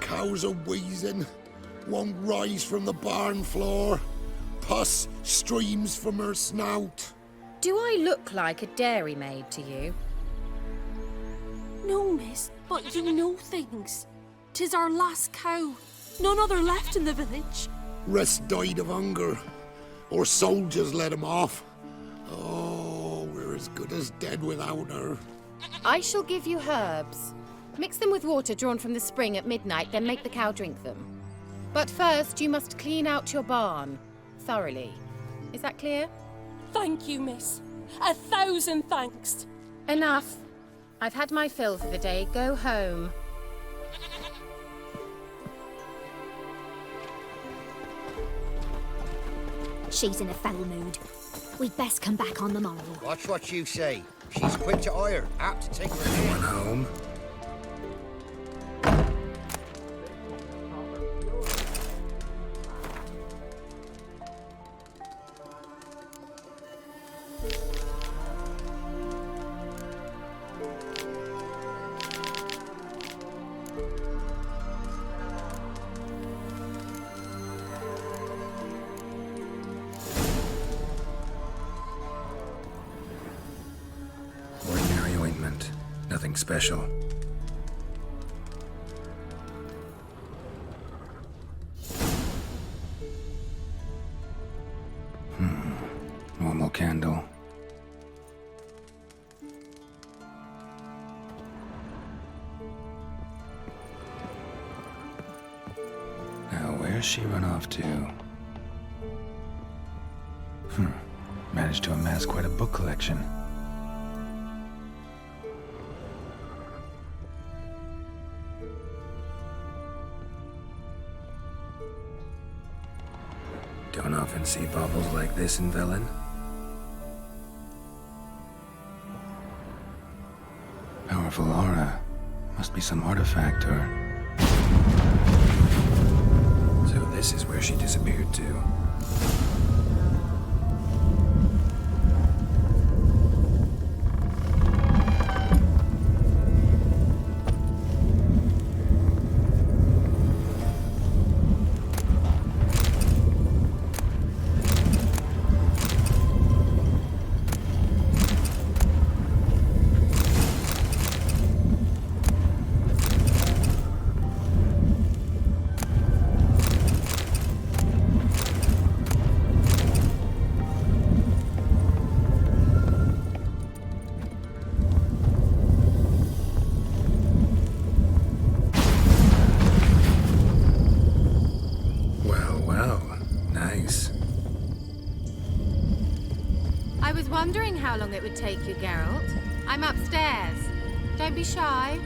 cows are wheezing, won't rise from the barn floor. Pus streams from her snout. Do I look like a dairymaid to you? No, miss, but you know things. 'Tis our last cow. None other left in the village. Rest died of hunger. Or soldiers let him off. Oh, we're as good as dead without her. I shall give you herbs. Mix them with water drawn from the spring at midnight, then make the cow drink them. But first, you must clean out your barn. Thoroughly. Is that clear? Thank you, miss. 1,000 thanks. Enough. I've had my fill for the day. Go home. She's in a foul mood. We'd best come back on the morrow. Watch what you say. She's quick to ire, apt to take her in. Going home? Ordinary ointment. Nothing special. Normal candle. Now, where's she run off to? Managed to amass quite a book collection. Don't often see baubles like this in Velen. Powerful aura. Must be some artifact or... So this is where she disappeared to. I was wondering how long it would take you, Geralt. I'm upstairs. Don't be shy.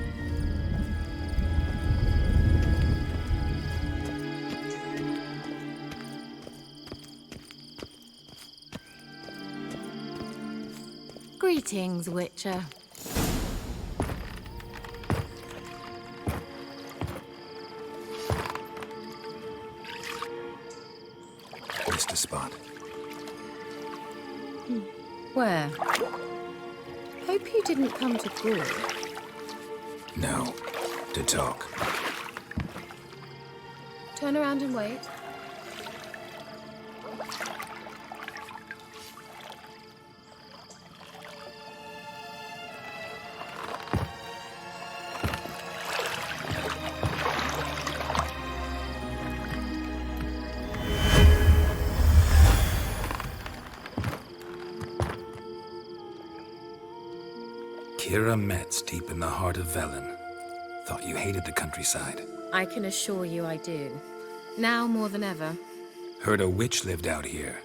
Greetings, Witcher. Missed a spot. Where? Hope you didn't come to call. No. To talk. Turn around and wait. Kira Metz, deep in the heart of Velen. Thought you hated the countryside. I can assure you I do. Now more than ever. Heard a witch lived out here.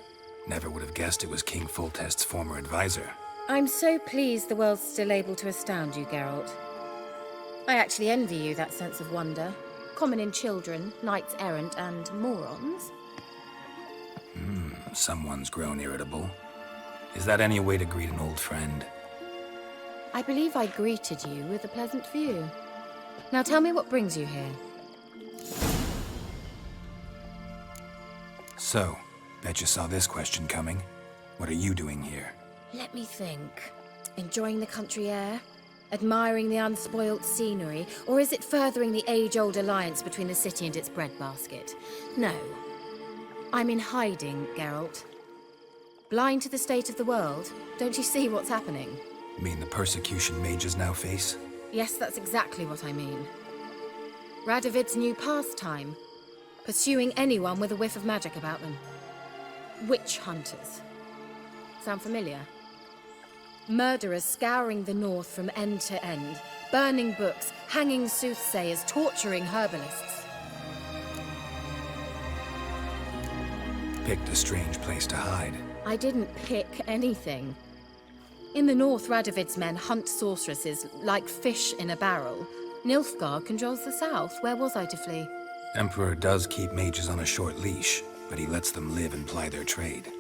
Never would have guessed it was King Foltest's former advisor. I'm so pleased the world's still able to astound you, Geralt. I actually envy you that sense of wonder. Common in children, knights errant, and morons. Someone's grown irritable. Is that any way to greet an old friend? I believe I greeted you with a pleasant view. Now tell me what brings you here. So, bet you saw this question coming. What are you doing here? Let me think. Enjoying the country air? Admiring the unspoilt scenery? Or is it furthering the age-old alliance between the city and its breadbasket? No. I'm in hiding, Geralt. Blind to the state of the world? Don't you see what's happening? Mean the persecution mages now face? Yes, that's exactly what I mean. Radovid's new pastime. Pursuing anyone with a whiff of magic about them. Witch hunters. Sound familiar? Murderers scouring the north from end to end, burning books, hanging soothsayers, torturing herbalists. Picked a strange place to hide. I didn't pick anything. In the north, Radovid's men hunt sorceresses like fish in a barrel. Nilfgaard controls the south. Where was I to flee? Emperor does keep mages on a short leash, but he lets them live and ply their trade.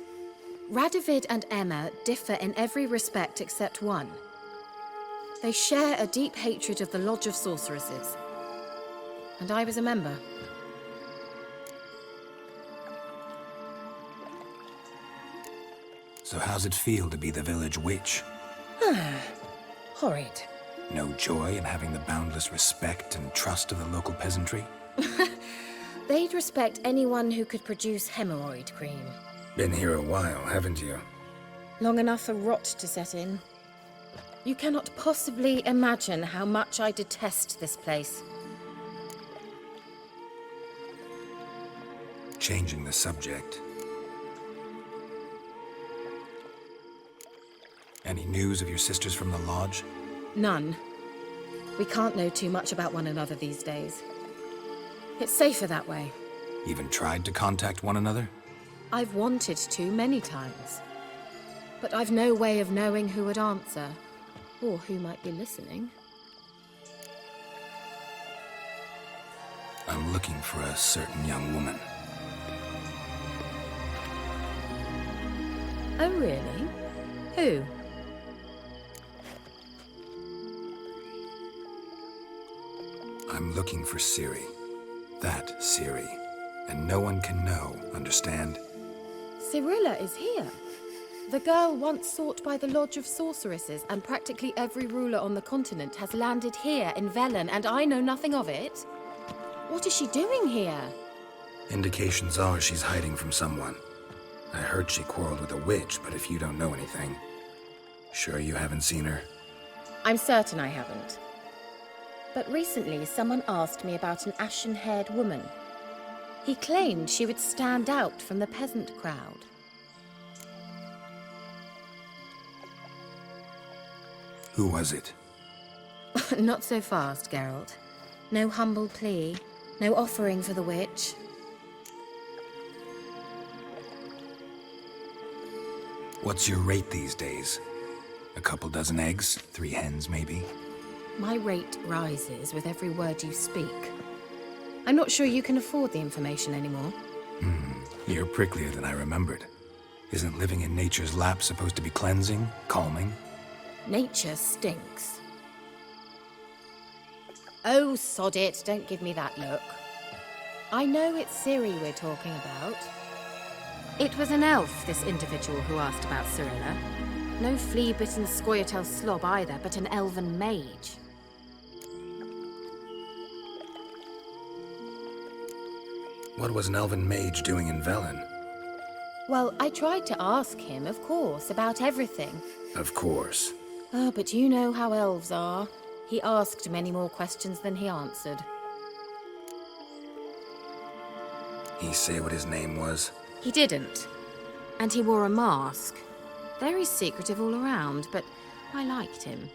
Radovid and Emma differ in every respect except one. They share a deep hatred of the Lodge of Sorceresses. And I was a member. So how's it feel to be the village witch? Horrid. No joy in having the boundless respect and trust of the local peasantry? They'd respect anyone who could produce hemorrhoid cream. Been here a while, haven't you? Long enough for rot to set in. You cannot possibly imagine how much I detest this place. Changing the subject. Any news of your sisters from the lodge? None. We can't know too much about one another these days. It's safer that way. Even tried to contact one another? I've wanted to many times. But I've no way of knowing who would answer, or who might be listening. I'm looking for a certain young woman. Oh, really? Who? I'm looking for Ciri. That Ciri. And no one can know, understand? Cirilla is here. The girl once sought by the Lodge of Sorceresses, and practically every ruler on the continent has landed here in Velen, and I know nothing of it. What is she doing here? Indications are she's hiding from someone. I heard she quarreled with a witch, but if you don't know anything, sure you haven't seen her? I'm certain I haven't. But recently, someone asked me about an ashen-haired woman. He claimed she would stand out from the peasant crowd. Who was it? Not so fast, Geralt. No humble plea, no offering for the witch. What's your rate these days? A couple dozen eggs? 3 hens, maybe? My rate rises with every word you speak. I'm not sure you can afford the information anymore. You're pricklier than I remembered. Isn't living in nature's lap supposed to be cleansing, calming? Nature stinks. Oh, sod it, don't give me that look. I know it's Ciri we're talking about. It was an elf, this individual who asked about Cirilla. No flea-bitten Scoia'tael slob either, but an elven mage. What was an elven mage doing in Velen? Well, I tried to ask him, of course, about everything. Of course. Oh, but you know how elves are. He asked many more questions than he answered. He say what his name was? He didn't. And he wore a mask. Very secretive all around, but I liked him.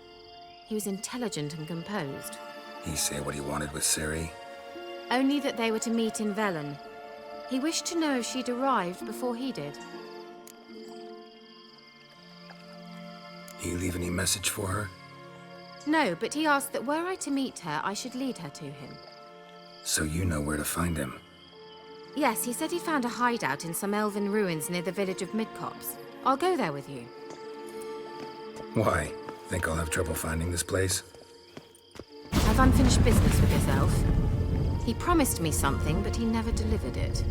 He was intelligent and composed. He say what he wanted with Ciri? Only that they were to meet in Velen. He wished to know if she'd arrived before he did. He leave any message for her? No, but he asked that were I to meet her, I should lead her to him. So you know where to find him? Yes, he said he found a hideout in some elven ruins near the village of Midcopse. I'll go there with you. Why? Think I'll have trouble finding this place? I've unfinished business with this elf. He promised me something, but he never delivered it.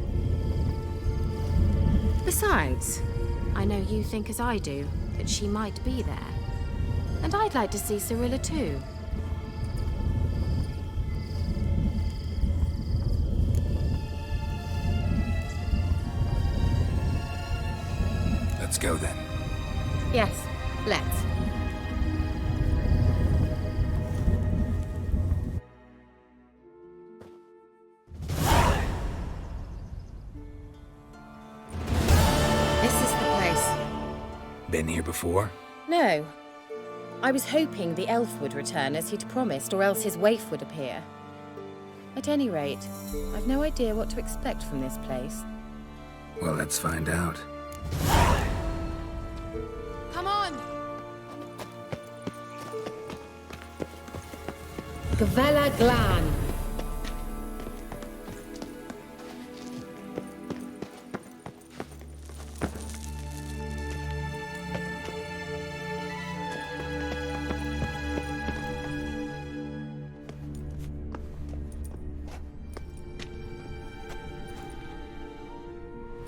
Besides, I know you think as I do, that she might be there. And I'd like to see Cirilla too. Let's go then. Yes, let's. Been here before? No. I was hoping the elf would return as he'd promised, or else his waif would appear. At any rate, I've no idea what to expect from this place. Well, let's find out. Come on! Gvela Glan.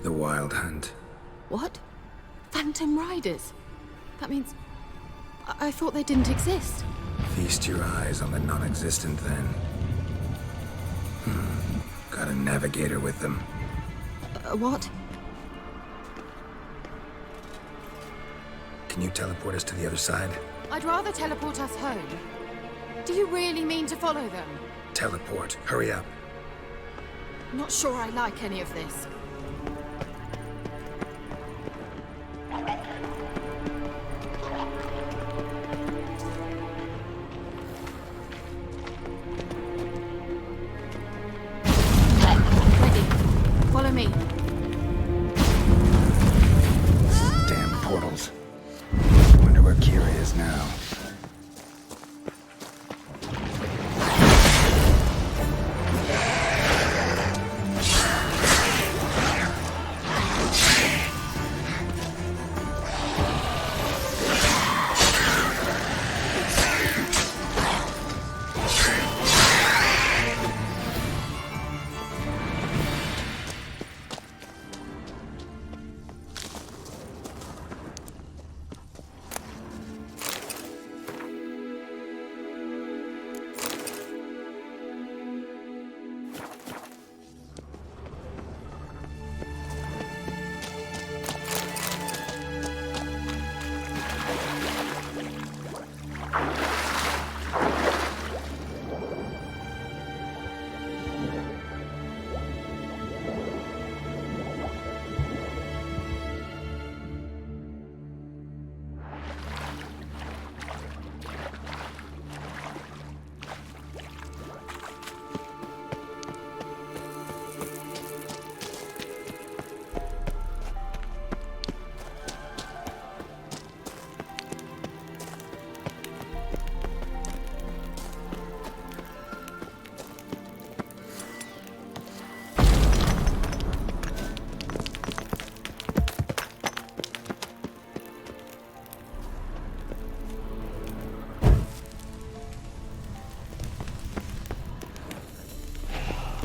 The Wild Hunt. What? Phantom Riders? That means... I thought they didn't exist. Feast your eyes on the non-existent, then. Got a navigator with them. What? Can you teleport us to the other side? I'd rather teleport us home. Do you really mean to follow them? Teleport. Hurry up. Not sure I like any of this. Follow me. Damn portals. Wonder where Ciri is now.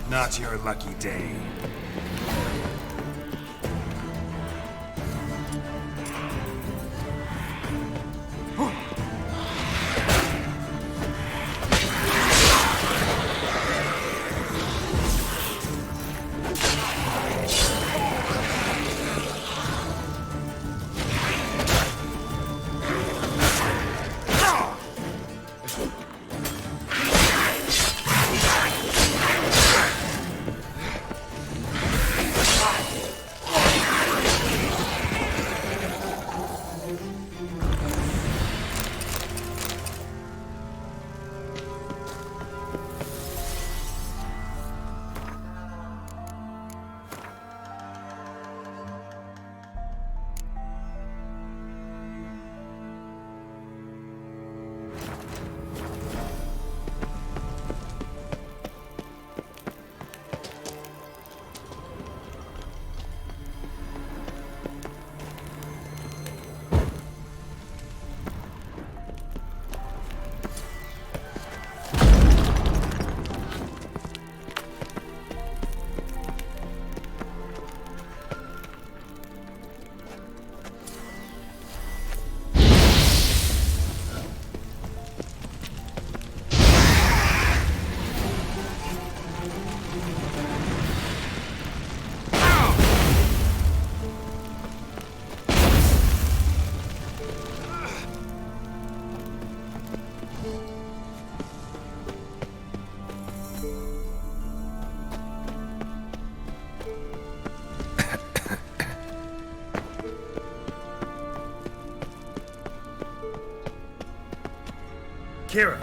Not your lucky day. Kira.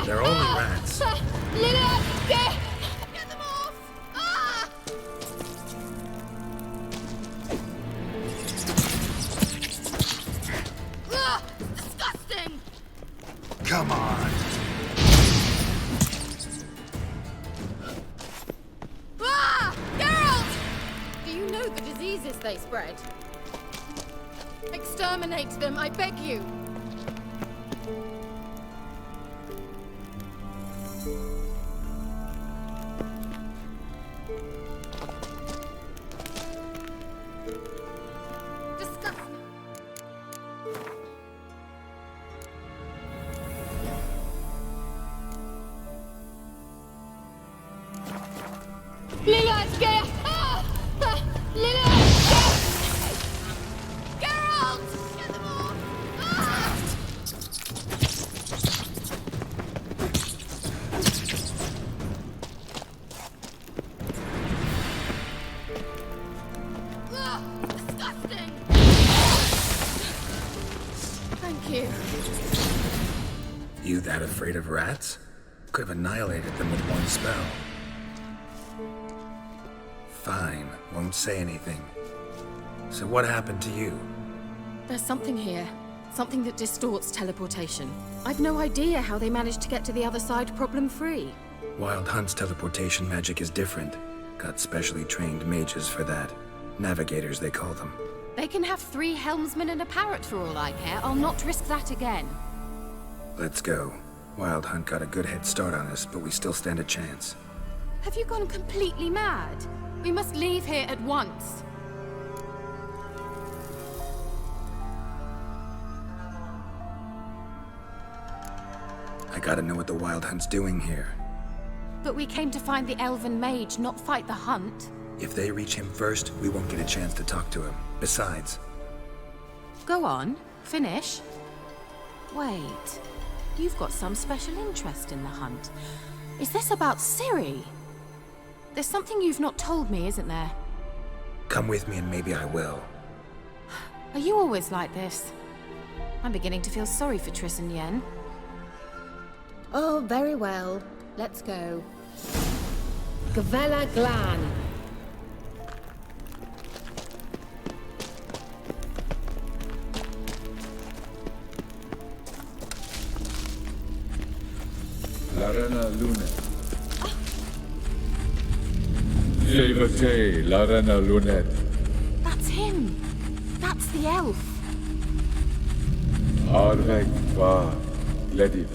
They're only rats. Get them off! Ah! Ugh, disgusting! Come on. Ah! Geralt! Do you know the diseases they spread? Exterminate them, I beg you! You that afraid of rats? Could have annihilated them with one spell. Fine, won't say anything. So what happened to you? There's something here. Something that distorts teleportation. I've no idea how they managed to get to the other side problem-free. Wild Hunt's teleportation magic is different. Got specially trained mages for that. Navigators, they call them. They can have 3 helmsmen and a parrot for all I care. I'll not risk that again. Let's go. Wild Hunt got a good head start on us, but we still stand a chance. Have you gone completely mad? We must leave here at once. I gotta know what the Wild Hunt's doing here. But we came to find the elven mage, not fight the hunt. If they reach him first, we won't get a chance to talk to him. Besides... Go on. Finish. Wait. You've got some special interest in the hunt. Is this about Ciri? There's something you've not told me, isn't there? Come with me and maybe I will. Are you always like this? I'm beginning to feel sorry for Triss and Yen. Oh, very well. Let's go. Gavella Glan. Larena Lunet. Levate, Larena Lunet. That's him. That's the elf. Arvek va Lediv.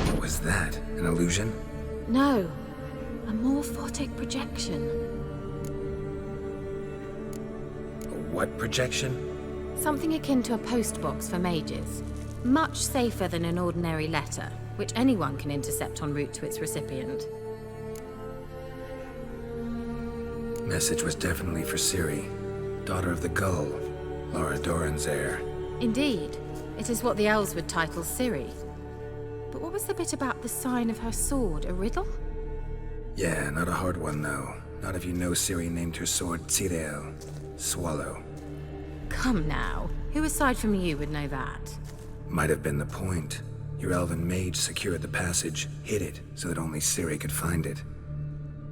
What was that? An illusion? No, a morphotic projection. What projection? Something akin to a postbox for mages. Much safer than an ordinary letter, which anyone can intercept en route to its recipient. Message was definitely for Ciri, daughter of the Gull, Lara Doran's heir. Indeed, it is what the elves would title Ciri. But what was the bit about the sign of her sword, a riddle? Yeah, not a hard one though. Not if you know Ciri named her sword Cirel, swallow. Come now, who aside from you would know that? Might have been the point. Your elven mage secured the passage, hid it, so that only Ciri could find it.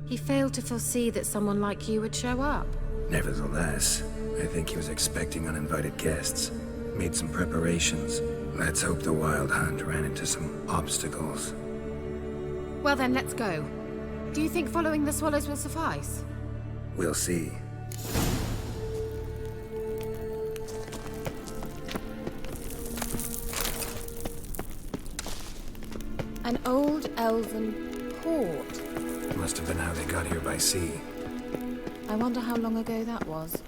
He failed to foresee that someone like you would show up. Nevertheless, I think he was expecting uninvited guests. Made some preparations. Let's hope the Wild Hunt ran into some obstacles. Well then, let's go. Do you think following the swallows will suffice? We'll see. An old elven port. Must have been how they got here by sea. I wonder how long ago that was.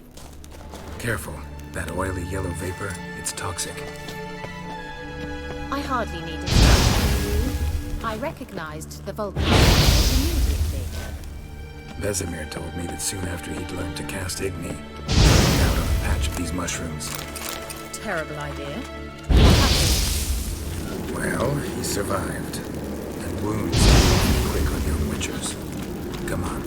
Careful. That oily yellow vapor, it's toxic. I hardly needed to tell you. I recognized the volcano immediately. Vesemir told me that soon after he'd learned to cast Igni, he went out on a patch of these mushrooms. Terrible idea. Well, he survived. And wounds are quick on young witchers. Come on.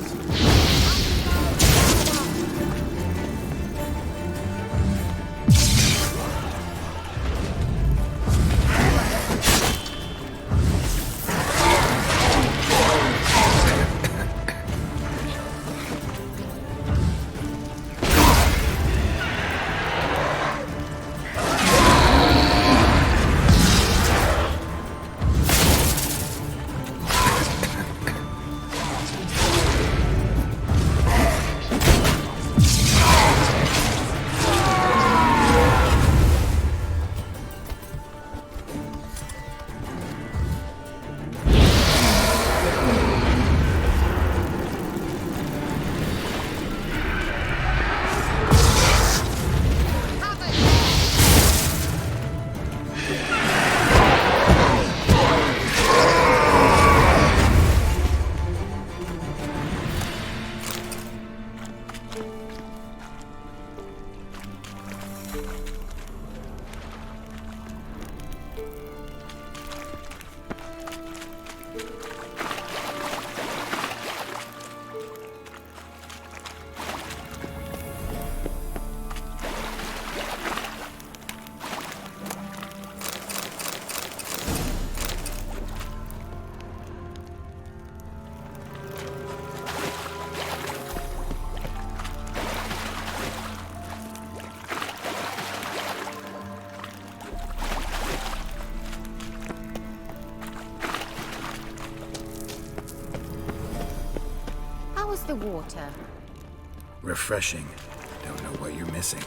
The water. Refreshing. Don't know what you're missing.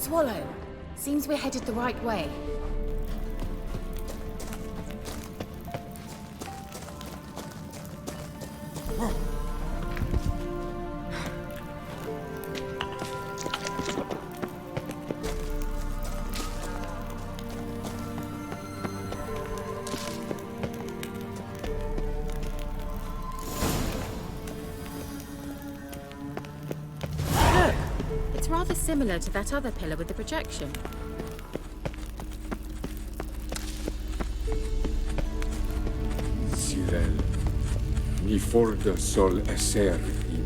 swallow. Seems we're headed the right way. It's rather similar to that other pillar with the projection. Sirel, mi forda sol esser in.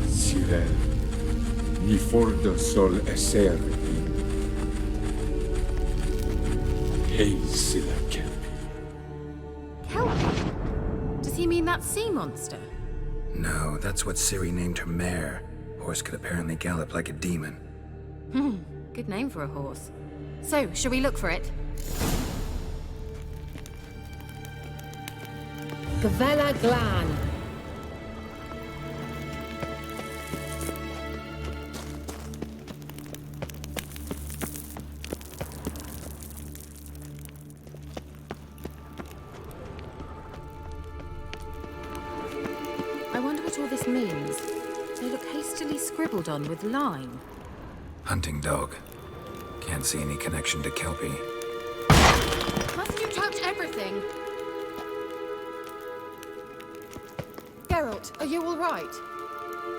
Sirel, mi forda sol esser in. Hey, Silla Kelpie. Kelpie? Does he mean that sea monster? No, that's what Ciri named her mare. Horse could apparently gallop like a demon. Good name for a horse. So, shall we look for it? Gavella Glan. I wonder what all this means. They look hastily scribbled on with lime. Hunting dog. Can't see any connection to Kelpie. Must you touch everything? Geralt, are you all right?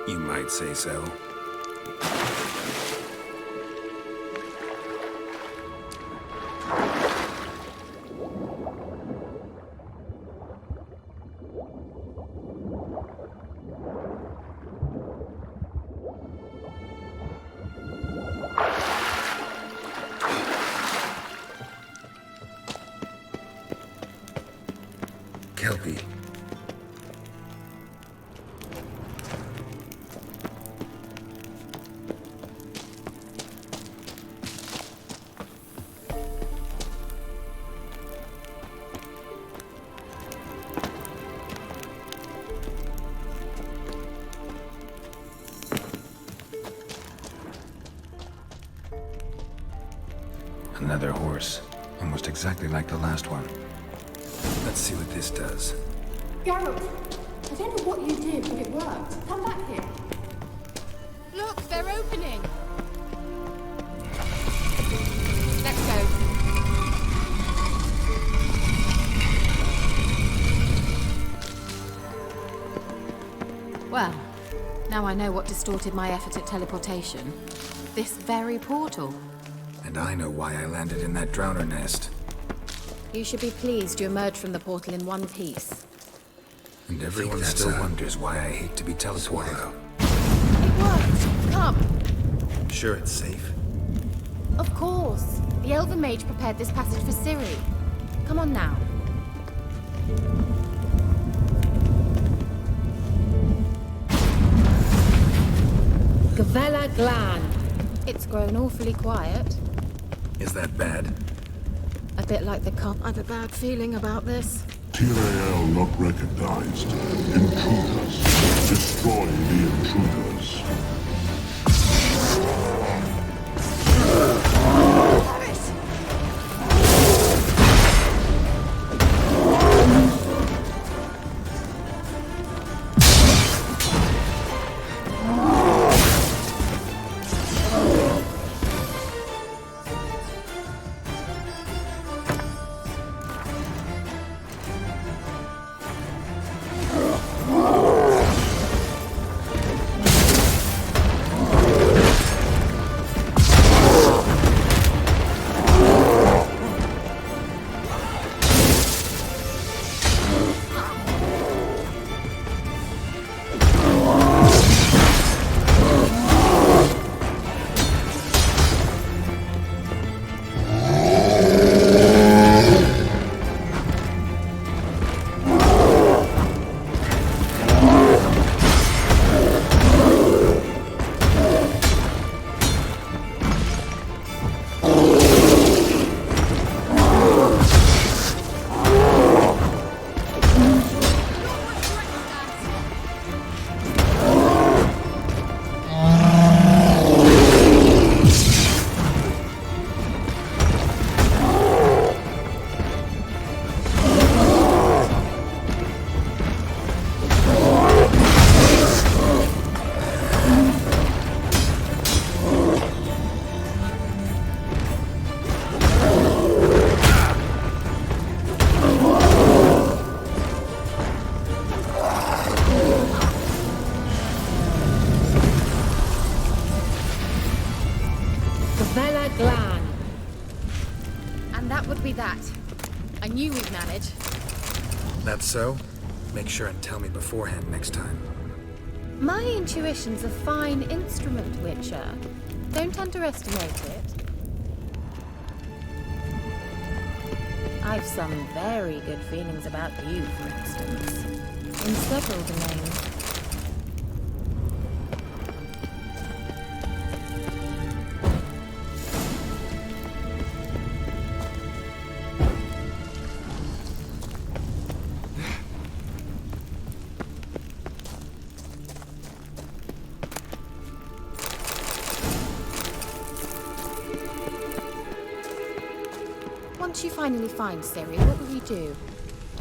You might say so. Kelpie. Another horse. Almost exactly like the last one. Let's see what this does. Geralt, I don't know what you did, but it worked. Come back here. Look, they're opening. Let's go. Well, now I know what distorted my effort at teleportation. This very portal. And I know why I landed in that drowner nest. You should be pleased you emerged from the portal in one piece. And everyone still wonders why I hate to be teleported. It worked! Come! Sure it's safe? Of course. The Elven Mage prepared this passage for Ciri. Come on now. Gavella Glan. It's grown awfully quiet. Is that bad? A bit like the cop. I've a bad feeling about this. Tyrael not recognized. Intruders. Destroy the intruders. Glan. And that would be that. I knew we'd manage. That's so? Make sure and tell me beforehand next time. My intuition's a fine instrument, Witcher. Don't underestimate it. I've some very good feelings about you, for instance. In several domains. Once you finally find Ciri, what will you do?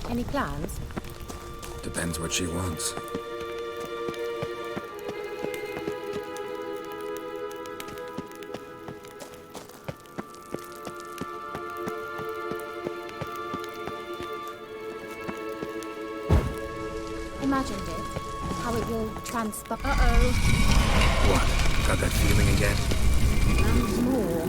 Any plans? Depends what she wants. Imagined it. How it will transpire. What? Got that feeling again? And more.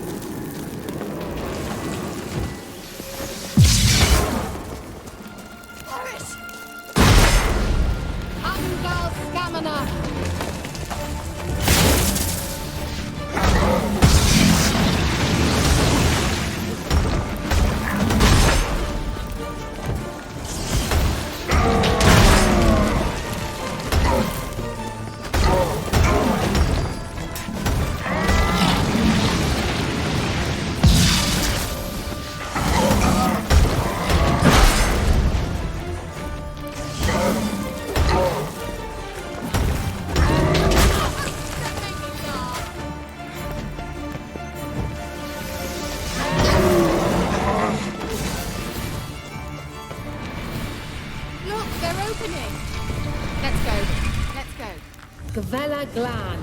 Glan.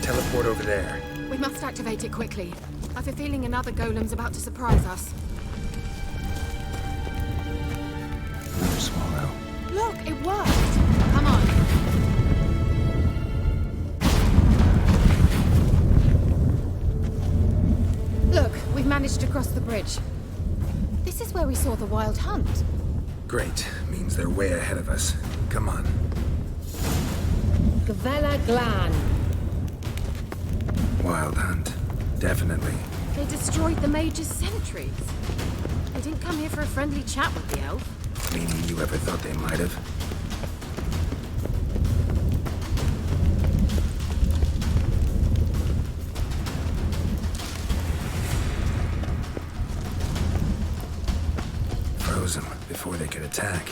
Teleport over there. We must activate it quickly. I have a feeling another golem's about to surprise us. Another swallow. Look, it worked! Come on. Look, we've managed to cross the bridge. This is where we saw the wild hunt. Great. Means they're way ahead of us. Come on. Glan. Wild hunt. Definitely. They destroyed the mage's sentries. They didn't come here for a friendly chat with the elf. Meaning you ever thought they might have? Froze them before they could attack.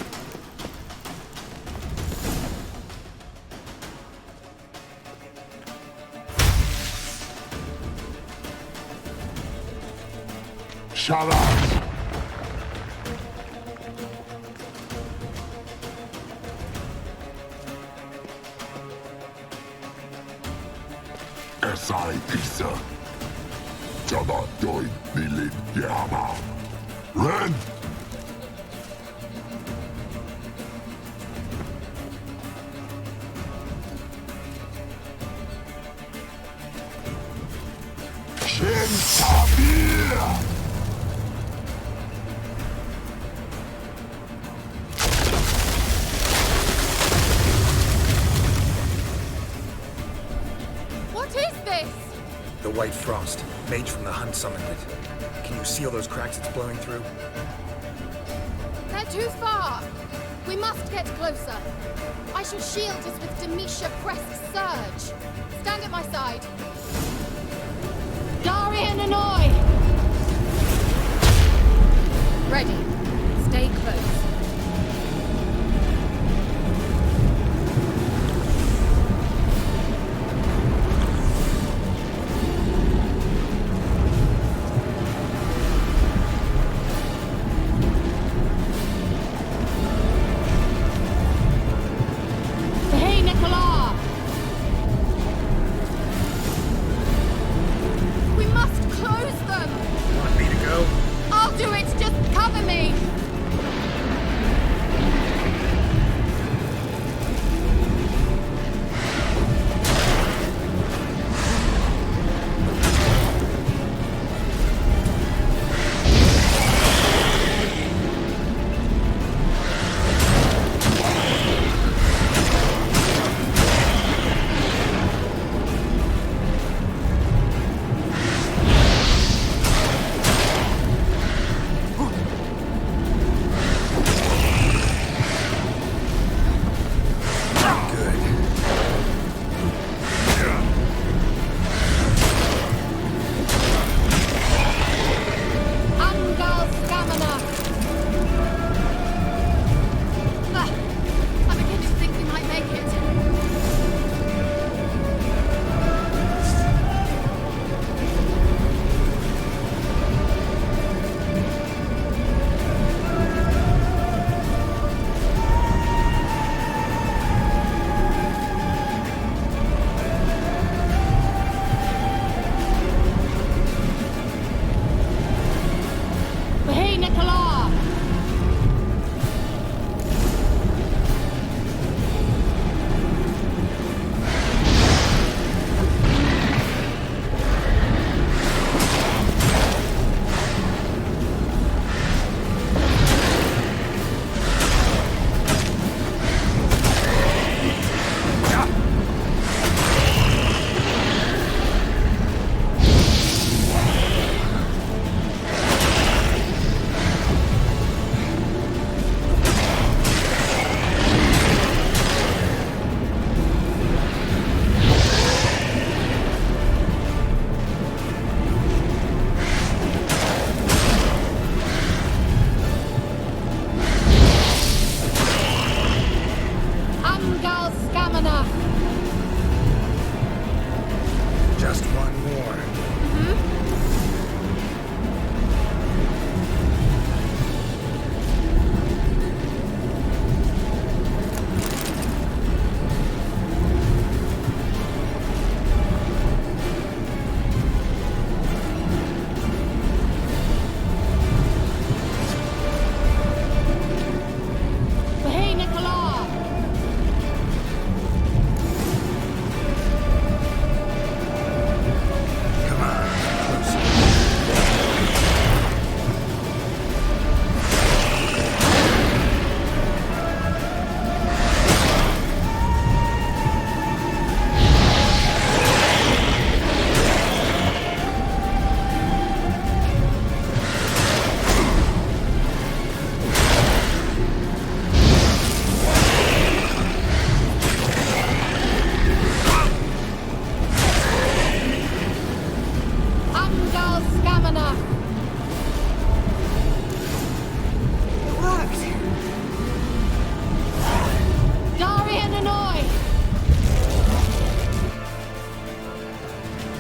Shut up! Esai Pisa. Jada Doin Nilin Yama. Ren! Shin Tabir! The White Frost. Mage from the hunt summoned it. Can you seal those cracks it's blowing through? They're too far. We must get closer. I shall shield us with Demisha Crest Surge. Stand at my side. Darian and Oi! Ready. Stay close.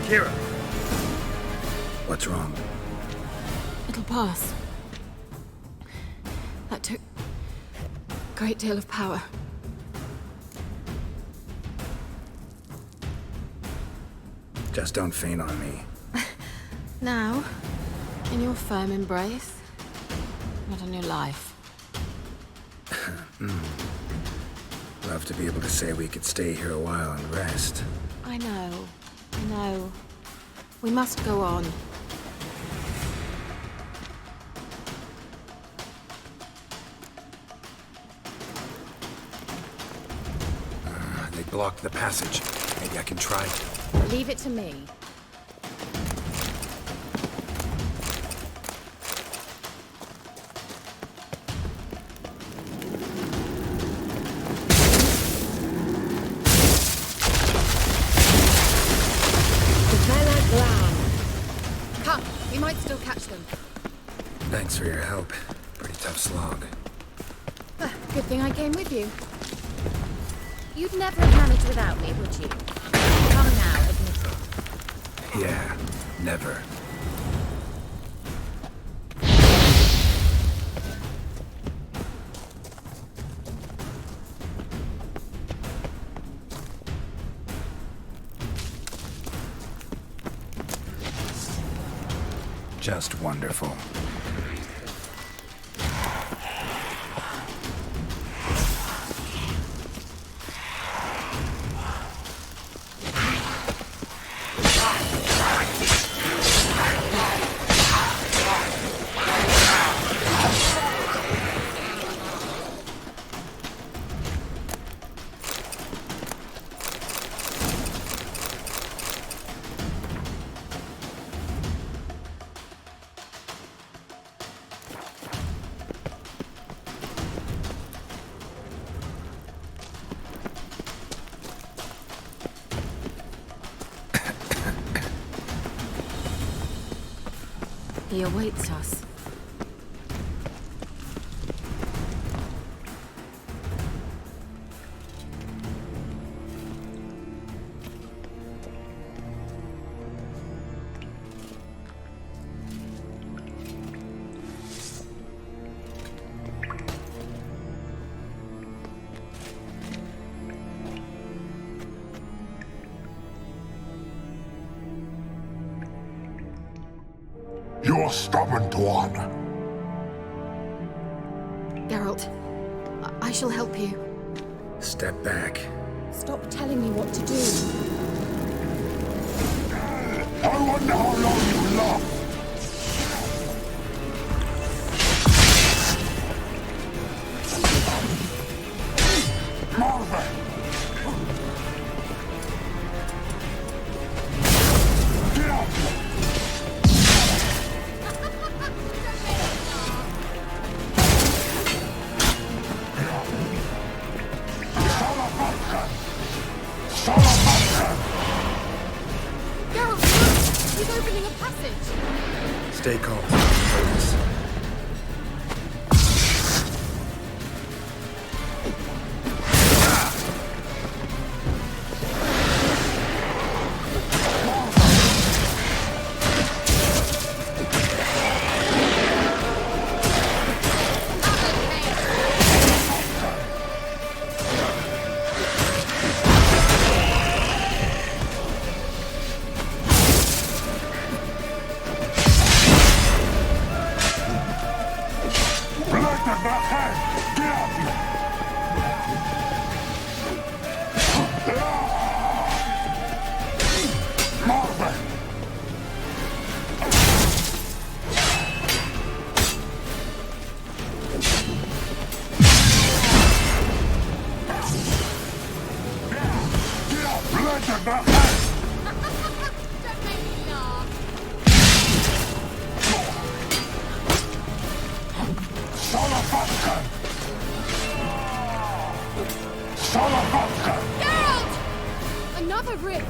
Kira. What's wrong? It'll pass. That took a great deal of power. Just don't faint on me. Now, in your firm embrace, not a new life. Love to be able to say we could stay here a while and rest. I know. We must go on. They blocked the passage. Maybe I can try. Leave it to me. Come, we might still catch them. Thanks for your help. Pretty tough slog. Good thing I came with you. You'd never have managed without me, would you? Come now, admit it. Yeah, never. Just wonderful. He awaits us. You're stubborn one. Geralt, I shall help you. Step back. Stop telling me what to do. I wonder how long you last. Marvin! Get out! Geralt, look! He's opening a passage! Stay calm. Focus. Geralt! Another rift!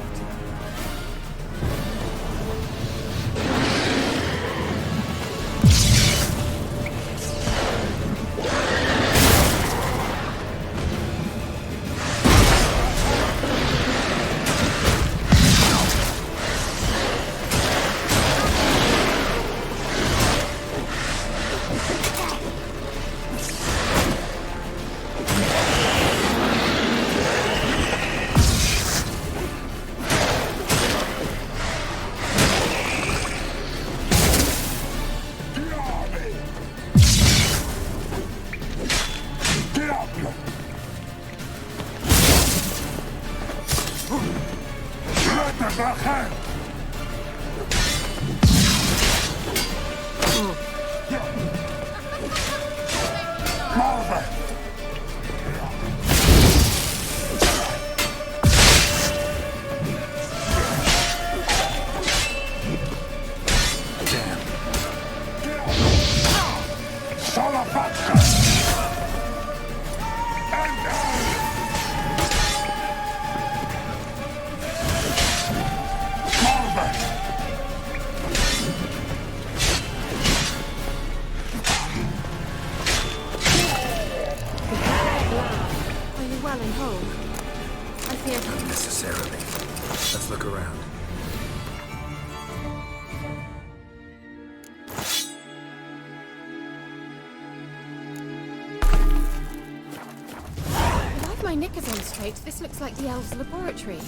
This looks like the elves' laboratory.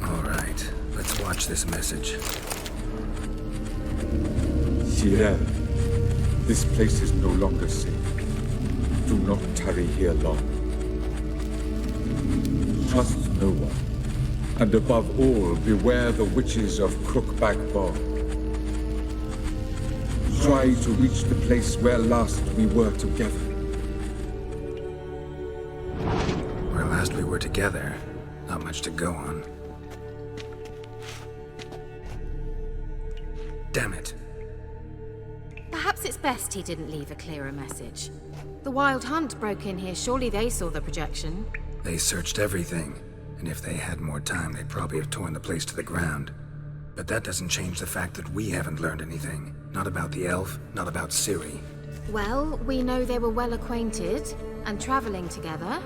Alright, let's watch this message. Ciri, this place is no longer safe. Do not tarry here long. Trust no one. And above all, beware the witches of Crookback Bog. Try to reach the place where last we were together. Where last we were together? Not much to go on. Damn it. Perhaps it's best he didn't leave a clearer message. The Wild Hunt broke in here. Surely they saw the projection. They searched everything, and if they had more time, they'd probably have torn the place to the ground. But that doesn't change the fact that we haven't learned anything. Not about the elf, not about Ciri. Well, we know they were well acquainted and traveling together.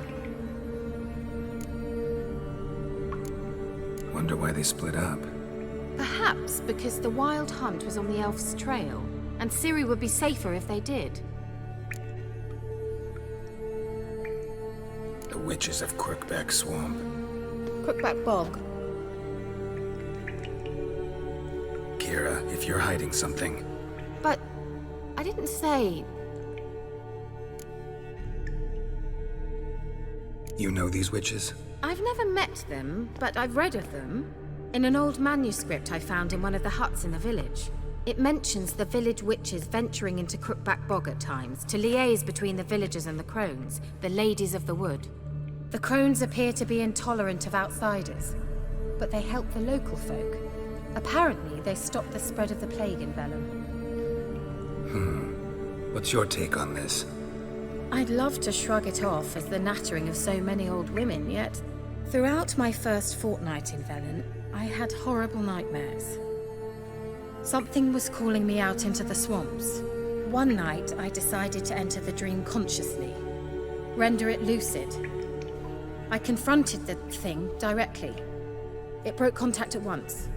Wonder why they split up. Perhaps because the Wild Hunt was on the elf's trail, and Ciri would be safer if they did. The witches of Crookback Swamp. Crookback Bog. Kira, if you're hiding something... But I didn't say... You know these witches? I've never met them, but I've read of them. In an old manuscript I found in one of the huts in the village. It mentions the village witches venturing into Crookback Bog at times to liaise between the villagers and the crones, the ladies of the wood. The crones appear to be intolerant of outsiders, but they help the local folk. Apparently, they stopped the spread of the plague in Vellum. What's your take on this? I'd love to shrug it off as the nattering of so many old women, yet throughout my first fortnight in Vellum, I had horrible nightmares. Something was calling me out into the swamps. One night, I decided to enter the dream consciously, render it lucid. I confronted the thing directly. It broke contact at once.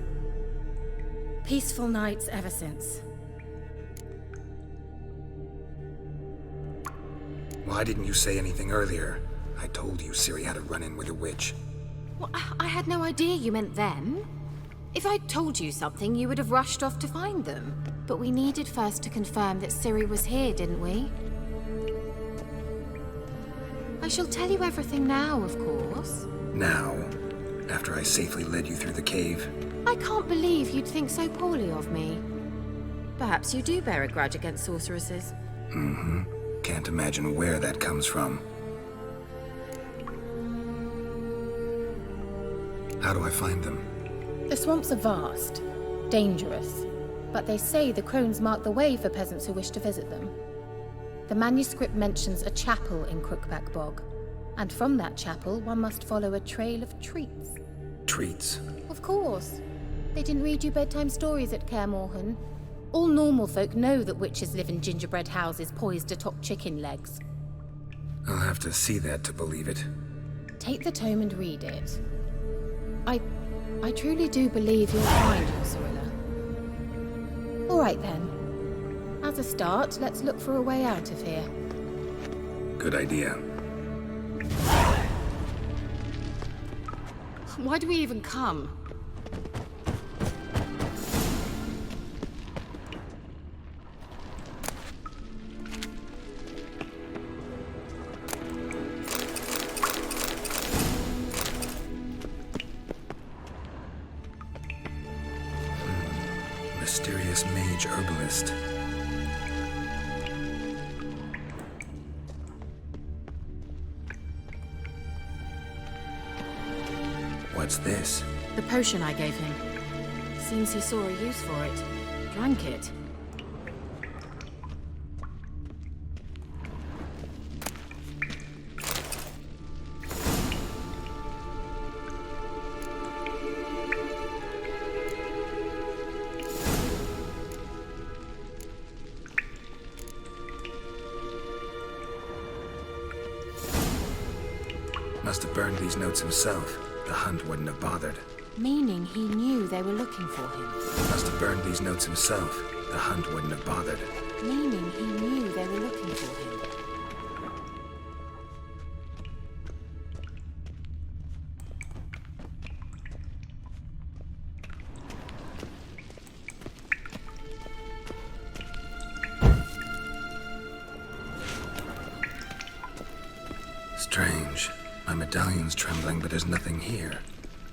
Peaceful nights ever since. Why didn't you say anything earlier? I told you Ciri had a run-in with a witch. Well, I had no idea you meant them. If I'd told you something, you would have rushed off to find them. But we needed first to confirm that Ciri was here, didn't we? I shall tell you everything now, of course. Now? After I safely led you through the cave? I can't believe you'd think so poorly of me. Perhaps you do bear a grudge against sorceresses. Mm-hmm. Can't imagine where that comes from. How do I find them? The swamps are vast, dangerous, but they say the crones mark the way for peasants who wish to visit them. The manuscript mentions a chapel in Crookback Bog, and from that chapel one must follow a trail of treats. Treats? Of course. They didn't read you bedtime stories at Kaer Morhen. All normal folk know that witches live in gingerbread houses poised atop chicken legs. I'll have to see that to believe it. Take the tome and read it. I truly do believe you'll find your Zorilla. All right then. As a start, let's look for a way out of here. Good idea. Why do we even come? Mysterious mage herbalist. What's this? The potion I gave him. Seems he saw a use for it. Drank it. Must have burned these notes himself. The hunt wouldn't have bothered. Meaning he knew they were looking for him. Must have burned these notes himself. The hunt wouldn't have bothered. Meaning he knew they were looking for him. Strange. My medallion's trembling, but there's nothing here.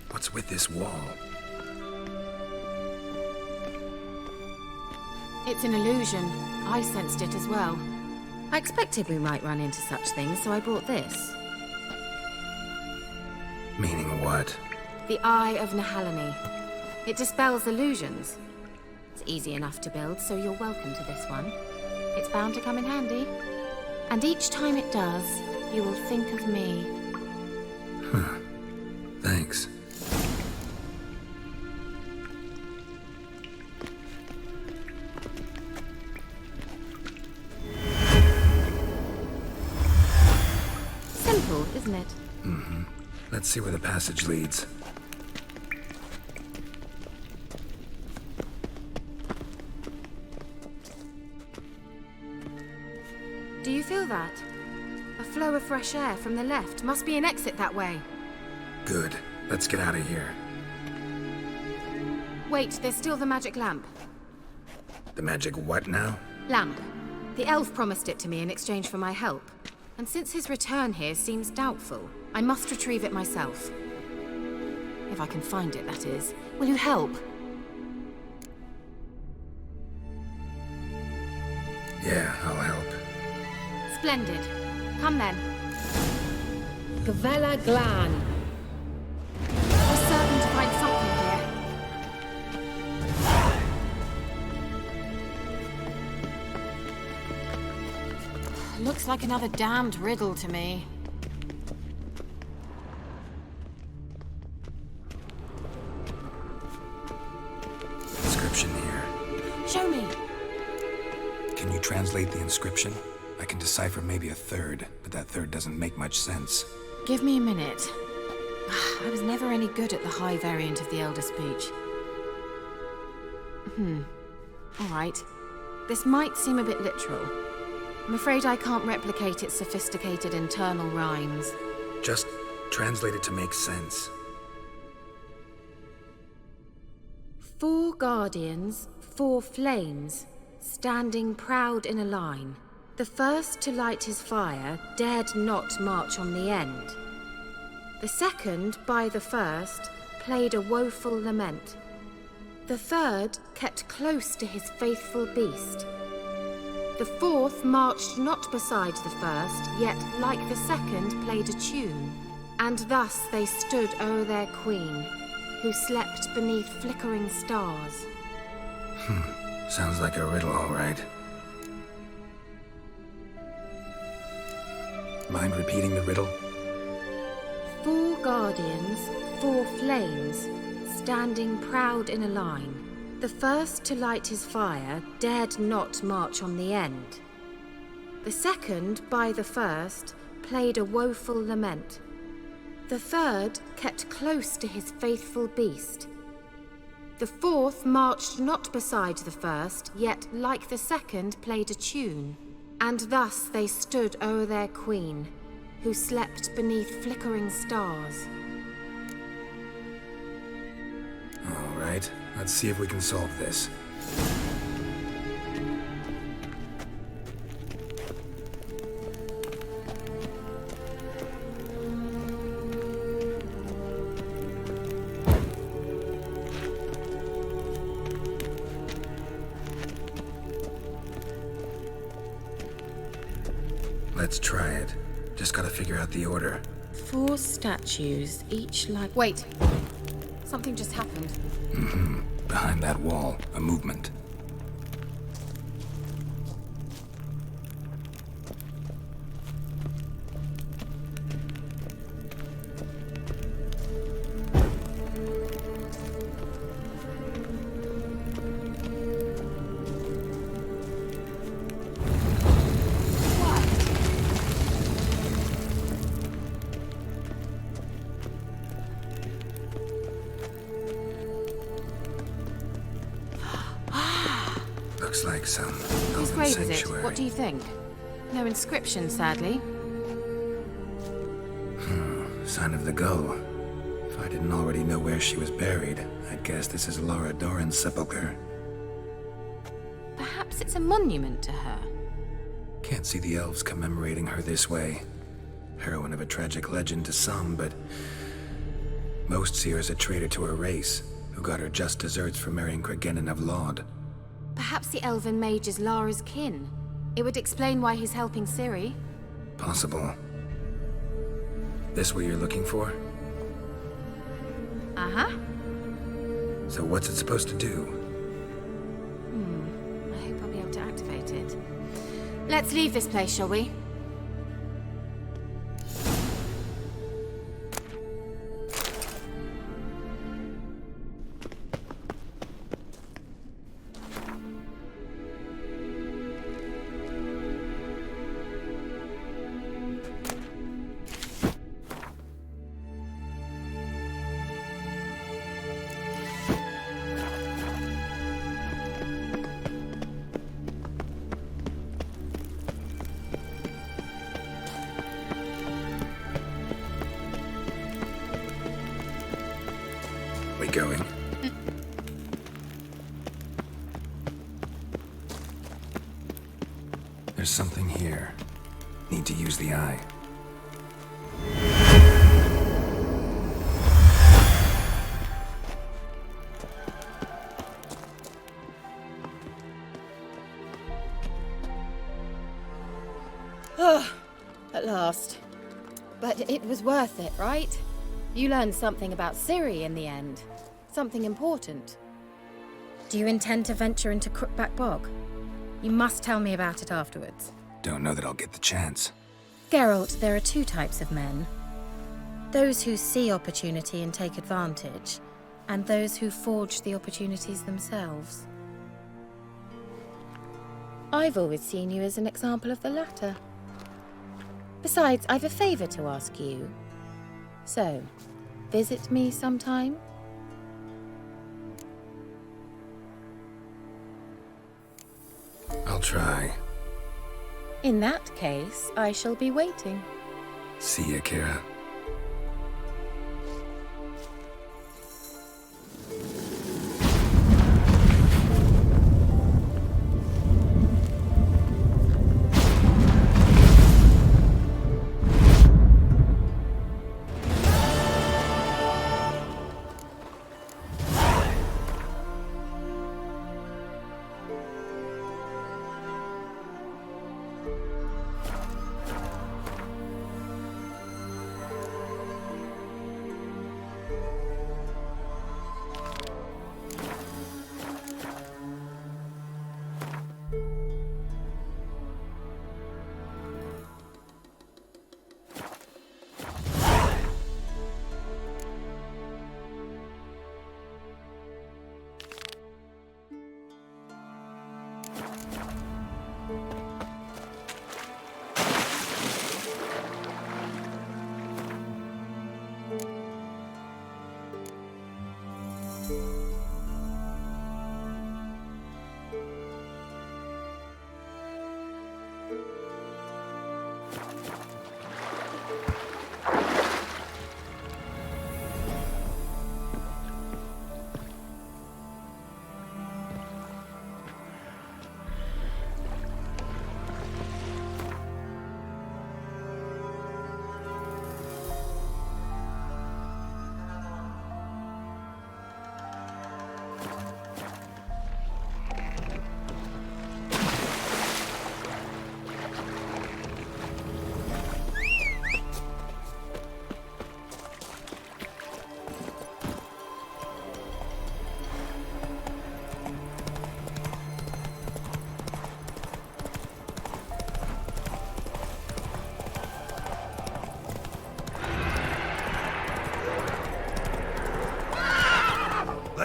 What's with this wall? It's an illusion. I sensed it as well. I expected we might run into such things, so I brought this. Meaning what? The Eye of Nahalani. It dispels illusions. It's easy enough to build, so you're welcome to this one. It's bound to come in handy. And each time it does, you will think of me. Huh. Thanks. Simple, isn't it? Mm-hmm. Let's see where the passage leads. Do you feel that? A flow of fresh air from the left. Must be an exit that way. Good. Let's get out of here. Wait, there's still the magic lamp. The magic what now? Lamp. The elf promised it to me in exchange for my help. And since his return here seems doubtful, I must retrieve it myself. If I can find it, that is. Will you help? Yeah, I'll help. Splendid. Come then. Gavella Glan. We're certain to find something here. Looks like another damned riddle to me. Inscription here. Show me. Can you translate the inscription? I can decipher maybe a third, but that third doesn't make much sense. Give me a minute. I was never any good at the high variant of the Elder Speech. All right. This might seem a bit literal. I'm afraid I can't replicate its sophisticated internal rhymes. Just translate it to make sense. 4 guardians, 4 flames, standing proud in a line. The first to light his fire dared not march on the end. The second, by the first, played a woeful lament. The third kept close to his faithful beast. The fourth marched not beside the first, yet like the second played a tune. And thus they stood o'er their queen, who slept beneath flickering stars. Sounds like a riddle, all right. Mind repeating the riddle? 4 guardians, 4 flames, standing proud in a line. The first to light his fire dared not march on the end. The second, by the first, played a woeful lament. The third kept close to his faithful beast. The fourth marched not beside the first, yet, like the second, played a tune. And thus they stood o'er their queen, who slept beneath flickering stars. All right, let's see if we can solve this. Let's try it. Just gotta figure out the order. 4 statues, each like... Wait! Something just happened. Behind that wall, a movement. Looks like some Whose elven grave is it? sanctuary. What do you think? No inscription, sadly. Sign of the gull. If I didn't already know where she was buried, I'd guess this is Laura Doran's sepulcher. Perhaps it's a monument to her. Can't see the elves commemorating her this way. Heroine of a tragic legend to some, but most see her as a traitor to her race, who got her just deserts for marrying Cregennan of Laud. Perhaps the elven mage is Lara's kin. It would explain why he's helping Ciri. Possible. This what you're looking for? Uh-huh. So what's it supposed to do? I hope I'll be able to activate it. Let's leave this place, shall we? We going? There's something here. Need to use the eye. At last. But it was worth it, right? You learned something about Ciri in the end. Something important. Do you intend to venture into Crookback Bog? You must tell me about it afterwards. Don't know that I'll get the chance. Geralt, there are 2 types of men. Those who see opportunity and take advantage, and those who forge the opportunities themselves. I've always seen you as an example of the latter. Besides, I've a favor to ask you. So, visit me sometime? I'll try. In that case, I shall be waiting. See ya, Kira.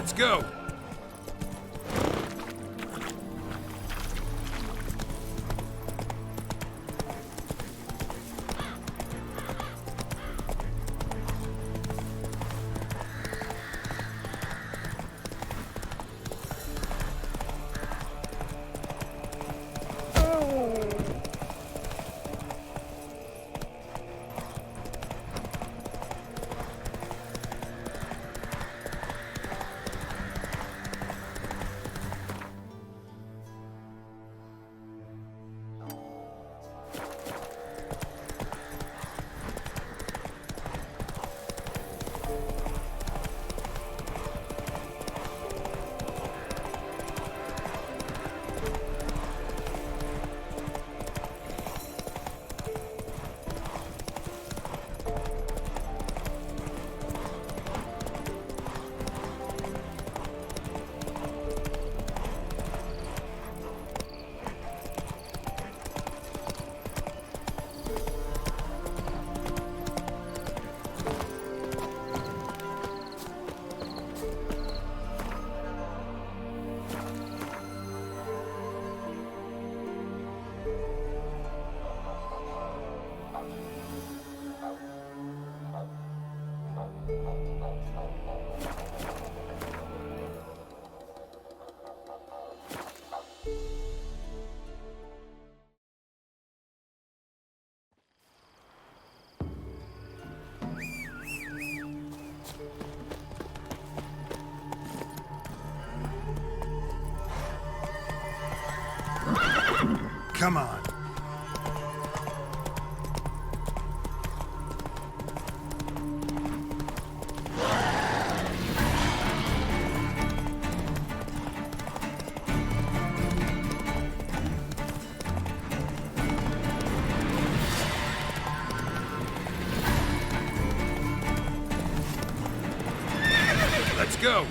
Let's go! Come on. Let's go.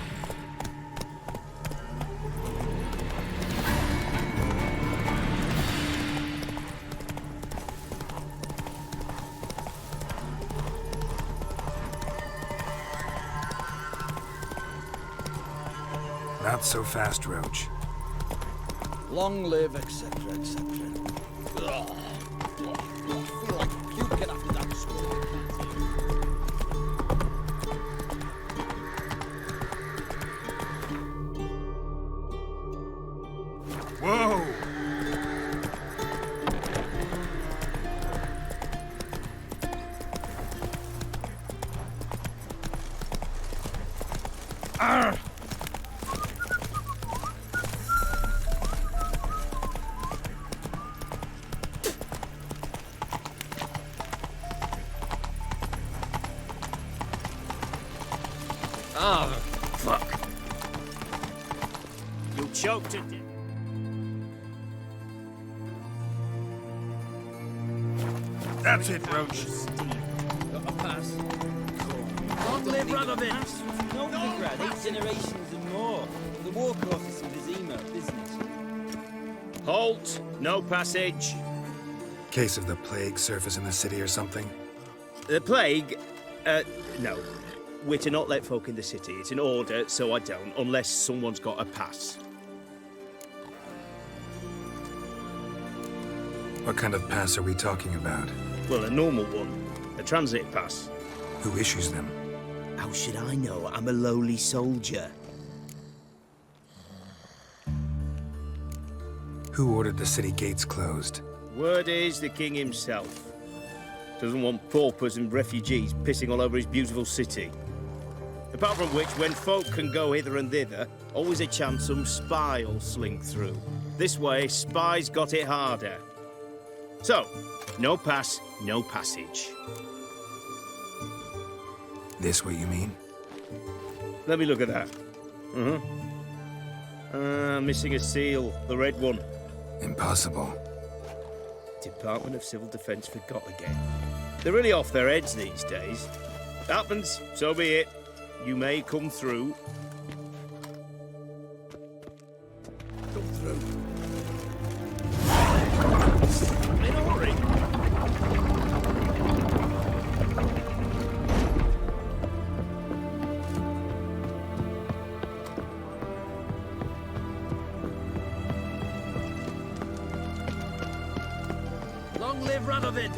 Not so fast, Roach. Long live, etc., etc. Ugh. I feel like puking after that squid. Whoa! Arr! Oh, fuck. You choked it. That's it, Roach. Got a pass. Long live Radovid. No, Grad, 8 generations and more. The war causes some Vizima business. Halt. No passage. Case of the plague surface in the city or something? The plague? No. We're to not let folk in the city. It's an order, so I don't, unless someone's got a pass. What kind of pass are we talking about? Well, a normal one. A transit pass. Who issues them? How should I know? I'm a lowly soldier. Who ordered the city gates closed? Word is the king himself. Doesn't want paupers and refugees pissing all over his beautiful city. Apart from which, when folk can go hither and thither, always a chance some spy will slink through. This way, spies got it harder. So, no pass, no passage. This what you mean? Let me look at that. Missing a seal, the red one. Impossible. Department of Civil Defence forgot again. They're really off their heads these days. Happens, so be it. You may come through. Come through. In a hurry. live, Radovid!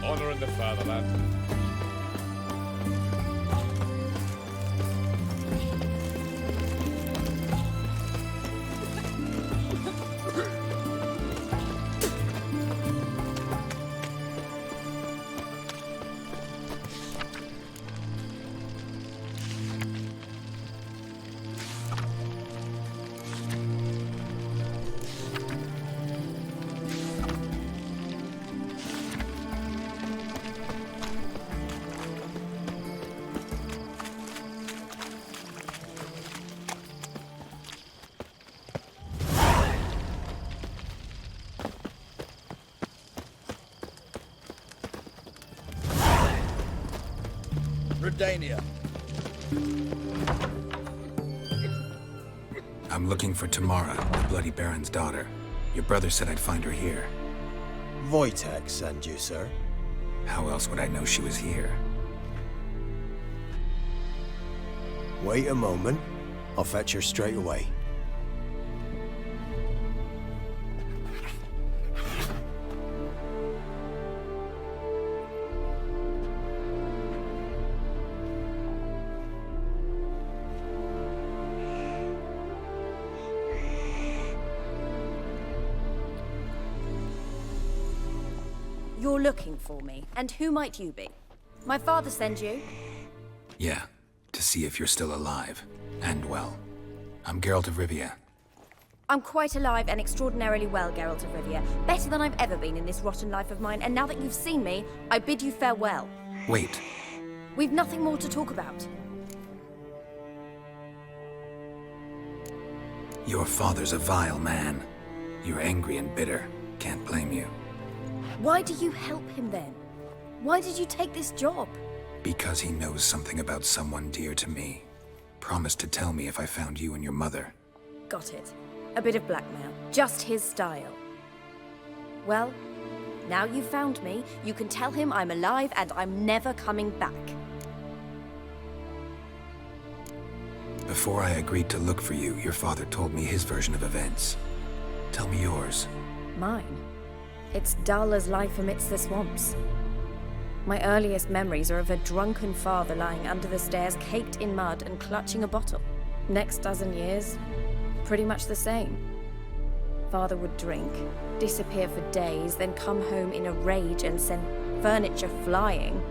Honor in the fatherland. Redania. I'm looking for Tamara, the Bloody Baron's daughter. Your brother said I'd find her here. Wojtek sent you, sir. How else would I know she was here? Wait a moment. I'll fetch her straight away. You're looking for me, and who might you be? My father sent you? Yeah, to see if you're still alive. And well. I'm Geralt of Rivia. I'm quite alive and extraordinarily well, Geralt of Rivia. Better than I've ever been in this rotten life of mine, and now that you've seen me, I bid you farewell. Wait. We've nothing more to talk about. Your father's a vile man. You're angry and bitter. Can't blame you. Why do you help him then? Why did you take this job? Because he knows something about someone dear to me. Promised to tell me if I found you and your mother. Got it. A bit of blackmail. Just his style. Well, now you've found me, you can tell him I'm alive and I'm never coming back. Before I agreed to look for you, your father told me his version of events. Tell me yours. Mine? It's dull as life amidst the swamps. My earliest memories are of a drunken father lying under the stairs, caked in mud and clutching a bottle. Next dozen years, pretty much the same. Father would drink, disappear for days, then come home in a rage and send furniture flying.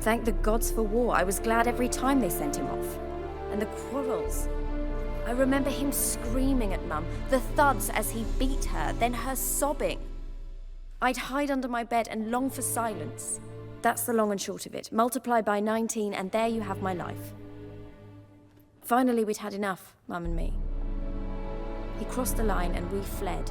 Thank the gods for war. I was glad every time they sent him off. And the quarrels. I remember him screaming at Mum, the thuds as he beat her, then her sobbing. I'd hide under my bed and long for silence. That's the long and short of it. Multiply by 19 and there you have my life. Finally, we'd had enough, Mum and me. He crossed the line and we fled.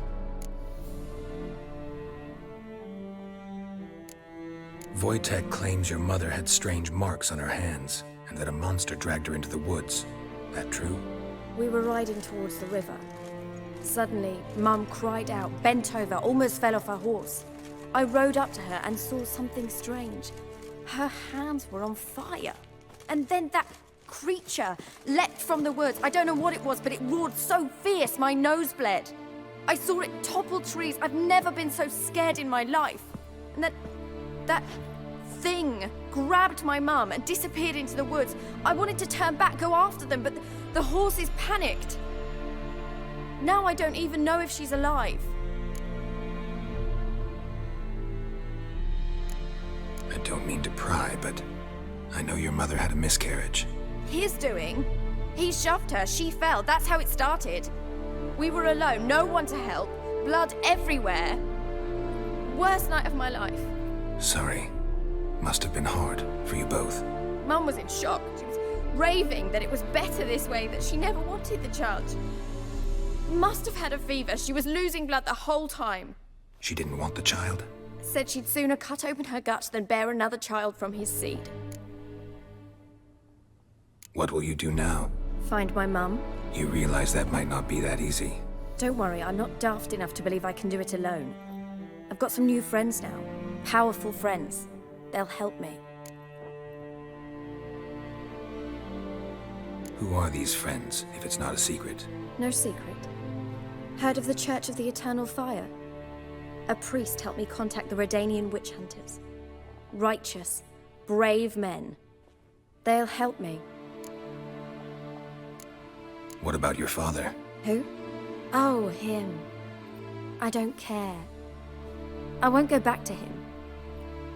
Wojtek claims your mother had strange marks on her hands, and that a monster dragged her into the woods. That true? We were riding towards the river. Suddenly, Mum cried out, bent over, almost fell off her horse. I rode up to her and saw something strange. Her hands were on fire. And then that creature leapt from the woods. I don't know what it was, but it roared so fierce my nose bled. I saw it topple trees. I've never been so scared in my life. And that thing grabbed my mum and disappeared into the woods. I wanted to turn back, go after them, but the horses panicked. Now I don't even know if she's alive. I don't mean to pry, but I know your mother had a miscarriage. His doing? He shoved her, she fell, that's how it started. We were alone, no one to help, blood everywhere. Worst night of my life. Sorry. Must have been hard for you both. Mum was in shock. She was raving that it was better this way, that she never wanted the child. Must have had a fever. She was losing blood the whole time. She didn't want the child? Said she'd sooner cut open her gut than bear another child from his seed. What will you do now? Find my mum, You realize that might not be that easy. Don't worry, I'm not daft enough to believe I can do it alone. I've got some new friends now. Powerful friends. They'll help me. Who are these friends, if it's not a secret? No secret. Heard of the Church of the Eternal Fire? A priest helped me contact the Redanian witch hunters. Righteous, brave men. They'll help me. What about your father? Who? Oh, him. I don't care. I won't go back to him.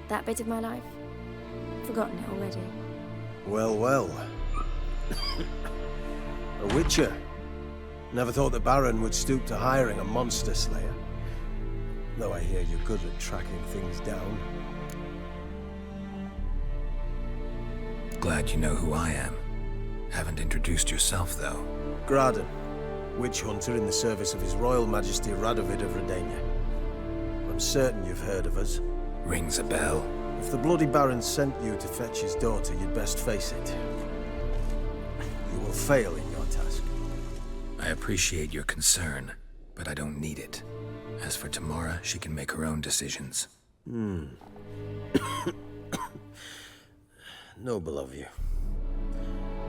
That bit of my life? Forgotten it already. Well, well. A witcher. Never thought the Baron would stoop to hiring a monster slayer. Though I hear you're good at tracking things down. Glad you know who I am. Haven't introduced yourself, though. Graden, witch hunter in the service of His Royal Majesty Radovid of Redania. I'm certain you've heard of us. Rings a bell. If the bloody Baron sent you to fetch his daughter, you'd best face it. You will fail in your task. I appreciate your concern, but I don't need it. As for Tamara, she can make her own decisions. Noble of you.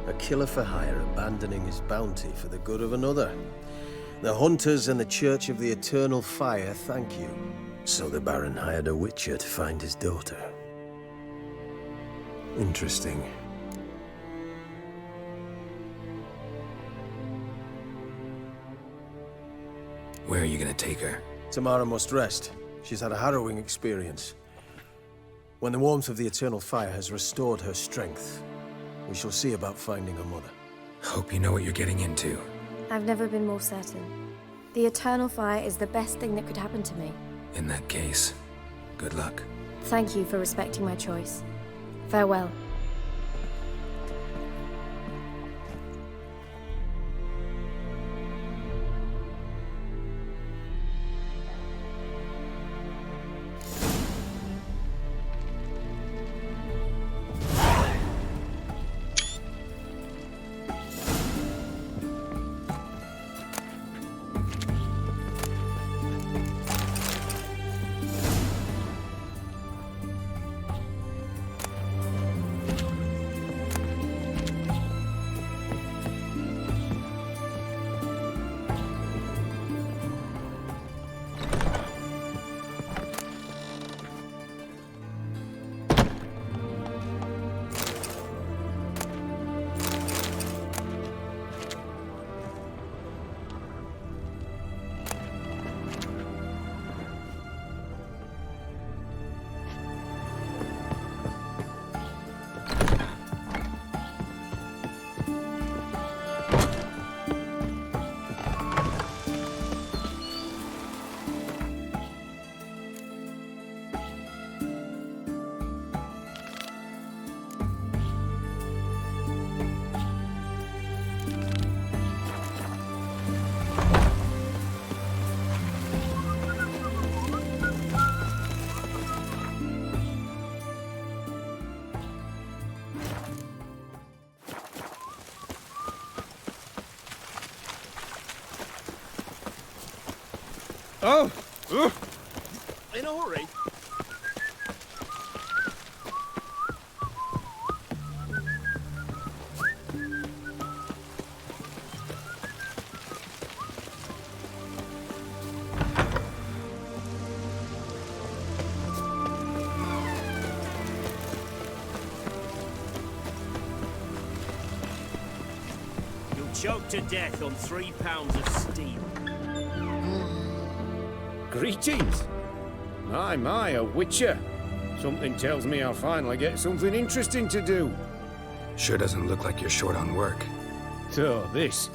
A killer for hire abandoning his bounty for the good of another. The hunters and the Church of the Eternal Fire thank you. So the Baron hired a witcher to find his daughter. Interesting. Where are you gonna take her? Tamara must rest. She's had a harrowing experience. When the warmth of the Eternal Fire has restored her strength, we shall see about finding her mother. Hope you know what you're getting into. I've never been more certain. The Eternal Fire is the best thing that could happen to me. In that case, good luck. Thank you for respecting my choice. Farewell. Oh! In a hurry? You'll choke to death on 3 pounds of steel. Greetings! My, a witcher. Something tells me I'll finally get something interesting to do. Sure doesn't look like you're short on work. So, this.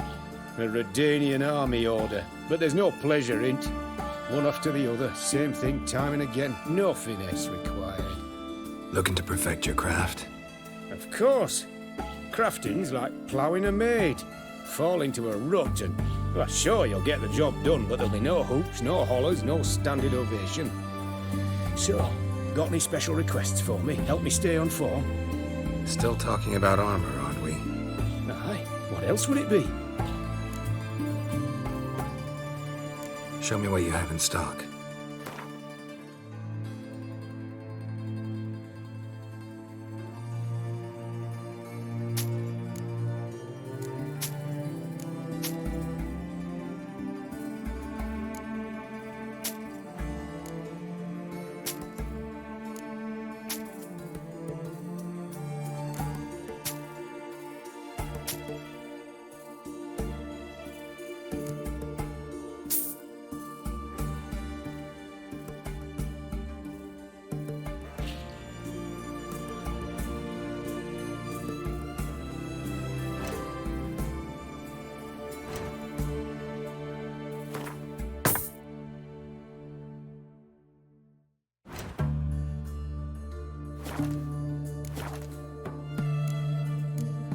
A Redanian army order. But there's no pleasure in't. One after the other, same thing time and again. No finesse required. Looking to perfect your craft? Of course. Crafting's like ploughing a maid. Fall into a rut and... well, sure, you'll get the job done, but there'll be no hoops, no hollers, no standing ovation. So, got any special requests for me? Help me stay on form? Still talking about armor, aren't we? Aye, what else would it be? Show me what you have in stock.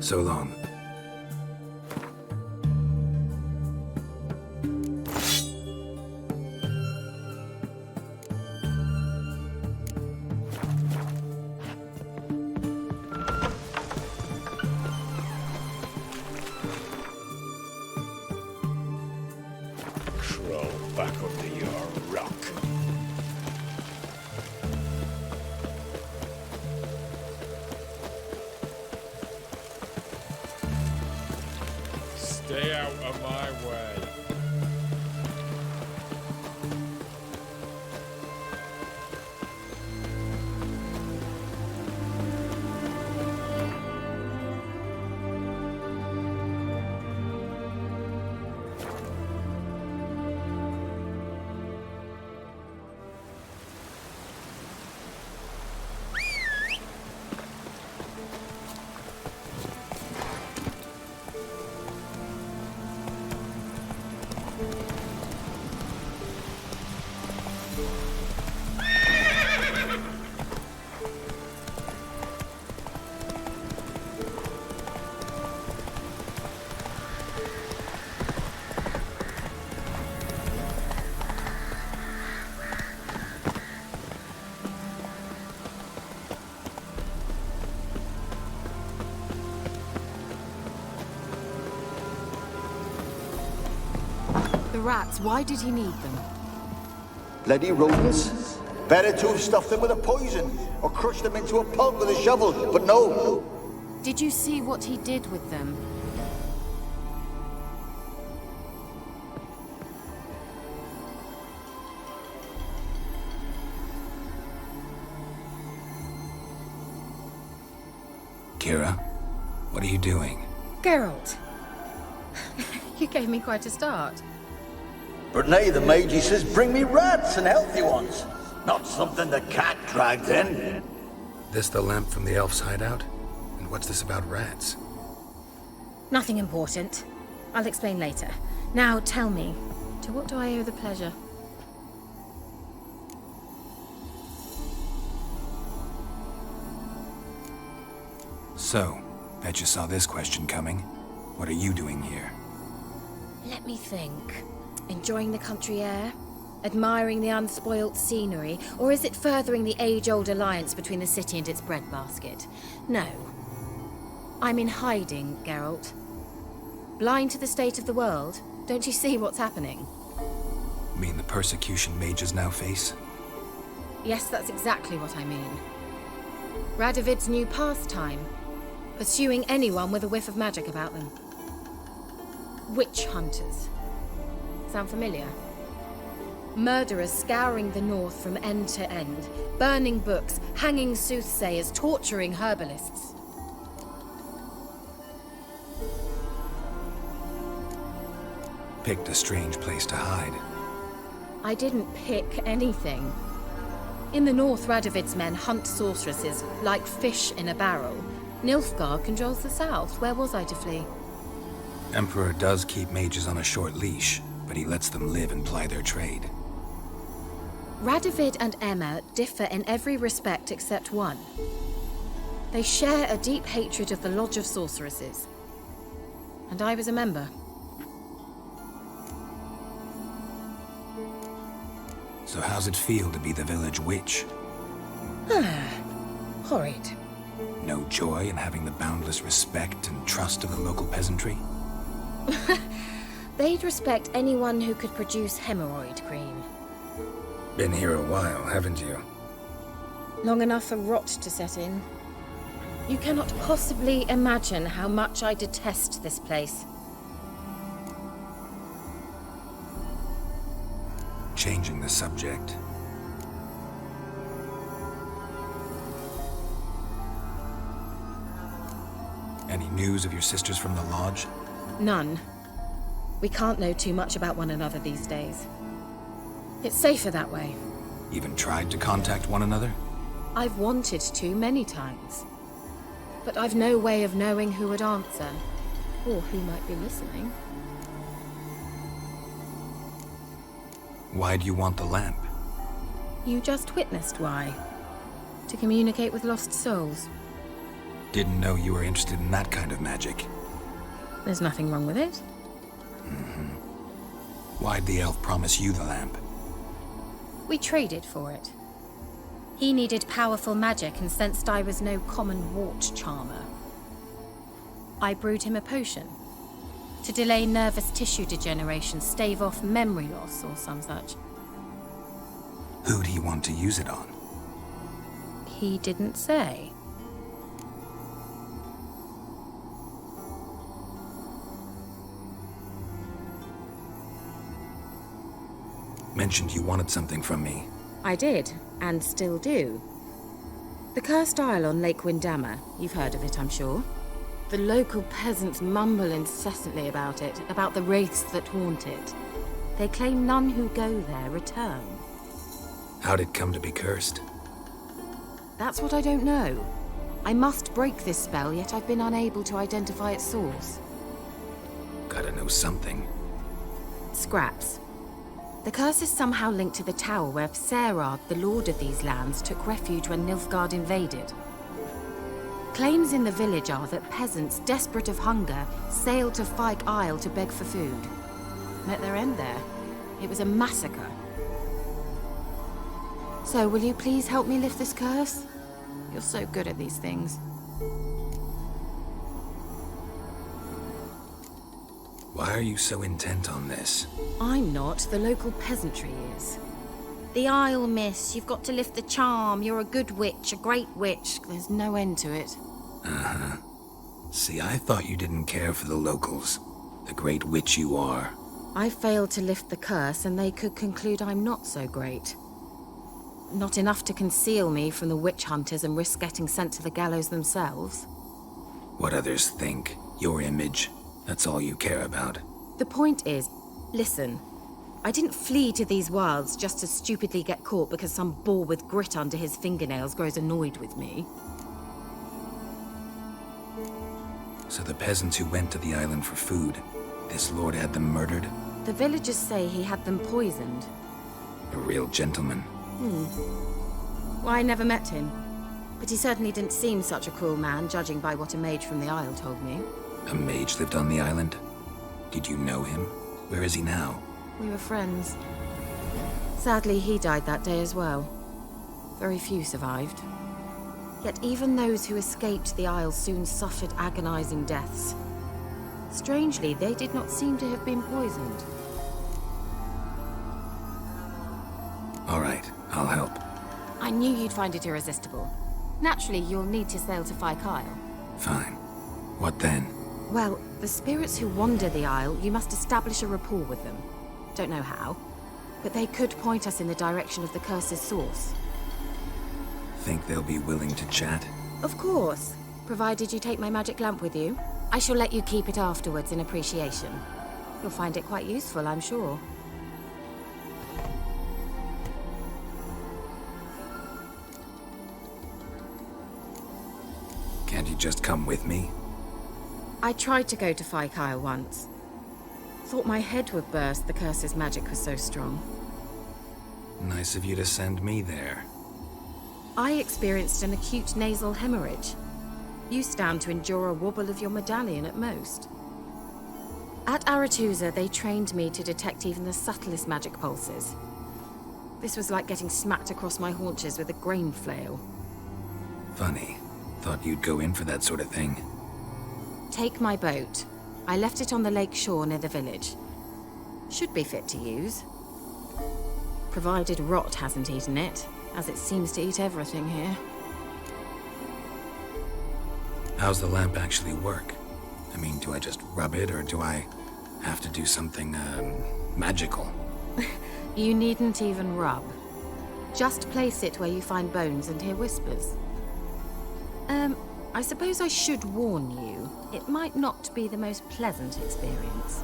So long. Crawl back under your rock. Stay out of my way. The rats, why did he need them? Bloody rodents. Better to have stuffed them with a poison, or crushed them into a pulp with a shovel, but no. Did you see what he did with them? Kira, what are you doing? Geralt. You gave me quite a start. But nay, the mage says, bring me rats and healthy ones. Not something the cat dragged in. This the lamp from the elf's hideout? And what's this about rats? Nothing important. I'll explain later. Now tell me, to what do I owe the pleasure? So, bet you saw this question coming. What are you doing here? Let me think. Enjoying the country air? Admiring the unspoilt scenery? Or is it furthering the age-old alliance between the city and its breadbasket? No. I'm in hiding, Geralt. Blind to the state of the world? Don't you see what's happening? You mean the persecution mages now face? Yes, that's exactly what I mean. Radovid's new pastime. Pursuing anyone with a whiff of magic about them. Witch hunters. Sound familiar? Murderers scouring the north from end to end, burning books, hanging soothsayers, torturing herbalists. Picked a strange place to hide. I didn't pick anything. In the north, Radovid's men hunt sorceresses like fish in a barrel. Nilfgaard controls the south. Where was I to flee? Emperor does keep mages on a short leash, but he lets them live and ply their trade. Radovid and Emma differ in every respect except one. They share a deep hatred of the Lodge of Sorceresses. And I was a member. So how's it feel to be the village witch? Horrid. No joy in having the boundless respect and trust of the local peasantry? They'd respect anyone who could produce hemorrhoid cream. Been here a while, haven't you? Long enough for rot to set in. You cannot possibly imagine how much I detest this place. Changing the subject. Any news of your sisters from the lodge? None. We can't know too much about one another these days. It's safer that way. Even tried to contact one another? I've wanted to many times. But I've no way of knowing who would answer, or who might be listening. Why do you want the lamp? You just witnessed why. To communicate with lost souls. Didn't know you were interested in that kind of magic. There's nothing wrong with it. Why'd the elf promise you the lamp? We traded for it. He needed powerful magic and sensed I was no common wart charmer. I brewed him a potion. To delay nervous tissue degeneration, stave off memory loss or some such. Who'd he want to use it on? He didn't say. Mentioned you wanted something from me. I did, and still do. The cursed isle on Lake Windammer. You've heard of it, I'm sure. The local peasants mumble incessantly about it, about the wraiths that haunt it. They claim none who go there return. How'd it come to be cursed? That's what I don't know. I must break this spell, yet I've been unable to identify its source. Gotta know something. Scraps. The curse is somehow linked to the tower where Serard, the lord of these lands, took refuge when Nilfgaard invaded. Claims in the village are that peasants, desperate of hunger, sailed to Fyke Isle to beg for food. Met their end there. It was a massacre. So, will you please help me lift this curse? You're so good at these things. Why are you so intent on this? I'm not. The local peasantry is. The Isle, miss. You've got to lift the charm. You're a good witch, a great witch. There's no end to it. Uh-huh. See, I thought you didn't care for the locals. The great witch you are. I failed to lift the curse, and they could conclude I'm not so great. Not enough to conceal me from the witch hunters and risk getting sent to the gallows themselves. What others think, your image, that's all you care about. The point is, listen, I didn't flee to these wilds just to stupidly get caught because some boar with grit under his fingernails grows annoyed with me. So the peasants who went to the island for food, this lord had them murdered? The villagers say he had them poisoned. A real gentleman. Well, I never met him. But he certainly didn't seem such a cruel man, judging by what a mage from the Isle told me. A mage lived on the island? Did you know him? Where is he now? We were friends. Sadly, he died that day as well. Very few survived. Yet even those who escaped the Isle soon suffered agonizing deaths. Strangely, they did not seem to have been poisoned. All right, I'll help. I knew you'd find it irresistible. Naturally, you'll need to sail to Fyke Isle. Fine. What then? Well, the spirits who wander the Isle, you must establish a rapport with them. Don't know how, but they could point us in the direction of the curse's source. Think they'll be willing to chat? Of course, provided you take my magic lamp with you. I shall let you keep it afterwards in appreciation. You'll find it quite useful, I'm sure. Can't you just come with me? I tried to go to Fyke Isle once. Thought my head would burst, the curse's magic was so strong. Nice of you to send me there. I experienced an acute nasal hemorrhage. You stand to endure a wobble of your medallion at most. At Aretusa, they trained me to detect even the subtlest magic pulses. This was like getting smacked across my haunches with a grain flail. Funny. Thought you'd go in for that sort of thing. Take my boat. I left it on the lake shore near the village. Should be fit to use. Provided rot hasn't eaten it, as it seems to eat everything here. How's the lamp actually work? I mean, do I just rub it, or do I have to do something, magical? You needn't even rub. Just place it where you find bones and hear whispers. I suppose I should warn you. It might not be the most pleasant experience.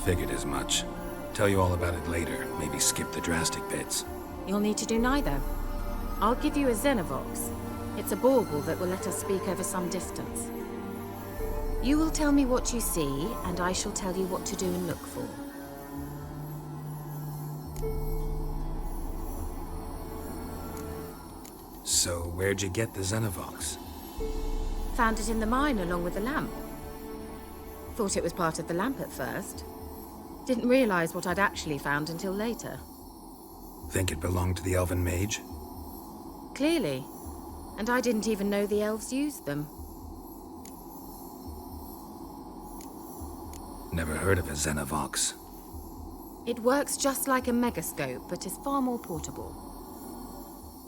Figured as much. Tell you all about it later. Maybe skip the drastic bits. You'll need to do neither. I'll give you a Xenovox. It's a bauble that will let us speak over some distance. You will tell me what you see, and I shall tell you what to do and look for. So, where'd you get the Xenovox? Found it in the mine along with the lamp. Thought it was part of the lamp at first. Didn't realize what I'd actually found until later. Think it belonged to the elven mage? Clearly. And I didn't even know the elves used them. Never heard of a Xenovox. It works just like a megascope, but is far more portable.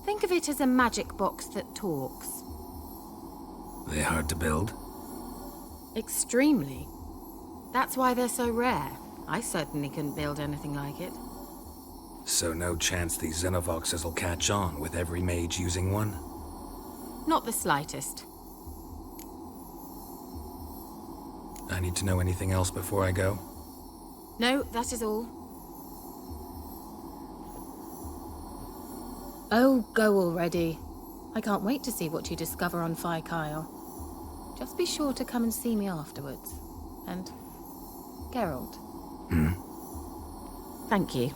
Think of it as a magic box that talks. They hard to build? Extremely. That's why they're so rare. I certainly couldn't build anything like it. So no chance these Xenovoxes will catch on with every mage using one? Not the slightest. I need to know anything else before I go? No, that is all. Oh, go already. I can't wait to see what you discover on Kyle. Just be sure to come and see me afterwards. And Geralt. Thank you.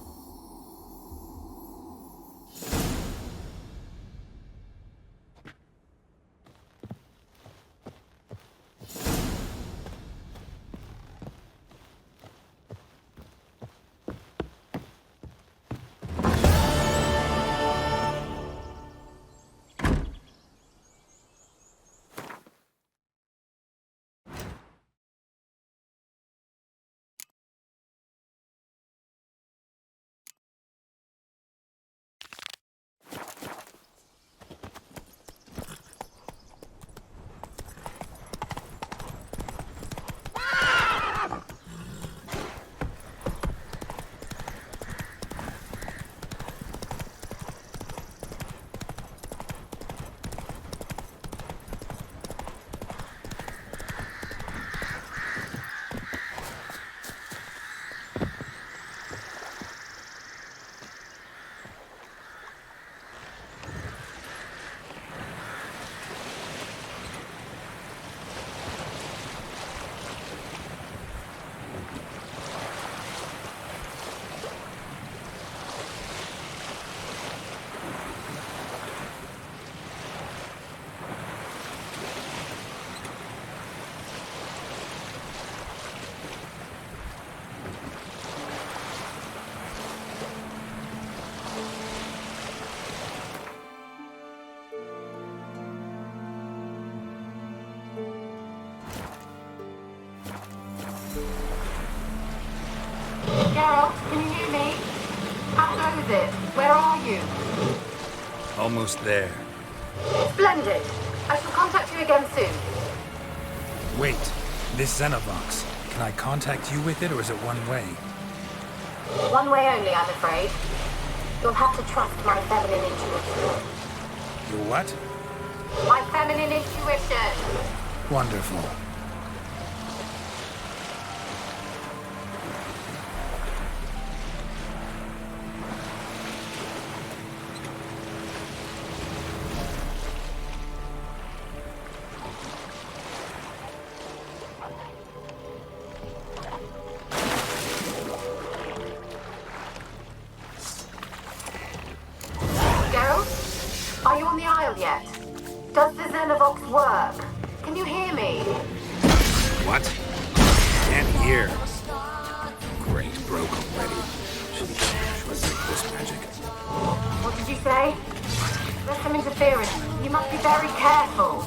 Geralt, can you hear me? How goes it? Where are you? Almost there. Splendid. I shall contact you again soon. Wait, this Xenovox. Can I contact you with it, or is it one way? One way only, I'm afraid. You'll have to trust my feminine intuition. Your what? My feminine intuition. Wonderful. Are you on the Isle yet? Does the Xenovox work? Can you hear me? What? Can't hear. Great, broke already. Shouldn't break this magic. What did you say? There's some interference. You must be very careful.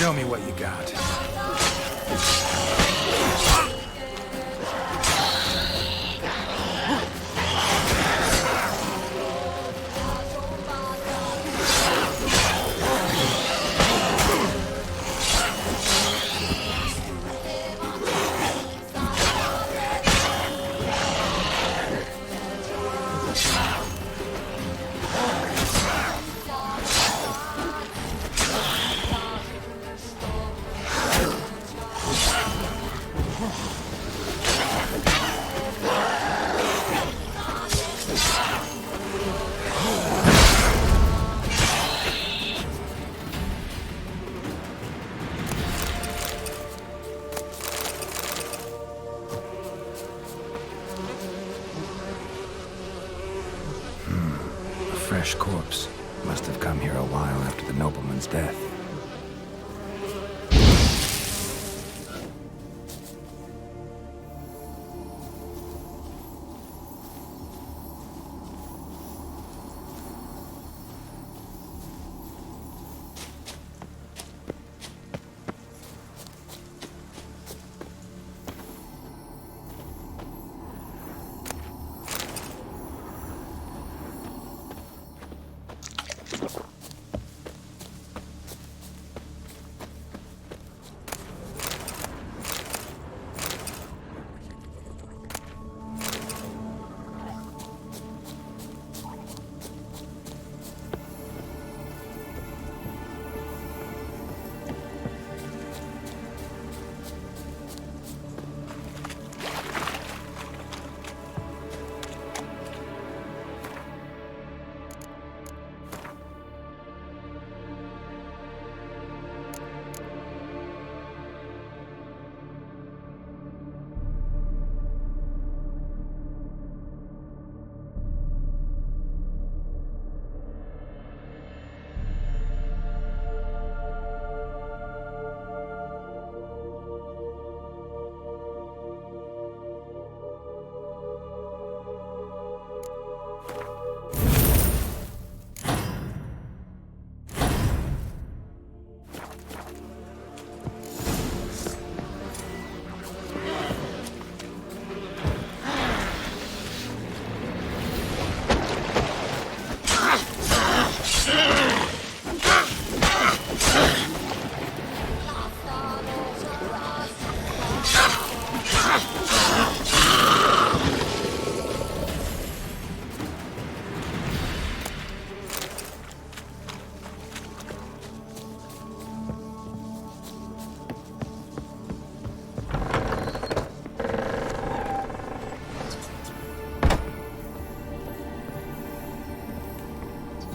Show me what you got. Fresh corpse. Must have come here a while after the nobleman's death.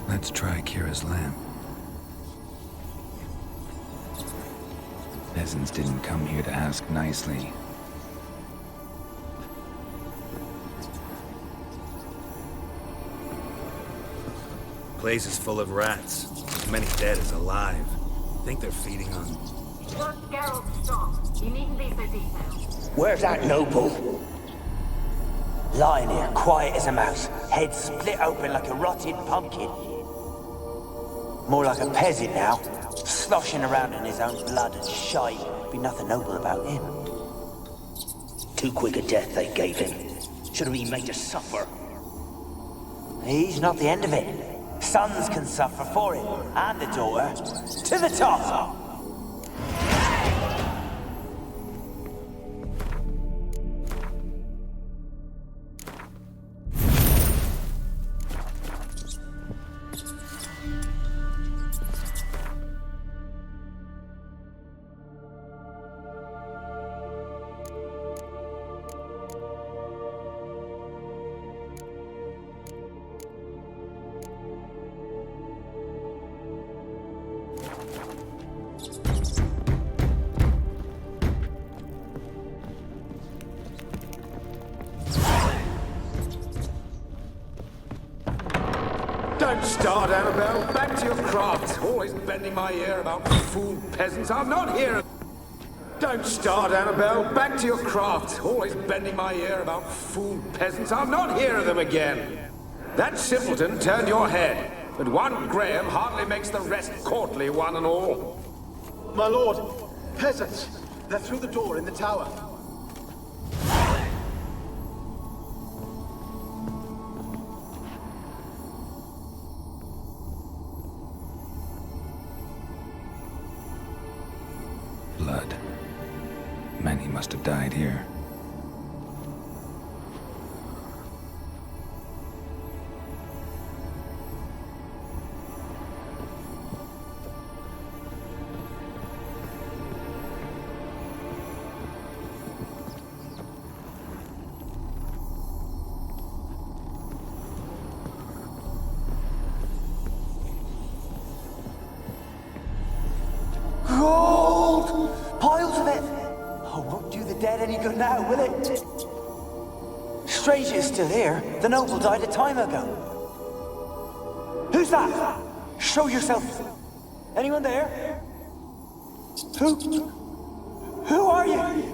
Let's try Kira's lamp. Peasants didn't come here to ask nicely. Place is full of rats. As many dead as alive. Think they're feeding on... You're Geralt strong. You needn't be so detailed. Where's that noble? Lying here, quiet as a mouse, head split open like a rotted pumpkin. More like a peasant now, sloshing around in his own blood and shite. Be nothing noble about him. Too quick a death they gave him. Should have been made to suffer. He's not the end of it. Sons can suffer for him, and the daughter. To the top! Don't start, Annabelle. Back to your craft. Always bending my ear about fool peasants. I'm not here. Don't start, Annabelle. Back to your craft. Always bending my ear about fool peasants. I'll not hear of them again. That simpleton turned your head, but one Graham hardly makes the rest courtly, one and all. My lord, peasants! They're through the door in the tower. Blood. Many must have died here. Gold! Piles of it! Oh, won't do the dead any good now, will it? Strange it's still here. The noble died a time ago. Who's that? Show yourself. Anyone there? Who are you?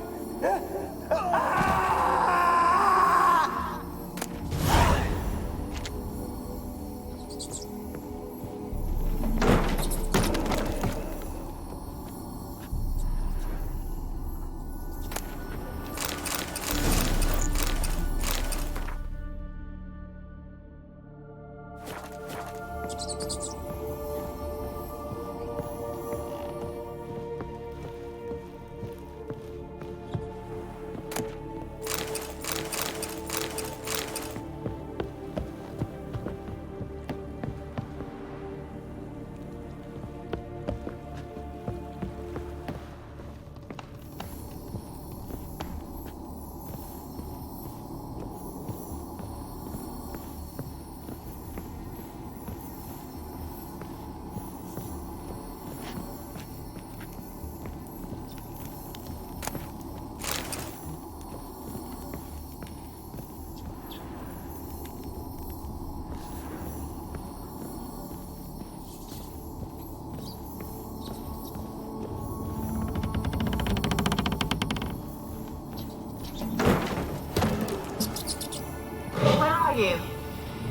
You?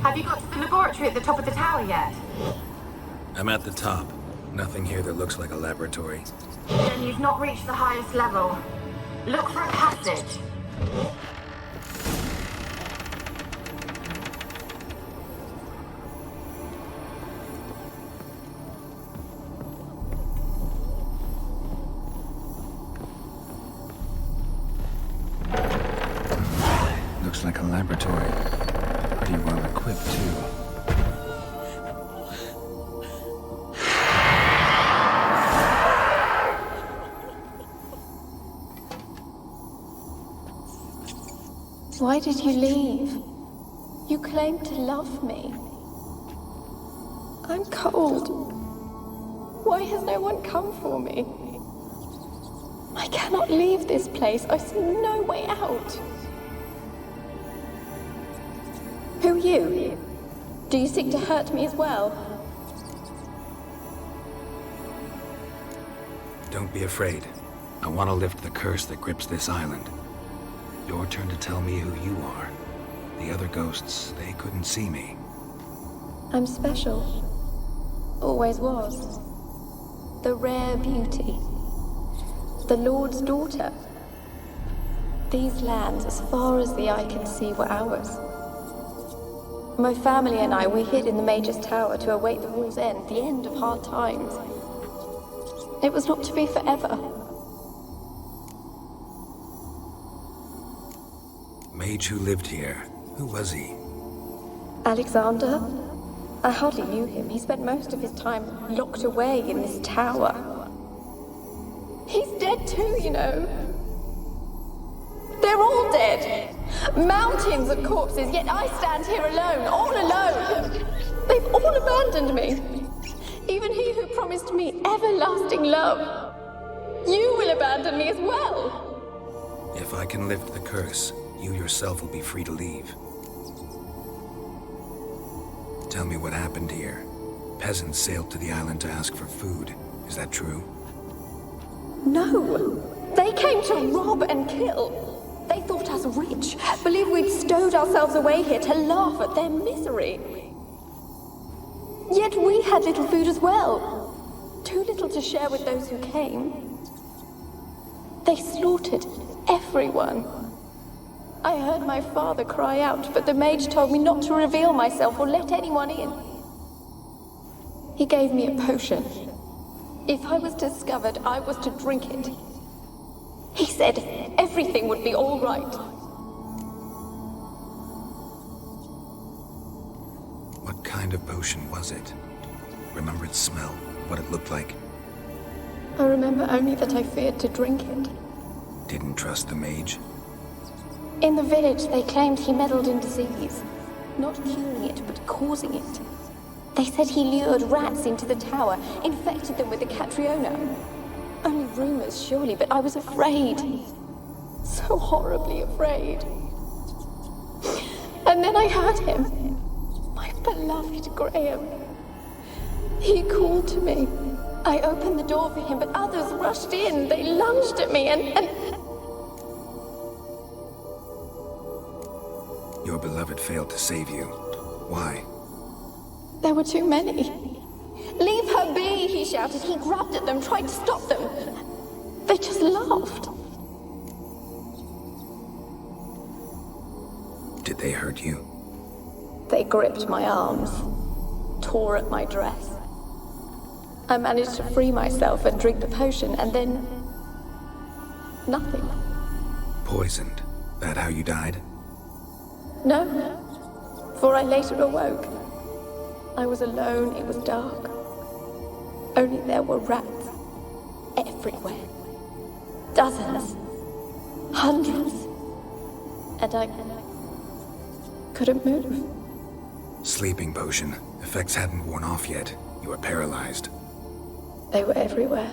Have you got to the laboratory at the top of the tower yet? I'm at the top. Nothing here that looks like a laboratory. Then you've not reached the highest level. Look for a passage. Looks like a laboratory. Pretty well equipped, too. Why did you leave? You claimed to love me. I'm cold. Why has no one come for me? I cannot leave this place. I see no way out. Who are you? Do you seek to hurt me as well? Don't be afraid. I want to lift the curse that grips this island. Your turn to tell me who you are. The other ghosts, they couldn't see me. I'm special. Always was. The rare beauty. The Lord's daughter. These lands, as far as the eye can see, were ours. My family and I, we hid in the Mage's Tower to await the war's end, the end of hard times. It was not to be forever. Mage who lived here. Who was he? Alexander? I hardly knew him. He spent most of his time locked away in this tower. He's dead too, you know. They're all dead. Mountains of corpses, yet I stand here alone, all alone. They've all abandoned me. Even he who promised me everlasting love. You will abandon me as well. If I can lift the curse, you yourself will be free to leave. Tell me what happened here. Peasants sailed to the island to ask for food. Is that true? No. They came to rob and kill. They thought us rich, believed we'd stowed ourselves away here to laugh at their misery. Yet we had little food as well. Too little want to share with those who came. They slaughtered everyone. I heard my father cry out, but the mage told me not to reveal myself or let anyone in. He gave me a potion. If I was discovered, I was to drink it. He said everything would be all right. What kind of potion was it? Remember its smell? What it looked like? I remember only that I feared to drink it. Didn't trust the mage? In the village, they claimed he meddled in disease. Not curing it, but causing it. They said he lured rats into the tower, infected them with the Catriona. Only rumors, surely, but I was afraid. So horribly afraid. And then I heard him. My beloved Graham. He called to me. I opened the door for him, but others rushed in. They lunged at me and... Your beloved failed to save you. Why? There were too many. Leave her be, he shouted. He grabbed at them, tried to stop them. They just laughed. Did they hurt you? They gripped my arms, tore at my dress. I managed to free myself and drink the potion, and then... nothing. Poisoned? That how you died? No, for I later awoke. I was alone, it was dark. Only there were rats everywhere. Dozens. Hundreds. And I couldn't move. Sleeping potion. Effects hadn't worn off yet. You were paralyzed. They were everywhere.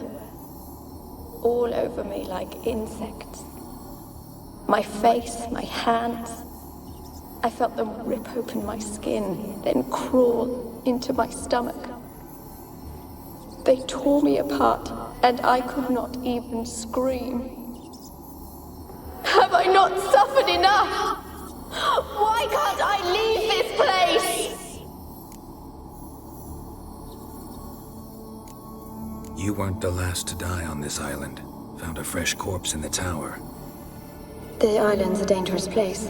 All over me like insects. My face, my hands. I felt them rip open my skin, then crawl into my stomach. They tore me apart, and I could not even scream. Have I not suffered enough? Why can't I leave this place? You weren't the last to die on this island. Found a fresh corpse in the tower. The island's a dangerous place.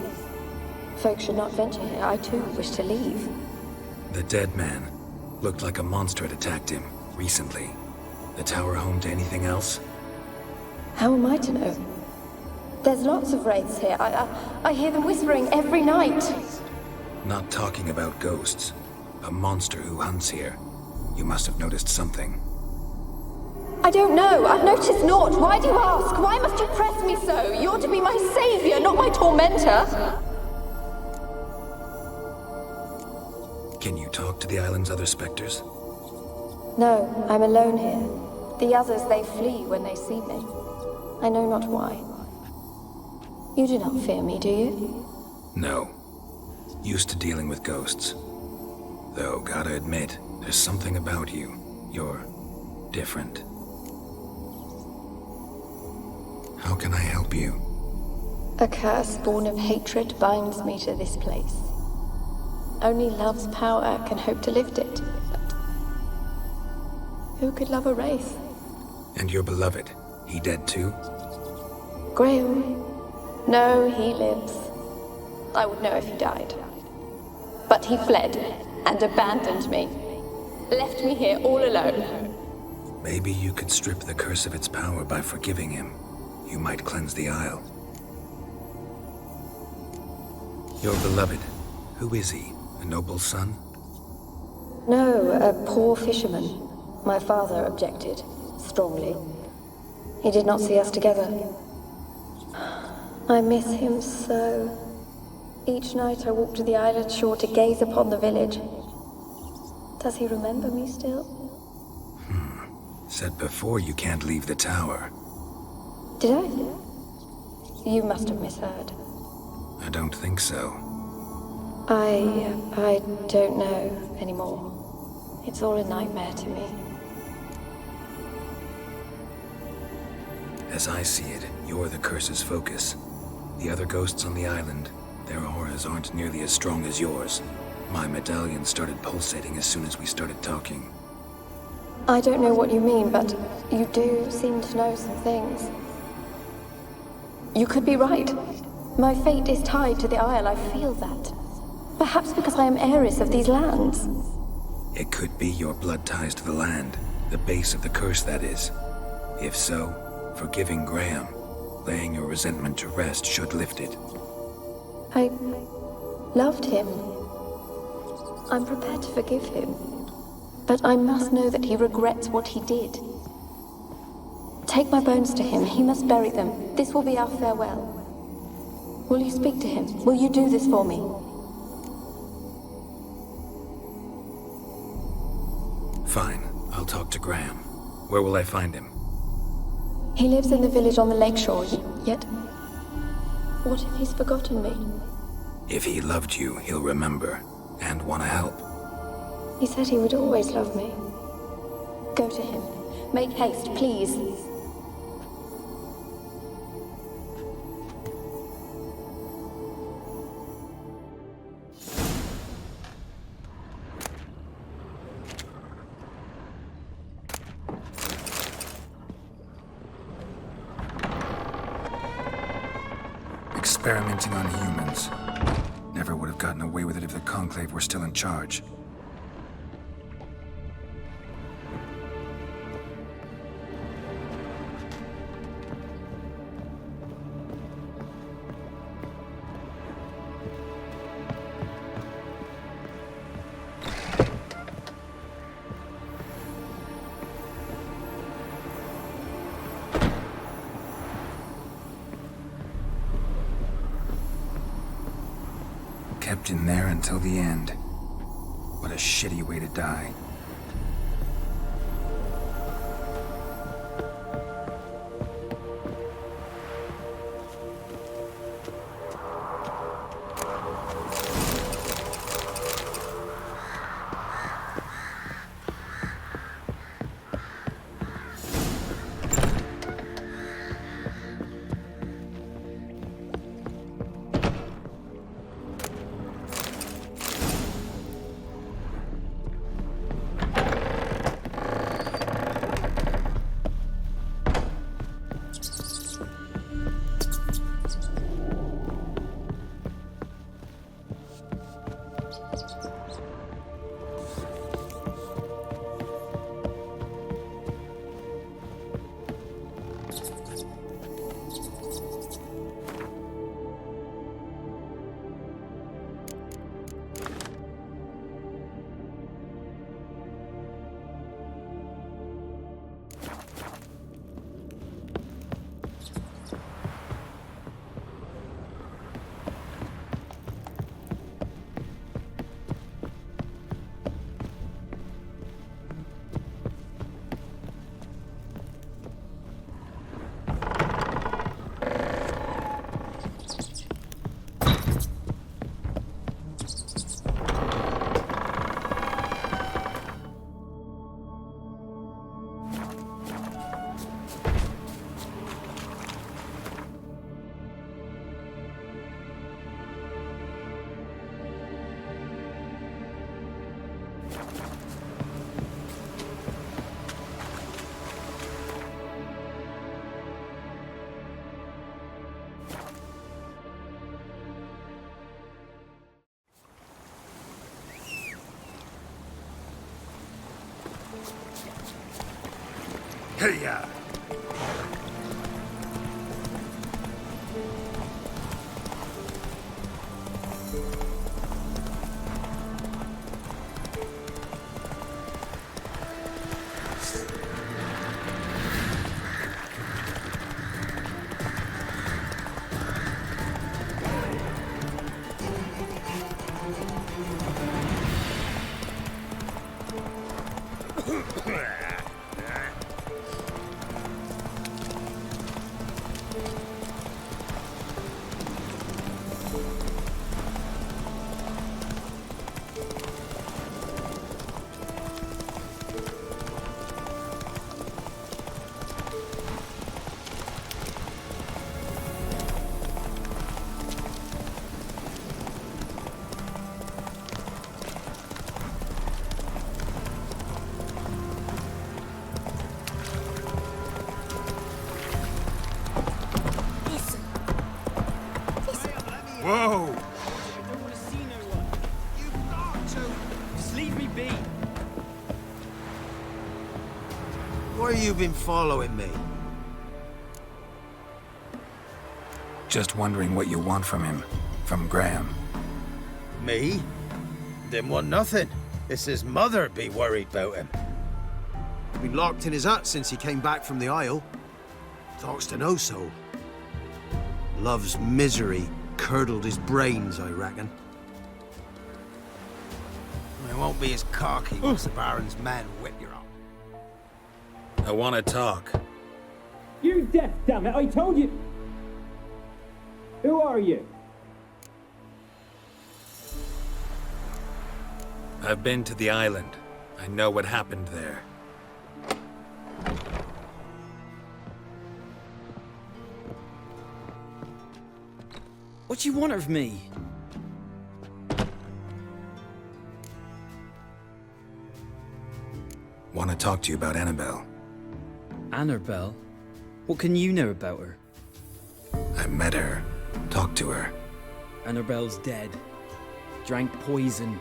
Folk should not venture here. I too wish to leave. The dead man. Looked like a monster had attacked him, recently. The tower home to anything else? How am I to know? There's lots of wraiths here. I hear them whispering every night. Not talking about ghosts. A monster who hunts here. You must have noticed something. I don't know. I've noticed naught. Why do you ask? Why must you press me so? You're to be my savior, not my tormentor. Can you talk to the island's other specters? No, I'm alone here. The others, they flee when they see me. I know not why. You do not fear me, do you? No. Used to dealing with ghosts. Though, gotta admit, there's something about you. You're different. How can I help you? A curse born of hatred binds me to this place. Only love's power can hope to lift it. But who could love a wraith? And your beloved, he dead too? Graham? No, he lives. I would know if he died. But he fled and abandoned me. Left me here all alone. Maybe you could strip the curse of its power by forgiving him. You might cleanse the Isle. Your beloved, who is he? A noble son? No, a poor fisherman. My father objected, strongly. He did not see us together. I miss him so. Each night I walk to the island shore to gaze upon the village. Does he remember me still? Said before you can't leave the tower. Did I? You must have misheard. I don't think so. I don't know anymore. It's all a nightmare to me. As I see it, you're the curse's focus. The other ghosts on the island, their auras aren't nearly as strong as yours. My medallion started pulsating as soon as we started talking. I don't know what you mean, but you do seem to know some things. You could be right. My fate is tied to the Isle, I feel that. Perhaps because I am heiress of these lands. It could be your blood ties to the land, the base of the curse, that is. If so, forgiving Graham, laying your resentment to rest, should lift it. I loved him. I'm prepared to forgive him. But I must know that he regrets what he did. Take my bones to him. He must bury them. This will be our farewell. Will you speak to him? Will you do this for me? Fine. I'll talk to Graham. Where will I find him? He lives in the village on the lakeshore, yet... What if he's forgotten me? If he loved you, he'll remember, and want to help. He said he would always love me. Go to him. Make haste, please. Experimenting on humans. Never would have gotten away with it if the Conclave were still in charge. Kept in there until the end. What a shitty way to die. Hey-ya! Why you been following me? Just wondering what you want from him. From Graham. Me? Didn't want nothing. It's his mother be worried about him. Been locked in his hut since he came back from the Isle. Talks to no soul. Love's misery curdled his brains, I reckon. It won't be as cocky once the Baron's men whip you up. I want to talk. You deaf, damn it! I told you. Who are you? I've been to the island. I know what happened there. What do you want of me? Want to talk to you about Annabelle. Annabelle? What can you know about her? I met her. Talked to her. Annabelle's dead. Drank poison.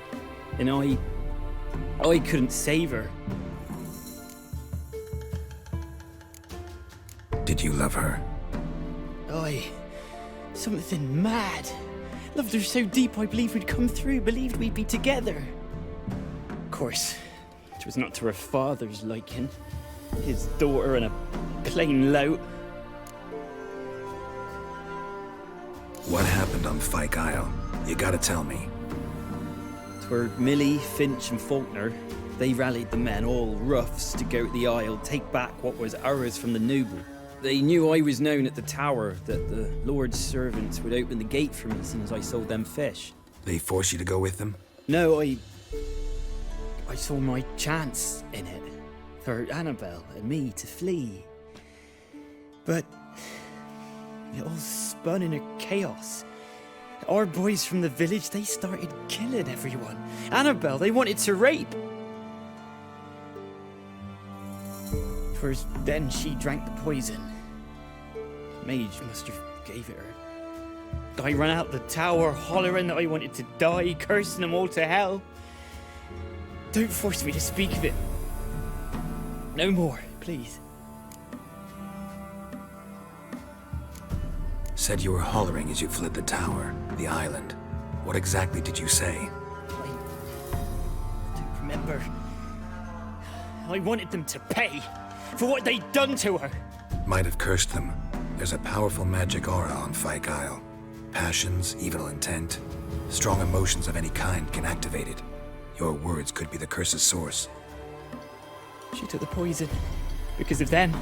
And I couldn't save her. Did you love her? Something mad. Loved her so deep I believed we'd come through, believed we'd be together. Of course, it was not to her father's liking. His daughter and a plain lout. What happened on Fyke Isle? You gotta tell me. Twere Millie, Finch and Faulkner. They rallied the men, all roughs, to go to the Isle, take back what was ours from the noble. They knew I was known at the tower, that the Lord's servants would open the gate for me as soon as I sold them fish. They forced you to go with them? No, I saw my chance in it. For Annabelle and me to flee. But it all spun in a chaos. Our boys from the village, they started killing everyone. Annabelle, they wanted to rape. First, then she drank the poison. Mage must have gave it her. I ran out the tower, hollering that I wanted to die, cursing them all to hell. Don't force me to speak of it. No more, please. Said you were hollering as you fled the tower, the island. What exactly did you say? I don't remember. I wanted them to pay for what they'd done to her. Might have cursed them. There's a powerful magic aura on Fyke Isle. Passions, evil intent, strong emotions of any kind can activate it. Your words could be the curse's source. She took the poison because of them.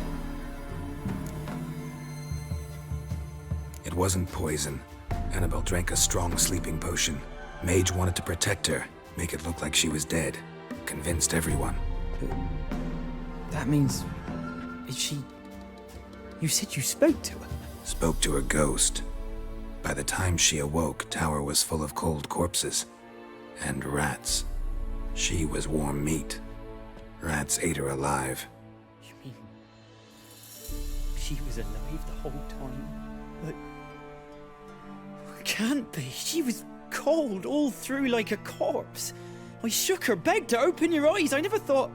It wasn't poison. Annabelle drank a strong sleeping potion. Mage wanted to protect her, make it look like she was dead. Convinced everyone. But that means... is she... You said you spoke to her? Spoke to her ghost. By the time she awoke, tower was full of cold corpses. And rats. She was warm meat. Rats ate her alive. You mean... she was alive the whole time? But... it can't be. She was cold all through like a corpse. I shook her, begged her, open your eyes. I never thought...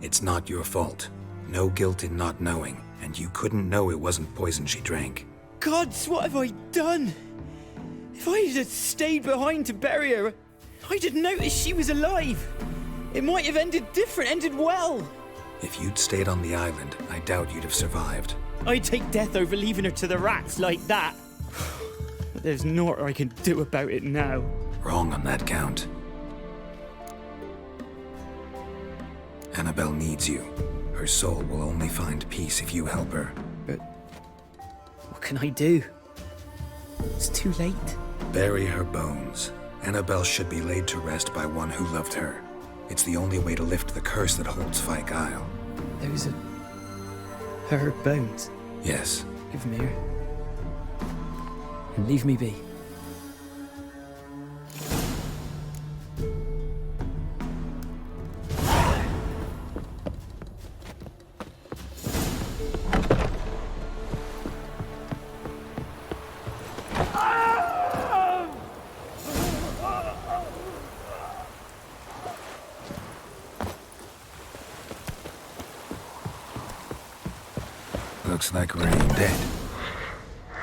It's not your fault. No guilt in not knowing, and you couldn't know it wasn't poison she drank. Gods, what have I done? If I had stayed behind to bury her, I didn't notice she was alive. It might have ended different, ended well. If you'd stayed on the island, I doubt you'd have survived. I'd take death over leaving her to the rats like that. But there's naught I can do about it now. Wrong on that count. Annabelle needs you. Her soul will only find peace if you help her. But what can I do? It's too late. Bury her bones. Annabelle should be laid to rest by one who loved her. It's the only way to lift the curse that holds Fyke Isle. Those are... her bones? Yes. Give me her. And leave me be. Looks like we're aimed dead.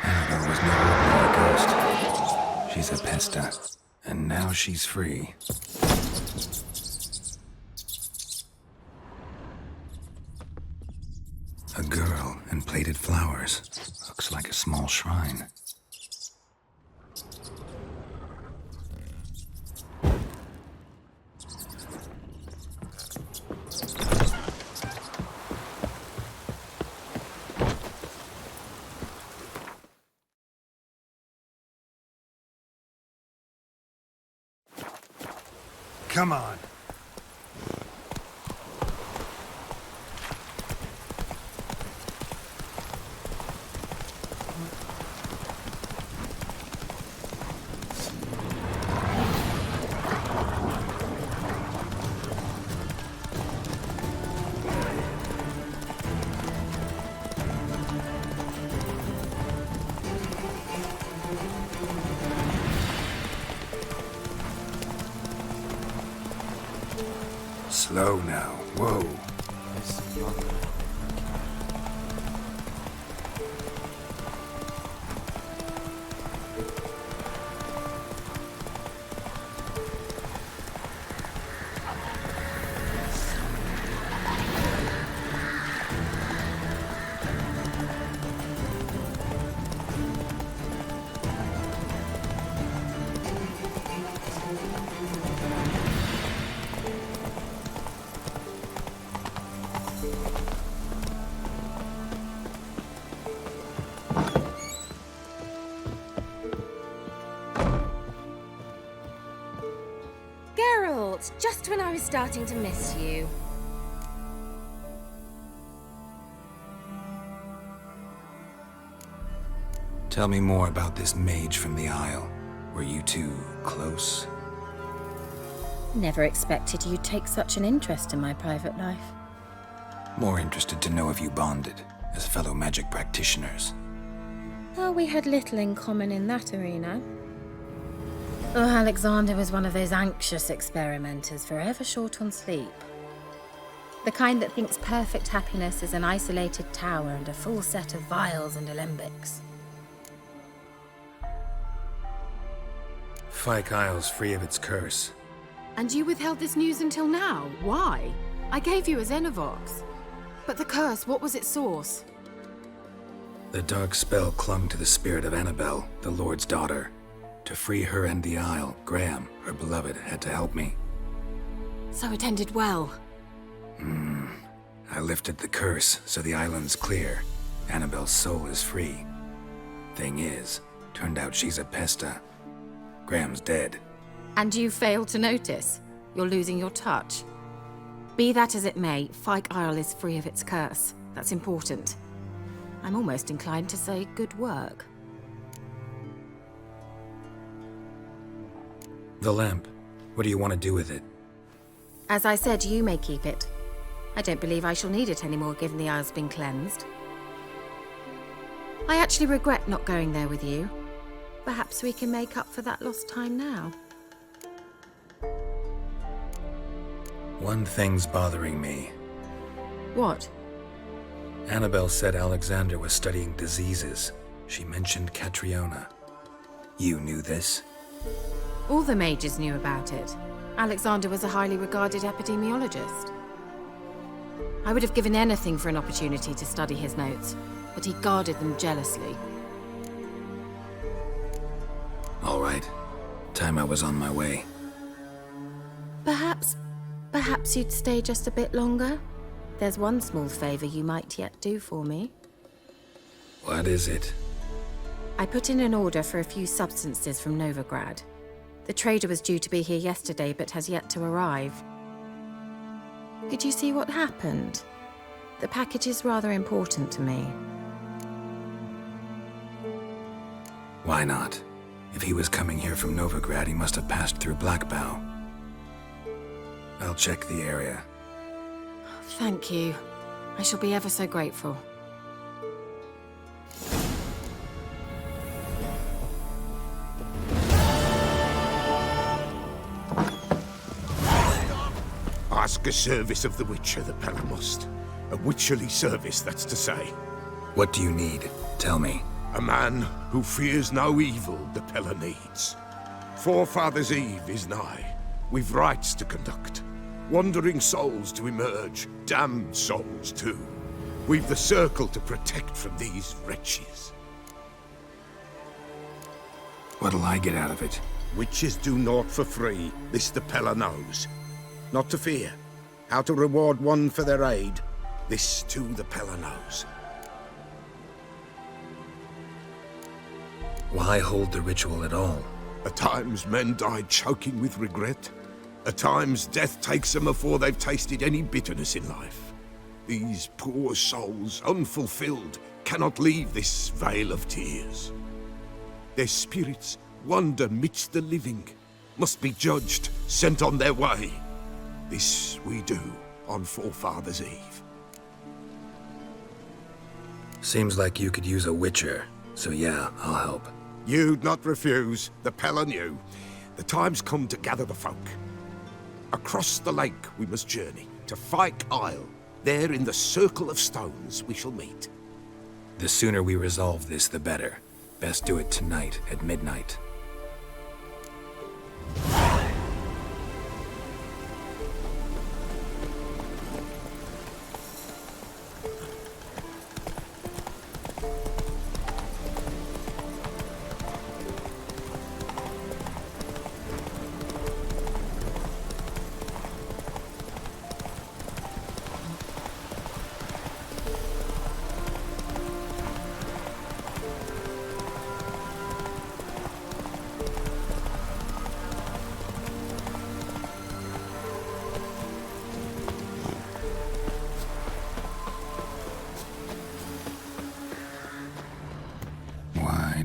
Annabelle was no ordinary ghost. She's a pesta, and now she's free. A girl and plated flowers. Looks like a small shrine. Come on. Slow now. Whoa. Geralt, just when I was starting to miss you. Tell me more about this mage from the Isle. Were you two close? Never expected you'd take such an interest in my private life. More interested to know if you bonded as fellow magic practitioners. Oh, we had little in common in that arena. Oh, Alexander was one of those anxious experimenters, forever short on sleep. The kind that thinks perfect happiness is an isolated tower and a full set of vials and alembics. Fyke Isle's free of its curse. And you withheld this news until now? Why? I gave you a Xenovox. But the curse, what was its source? The dark spell clung to the spirit of Annabelle, the Lord's daughter. To free her and the Isle, Graham, her beloved, had to help me. So it ended well. I lifted the curse, so the island's clear. Annabelle's soul is free. Thing is, turned out she's a pesta. Graham's dead. And you failed to notice? You're losing your touch. Be that as it may, Fyke Isle is free of its curse. That's important. I'm almost inclined to say good work. The lamp. What do you want to do with it? As I said, you may keep it. I don't believe I shall need it anymore, given the Isle's been cleansed. I actually regret not going there with you. Perhaps we can make up for that lost time now. One thing's bothering me. What? Annabelle said Alexander was studying diseases. She mentioned Catriona. You knew this? All the mages knew about it. Alexander was a highly regarded epidemiologist. I would have given anything for an opportunity to study his notes, but he guarded them jealously. All right. Time I was on my way. Perhaps you'd stay just a bit longer? There's one small favor you might yet do for me. What is it? I put in an order for a few substances from Novigrad. The trader was due to be here yesterday, but has yet to arrive. Could you see what happened? The package is rather important to me. Why not? If he was coming here from Novigrad, he must have passed through Blackbow. I'll check the area. Thank you. I shall be ever so grateful. Ask a service of the Witcher, the Pellamust. A witcherly service, that's to say. What do you need? Tell me. A man who fears no evil the Pella needs. Forefathers' Eve is nigh. We've rites to conduct. Wandering souls to emerge, damned souls too. We've the circle to protect from these wretches. What'll I get out of it? Witches do naught for free, this the Pella knows. Not to fear. How to reward one for their aid, this too the Pella knows. Why hold the ritual at all? At times men die choking with regret. At times death takes them before they've tasted any bitterness in life. These poor souls, unfulfilled, cannot leave this vale of tears. Their spirits wander midst the living, must be judged, sent on their way. This we do on Forefathers' Eve. Seems like you could use a witcher, so yeah, I'll help. You'd not refuse, the Pella knew. The time's come to gather the folk. Across the lake we must journey, to Fyke Isle. There in the circle of stones we shall meet. The sooner we resolve this, the better. Best do it tonight at midnight.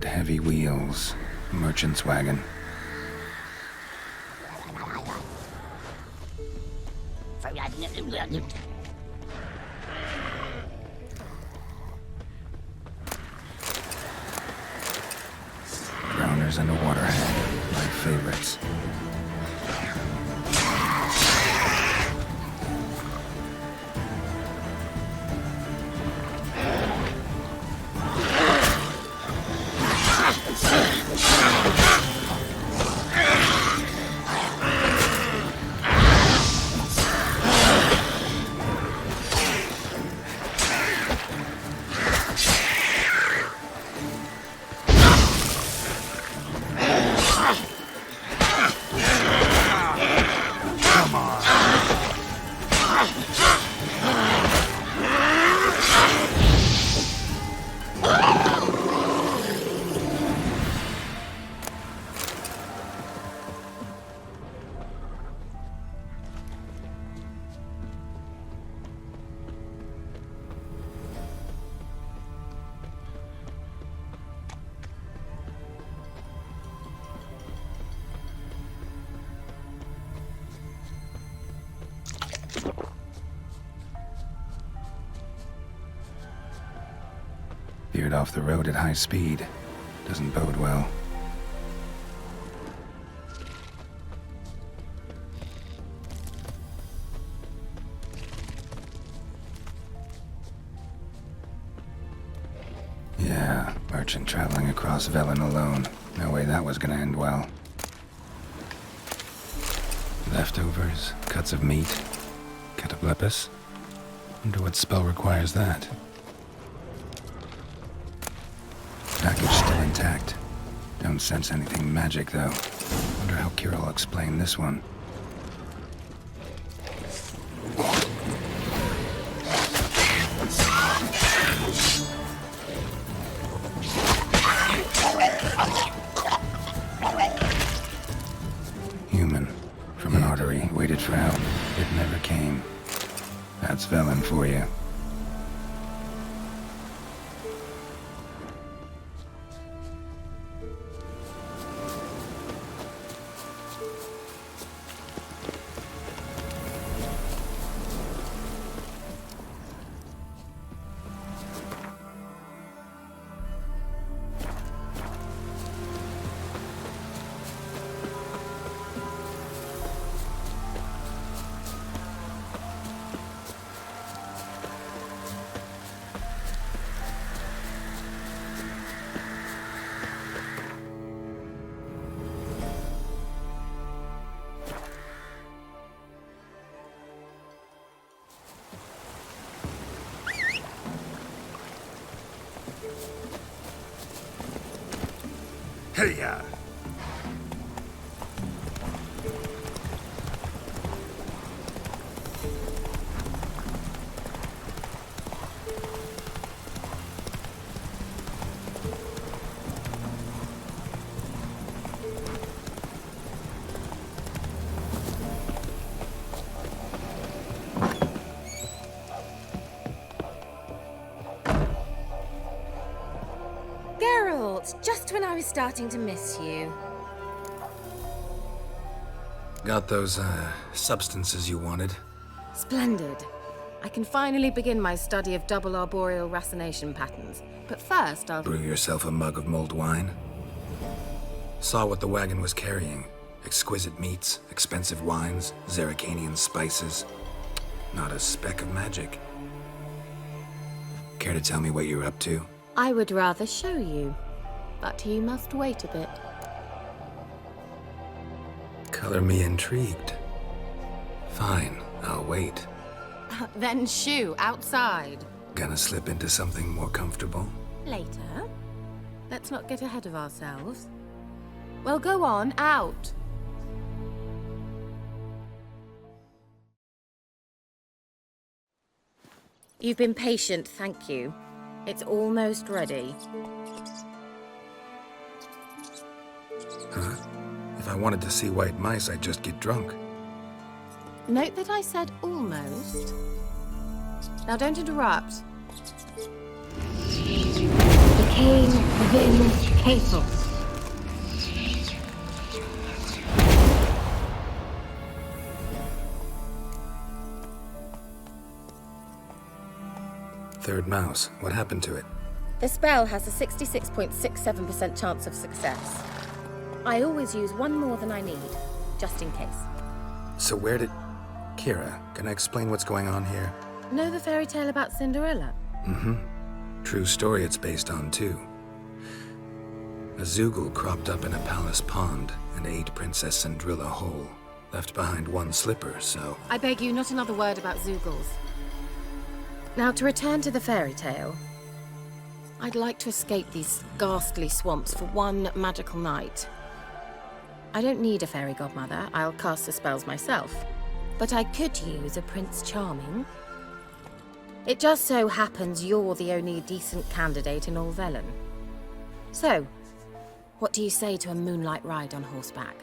Heavy wheels. Merchant's wagon. Grounders and a waterhead. My favorites. Veered off the road at high speed. Doesn't bode well. Yeah, merchant traveling across Velen alone. No way that was gonna end well. Leftovers, cuts of meat, cataplepis. Wonder what spell requires that. Package still intact. Don't sense anything magic, though. Wonder how Kira will explain this one. Human. From an artery, waited for help. It never came. That's Velen for you. Hey-ya! Geralt, just when I was starting to miss you. Got those, substances you wanted? Splendid. I can finally begin my study of double arboreal racination patterns. But first, I'll... Brew yourself a mug of mulled wine? Saw what the wagon was carrying. Exquisite meats, expensive wines, Zerrikanian spices. Not a speck of magic. Care to tell me what you're up to? I would rather show you, but you must wait a bit. Color me intrigued. Fine, I'll wait. Then shoo, outside. Gonna slip into something more comfortable? Later. Let's not get ahead of ourselves. Well, go on, out. You've been patient, thank you. It's almost ready. Huh? If I wanted to see white mice, I'd just get drunk. Note that I said almost. Now don't interrupt. The king within castle. Third mouse. What happened to it? The spell has a 66.67% chance of success. I always use one more than I need, just in case. So where did... Kira, can I explain what's going on here? Know the fairy tale about Cinderella? Mm-hmm. True story it's based on, too. A Zoogle cropped up in a palace pond and ate Princess Cinderella whole. Left behind one slipper, so... I beg you, not another word about Zoogles. Now, to return to the fairy tale, I'd like to escape these ghastly swamps for one magical night. I don't need a fairy godmother, I'll cast the spells myself. But I could use a Prince Charming. It just so happens you're the only decent candidate in all Velen. So, what do you say to a moonlight ride on horseback?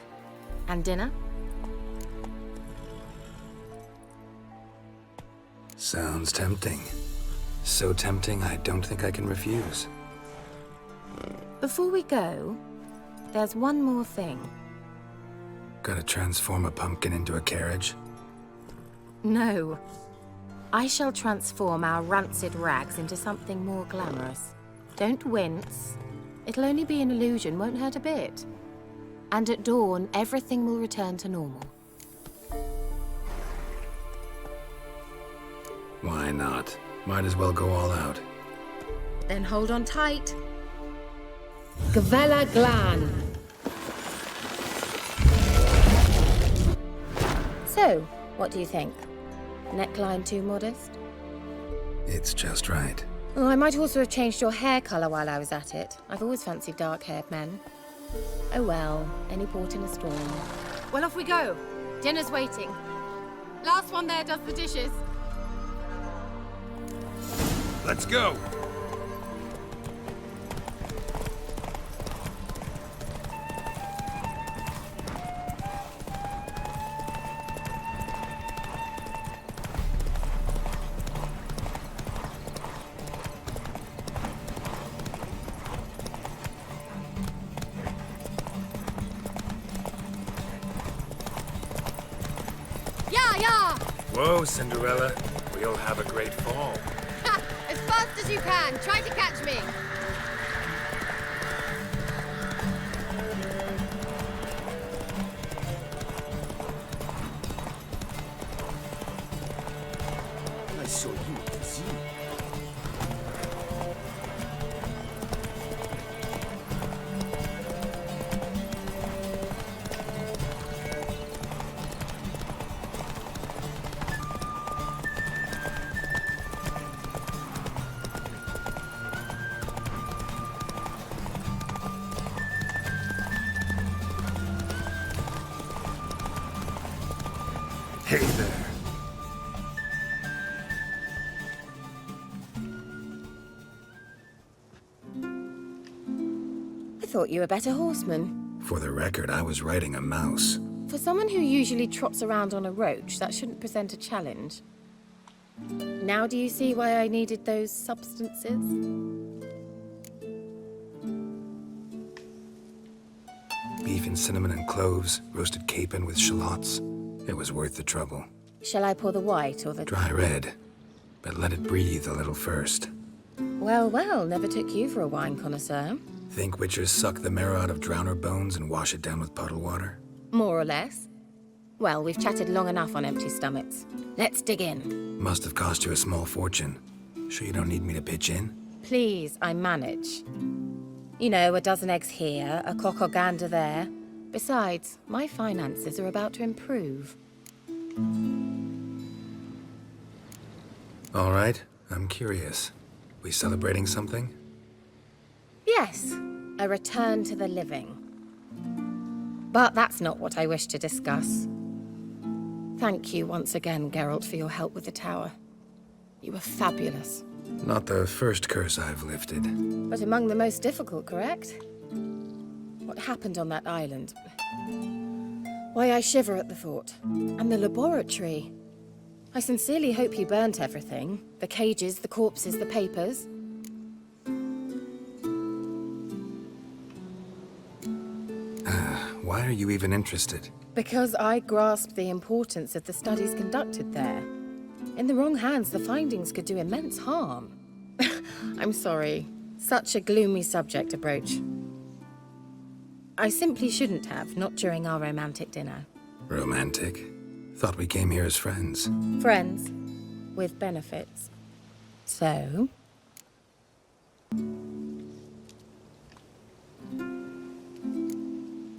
And dinner? Sounds tempting. So tempting, I don't think I can refuse. Before we go, there's one more thing. Gotta transform a pumpkin into a carriage? No. I shall transform our rancid rags into something more glamorous. Don't wince. It'll only be an illusion, won't hurt a bit. And at dawn, everything will return to normal. Why not? Might as well go all out. Then hold on tight. Gavella Glan. So, what do you think? Neckline too modest? It's just right. Oh, I might also have changed your hair colour while I was at it. I've always fancied dark-haired men. Oh well, any port in a storm. Well, off we go. Dinner's waiting. Last one there does the dishes. Let's go! Yeah! Whoa, Cinderella. We'll have a great fall. As fast as you can. Try to catch me. I saw you at the zoo. Hey there. I thought you were a better horseman. For the record, I was riding a mouse. For someone who usually trots around on a roach, that shouldn't present a challenge. Now do you see why I needed those substances? Beef and cinnamon and cloves, roasted capon with shallots. It was worth the trouble. Shall I pour the white or the... Dry red, but let it breathe a little first. Well, well, never took you for a wine connoisseur. Think witchers suck the marrow out of drowner bones and wash it down with puddle water? More or less. Well, we've chatted long enough on empty stomachs. Let's dig in. Must have cost you a small fortune. Sure you don't need me to pitch in? Please, I manage. You know, a dozen eggs here, a cock or gander there. Besides, my finances are about to improve. All right, I'm curious. We celebrating something? Yes, a return to the living. But that's not what I wish to discuss. Thank you once again, Geralt, for your help with the tower. You were fabulous. Not the first curse I've lifted. But among the most difficult, correct? What happened on that island? Why, I shiver at the thought. And the laboratory. I sincerely hope you burnt everything. The cages, the corpses, the papers. Why are you even interested? Because I grasped the importance of the studies conducted there. In the wrong hands, the findings could do immense harm. I'm sorry. Such a gloomy subject to broach. I simply shouldn't have, not during our romantic dinner. Romantic? Thought we came here as friends. Friends. With benefits. So?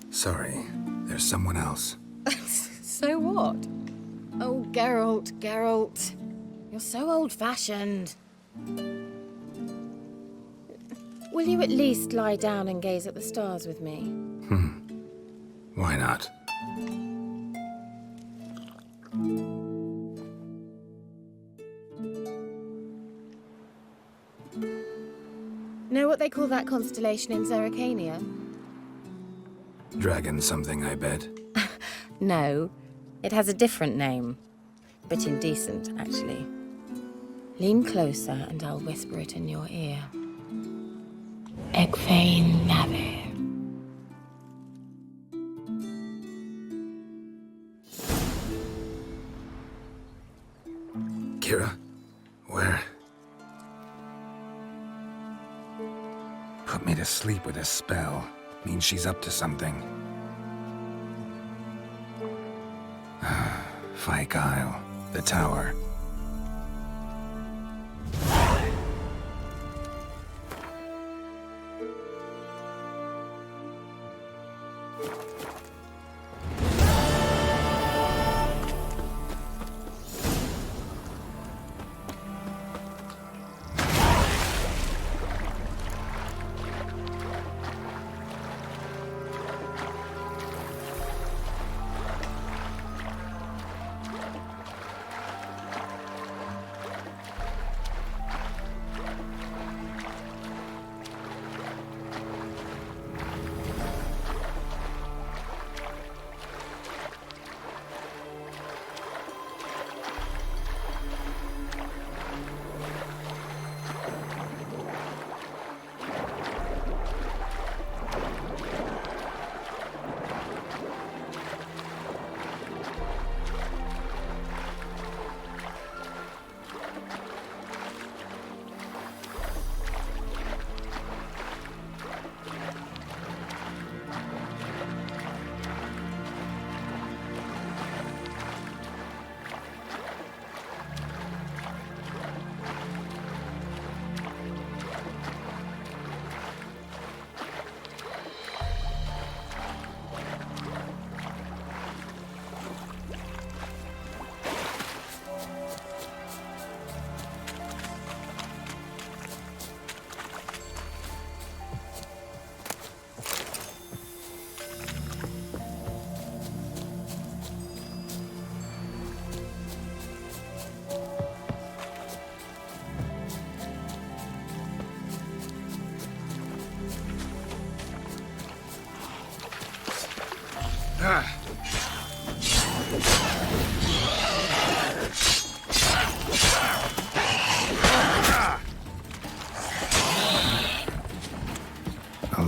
Sorry, there's someone else. So what? Oh, Geralt, Geralt. You're so old-fashioned. Will you at least lie down and gaze at the stars with me? Why not? Know what they call that constellation in Zerrikania? Dragon something, I bet. No, it has a different name. Bit indecent, actually. Lean closer and I'll whisper it in your ear. Egfain Nave. Kira? Where? Put me to sleep with a spell. Means she's up to something. Fyke Isle. The tower.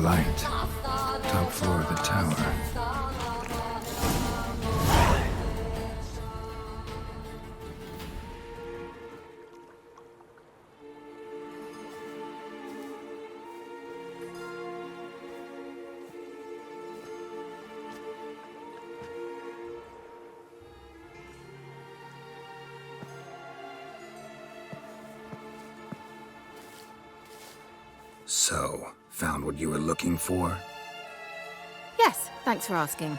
light. Top floor of the tower. So, found what you were looking for? Yes, thanks for asking.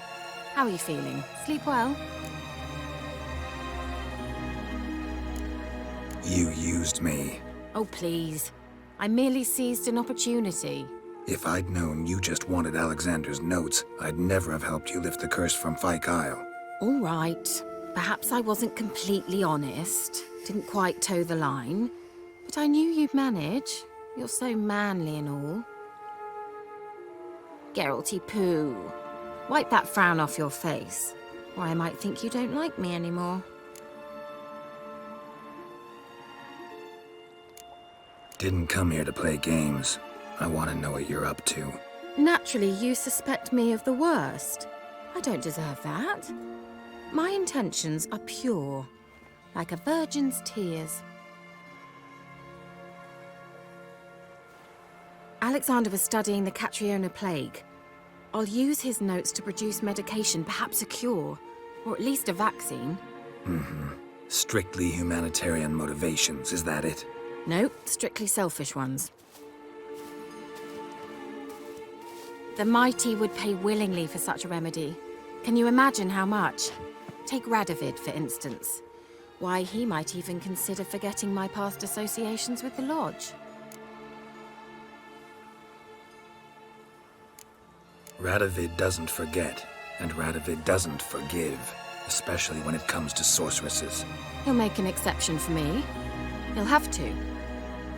How are you feeling? Sleep well? You used me. Oh, please. I merely seized an opportunity. If I'd known you just wanted Alexander's notes, I'd never have helped you lift the curse from Fyke Isle. All right. Perhaps I wasn't completely honest. Didn't quite toe the line. But I knew you'd manage. You're so manly and all. Geralty poo. Wipe that frown off your face, or I might think you don't like me anymore. Didn't come here to play games. I want to know what you're up to. Naturally, you suspect me of the worst. I don't deserve that. My intentions are pure, like a virgin's tears. Alexander was studying the Catriona plague. I'll use his notes to produce medication, perhaps a cure, or at least a vaccine. Strictly humanitarian motivations, is that it? Nope, strictly selfish ones. The mighty would pay willingly for such a remedy. Can you imagine how much? Take Radovid, for instance. Why, he might even consider forgetting my past associations with the Lodge. Radovid doesn't forget, and Radovid doesn't forgive, especially when it comes to sorceresses. He'll make an exception for me. He'll have to.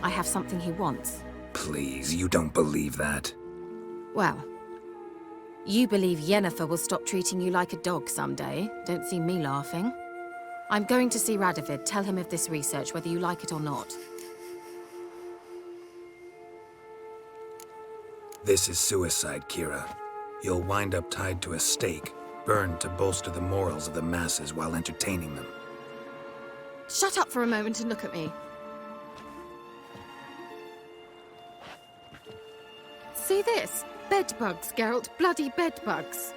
I have something he wants. Please, you don't believe that. Well, you believe Yennefer will stop treating you like a dog someday. Don't see me laughing. I'm going to see Radovid, tell him of this research, whether you like it or not. This is suicide, Kira. You'll wind up tied to a stake, burned to bolster the morals of the masses while entertaining them. Shut up for a moment and look at me. See this? Bedbugs, Geralt. Bloody bedbugs.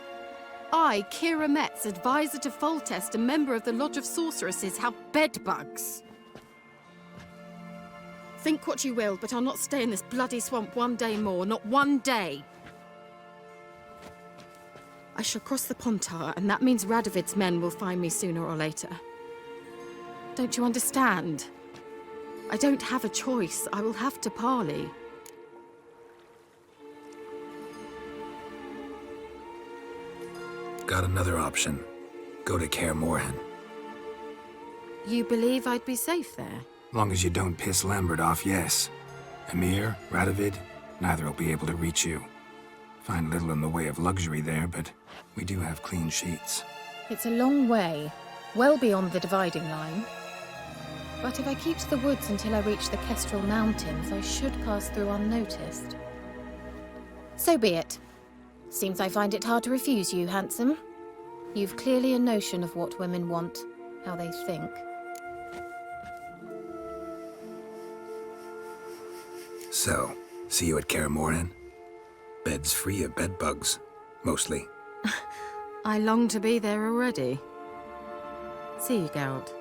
I, Kira Metz, advisor to Foltest, a member of the Lodge of Sorceresses, have bedbugs. Think what you will, but I'll not stay in this bloody swamp one day more. Not one day. I shall cross the Pontar, and that means Radovid's men will find me sooner or later. Don't you understand? I don't have a choice. I will have to parley. Got another option. Go to Kaer Morhen. You believe I'd be safe there? Long as you don't piss Lambert off, yes. Emir, Radovid, neither will be able to reach you. Find little in the way of luxury there, but we do have clean sheets. It's a long way, well beyond the dividing line. But if I keep to the woods until I reach the Kestrel Mountains, I should pass through unnoticed. So be it. Seems I find it hard to refuse you, handsome. You've clearly a notion of what women want, how they think. So, see you at Kaer Morhen? Beds free of bedbugs, mostly. I long to be there already. See you, Geralt.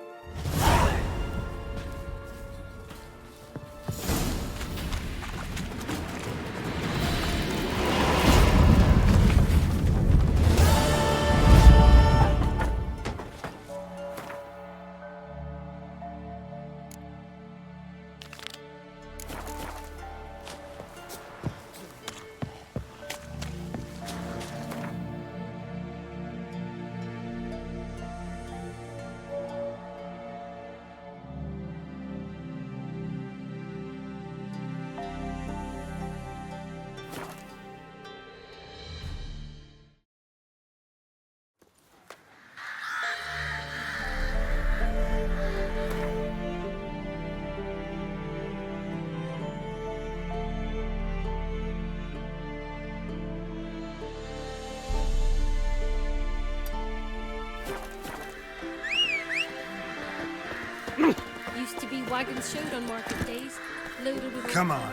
Used to be wagons showed on market days, loaded with... Come on.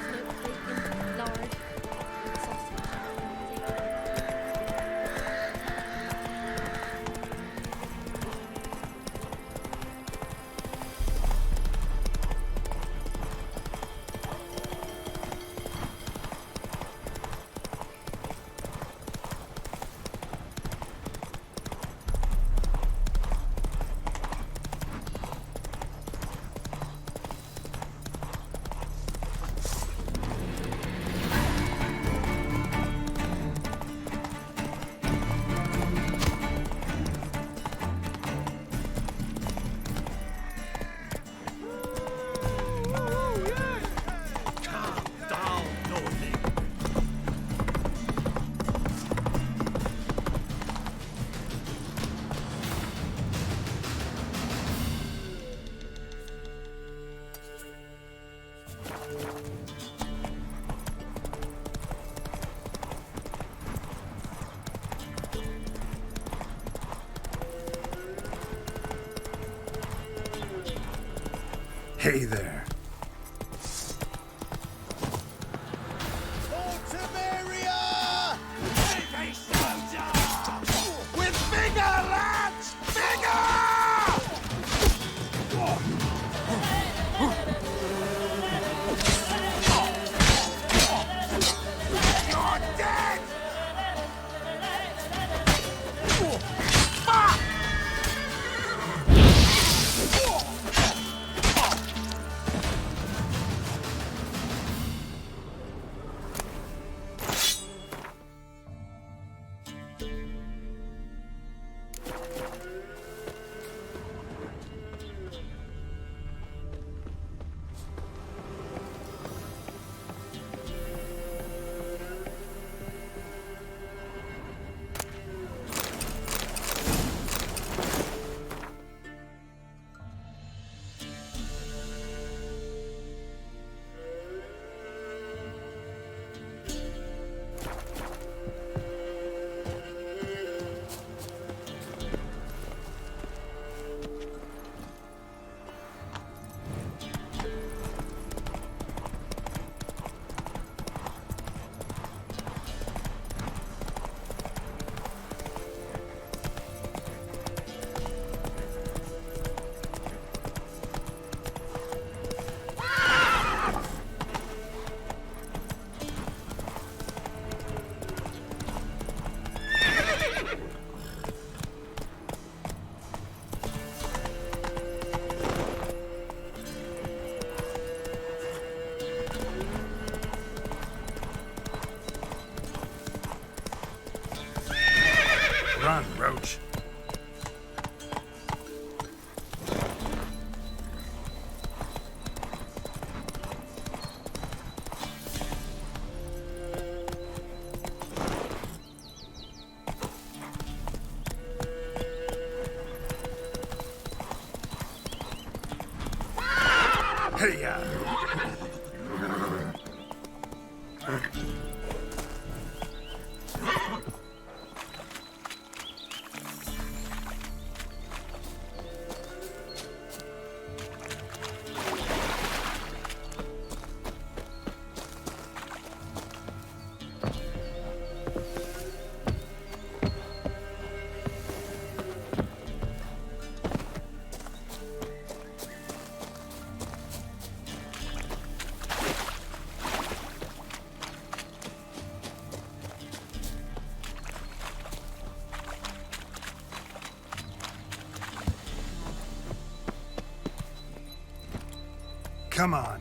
Smoked bacon, lard, sausage. Hey there. With bigger, lads! Bigger! You're dead! Fuck! Run, Roach. Hey-ya! Come on.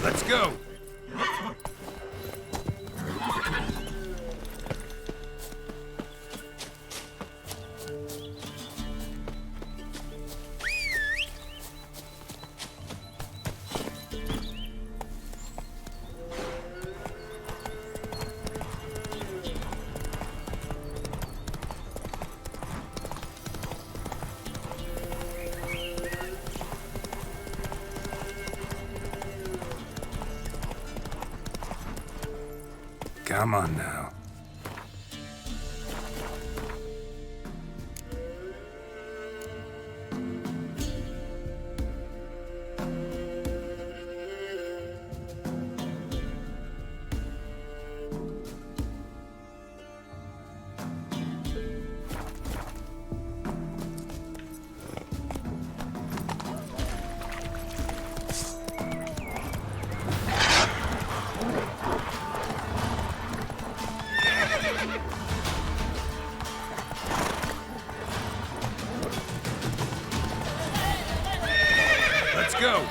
Let's go. Come on now. Let's go!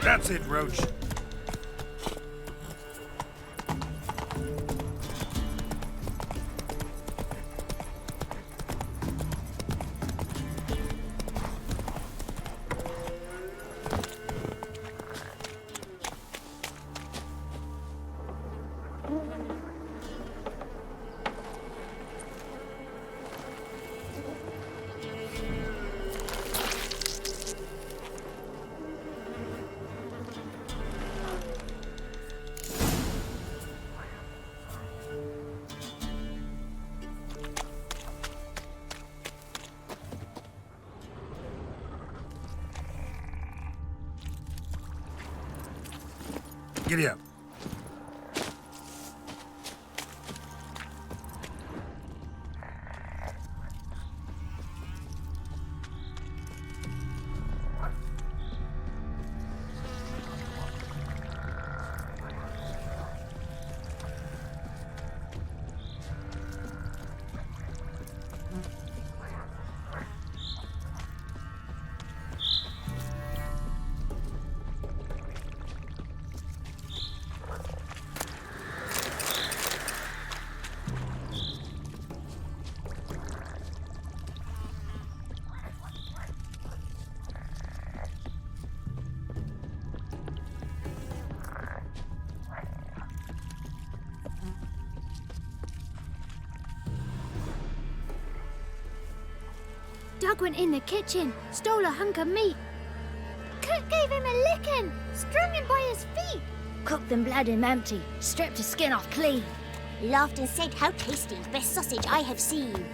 That's it, Roach. Giddy up. Doug went in the kitchen, stole a hunk of meat. Cook gave him a licking, strung him by his feet. Cooked and bled him empty, stripped his skin off clean. Laughed and said, "How tasty, best sausage I have seen."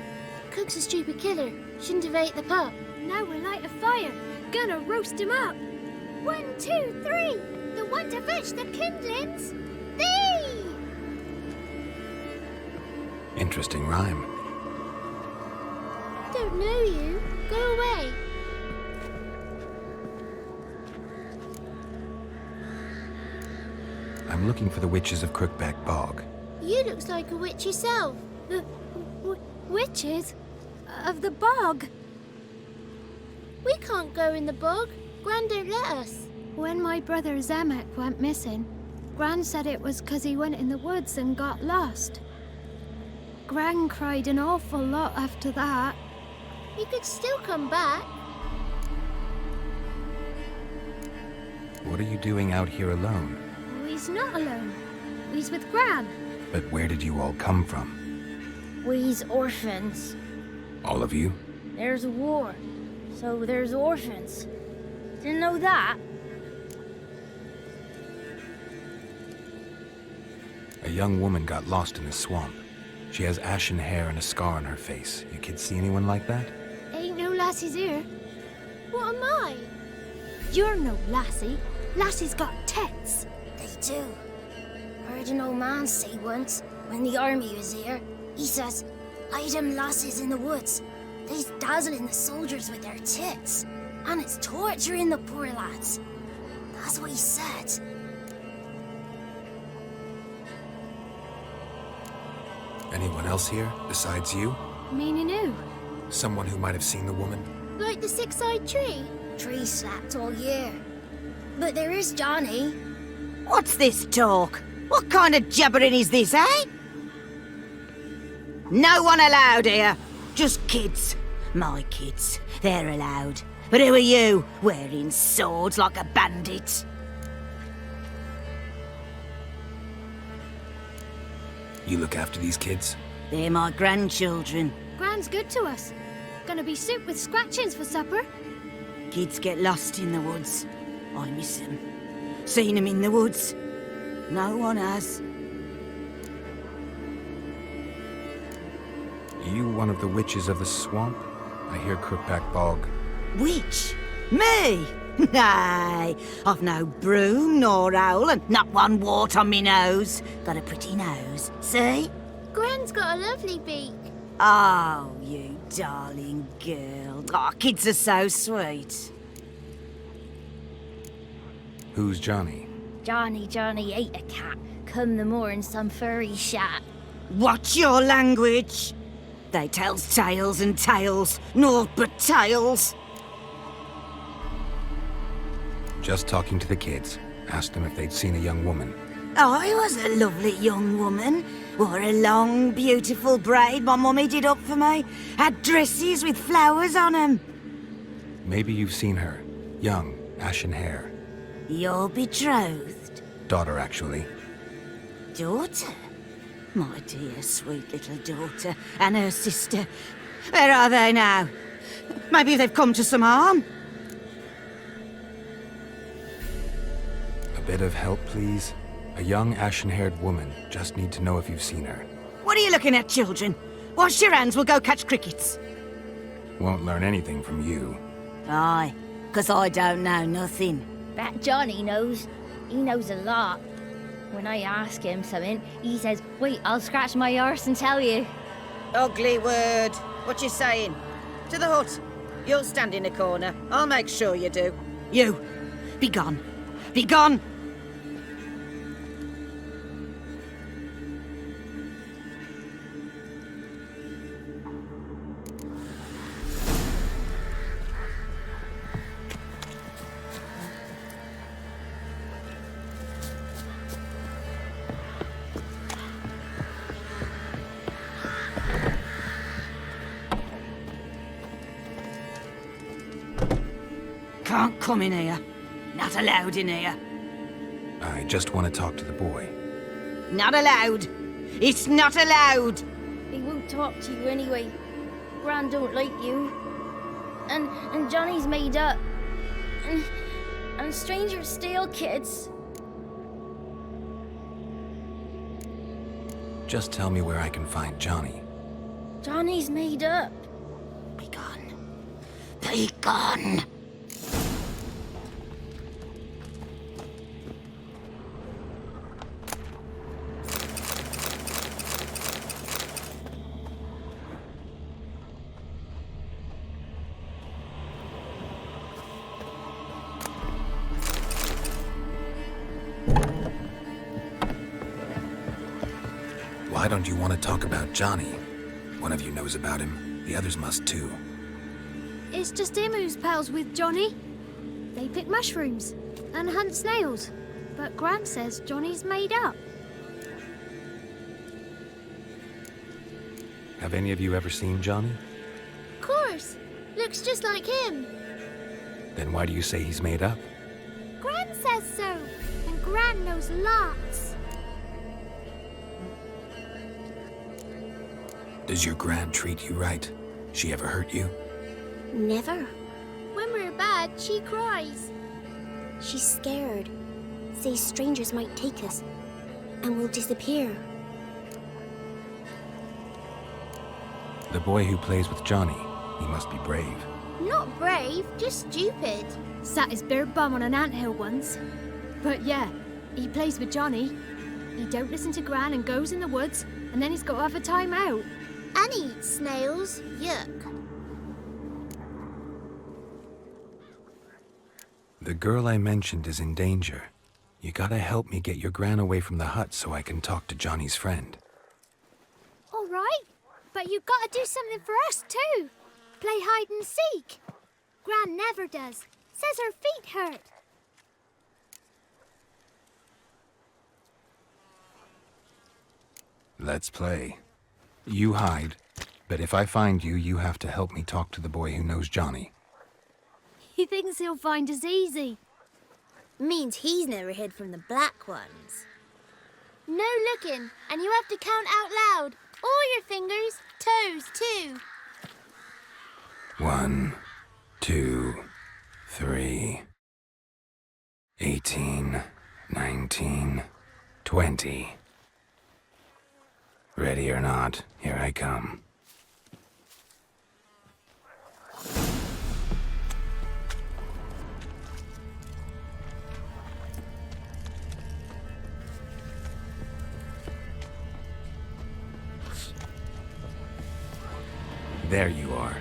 Cook's a stupid killer, shouldn't have ate the pup. Now we'll light a fire, gonna roast him up. 1, 2, 3, the one to fetch the kindlings, thee! Interesting rhyme. Don't know you. Go away. I'm looking for the witches of Crookback Bog. You looks like a witch yourself. The witches? Of the bog? We can't go in the bog. Gran don't let us. When my brother Zemek went missing, Gran said it was 'cause he went in the woods and got lost. Gran cried an awful lot after that. He could still come back. What are you doing out here alone? We's not alone. We's with Gran. But where did you all come from? We's orphans. All of you? There's a war, so there's orphans. Didn't know that? A young woman got lost in the swamp. She has ashen hair and a scar on her face. You kids see anyone like that? Ain't no lassies here. What am I? You're no lassie. Lassies got tits. They do. Heard an old man say once, when the army was here, he says, "I them lasses in the woods. They's dazzling the soldiers with their tits. And it's torturing the poor lads." That's what he said. Anyone else here, besides you? Meaning who? Someone who might have seen the woman? Like the six-eyed tree? Tree slapped all year. But there is Johnny. What's this talk? What kind of jabbering is this, eh? No one allowed here. Just kids. My kids. They're allowed. But who are you, wearing swords like a bandit? You look after these kids? They're my grandchildren. Gran's good to us. Gonna be soup with scratchings for supper. Kids get lost in the woods. I miss them. Seen them in the woods. No one has. You one of the witches of the swamp? I hear Crookback Bog. Witch? Me? Nay, I've no broom nor owl and not one wart on me nose. Got a pretty nose, see? Gran's got a lovely beak. Oh, you darling girl. Oh, kids are so sweet. Who's Johnny? Johnny ate a cat. Come the more in some furry shat. Watch your language. They tells tales and tales, naught but tales. Just talking to the kids. Asked them if they'd seen a young woman. I was a lovely young woman. Wore a long, beautiful braid my mummy did up for me. Had dresses with flowers on 'em. Maybe you've seen her. Young, ashen hair. You're betrothed? Daughter, actually. Daughter? My dear, sweet little daughter. And her sister. Where are they now? Maybe they've come to some harm? A bit of help, please? A young, ashen-haired woman. Just need to know if you've seen her. What are you looking at, children? Wash your hands, we'll go catch crickets. Won't learn anything from you. Aye, 'cause I don't know nothing. That Johnny knows. He knows a lot. When I ask him something, he says, wait, I'll scratch my arse and tell you. Ugly word. What you saying? To the hut. You'll stand in a corner. I'll make sure you do. You, be gone. Be gone! Can't come in here. Not allowed in here. I just want to talk to the boy. Not allowed. It's not allowed. He won't talk to you anyway. Gran don't like you. And Johnny's made up. And strangers steal kids. Just tell me where I can find Johnny. Johnny's made up. Be gone. Be gone. Why don't you want to talk about Johnny? One of you knows about him. The others must too. It's just him who's pals with Johnny. They pick mushrooms and hunt snails. But Gran says Johnny's made up. Have any of you ever seen Johnny? Of course. Looks just like him. Then why do you say he's made up? Gran says so. And Gran knows lots. Does your Gran treat you right? She ever hurt you? Never. When we're bad, she cries. She's scared. Says strangers might take us. And we'll disappear. The boy who plays with Johnny, he must be brave. Not brave, just stupid. Sat his bare bum on an anthill once. But yeah, he plays with Johnny. He don't listen to Gran and goes in the woods, and then he's got to have a time out. And he eats snails. Yuck. The girl I mentioned is in danger. You gotta help me get your Gran away from the hut so I can talk to Johnny's friend. All right, but you gotta do something for us too. Play hide and seek. Gran never does. Says her feet hurt. Let's play. You hide, but if I find you, you have to help me talk to the boy who knows Johnny. He thinks he'll find us easy. Means he's never hid from the black ones. No looking, and you have to count out loud. All your fingers, toes too. 1, 2, 3, 18, 19, 20. Ready or not, here I come. There you are.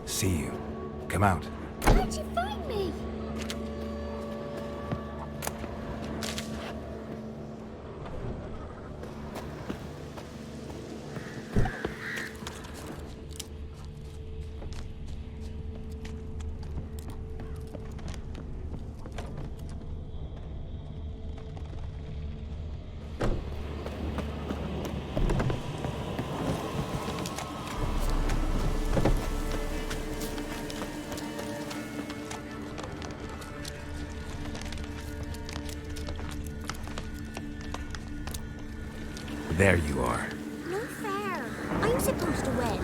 See you. Come out. Where'd you find me? There you are. No fair. I'm supposed to win.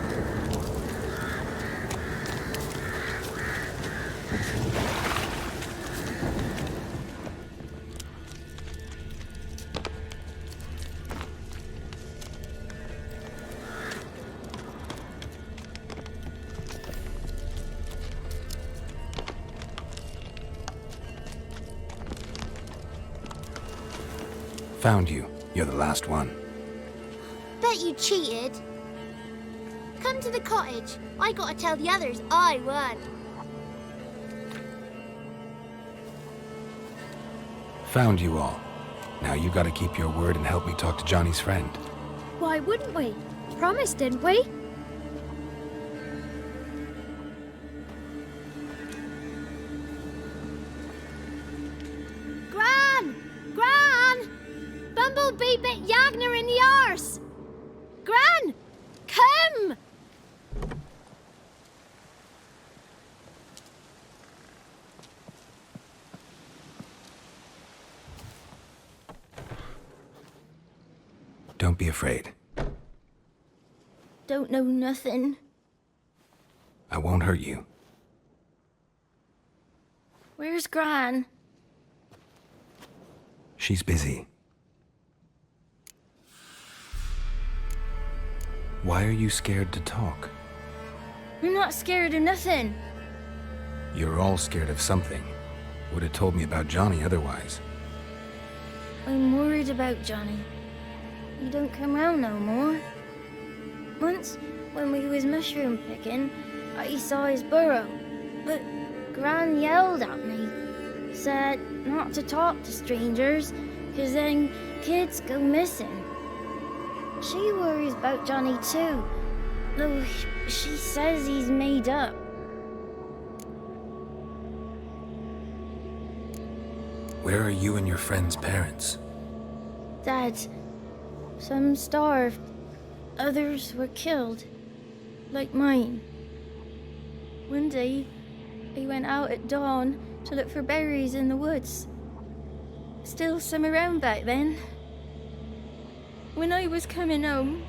Found you. You're the last one. Bet you cheated. Come to the cottage. I gotta tell the others I won. Found you all. Now you gotta keep your word and help me talk to Johnny's friend. Why wouldn't we? Promised, didn't we? Gran! Gran! Bumblebee bit Yagner in the arse! Gran! Come! Don't be afraid. Don't know nothing. I won't hurt you. Where's Gran? She's busy. Why are you scared to talk? I'm not scared of nothing. You're all scared of something. Would have told me about Johnny otherwise. I'm worried about Johnny. He don't come round no more. Once, when we was mushroom picking, I saw his burrow. But Gran yelled at me. Said not to talk to strangers, 'cause then kids go missing. She worries about Johnny too, though she says he's made up. Where are you and your friend's parents? Dad, some starved, others were killed, like mine. One day, I went out at dawn to look for berries in the woods. Still some around back then. When I was coming home,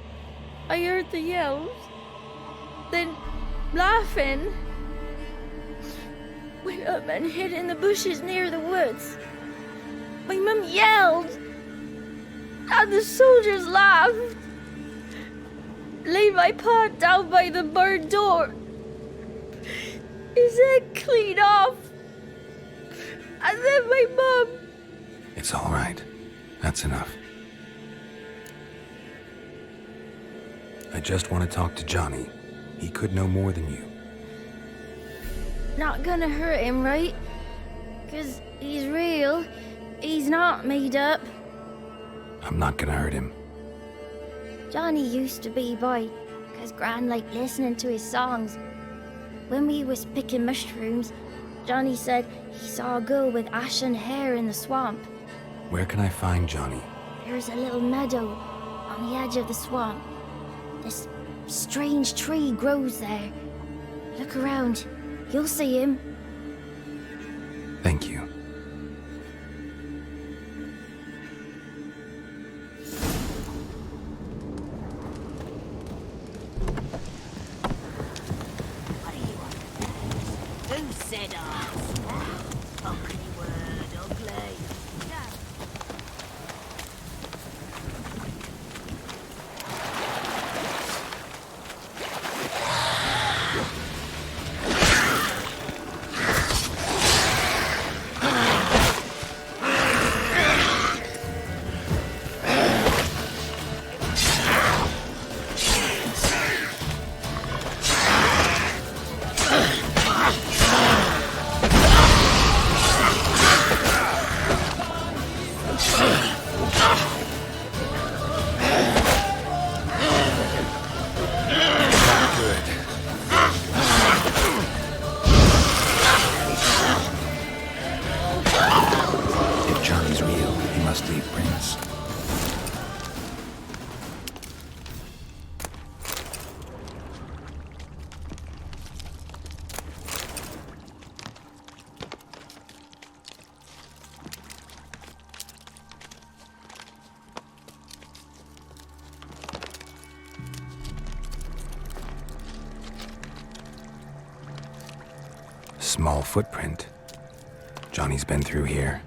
I heard the yells, then laughing. Went up and hid in the bushes near the woods. My mum yelled, and the soldiers laughed. Laid my pa down by the barn door. His head clean off. And then my mum... It's all right. That's enough. I just want to talk to Johnny. He could know more than you. Not gonna hurt him, right? 'Cause he's real. He's not made up. I'm not gonna hurt him. Johnny used to be by, 'cause Gran liked listening to his songs. When we was picking mushrooms, Johnny said he saw a girl with ashen hair in the swamp. Where can I find Johnny? There's a little meadow on the edge of the swamp. This strange tree grows there. Look around. You'll see him. Thank you. Who said us? Ugly word, ugly. Small footprint. Johnny's been through here.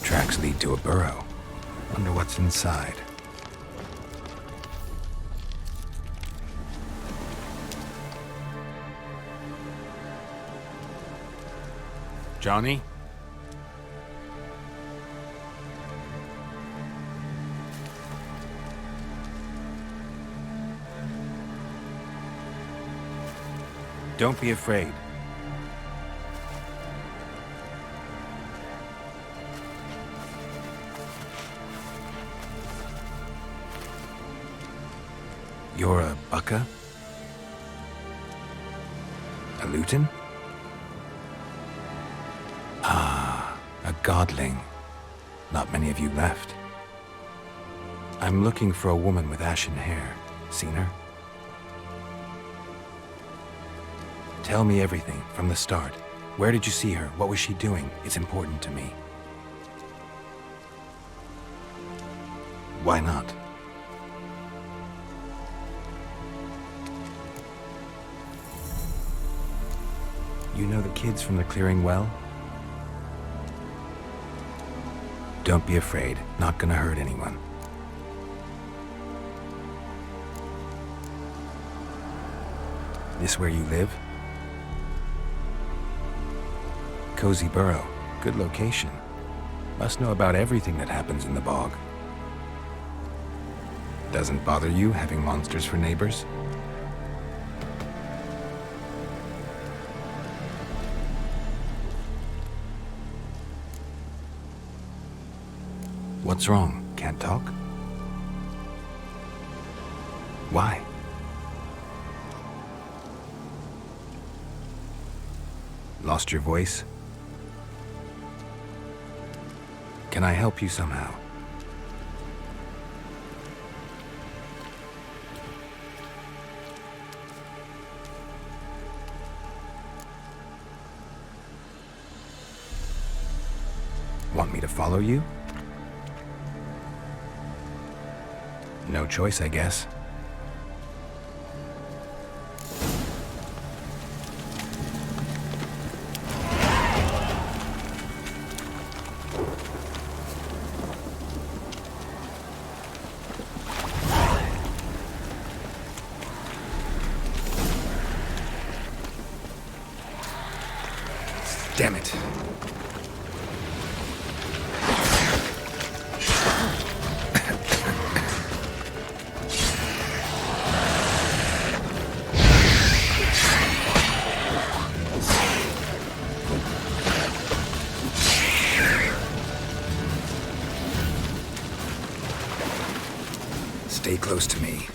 Tracks lead to a burrow. Wonder what's inside. Johnny? Don't be afraid. You're a Bucka? A Luton? Ah, a godling. Not many of you left. I'm looking for a woman with ashen hair. Seen her? Tell me everything, from the start. Where did you see her? What was she doing? It's important to me. Why not? You know the kids from the clearing well? Don't be afraid. Not gonna hurt anyone. This where you live? Cozy burrow. Good location. Must know about everything that happens in the bog. Doesn't bother you having monsters for neighbors? What's wrong? Can't talk? Why? Lost your voice? Can I help you somehow? Want me to follow you? No choice, I guess. Damn it. Stay close to me.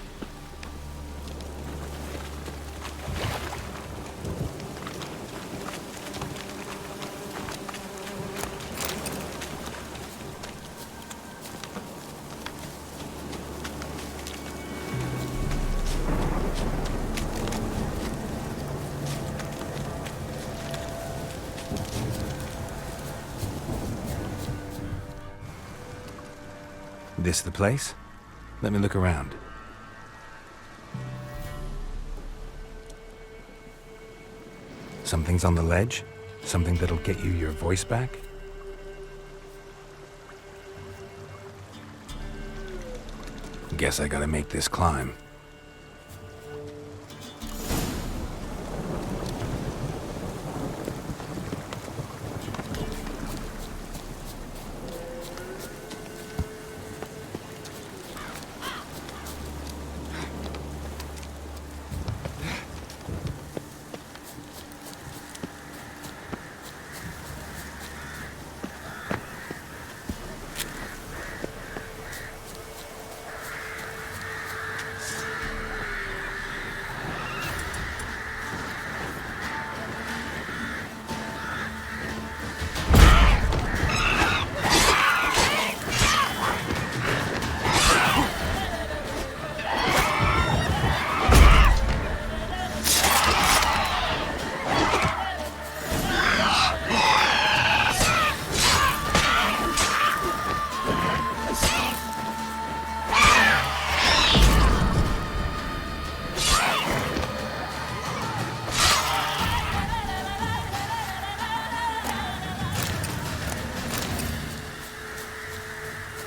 This the place? Let me look around. Something's on the ledge? Something that'll get you your voice back? Guess I gotta make this climb.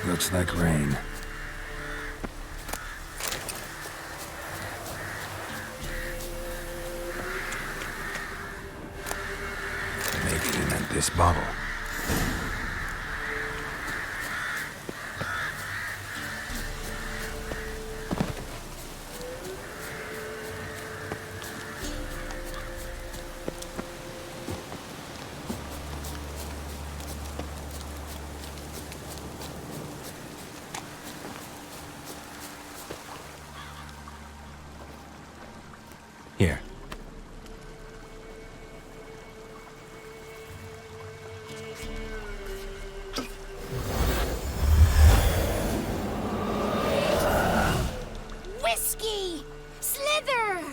Looks like rain. Maybe he meant this bottle. Here. Whiskey! Slither!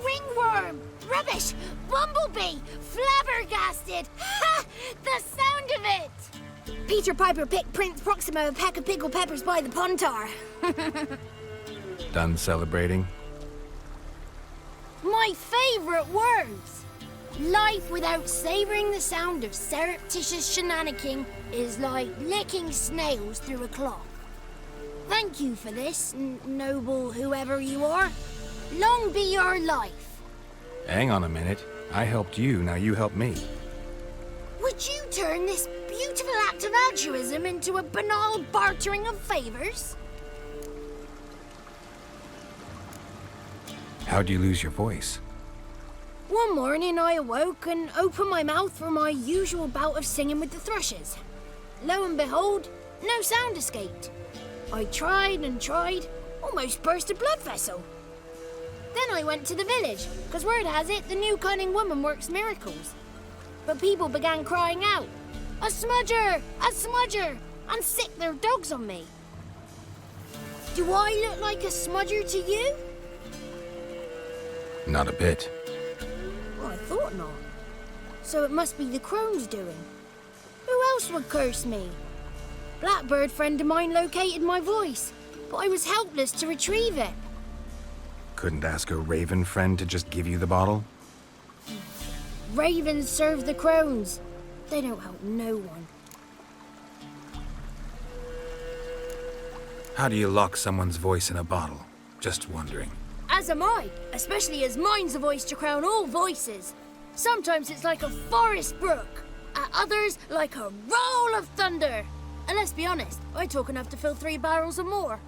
Ringworm! Rubbish! Bumblebee! Flabbergasted! Ha! The sound of it! Peter Piper picked Prince Proximo a pack of pickled peppers by the pontar. Done celebrating? My favorite words! Life without savoring the sound of surreptitious shenanigans is like licking snails through a cloth. Thank you for this, noble whoever you are. Long be your life. Hang on a minute. I helped you, now you help me. Would you turn this beautiful act of altruism into a banal bartering of favors? How'd you lose your voice? One morning I awoke and opened my mouth for my usual bout of singing with the thrushes. Lo and behold, no sound escaped. I tried and tried, almost burst a blood vessel. Then I went to the village, because word has it the new cunning woman works miracles. But people began crying out, "A smudger! A smudger!" and sick their dogs on me. Do I look like a smudger to you? Not a bit. Well, I thought not. So it must be the crone's doing. Who else would curse me? Blackbird friend of mine located my voice, but I was helpless to retrieve it. Couldn't ask a raven friend to just give you the bottle? Ravens serve the crones. They don't help no one. How do you lock someone's voice in a bottle? Just wondering. As am I, especially as mine's a voice to crown all voices. Sometimes it's like a forest brook, at others like a roll of thunder. And let's be honest, I talk enough to fill 3 barrels or more.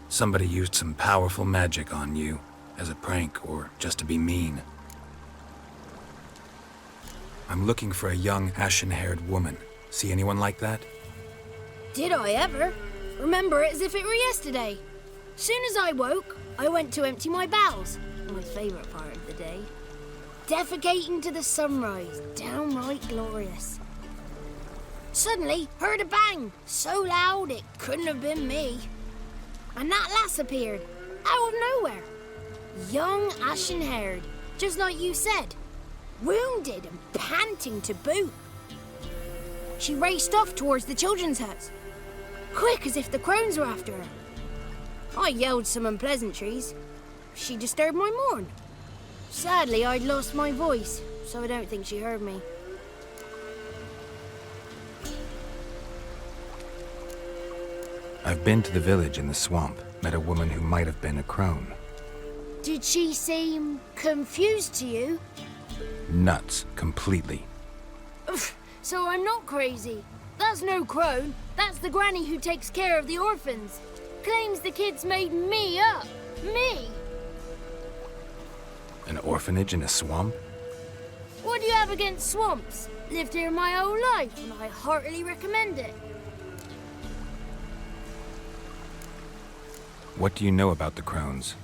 Somebody used some powerful magic on you, as a prank or just to be mean. I'm looking for a young, ashen-haired woman. See anyone like that? Did I ever? Remember it as if it were yesterday. Soon as I woke, I went to empty my bowels. My favourite part of the day. Defecating to the sunrise, downright glorious. Suddenly, heard a bang, so loud it couldn't have been me. And that lass appeared, out of nowhere. Young, ashen-haired, just like you said. Wounded and panting to boot. She raced off towards the children's house, quick as if the crones were after her. I yelled some unpleasantries. She disturbed my morn. Sadly, I'd lost my voice, so I don't think she heard me. I've been to the village in the swamp, met a woman who might have been a crone. Did she seem confused to you? Nuts, completely. So I'm not crazy. That's no crone. That's the granny who takes care of the orphans. Claims the kids made me up. Me! An orphanage in a swamp? What do you have against swamps? Lived here my whole life, and I heartily recommend it. What do you know about the crones?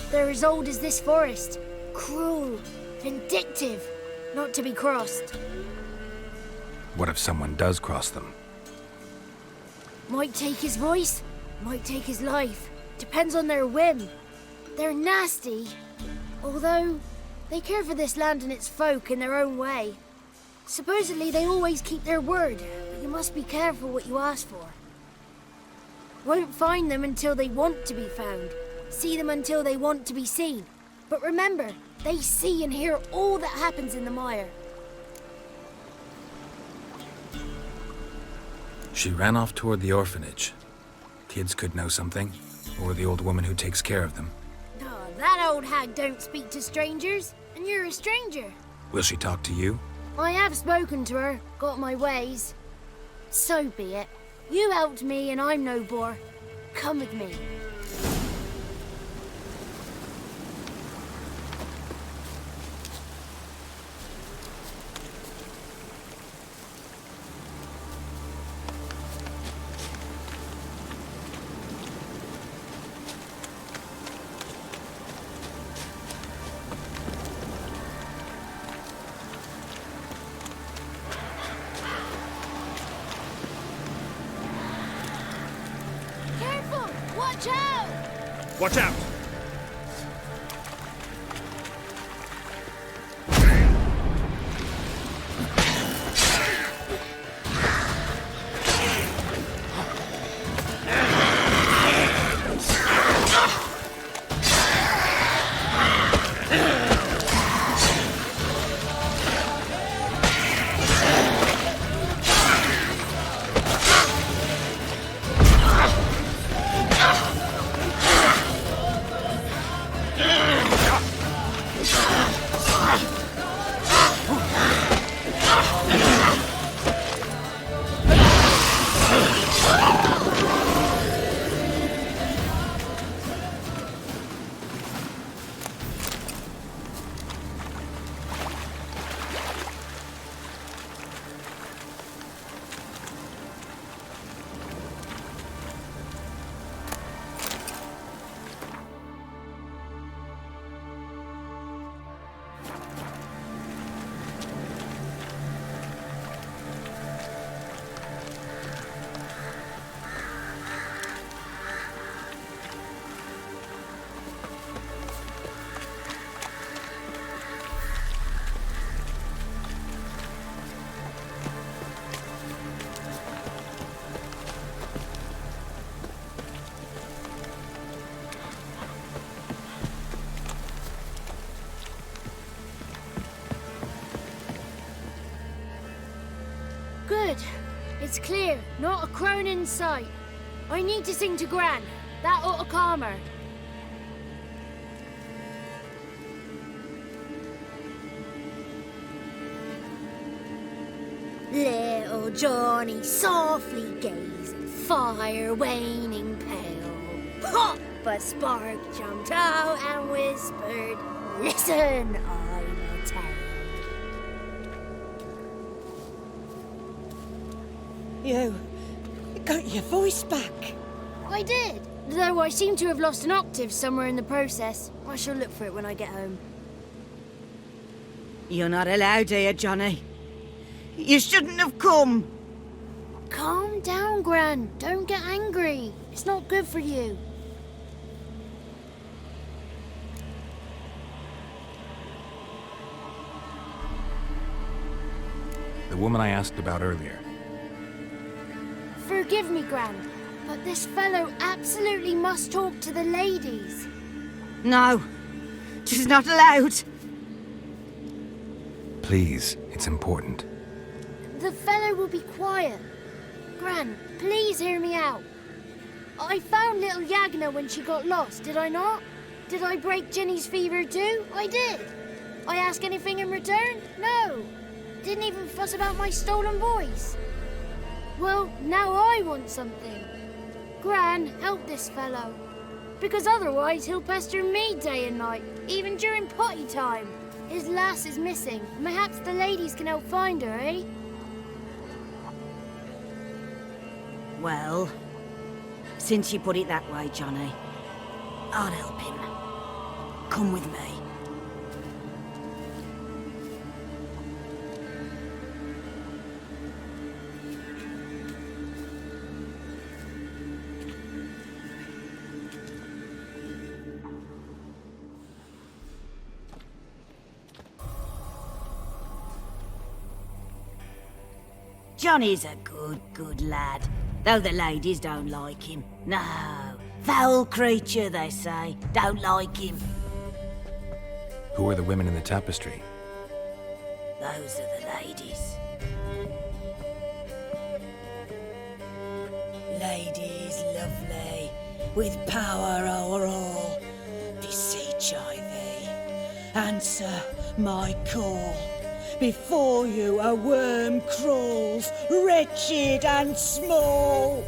They're as old as this forest. Cruel, vindictive, not to be crossed. What if someone does cross them? Might take his voice, might take his life. Depends on their whim. They're nasty, although they care for this land and its folk in their own way. Supposedly they always keep their word, but you must be careful what you ask for. Won't find them until they want to be found. See them until they want to be seen. But remember, they see and hear all that happens in the mire. She ran off toward the orphanage. Kids could know something, or the old woman who takes care of them. Oh, that old hag don't speak to strangers, and you're a stranger. Will she talk to you? I have spoken to her, got my ways. So be it. You helped me and I'm no bore. Come with me. Watch out! Watch out! Good. It's clear. Not a crone in sight. I need to sing to Gran. That ought to calm her. Little Johnny softly gazing, fire waning pale. Hop! A spark jumped out and whispered, "Listen, I will tell." You got your voice back. I did, though I seem to have lost an octave somewhere in the process. I shall look for it when I get home. You're not allowed here, Johnny. You shouldn't have come. Calm down, Gran. Don't get angry. It's not good for you. The woman I asked about earlier. Forgive me, Gran, but this fellow absolutely must talk to the ladies. No, she's not allowed. Please, it's important. The fellow will be quiet. Gran, please hear me out. I found little Yagna when she got lost, did I not? Did I break Ginny's fever too? I did. I ask anything in return? No. Didn't even fuss about my stolen voice. Well, now I want something. Gran, help this fellow. Because otherwise he'll pester me day and night, even during potty time. His lass is missing. Perhaps the ladies can help find her, eh? Well, since you put it that way, Johnny, I'll help him. Come with me. Johnny's a good lad, though the ladies don't like him. No, foul creature, they say. Don't like him. Who are the women in the tapestry? Those are the ladies. Ladies lovely, with power o'er all. Beseech I thee, answer my call. Before you a worm crawls, wretched and small.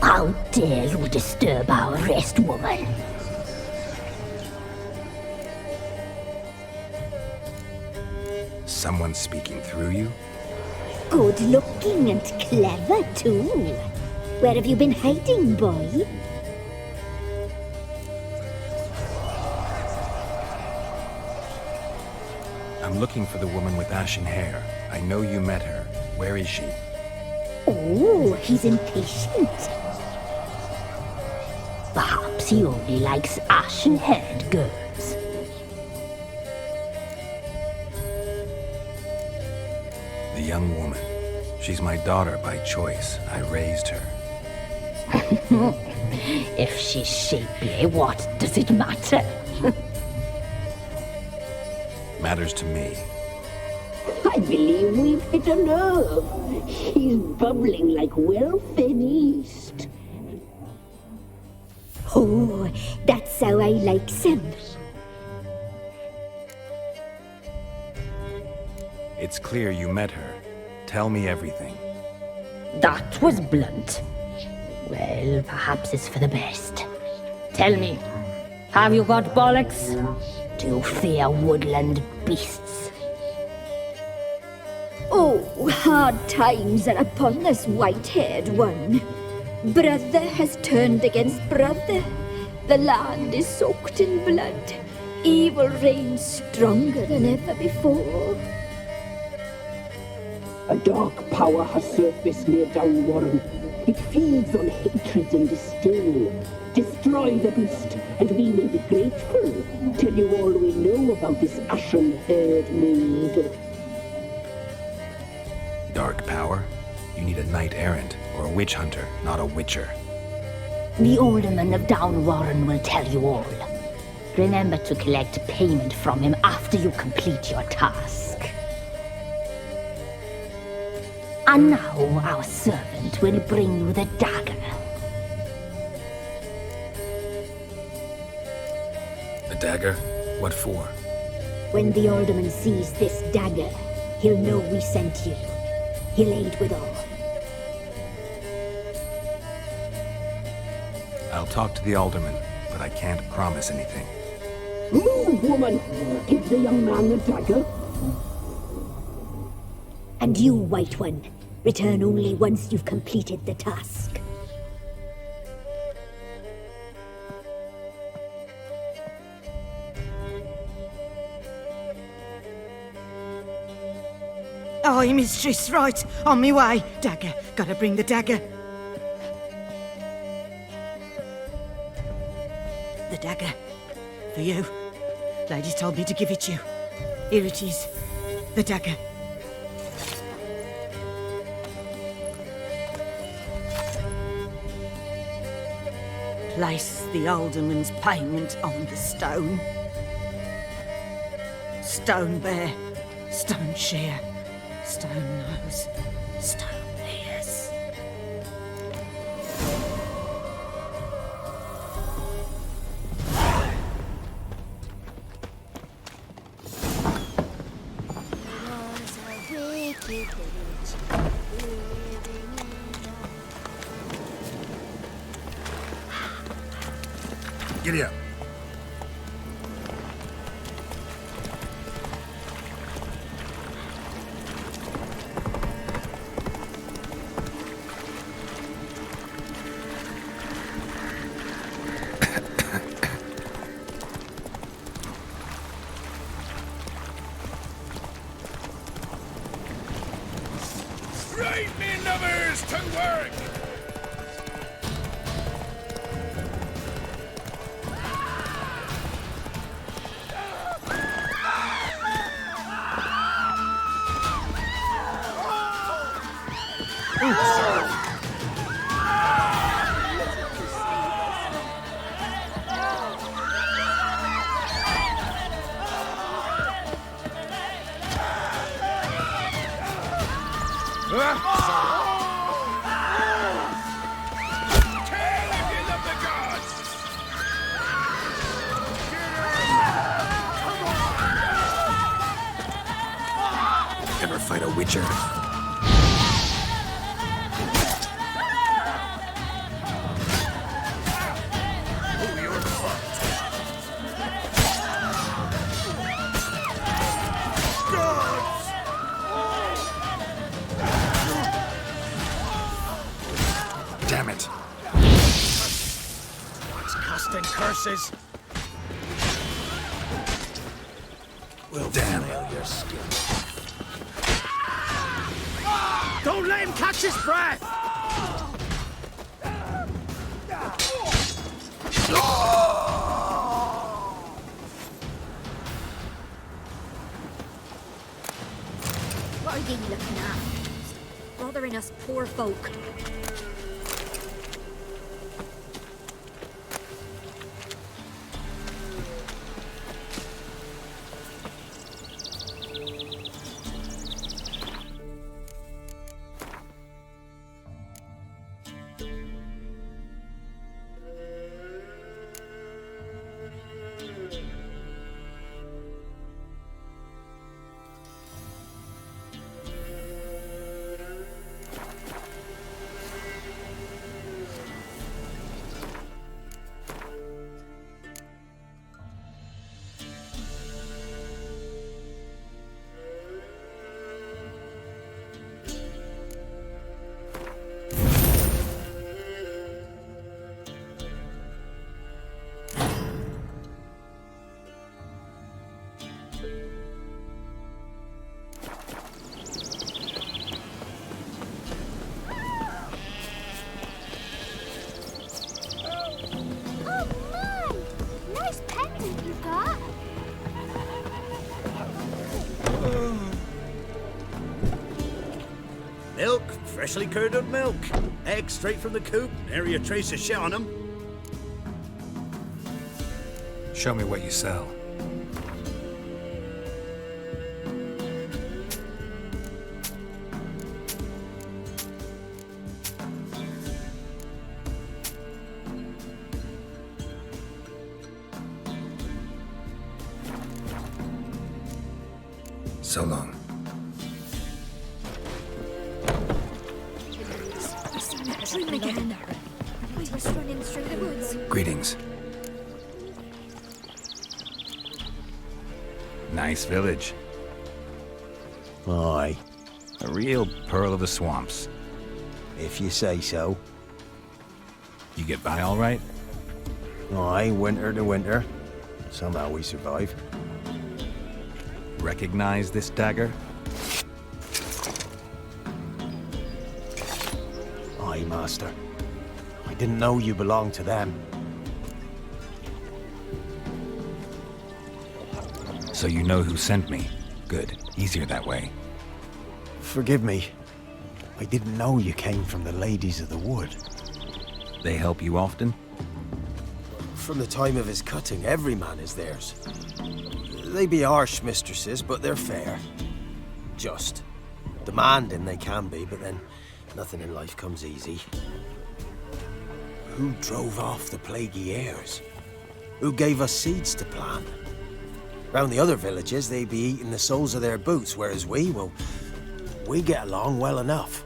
How dare you disturb our rest, woman? Someone speaking through you? Good looking and clever, too. Where have you been hiding, boy? I'm looking for the woman with ashen hair. I know you met her. Where is she? Oh, he's impatient. Perhaps he only likes ashen-haired girls. The young woman. She's my daughter by choice. I raised her. If she's shapely, what does it matter? Matters to me. I believe we've hit a nerve. He's bubbling like well-fed yeast. Oh, that's how I like him. It's clear you met her. Tell me everything. That was blunt. Well, perhaps it's for the best. Tell me, have you got bollocks? Do you fear woodland beasts? Oh, hard times are upon this white-haired one. Brother has turned against brother. The land is soaked in blood. Evil reigns stronger than ever before. A dark power has surfaced near Downwarren. It feeds on hatred and disdain. Destroy the beast, and we may be grateful. Tell you all we know about this ashen-haired maid. Dark power? You need a knight-errant or a witch hunter, not a witcher. The alderman of Downwarren will tell you all. Remember to collect payment from him after you complete your task. And now our servant will bring you the dagger. A dagger? What for? When the alderman sees this dagger, he'll know we sent you. He'll aid with all. I'll talk to the alderman, but I can't promise anything. Move, woman! Give the young man the dagger. And you, White One, return only once you've completed the task. Aye, mistress, right. On me way. Dagger. Gotta bring the dagger. The dagger. For you. Lady told me to give it you. Here it is. The dagger. Place the alderman's payment on the stone. Stone bear. Stone shear. Stone nose. Stone ears. Giddy up. Right, me lovers, to work! Ever fight a witcher? Damn it. What's casting curses? Well, damn. Your skin. Don't let him catch his breath! What are you looking at? Bothering us poor folk. Milk, freshly curdled milk. Eggs straight from the coop, nary a trace of shit on them. Show me what you sell. So long. We've seen that dream again. We was running through the woods. Greetings. Nice village. Aye. A real pearl of the swamps. If you say so. You get by all right? Aye, winter to winter. Somehow we survive. Recognize this dagger? Aye, master. I didn't know you belonged to them. So you know who sent me. Good. Easier that way. Forgive me. I didn't know you came from the Ladies of the Wood. They help you often? From the time of his cutting, every man is theirs. They be harsh mistresses, but they're fair. Just. Demanding they can be, but then nothing in life comes easy. Who drove off the plaguey airs? Who gave us seeds to plant? Round the other villages, they be eating the soles of their boots, whereas we get along well enough.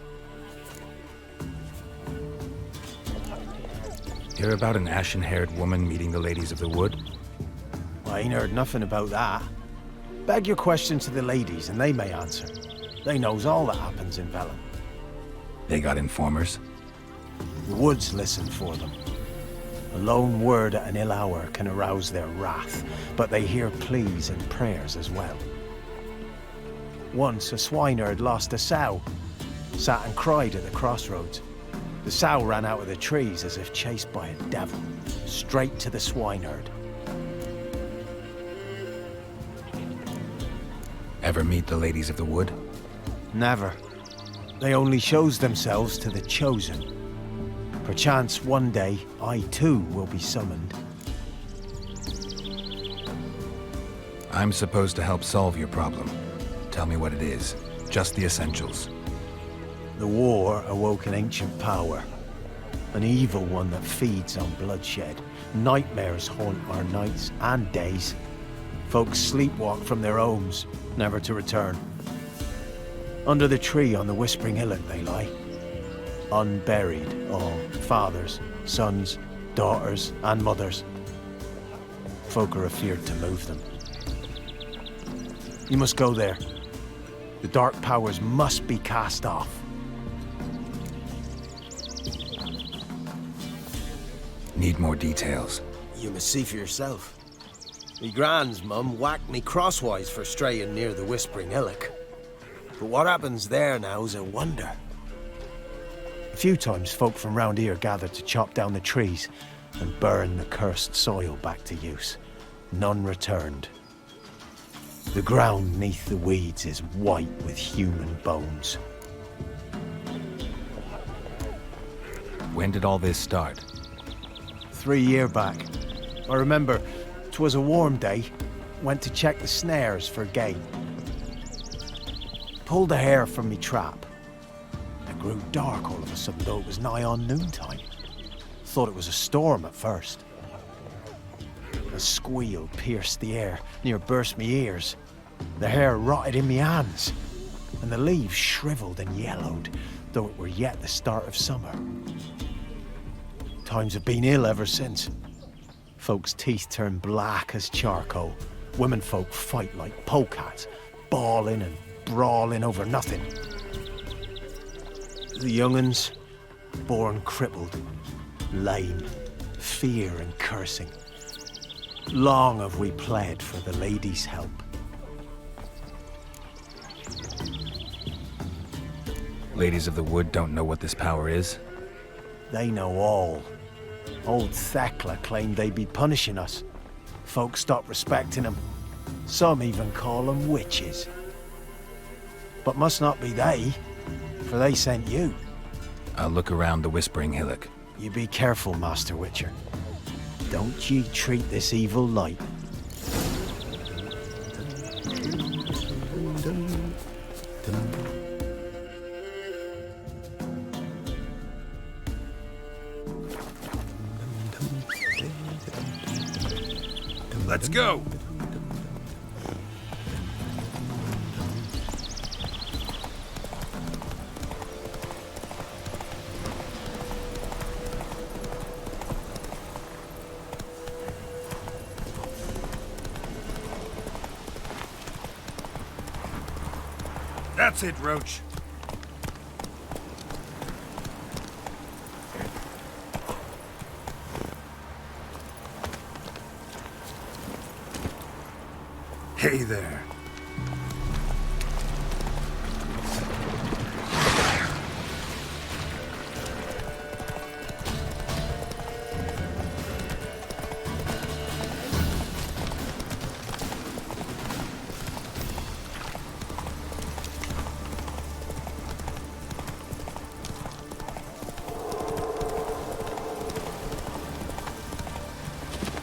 Hear about an ashen-haired woman meeting the Ladies of the Wood? I ain't heard nothing about that. Beg your question to the ladies, and they may answer. They knows all that happens in Velen. They got informers? The woods listen for them. A lone word at an ill hour can arouse their wrath, but they hear pleas and prayers as well. Once a swineherd lost a sow, sat and cried at the crossroads. The sow ran out of the trees as if chased by a devil, straight to the swineherd. Ever meet the Ladies of the Wood? Never. They only shows themselves to the chosen. Perchance one day, I too will be summoned. I'm supposed to help solve your problem. Tell me what it is. Just the essentials. The war awoke an ancient power. An evil one that feeds on bloodshed. Nightmares haunt our nights and days. Folks sleepwalk from their homes, never to return. Under the tree on the Whispering Hillock they lie. Unburied, all fathers, sons, daughters, and mothers. Folk are afeard to move them. You must go there. The dark powers must be cast off. Need more details. You must see for yourself. Me grand's mum whacked me crosswise for straying near the Whispering Hillock. But what happens there now's a wonder. A few times folk from round here gathered to chop down the trees and burn the cursed soil back to use. None returned. The ground neath the weeds is white with human bones. When did all this start? 3 years back. I remember 'twas a warm day. Went to check the snares for game. Pulled a hare from me trap. It grew dark all of a sudden, though it was nigh on noontime. Thought it was a storm at first. A squeal pierced the air, near burst me ears. The hair rotted in me hands, and the leaves shriveled and yellowed, though it were yet the start of summer. Times have been ill ever since. Folks' teeth turn black as charcoal. Women folk fight like polecats, bawling and brawling over nothing. The young'uns, born crippled, lame, fear and cursing. Long have we pled for the ladies' help. Ladies of the Wood don't know what this power is? They know all. Old Thekla claimed they'd be punishing us. Folks stopped respecting them. Some even call them witches. But must not be they. for they sent you. I'll look around the Whispering Hillock. You be careful, Master Witcher. Don't ye treat this evil light. Let's go! That's it, Roach. Hey there.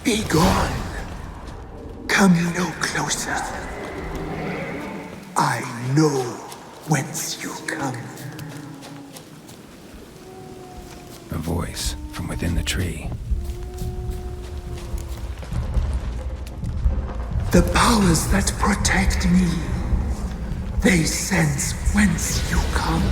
Be gone. Come no closer. I know whence you come. A voice from within the tree. The powers that protect me, they sense whence you come.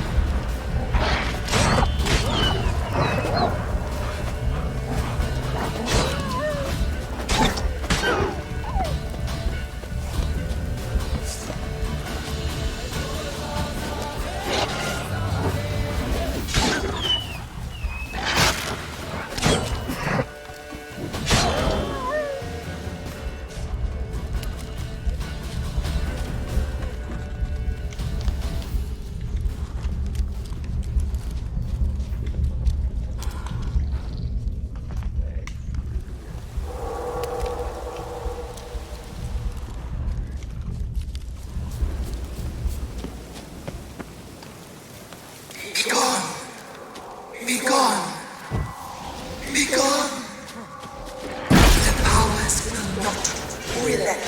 Be gone! Be gone! Be gone! The powers will not relent.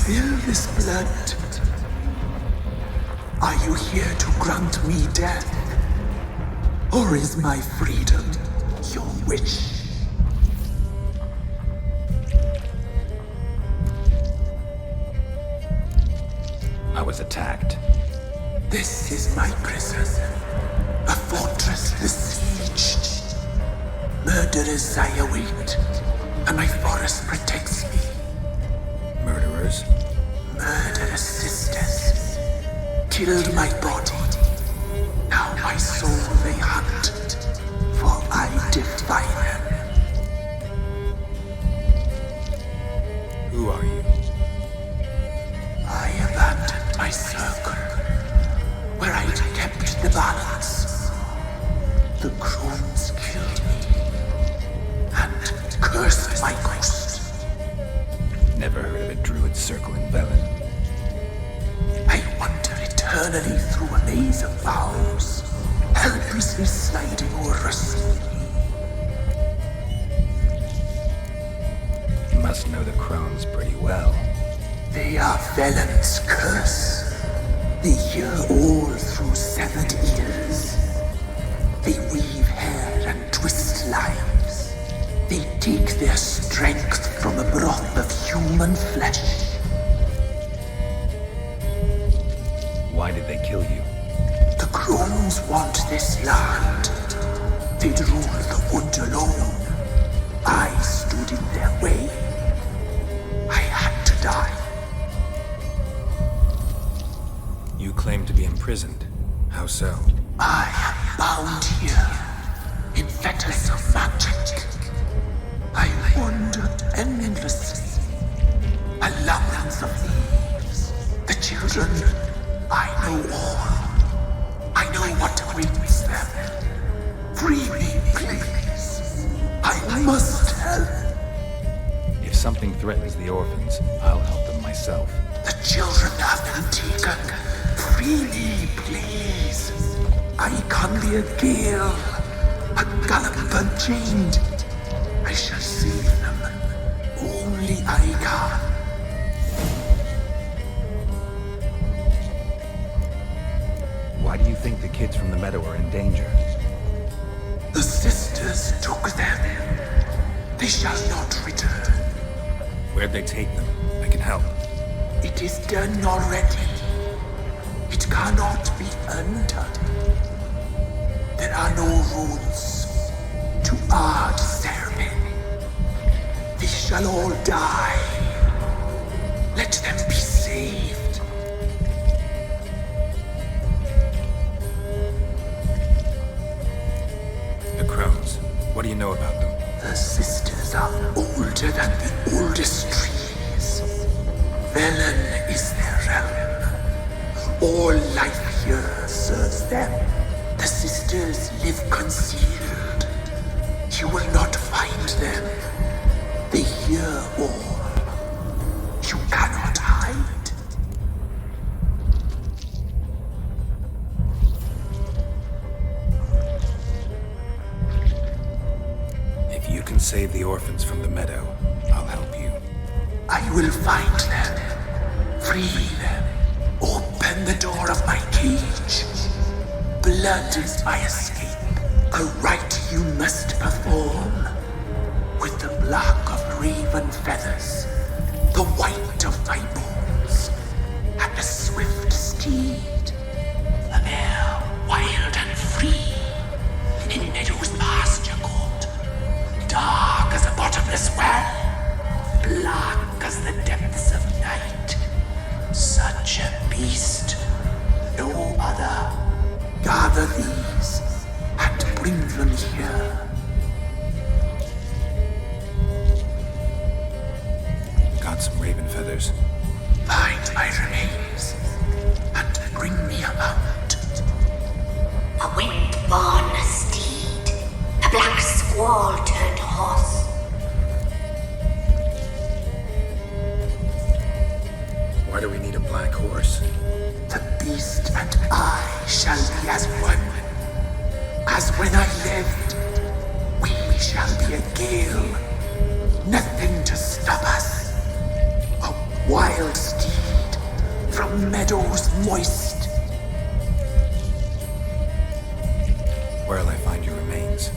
spill this blood? Are you here to grant me death? Or is my freedom your wish? I was attacked. This is my prison. A fortress besieged. Murderers I await, and my forest protects me. Murderers? Murderous sisters killed my body. Now my soul they hunt, for I defy them. Who are you? I abandoned my circle, where I'd kept the balance. The crones killed me, and cursed my ghost. Never heard of a druid circle in Velen. I wander eternally through a maze of vows, helplessly sliding over a sea. Must know the crones pretty well. They are Velen's curse. They hear all through severed ears. They weave hair and twist lives. They take their strength from a broth of human flesh. Why did they kill you? The crones want this land. They'd rule the wood alone. I stood in their way. I had to die. You claim to be imprisoned. How so? I am bound here, in fetters of magic. I wandered endlessly, a labyrinth of leaves. The children, I know all. I know what awaits them. Free me, please. I must help. If something threatens the orphans, I'll help them myself. The children have been taken. Free me, please. I can be a gale, a galloper chained. I shall save them. Only I can. Why do you think the kids from the meadow are in danger? The sisters took them. They shall not return. Where'd they take them? I can help. It is done already. It cannot be undone. There are no rules to our ceremony. They shall all die. Let them be saved. The crones. What do you know about them? The sisters are older than the oldest trees. Velen is their realm. All life here serves them. The sisters live concealed. You will not find them. They hear all. You cannot hide. If you can save the orphans from the meadow, I'll help you. I will find them. Free them. Open the door of my cage. Blood is my escape. A rite you must perform. With the black of raven feathers, the white of my bones, and a swift steed. A mare wild and free, in meadows pasture court. Dark as a bottomless well, black as the depths of night. Such a beast, no other. Gather these and bring them here. Got some raven feathers. Find my remains and bring me a mount. A wind-born steed, a black squall turned horse. Why do we need a black horse? The beast and I shall be as one. As when I lived, we shall be a gale. Nothing to stop us. A wild steed our meadows moist. Where'll I find your remains?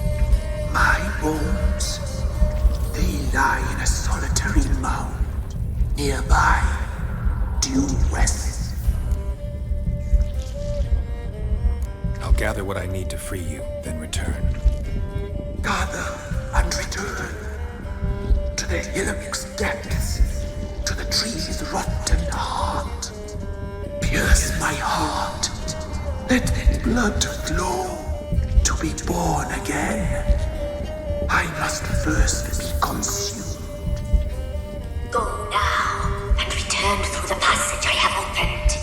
My bones, they lie in a solitary mound. Nearby, due west. I'll gather what I need to free you, then return. Gather and return to the hillock's depths, to the tree's rotten heart. Pierce my heart, let blood flow to be born again. I must first be consumed. Go now and return through the passage I have opened.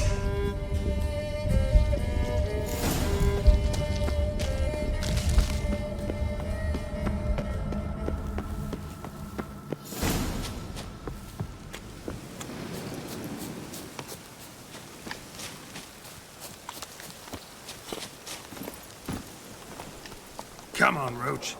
Come on, Roach.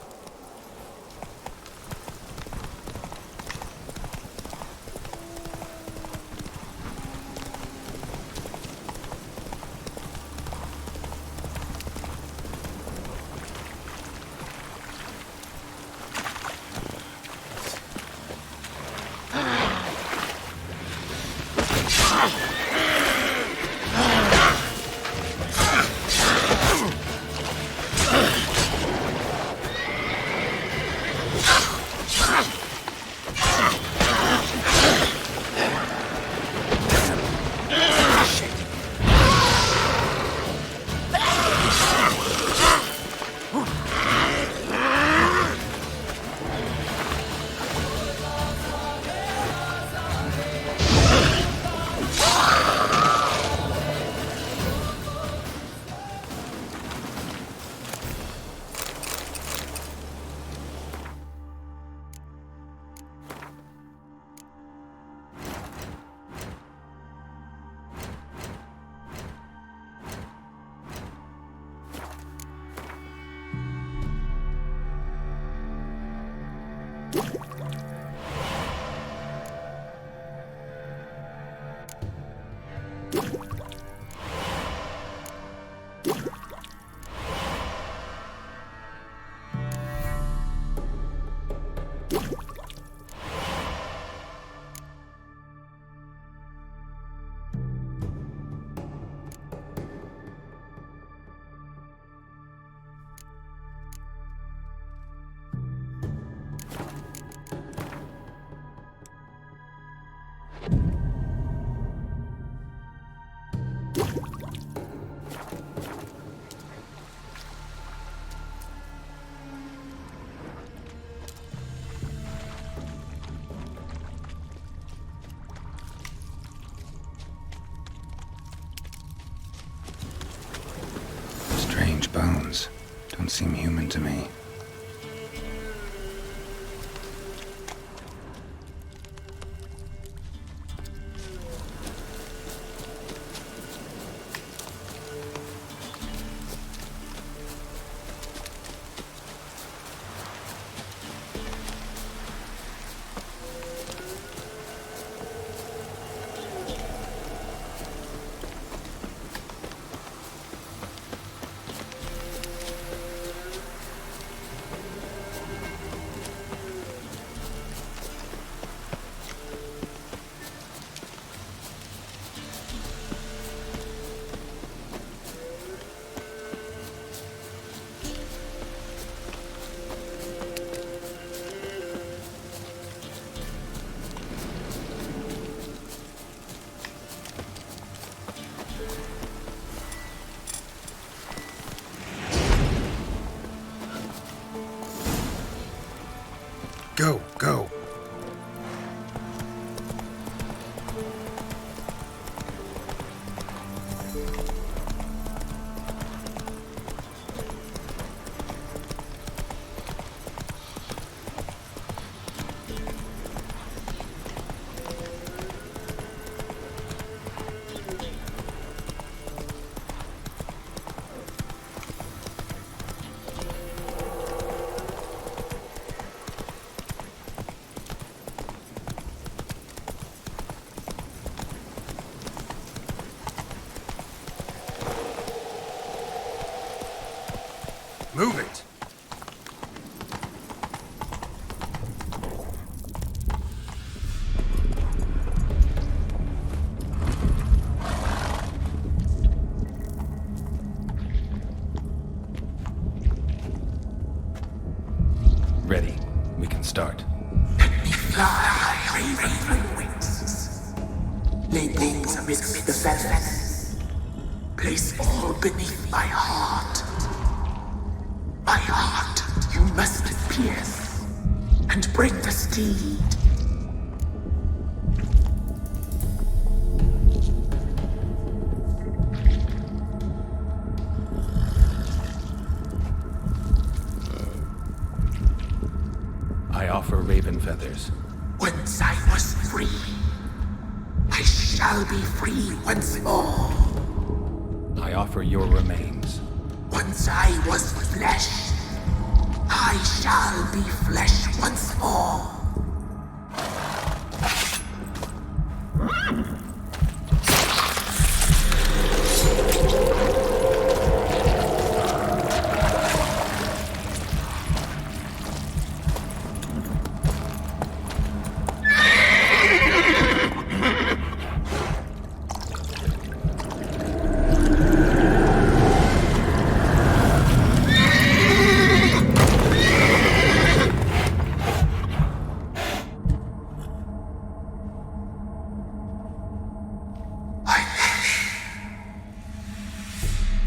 Strange bones. Don't seem human to me. Go, go. Move it! Ready. We can start. Fly, raven wings. Lay things amidst the feathers. Place all beneath my heart. My heart you must pierce, and bring the steed. I offer raven feathers. Once I was free, I shall be free once more. I offer your remains. Once I was flesh, I shall be flesh once more.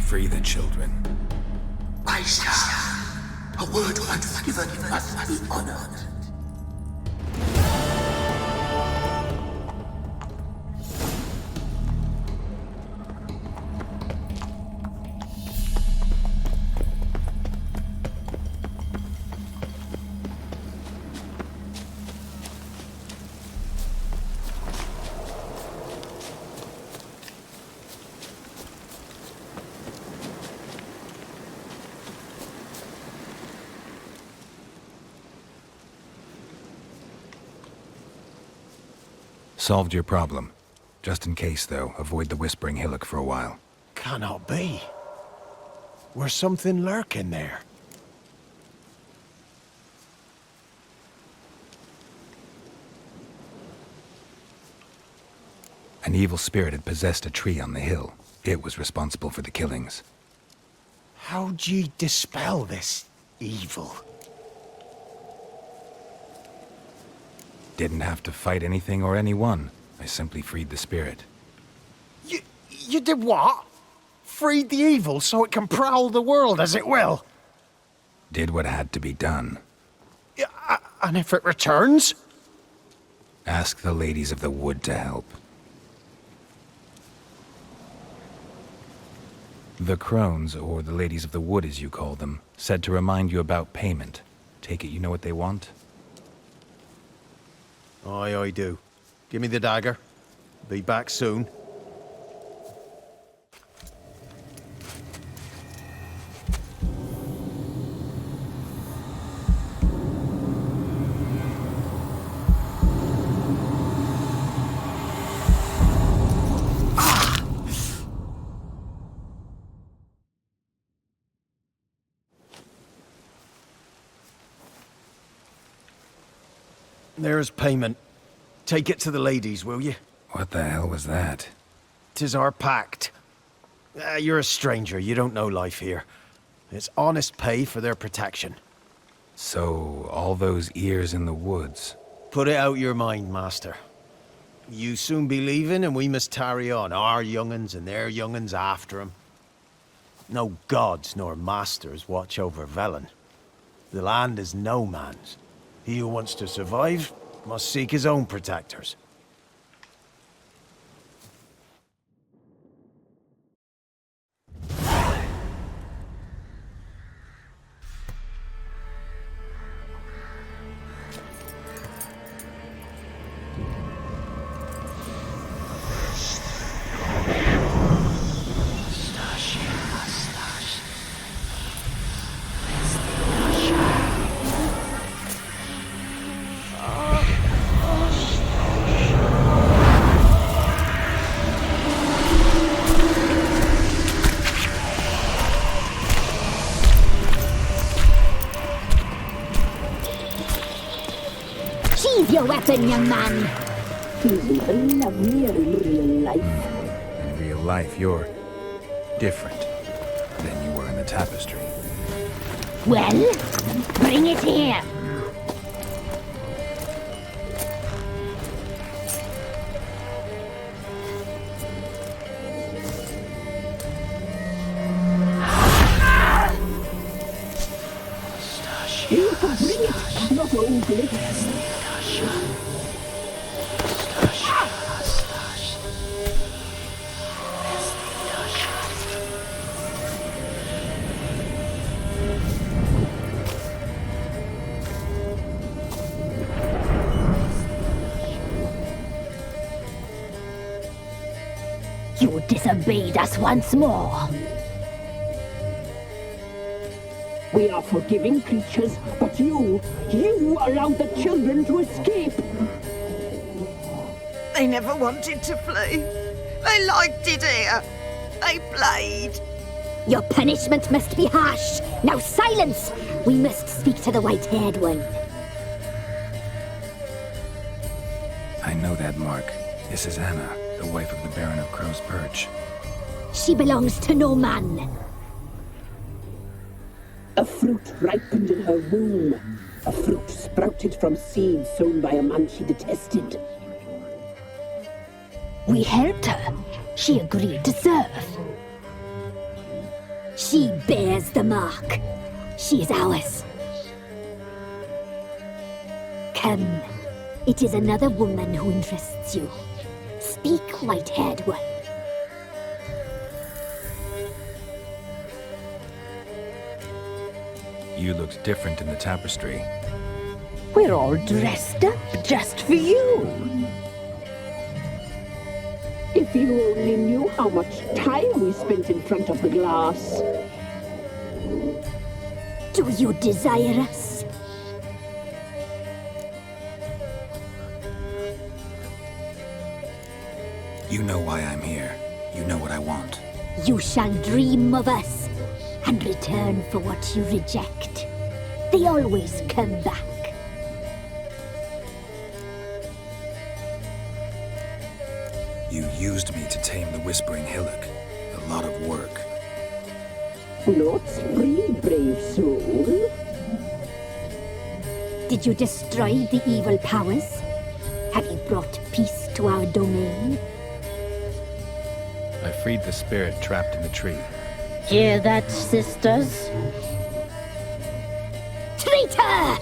Free the children. I shall. A word once given must be honored. Solved your problem. Just in case, though, avoid the Whispering Hillock for a while. Cannot be. Where's something lurking there? An evil spirit had possessed a tree on the hill. It was responsible for the killings. How'd ye dispel this evil? Didn't have to fight anything or anyone. I simply freed the spirit. You did what? Freed the evil so it can prowl the world as it will? Did what had to be done. And if it returns? Ask the ladies of the wood to help. The crones, or the ladies of the wood as you call them, said to remind you about payment. Take it you know what they want? Aye, I do. Give me the dagger. Be back soon. There's payment. Take it to the ladies, will you? What the hell was that? 'Tis our pact. You're a stranger, you don't know life here. It's honest pay for their protection. So, all those ears in the woods. Put it out your mind, master. You soon be leaving and we must tarry on, our young'uns and their young'uns after 'em. No gods nor masters watch over Velen. The land is no man's. He who wants to survive must seek his own protectors. nothing, young man. He's even lovelier in real life. In real life, you're different than you were in the tapestry. Well, bring it here. You can bring it, not only. You disobeyed us once more. We are forgiving creatures, but you allowed the children to escape. They never wanted to flee. They liked it here. They played. Your punishment must be harsh. Now silence! We must speak to the white-haired one. I know that mark. This is Anna, the wife of the Baron of Crow's Perch. She belongs to no man. A fruit ripened in her womb. A fruit sprouted from seeds sown by a man she detested. We helped her. She agreed to serve. She bears the mark. She is ours. Come. It is another woman who interests you. Speak, white-haired one. You looked different in the tapestry. We're all dressed up just for you. If you only knew how much time we spent in front of the glass. Do you desire us? You know why I'm here. You know what I want. You shall dream of us and return for what you reject. They always come back. You used me to tame the Whispering Hillock. A lot of work. Not free, brave soul. Did you destroy the evil powers? Have you brought peace to our domain? I freed the spirit trapped in the tree. Hear that, sisters? Traitor!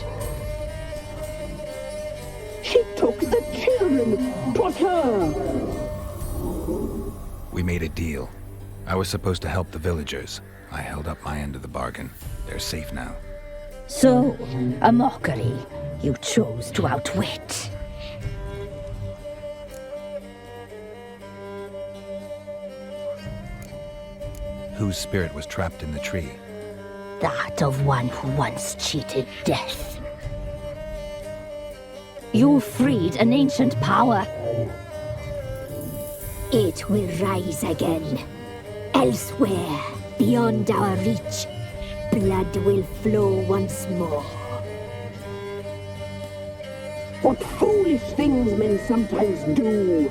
She took the children. 'Twas her. We made a deal. I was supposed to help the villagers. I held up my end of the bargain. They're safe now. So, a mockery you chose to outwit. Whose spirit was trapped in the tree? That of one who once cheated death. You freed an ancient power. It will rise again. Elsewhere, beyond our reach, blood will flow once more. What foolish things men sometimes do.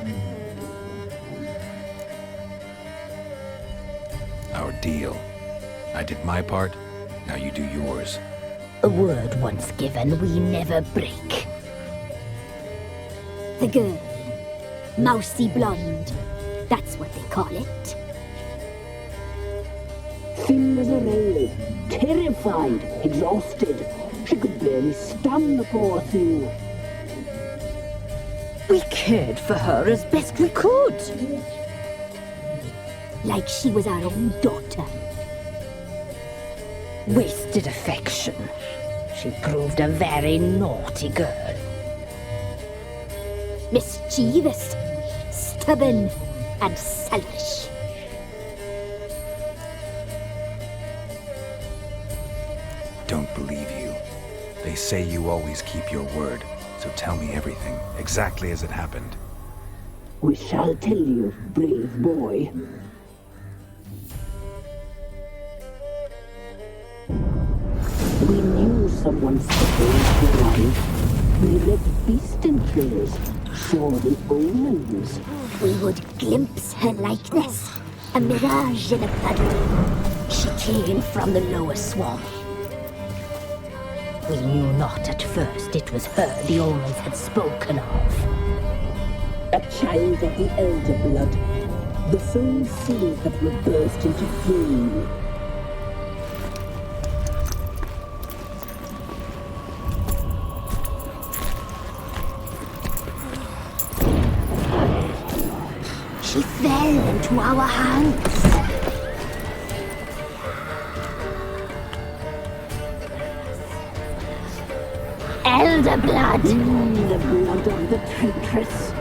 Our deal. I did my part, now you do yours. A word once given, we never break. The girl, mousy blonde, that's what they call it. Thin as a rail, terrified, exhausted. She could barely stand, the poor thing. We cared for her as best we could. Like she was our own daughter. Wasted affection. She proved a very naughty girl. Mischievous, stubborn, and selfish. Don't believe you. They say you always keep your word, so tell me everything, exactly as it happened. We shall tell you, brave boy. We knew someone special would arrive. The red beast enters, saw the omens. We would glimpse her likeness, a mirage in a puddle. She came from the lower swamp. We knew not at first it was her the omens had spoken of. A child of the elder blood. The soul seas that will burst into flame. She fell into our hands. Elder blood! The blood of the traitress.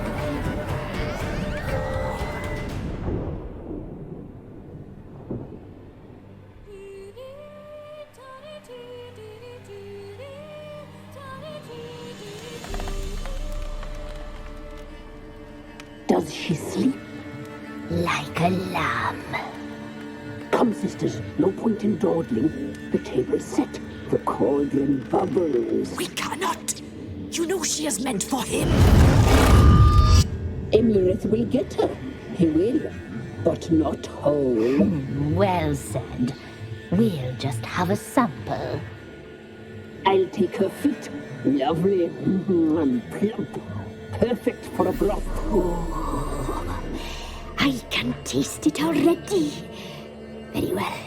Does she sleep? Like a lamb. Come, sisters, no point in dawdling. The table's set. The cauldron bubbles. We cannot! You know she is meant for him! Emirath will get her. He will, but not whole. Well said. We'll just have a sample. I'll take her feet. Lovely and plump. Perfect for a broth. Oh, I can taste it already. Very well.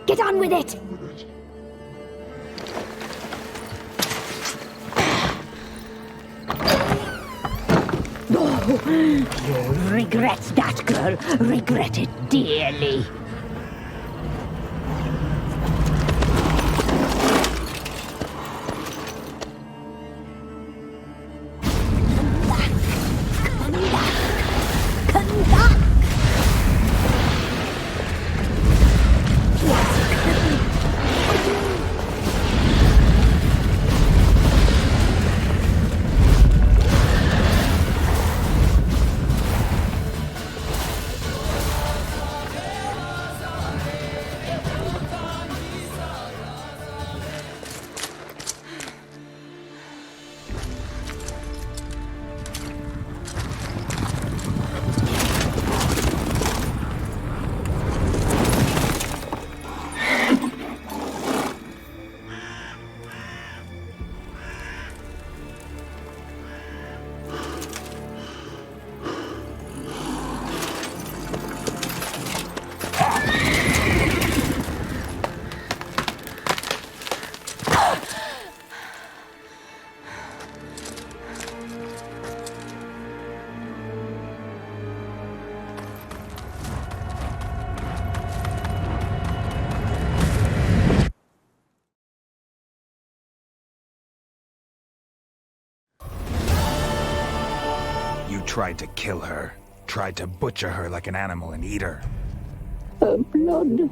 Get on with it! Oh, you'll regret that, girl. Regret it dearly. Tried to kill her. Tried to butcher her like an animal and eat her. Her blood.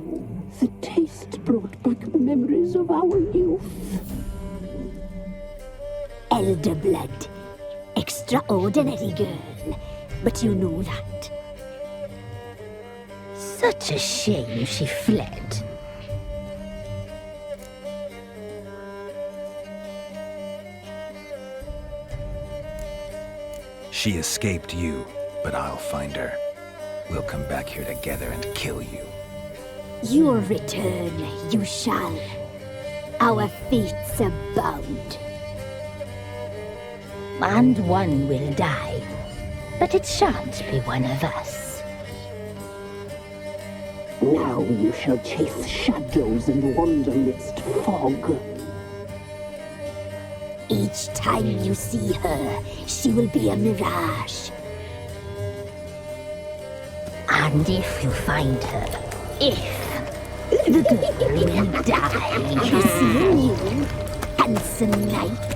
The taste brought back memories of our youth. Elder blood. Extraordinary girl. But you know that. Such a shame she fled. She escaped you, but I'll find her. We'll come back here together and kill you. Your return, you shall. Our fates are bound. And one will die, but it shan't be one of us. Now you shall chase shadows and wander midst fog. Each time you see her, she will be a mirage. And if you find her, the girl will die seeing you, handsome knight.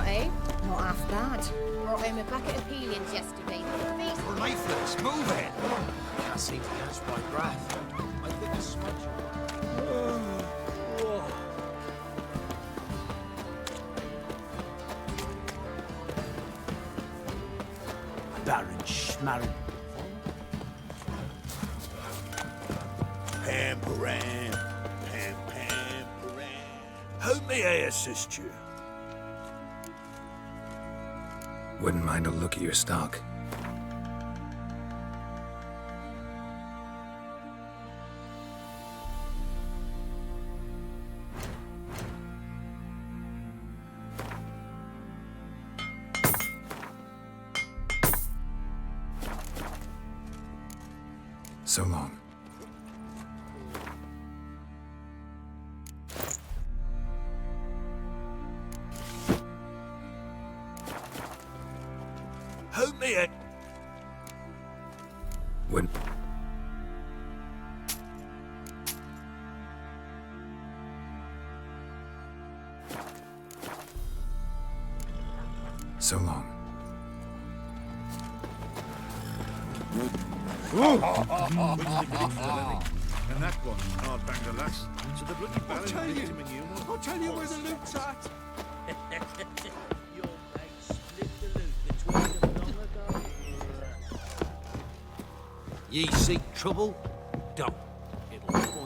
eh? Not half bad. Brought home a bucket of peelings yesterday. We're lifeless. Move it. Can't seem to catch my breath. I think a smudge. Baron Schmarren. Pam-param. Pam-pam-param. How may I assist you? Wouldn't mind a look at your stock. So long. How may I... When... So long. And that one, hard bang the lass. So the bloody baron licked him and you. I'll tell you where the loot's at. Your mate split the loot between them long ago. Ye seek trouble? Don't. It'll point you.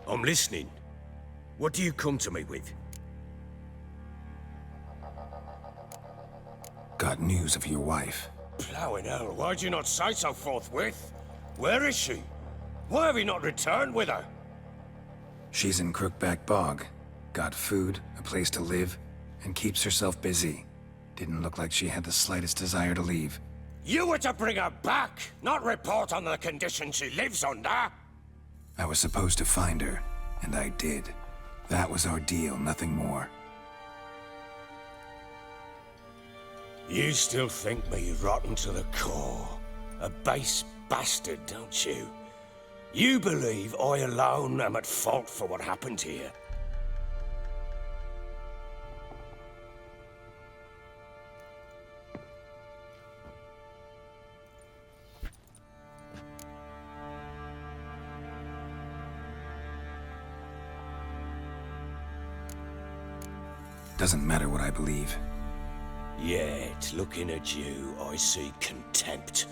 I'm listening. What do you come to me with? Got news of your wife. Plowing hell, why'd you not say so forthwith? Where is she? Why have you not returned with her? She's in Crookback Bog. Got food, a place to live, and keeps herself busy. Didn't look like she had the slightest desire to leave. You were to bring her back, not report on the condition she lives under. I was supposed to find her, and I did. That was our deal, nothing more. You still think me rotten to the core. A base bastard, don't you? You believe I alone am at fault for what happened here. Doesn't matter what I believe. Yet, looking at you, I see contempt.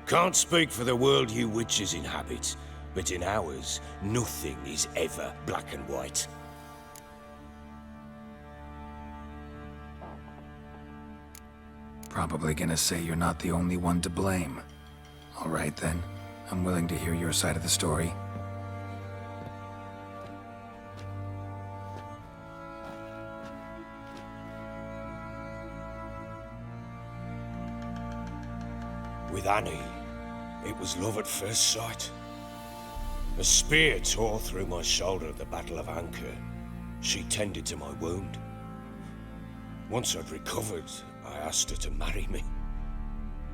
Can't speak for the world you witches inhabit, but in ours, nothing is ever black and white. Probably gonna say you're not the only one to blame. All right then, I'm willing to hear your side of the story. With Annie, it was love at first sight. A spear tore through my shoulder at the Battle of Anchor. She tended to my wound. Once I'd recovered, I asked her to marry me.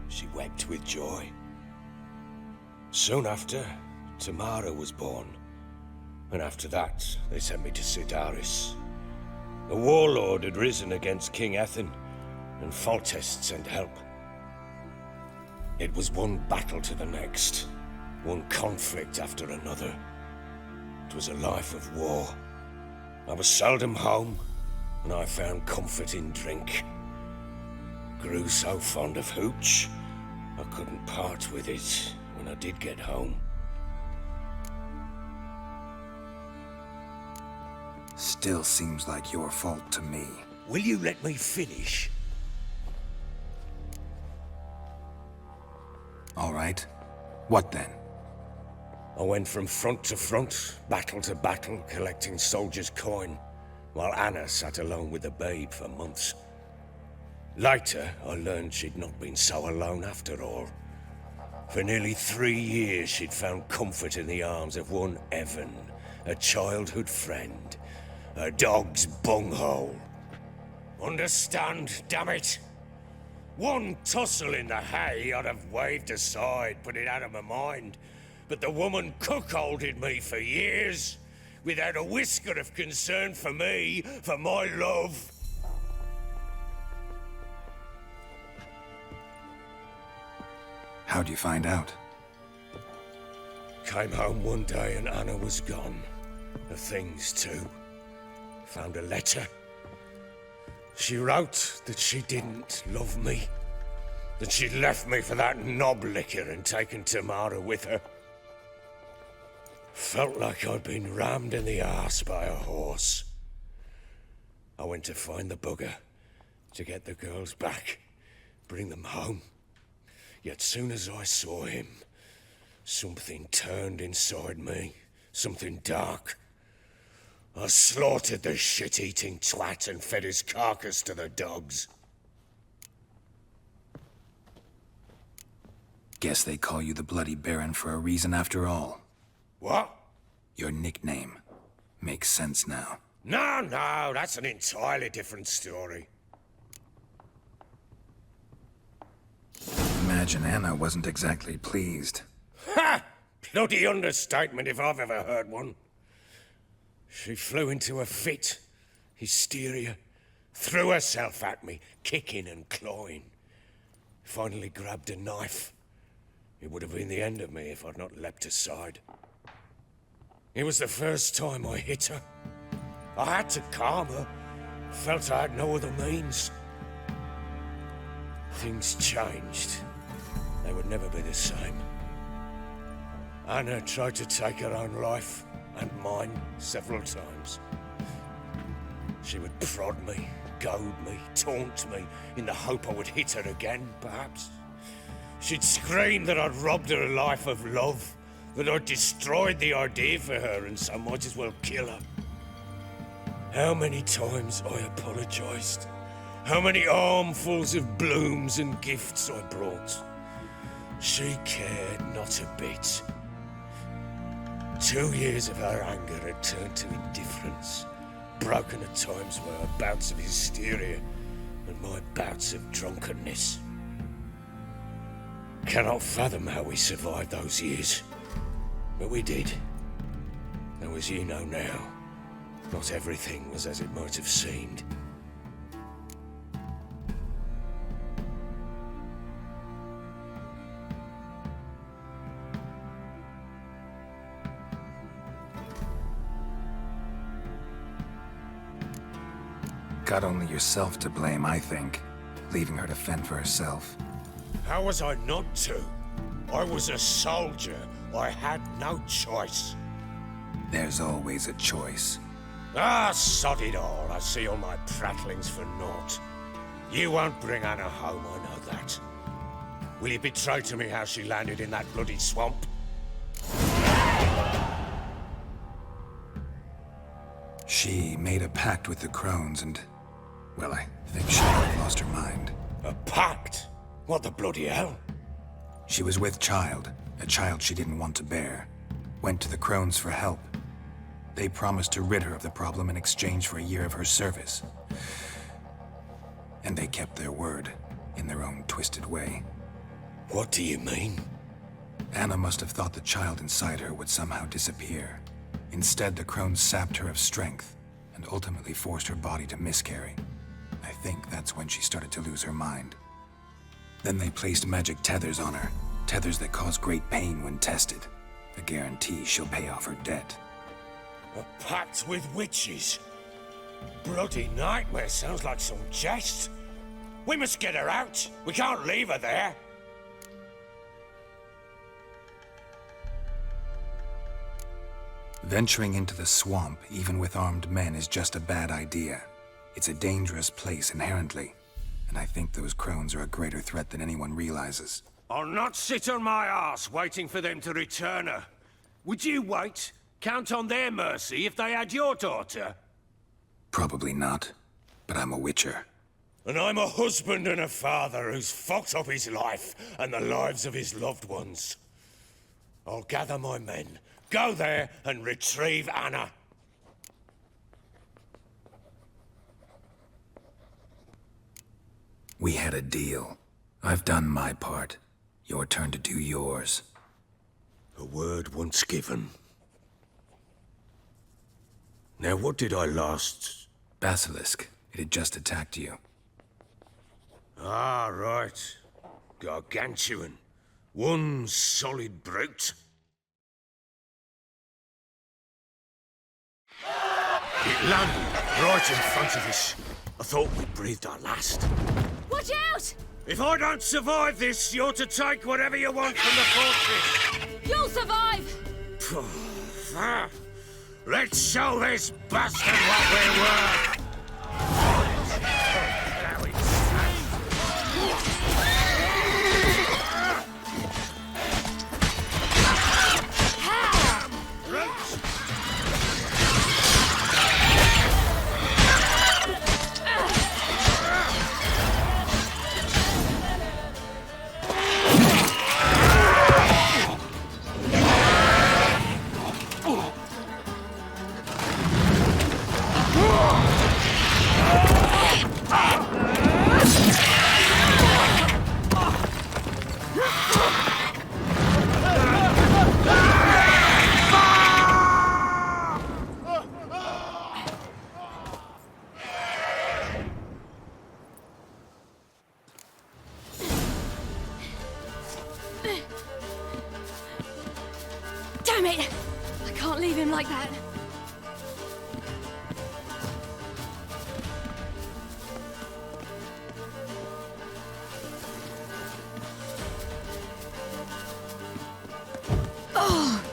She wept with joy. Soon after, Tamara was born. And after that, they sent me to Sidaris. A warlord had risen against King Ethan, and Foltest sent help. It was one battle to the next, one conflict after another. It was a life of war. I was seldom home, and I found comfort in drink. Grew so fond of hooch, I couldn't part with it when I did get home. Still seems like your fault to me. Will you let me finish? All right. What then? I went from front to front, battle to battle, collecting soldiers' coin, while Anna sat alone with the babe for months. Later, I learned she'd not been so alone after all. For nearly 3 years, she'd found comfort in the arms of one Evan, a childhood friend, a dog's bunghole. Understand, damn it? One tussle in the hay I'd have waved aside, put it out of my mind. but the woman cuckolded me for years, without a whisker of concern for me, for my love. How'd you find out? Came home one day and Anna was gone. Her things too. Found a letter. She wrote that she didn't love me. That she'd left me for that knob licker and taken Tamara with her. Felt like I'd been rammed in the arse by a horse. I went to find the bugger, to get the girls back, bring them home. Yet soon as I saw him, something turned inside me, something dark. I slaughtered the shit-eating twat and fed his carcass to the dogs. Guess they call you the Bloody Baron for a reason after all. What? Your nickname. Makes sense now. No, that's an entirely different story. Imagine Anna wasn't exactly pleased. Ha! Bloody understatement if I've ever heard one. She flew into a fit, hysteria, threw herself at me, kicking and clawing. Finally grabbed a knife. It would have been the end of me if I'd not leapt aside. It was the first time I hit her. I had to calm her. Felt I had no other means. Things changed. They would never be the same. Anna tried to take her own life, and mine, several times. She would prod me, goad me, taunt me, in the hope I would hit her again, perhaps. She'd scream that I'd robbed her life of love, that I'd destroyed the idea for her, and so might as well kill her. How many times I apologized. How many armfuls of blooms and gifts I brought. She cared not a bit. 2 years of her anger had turned to indifference, broken at times by her bouts of hysteria and my bouts of drunkenness. Cannot fathom how we survived those years, but we did. Though as you know now, not everything was as it might have seemed. Got only yourself to blame, I think. Leaving her to fend for herself. How was I not to? I was a soldier. I had no choice. There's always a choice. Ah, sod it all. I see all my prattlings for naught. You won't bring Anna home, I know that. Will you betray to me how she landed in that bloody swamp? She made a pact with the crones and... well, I think she might have lost her mind. A pact? What the bloody hell? She was with child, a child she didn't want to bear. Went to the crones for help. They promised to rid her of the problem in exchange for a year of her service. And they kept their word, in their own twisted way. What do you mean? Anna must have thought the child inside her would somehow disappear. Instead, the crones sapped her of strength, and ultimately forced her body to miscarry. I think that's when she started to lose her mind. Then they placed magic tethers on her, tethers that cause great pain when tested. A guarantee she'll pay off her debt. A pact with witches? Bloody nightmare, sounds like some jest. We must get her out. We can't leave her there. Venturing into the swamp, even with armed men, is just a bad idea. It's a dangerous place inherently, and I think those crones are a greater threat than anyone realizes. I'll not sit on my arse waiting for them to return her. Would you wait? Count on their mercy if they had your daughter? Probably not, but I'm a witcher. And I'm a husband and a father who's fucked up his life and the lives of his loved ones. I'll gather my men, go there and retrieve Anna. We had a deal. I've done my part. Your turn to do yours. A word once given. Now, what did I last... Basilisk. It had just attacked you. Ah, right. Gargantuan. One solid brute. It landed right in front of us. I thought we breathed our last. Watch out! If I don't survive this, you're to take whatever you want from the fortress. You'll survive! Let's show this bastard what we're worth. Damn it! I can't leave him like that. Oh!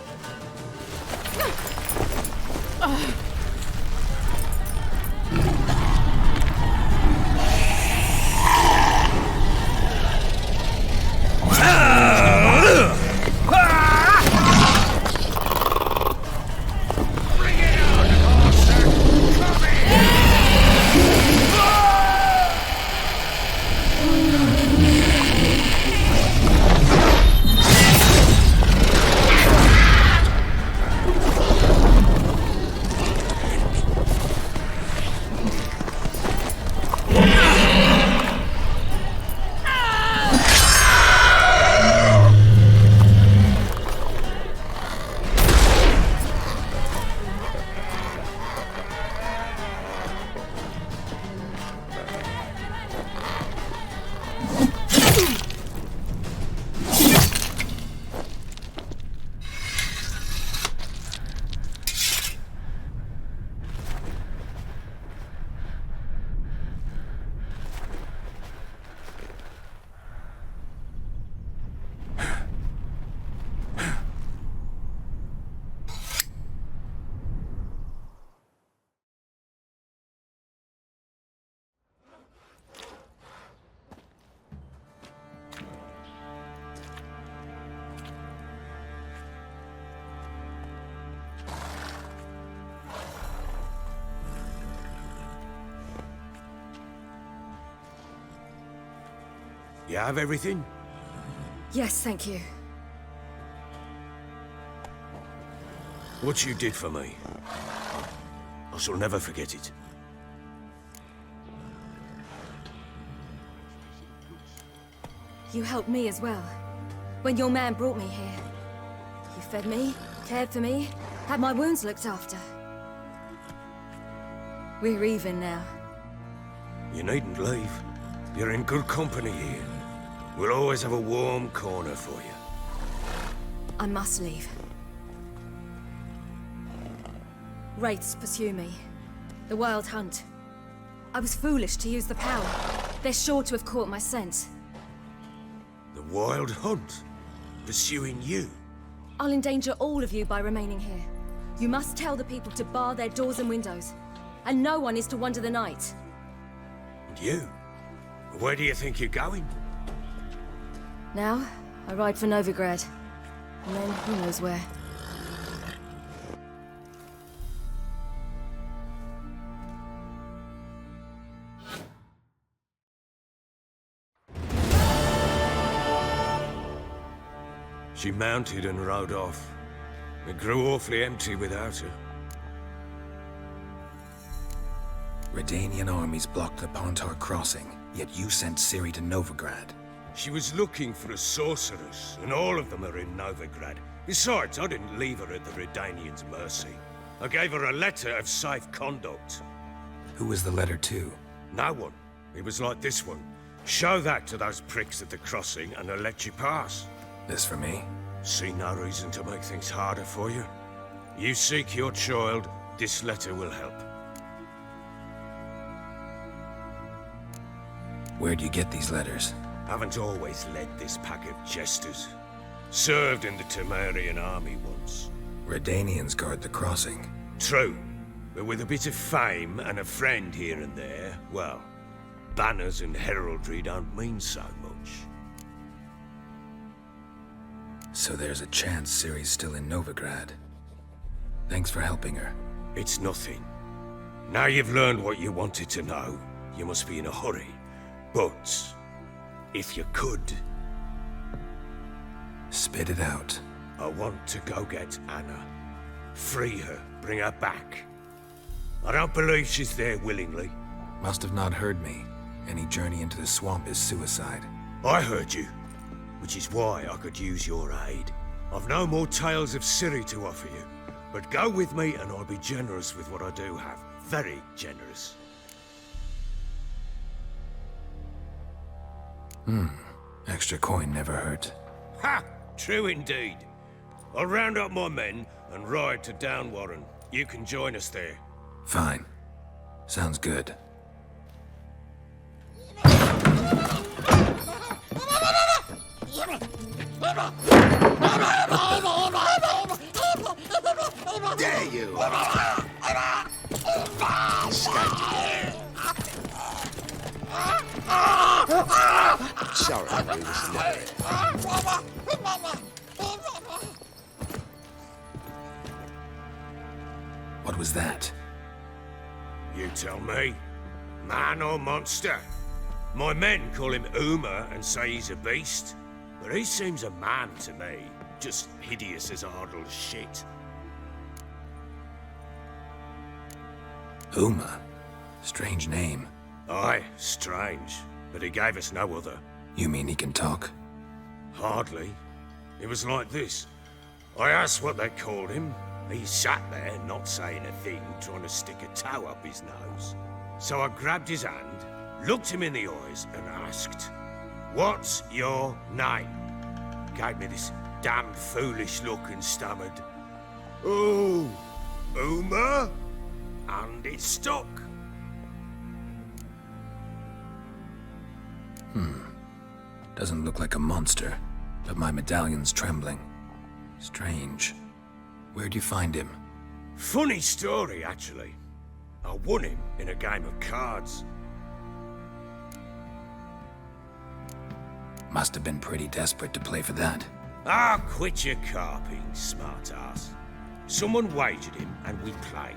You have everything? Yes, thank you. What you did for me, I shall never forget it. You helped me as well. When your man brought me here. You fed me, cared for me, had my wounds looked after. We're even now. You needn't leave. You're in good company here. We'll always have a warm corner for you. I must leave. Wraiths pursue me. The Wild Hunt. I was foolish to use the power. They're sure to have caught my scent. The Wild Hunt? Pursuing you? I'll endanger all of you by remaining here. You must tell the people to bar their doors and windows. And no one is to wander the night. And you? Where do you think you're going? Now, I ride for Novigrad. And then, who knows where. She mounted and rode off. It grew awfully empty without her. Redanian armies blocked the Pontar crossing, yet you sent Ciri to Novigrad. She was looking for a sorceress, and all of them are in Novigrad. Besides, I didn't leave her at the Redanians' mercy. I gave her a letter of safe conduct. Who was the letter to? No one. It was like this one. Show that to those pricks at the crossing, and they'll let you pass. This for me? See no reason to make things harder for you. You seek your child, this letter will help. Where'd you get these letters? Haven't always led this pack of jesters. Served in the Temerian army once. Redanians guard the crossing. True, but with a bit of fame and a friend here and there, well, banners and heraldry don't mean so much. So there's a chance Ciri's still in Novigrad. Thanks for helping her. It's nothing. Now you've learned what you wanted to know, you must be in a hurry. But, if you could... Spit it out. I want to go get Anna. Free her, bring her back. I don't believe she's there willingly. Must have not heard me. Any journey into the swamp is suicide. I heard you, which is why I could use your aid. I've no more tales of Ciri to offer you, but go with me and I'll be generous with what I do have. Very generous. Extra coin never hurt. Ha! True indeed. I'll round up my men and ride to Downwarren. You can join us there. Fine. Sounds good. There you Sorry, I knew this What was that? You tell me. Man or monster? My men call him Uma and say he's a beast, but he seems a man to me. Just hideous as Ardle's shit. Uma? Strange name. Aye, strange. But he gave us no other. You mean he can talk? Hardly. It was like this. I asked what they called him. He sat there, not saying a thing, trying to stick a toe up his nose. So I grabbed his hand, looked him in the eyes, and asked, "What's your name?" Gave me this damn foolish look and stammered, "Oh, Uma?" And it stuck. Doesn't look like a monster, but my medallion's trembling. Strange. Where'd you find him? Funny story, actually. I won him in a game of cards. Must have been pretty desperate to play for that. Ah, quit your carping, smart-ass. Someone wagered him, and we played.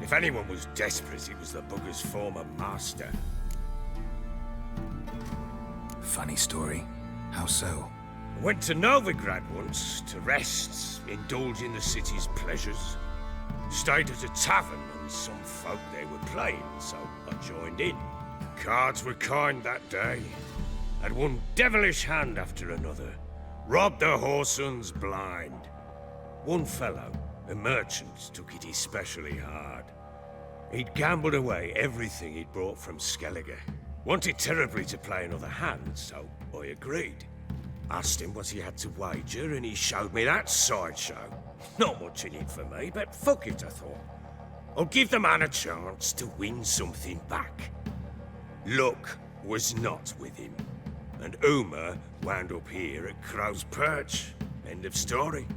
If anyone was desperate, it was the bugger's former master. Funny story. How so? Went to Novigrad once, to rest, indulge in the city's pleasures. Stayed at a tavern, and some folk there were playing, so I joined in. Cards were kind that day. Had one devilish hand after another. Robbed the whoresons blind. One fellow, a merchant, took it especially hard. He'd gambled away everything he'd brought from Skellige. Wanted terribly to play another hand, so I agreed. Asked him what he had to wager, and he showed me that sideshow. Not much in it for me, but fuck it, I thought. I'll give the man a chance to win something back. Luck was not with him, and Uma wound up here at Crow's Perch. End of story.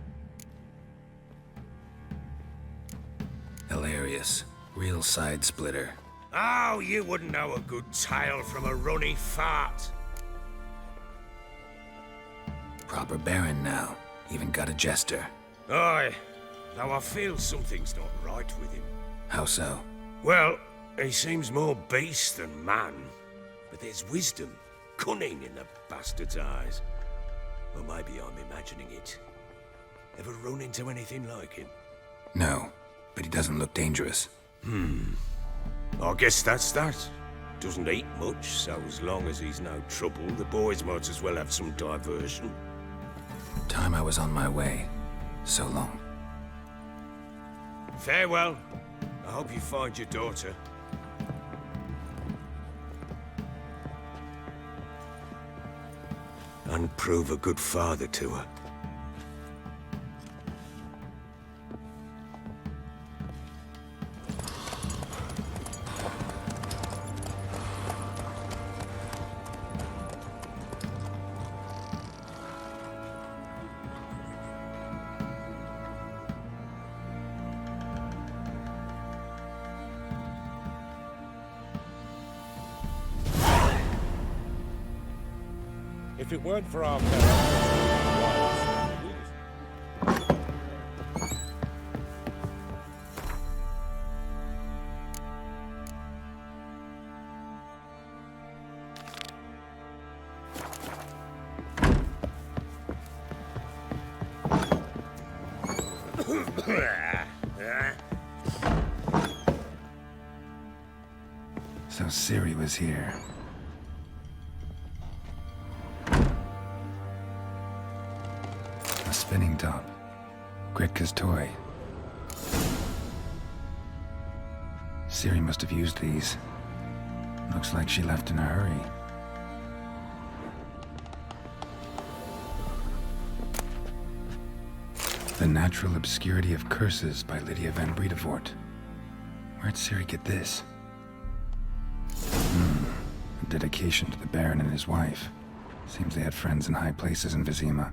Hilarious. Real side splitter. Oh, you wouldn't know a good tale from a runny fart. Proper baron now. Even got a jester. Aye, though I feel something's not right with him. How so? Well, he seems more beast than man. But there's wisdom, cunning in the bastard's eyes. Or maybe I'm imagining it. Ever run into anything like him? No, but he doesn't look dangerous. I guess that's that. Doesn't eat much, so as long as he's no trouble, the boys might as well have some diversion. Time I was on my way. So long. Farewell. I hope you find your daughter. And prove a good father to her. If it weren't for our So Ciri was here. A spinning top. Gritka's toy. Ciri must have used these. Looks like she left in a hurry. The Natural Obscurity of Curses by Lydia van Bredevoort. Where'd Ciri get this? A dedication to the Baron and his wife. Seems they had friends in high places in Vizima.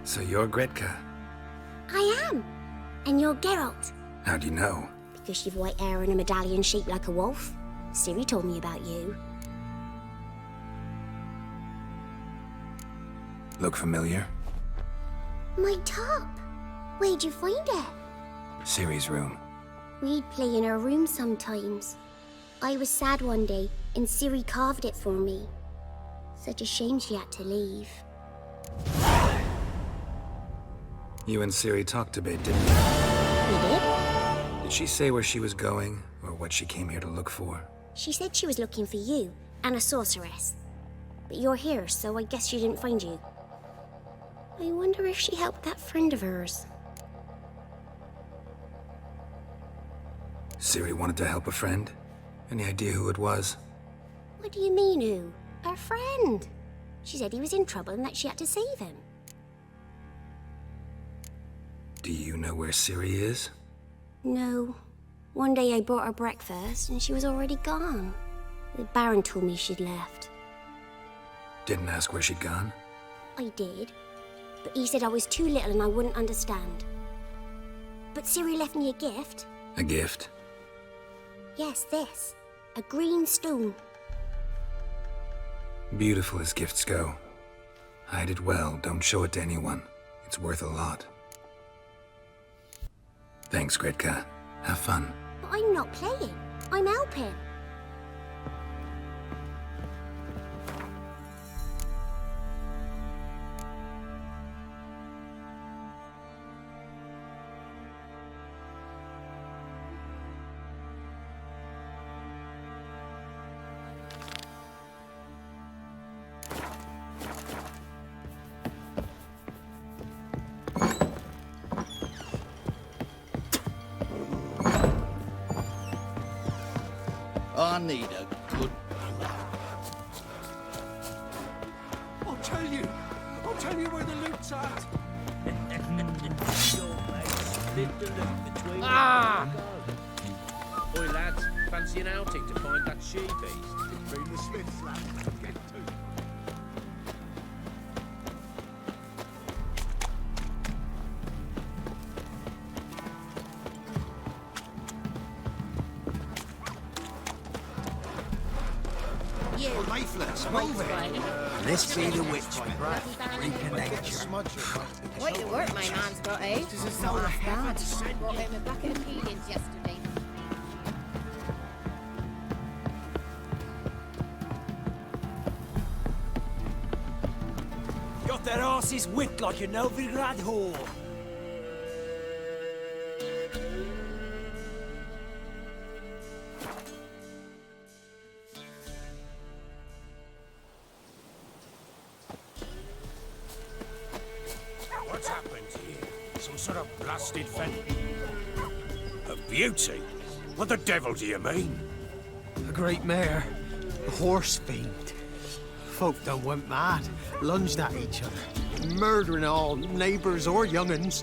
So you're Gretka? I am. And you're Geralt. How do you know? Because you've white hair and a medallion shaped like a wolf. Ciri told me about you. Look familiar? My top. Where'd you find it? Ciri's room. We'd play in her room sometimes. I was sad one day, and Ciri carved it for me. Such a shame she had to leave. You and Ciri talked a bit, didn't you? We did? Did she say where she was going, or what she came here to look for? She said she was looking for you, and a sorceress. But you're here, so I guess she didn't find you. I wonder if she helped that friend of hers. Ciri wanted to help a friend? Any idea who it was? What do you mean, who? Her friend. She said he was in trouble and that she had to save him. Do you know where Ciri is? No. One day I bought her breakfast and she was already gone. The Baron told me she'd left. Didn't ask where she'd gone? I did. But he said I was too little and I wouldn't understand. But Ciri left me a gift. A gift? Yes, this. A green stone. Beautiful as gifts go. Hide it well, don't show it to anyone. It's worth a lot. Thanks, Gretka. Have fun. But I'm not playing. I'm helping. I need a good I'll tell you where the loot's at. Ah! Oi, lads, fancy an outing to find that she-beast? Bring the Smiths, lad. Get to. Leaflets, move it. This be the witch breath. Reconnect. Quite the work my man's got, eh? It's not half bad. Brought him a bucket of peelings yesterday. Got their asses whipped like a Novigrad whore. What's happened here? Some sort of blasted A beauty? What the devil do you mean? A great mare. A horse fiend. Folk done went mad, lunged at each other, murdering all neighbors or young'uns.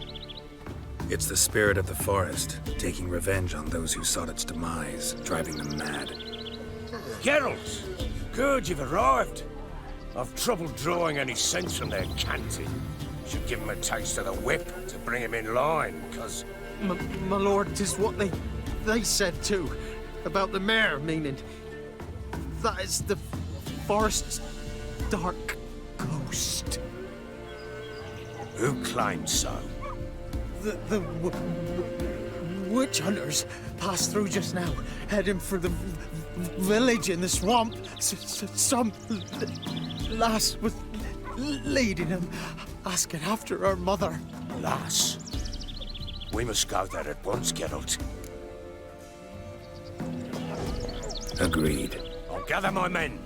It's the spirit of the forest, taking revenge on those who sought its demise, driving them mad. Geralt! Good, you've arrived. I've trouble drawing any sense from their canting. Should give him a taste of the whip to bring him in line, cause... My lord, 'tis what they said too. About the mare, meaning... That is the forest's dark ghost. Who claims so? The witch hunters passed through just now, heading for the village in the swamp. Some lass was leading them, asking after her mother. Lass? We must go there at once, Geralt. Agreed. I'll gather my men.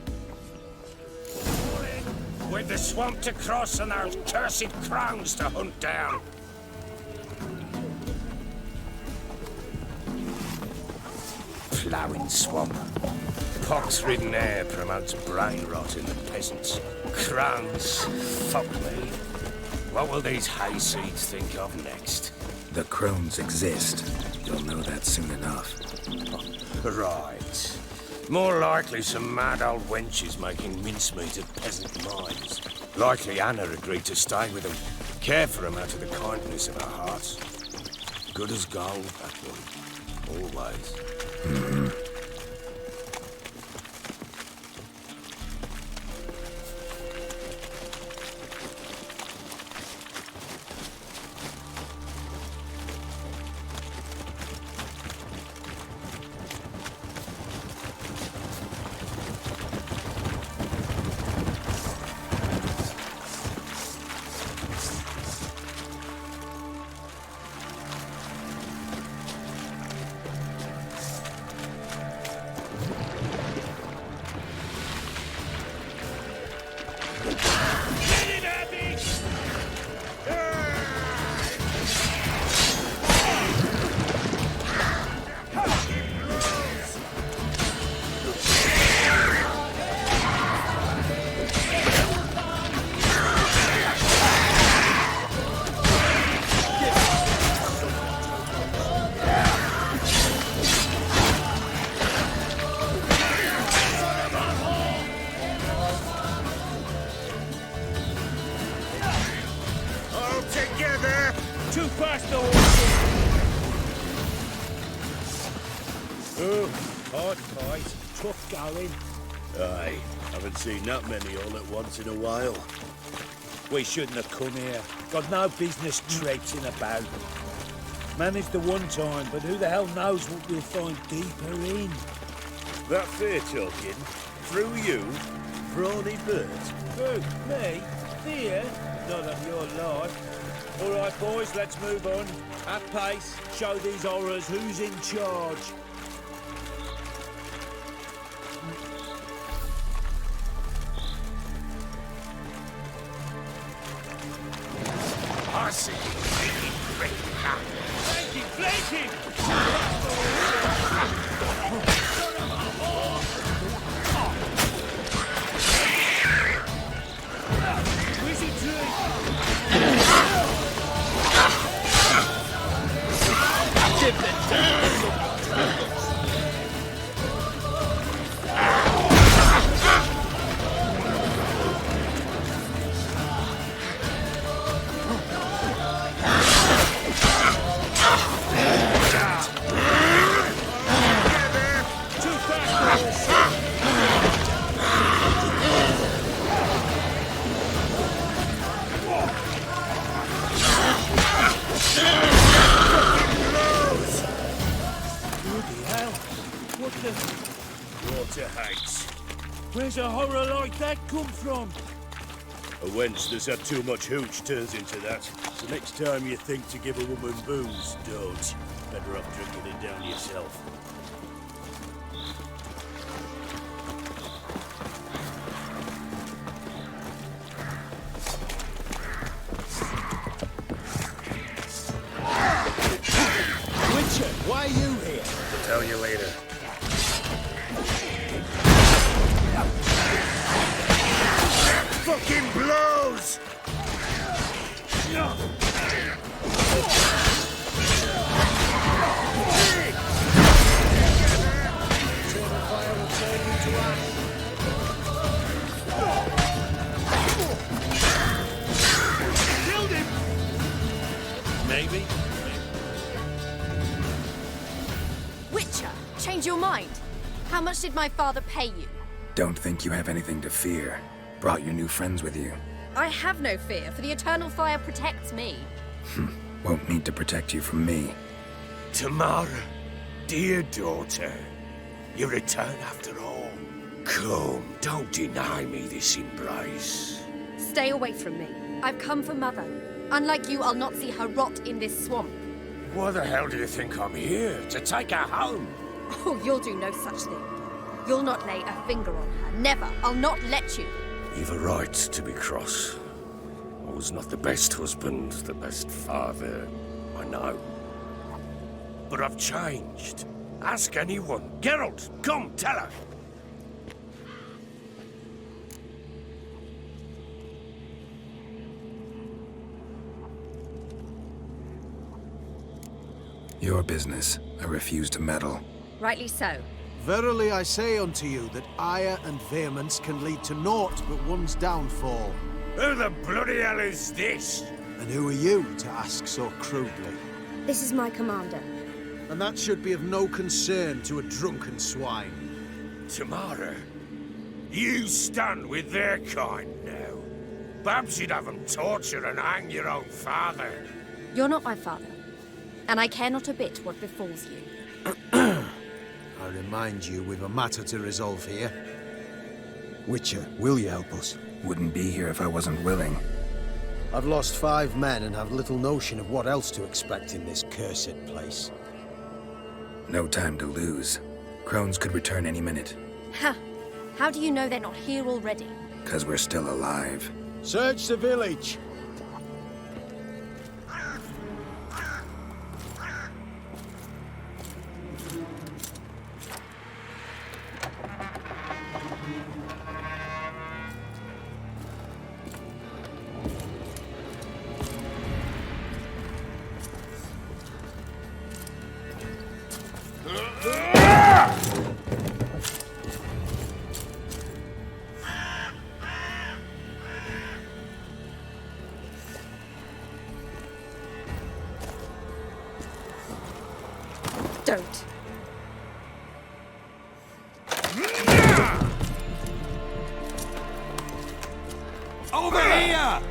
With the swamp to cross and those cursed crows to hunt down. Ploughing swamp. Pox-ridden air promotes brain rot in the peasants. Crones, fuck me. What will these hayseeds think of next? The crones exist. You'll know that soon enough. Right. More likely some mad old wenches making mincemeat of peasant minds. Likely Anna agreed to stay with them, care for them out of the kindness of her heart. Good as gold, that one. Always. Mm-hmm. Aye, haven't seen that many all at once in a while. We shouldn't have come here. Got no business traipsing about. Managed the one time, but who the hell knows what we'll find deeper in? That fear talking? Through you? Brawny bird? Who? Me? Fear? Not on your life. All right, boys, let's move on. At pace, show these horrors who's in charge. I see. Flanking! Where's a horror like that come from? A wench that's had too much hooch turns into that. So next time you think to give a woman booze, don't. Better off drinking it down yourself. Witcher, why are you here? I'll tell you later. Fucking blows! Killed him! Maybe. Witcher, change your mind. How much did my father pay you? Don't think you have anything to fear. Brought your new friends with you. I have no fear, for the eternal fire protects me. Won't need to protect you from me. Tamara, dear daughter, you return after all. Come, don't deny me this embrace. Stay away from me. I've come for Mother. Unlike you, I'll not see her rot in this swamp. Why the hell do you think I'm here? To take her home? Oh, you'll do no such thing. You'll not lay a finger on her. Never. I'll not let you. You've a right to be cross. I was not the best husband, the best father, I know. But I've changed. Ask anyone. Geralt, come, tell her. Your business. I refuse to meddle. Rightly so. Verily I say unto you that ire and vehemence can lead to naught but one's downfall. Who the bloody hell is this? And who are you to ask so crudely? This is my commander. And that should be of no concern to a drunken swine. Tamara, you stand with their kind now. Perhaps you'd have them torture and hang your own father. You're not my father. And I care not a bit what befalls you. I remind you, we've a matter to resolve here. Witcher, will you help us? Wouldn't be here if I wasn't willing. I've lost 5 men and have little notion of what else to expect in this cursed place. No time to lose. Crones could return any minute. Ha! How do you know they're not here already? 'Cause we're still alive. Search the village! Don't. Over here!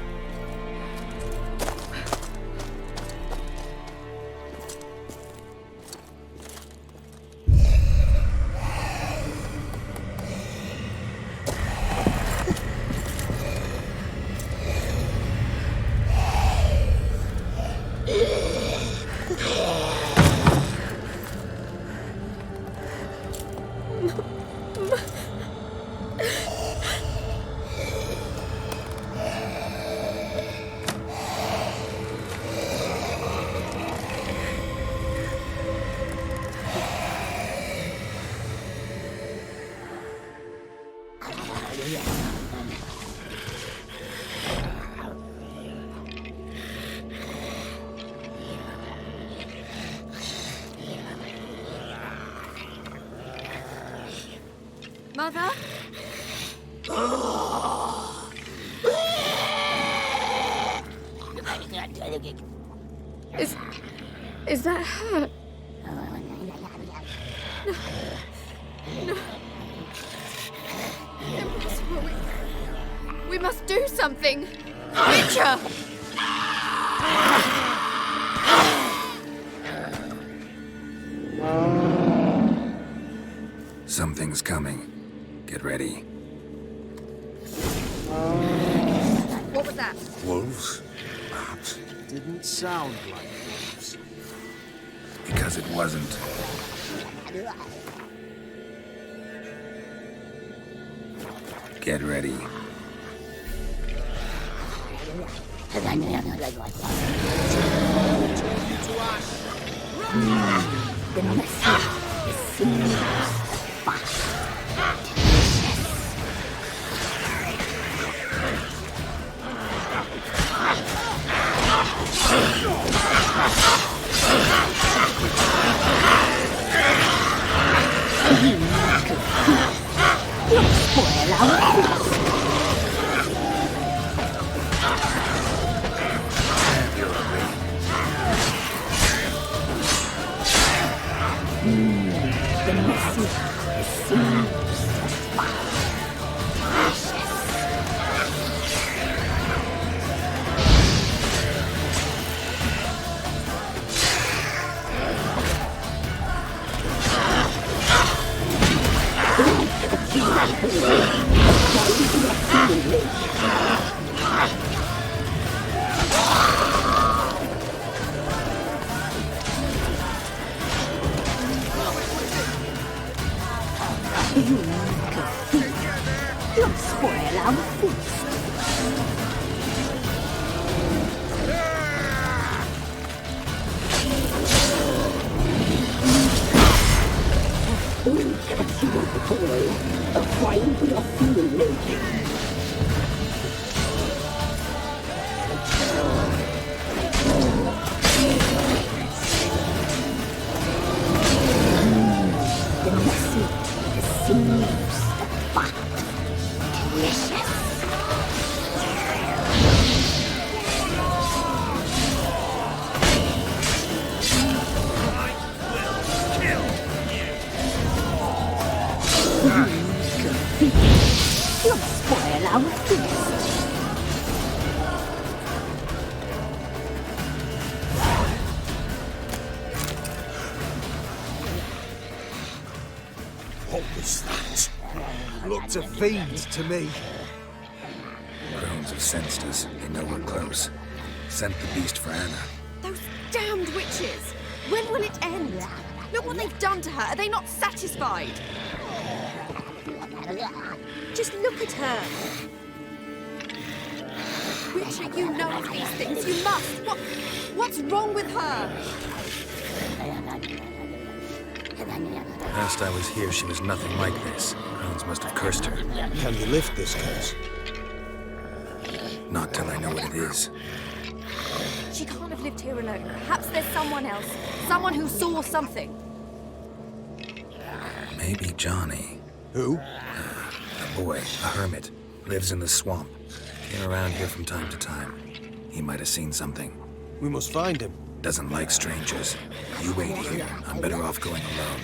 Mother? Is that her? No. Impossible. We must do something. Witcher! Something's coming. Get ready. was that? Wolves? Perhaps. Didn't sound like wolves. Because it wasn't. Get ready. The message is seen. Don't spoil our feast. We'll catch you at the toy. A fine blessing lake. The message is seems fat, delicious. Don't spoil our feast. What was that? Looked a fiend to me. Crones have sensed us. They know we're close. Sent the beast for Anna. Those damned witches! When will it end? Look what they've done to her. Are they not satisfied? Just look at her. Witcher, you know of these things. You must. What's wrong with her? Last I was here, she was nothing like this. Crones must have cursed her. Can you lift this curse? Not till I know what it is. She can't have lived here alone. Perhaps there's someone else. Someone who saw something. Maybe Johnny. Who? A boy, a hermit. Lives in the swamp. Came around here from time to time. He might have seen something. We must find him. Doesn't like strangers. You wait here. I'm better off going alone.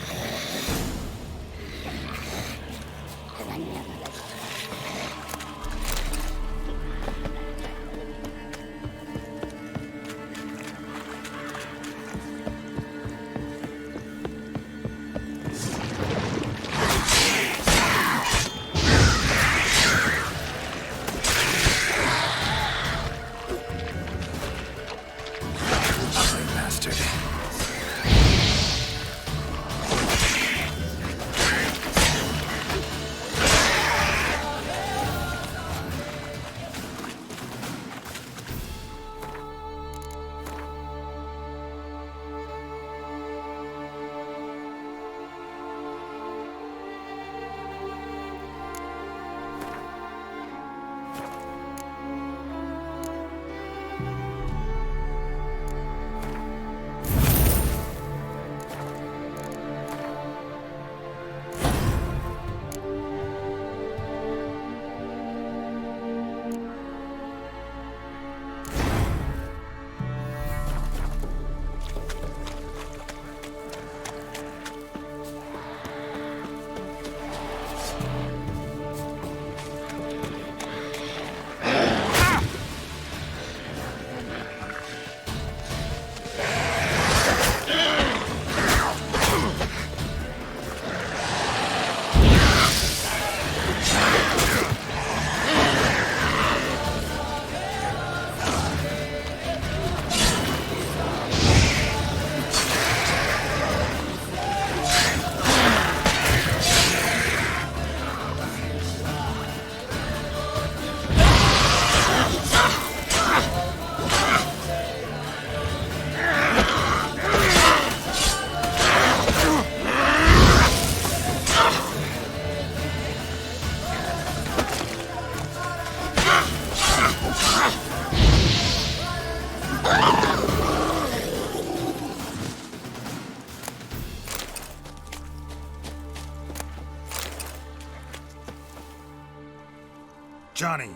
Johnny!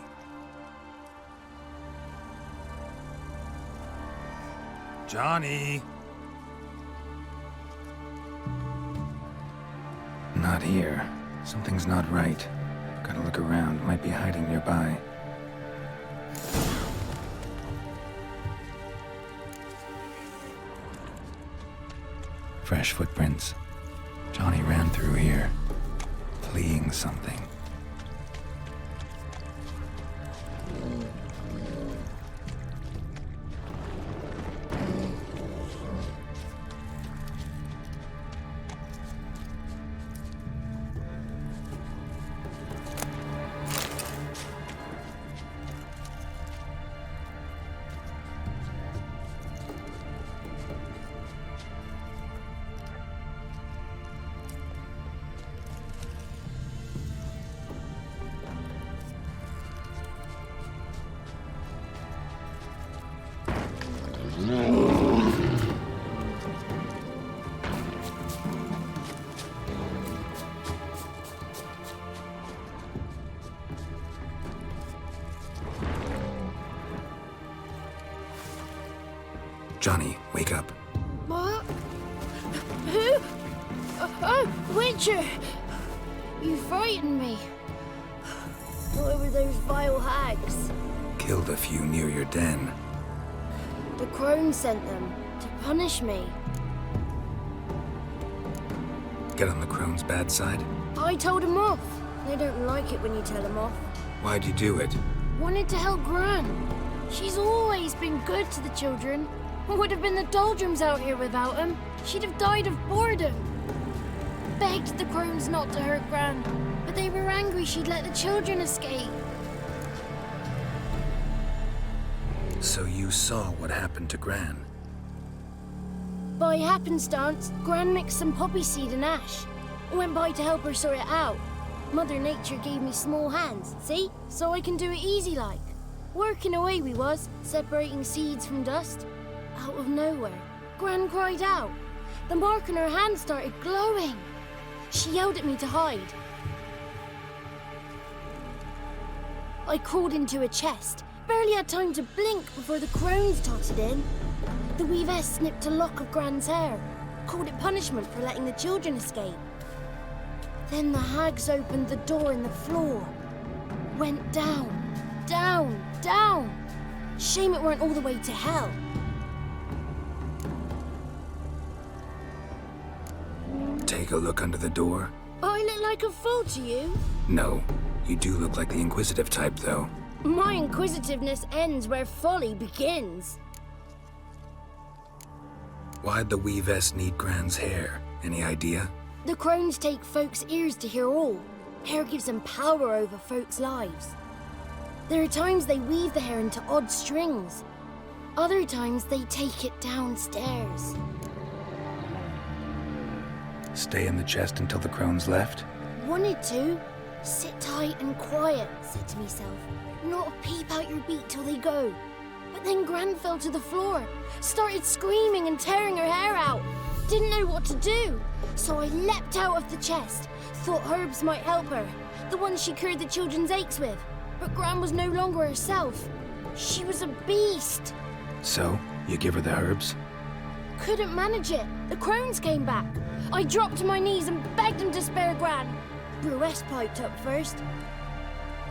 Johnny! Not here. Something's not right. Gotta look around. Might be hiding nearby. Fresh footprints. Johnny ran through here, fleeing something. Johnny, wake up. What? Who? Oh, Witcher! You frightened me. What were those vile hags? Killed a few near your den. The crone sent them to punish me. Get on the crone's bad side? I told them off. They don't like it when you tell them off. Why'd you do it? Wanted to help Gran. She's always been good to the children. What would have been the doldrums out here without him? She'd have died of boredom. Begged the crones not to hurt Gran, but they were angry she'd let the children escape. So you saw what happened to Gran? By happenstance, Gran mixed some poppy seed and ash. I went by to help her sort it out. Mother Nature gave me small hands, see? So I can do it easy like. Working away we was, separating seeds from dust. Out of nowhere, Gran cried out. The mark on her hand started glowing. She yelled at me to hide. I crawled into a chest. Barely had time to blink before the crones totted in. The weavess snipped a lock of Gran's hair, called it punishment for letting the children escape. Then the hags opened the door in the floor. Went down, down, down. Shame it weren't all the way to hell. Take a look under the door. I look like a fool to you? No, you do look like the inquisitive type, though. My inquisitiveness ends where folly begins. Why'd the weavess need Gran's hair? Any idea? The crones take folks' ears to hear all. Hair gives them power over folks' lives. There are times they weave the hair into odd strings. Other times they take it downstairs. Stay in the chest until the crones left? Wanted to. Sit tight and quiet, said to myself. Not peep out your beat till they go. But then Gran fell to the floor, started screaming and tearing her hair out. Didn't know what to do. So I leapt out of the chest. Thought herbs might help her. The ones she cured the children's aches with. But Gran was no longer herself. She was a beast. So, you give her the herbs? Couldn't manage it. The crones came back. I dropped to my knees and begged them to spare Gran. Bruess piped up first.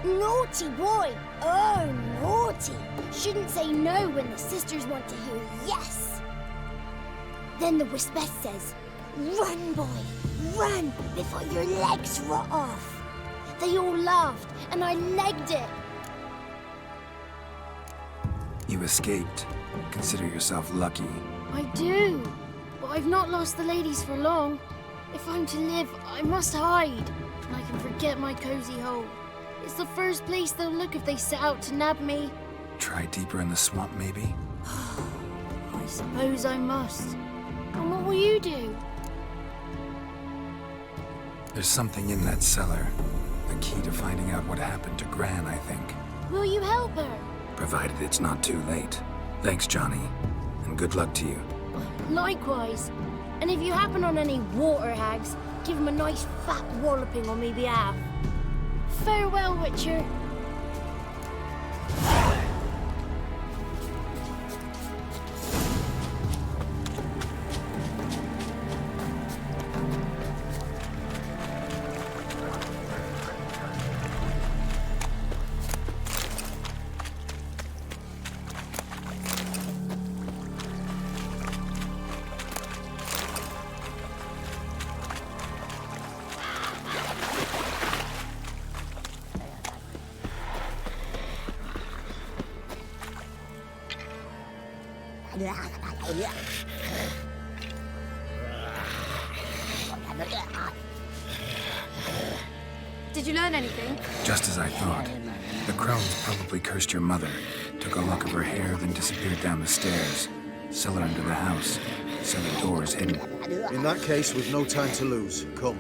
Naughty boy! Oh, naughty! Shouldn't say no when the sisters want to hear yes. Then the Wispess says, run, boy, run before your legs rot off. They all laughed and I legged it. You escaped. Consider yourself lucky. I do, but I've not lost the ladies for long. If I'm to live, I must hide, and I can forget my cozy hole. It's the first place they'll look if they set out to nab me. Try deeper in the swamp, maybe? I suppose I must. And what will you do? There's something in that cellar. The key to finding out what happened to Gran, I think. Will you help her? Provided it's not too late. Thanks, Johnny. And good luck to you. Likewise. And if you happen on any water hags, give them a nice fat walloping on me behalf. Farewell, Witcher. Did you learn anything? Just as I thought. The crones probably cursed your mother, took a lock of her hair, then disappeared down the stairs. Cellar under the house, so the door is hidden. In that case, we've no time to lose. Come.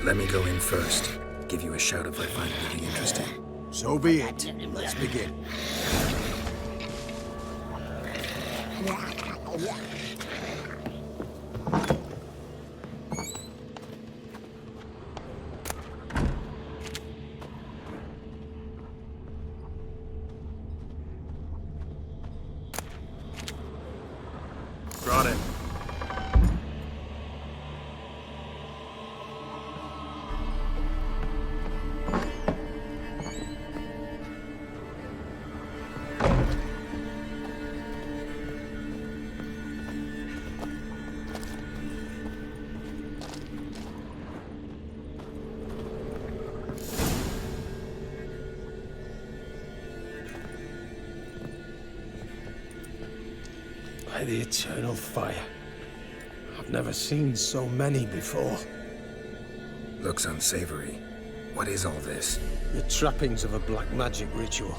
Let me go in first. Give you a shout if I find anything interesting. So be it. Let's begin. Brought it. By the eternal fire. I've never seen so many before. Looks unsavory. What is all this? The trappings of a black magic ritual.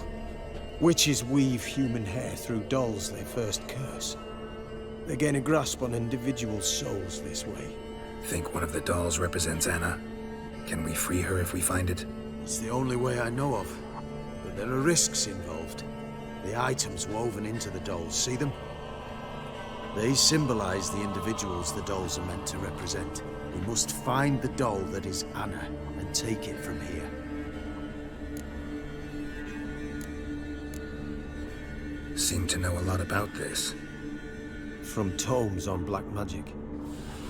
Witches weave human hair through dolls they first curse. They gain a grasp on individual souls this way. Think one of the dolls represents Anna? Can we free her if we find it? It's the only way I know of. But there are risks involved. The items woven into the dolls, see them? They symbolize the individuals the dolls are meant to represent. We must find the doll that is Anna and take it from here. Seem to know a lot about this. From tomes on black magic.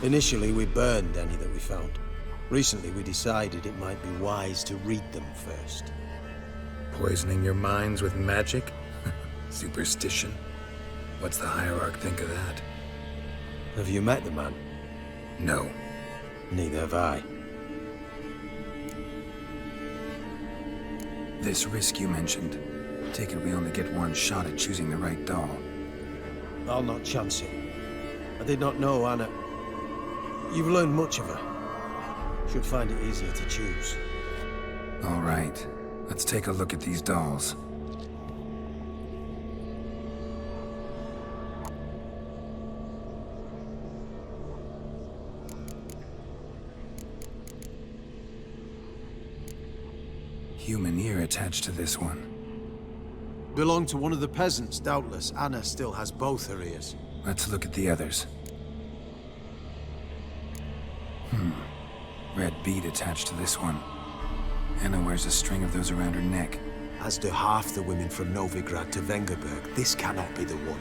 Initially, we burned any that we found. Recently, we decided it might be wise to read them first. Poisoning your minds with magic? Superstition? What's the hierarch think of that? Have you met the man? No. Neither have I. This risk you mentioned. Take it we only get one shot at choosing the right doll. I'll not chance it. I did not know Anna. You've learned much of her. Should find it easier to choose. All right. Let's take a look at these dolls. Human ear attached to this one. Belonged to one of the peasants, doubtless. Anna still has both her ears. Let's look at the others. Red bead attached to this one. Anna wears a string of those around her neck. As do half the women from Novigrad to Vengerberg. This cannot be the one.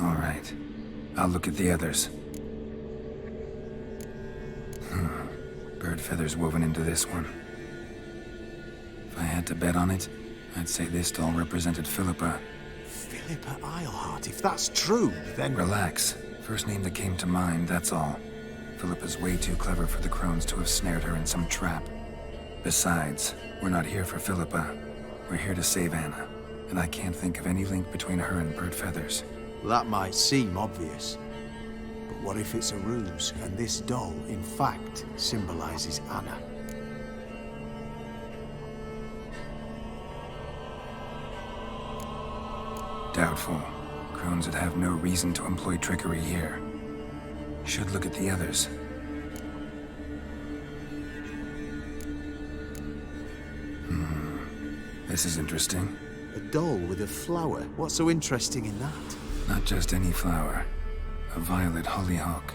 All right. I'll look at the others. Bird feathers woven into this one. If I had to bet on it, I'd say this doll represented Philippa. Philippa Eilhart, if that's true, then... Relax. First name that came to mind, that's all. Philippa's way too clever for the crones to have snared her in some trap. Besides, we're not here for Philippa. We're here to save Anna. And I can't think of any link between her and bird feathers. That might seem obvious. But what if it's a ruse, and this doll, in fact, symbolizes Anna? Doubtful. Crones would have no reason to employ trickery here. Should look at the others. This is interesting. A doll with a flower. What's so interesting in that? Not just any flower. A violet hollyhock.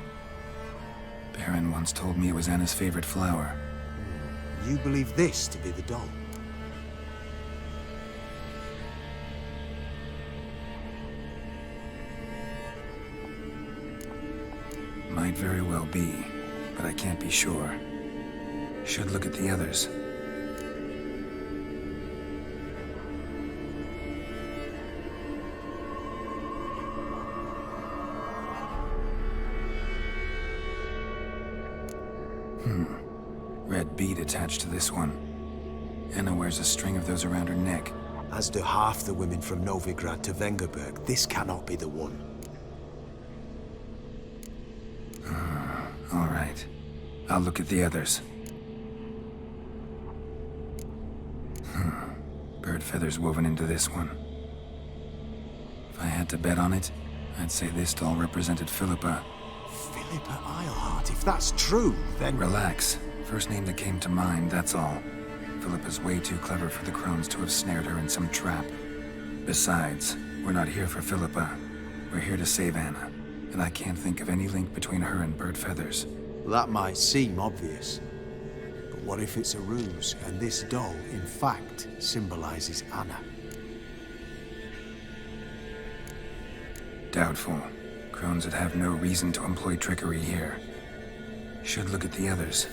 Baron once told me it was Anna's favorite flower. You believe this to be the doll? Might very well be, but I can't be sure. Should look at the others. Red bead attached to this one. Anna wears a string of those around her neck. As do half the women from Novigrad to Vengerberg. This cannot be the one. All right. I'll look at the others. Bird feathers woven into this one. If I had to bet on it, I'd say this doll represented Philippa. Philippa Eilhart, if that's true, then... Relax. First name that came to mind, that's all. Philippa's way too clever for the crones to have snared her in some trap. Besides, we're not here for Philippa. We're here to save Anna. And I can't think of any link between her and bird feathers. That might seem obvious. But what if it's a ruse, and this doll, in fact, symbolizes Anna? Doubtful. Crones would have no reason to employ trickery here. Should look at the others.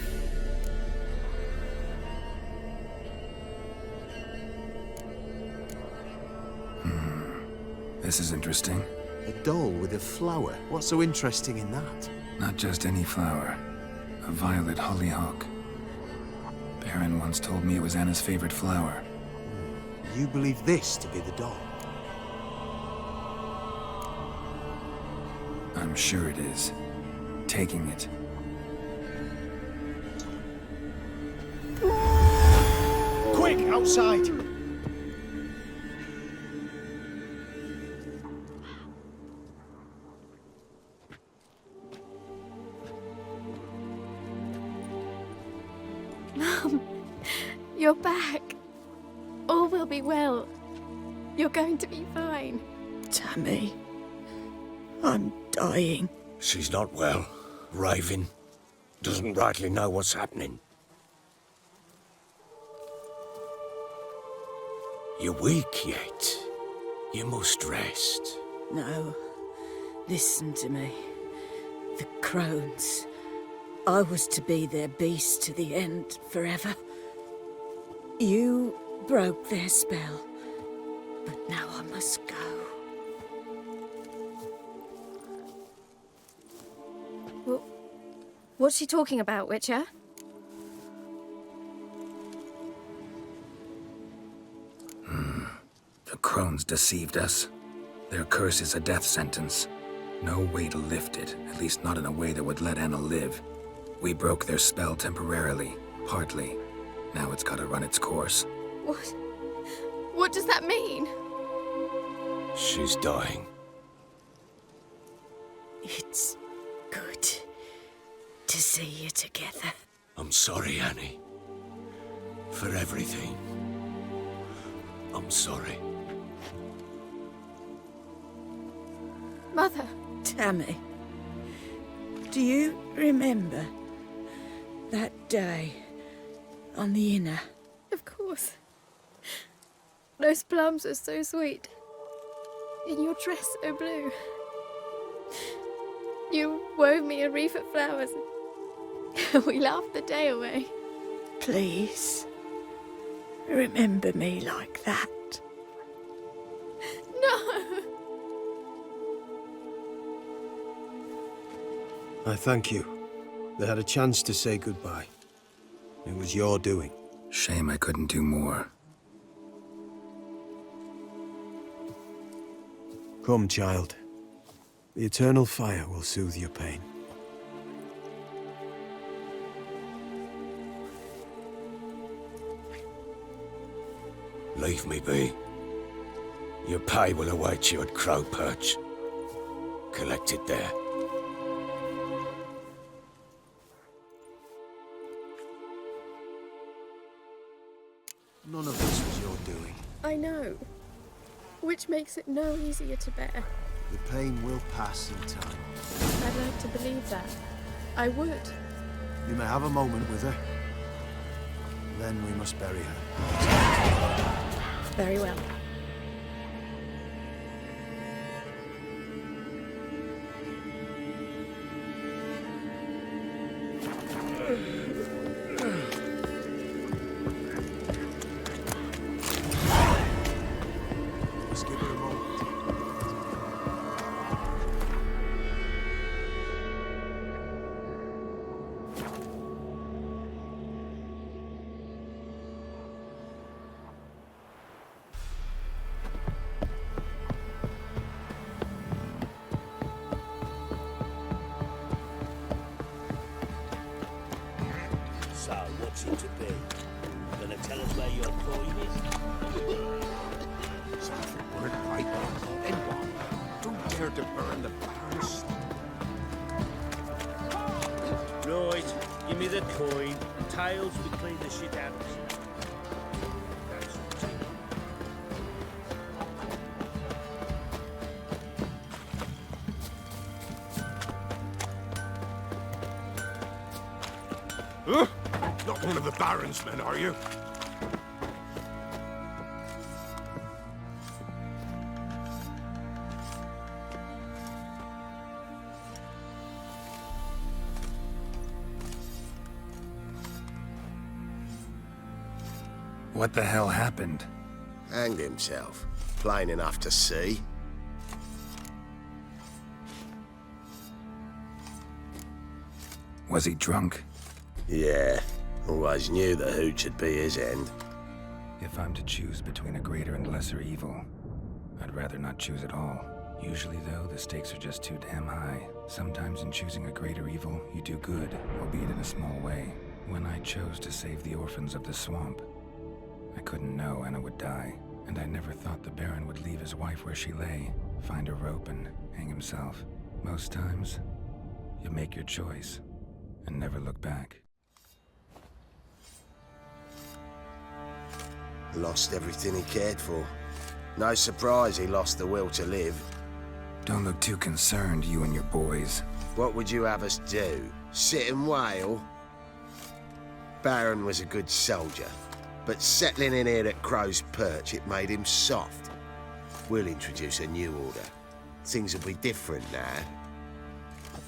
This is interesting. A doll with a flower. What's so interesting in that? Not just any flower. A violet hollyhock. Baron once told me it was Anna's favorite flower. You believe this to be the doll? I'm sure it is. Taking it. Quick, outside! Mum, you're back. All will be well. You're going to be fine. Tammy, I'm dying. She's not well. Raving. Doesn't rightly know what's happening. You're weak yet. You must rest. No, listen to me. The crones. I was to be their beast to the end, forever. You broke their spell, but now I must go. What's she talking about, Witcher? The crones deceived us. Their curse is a death sentence. No way to lift it, at least not in a way that would let Anna live. We broke their spell temporarily, partly. Now it's gotta run its course. What? What does that mean? She's dying. It's good to see you together. I'm sorry, Annie. For everything. I'm sorry. Mother. Tammy, do you remember that day on the Inner? Of course. Those plums are so sweet. In your dress so blue. You wove me a wreath of flowers. We laughed the day away. Please, remember me like that. No! I thank you. They had a chance to say goodbye. It was your doing. Shame I couldn't do more. Come, child. The eternal fire will soothe your pain. Leave me be. Your pay will await you at Crow Perch. Collect it there. None of this was your doing. I know. Which makes it no easier to bear. The pain will pass in time. I'd like to believe that. I would. You may have a moment with her. Then we must bury her. Very well. Let's give her a moment. So, what's it to be? Gonna tell us where your coin is? Something weren't right. Then what? Don't dare to burn the Baron's. Right, give me the coin. Tails, we clean the shit out of it. Huh? Not one of the Baron's men, are you? What the hell happened? Hanged himself. Plain enough to see. Was he drunk? Yeah. Always knew the hooch would be his end. If I'm to choose between a greater and lesser evil, I'd rather not choose at all. Usually, though, the stakes are just too damn high. Sometimes in choosing a greater evil, you do good, albeit in a small way. When I chose to save the orphans of the swamp, I couldn't know Anna would die, and I never thought the Baron would leave his wife where she lay, find a rope and hang himself. Most times, you make your choice and never look back. Lost everything he cared for. No surprise he lost the will to live. Don't look too concerned, you and your boys. What would you have us do? Sit and wail? Baron was a good soldier, but settling in here at Crow's Perch, it made him soft. We'll introduce a new order. Things will be different now.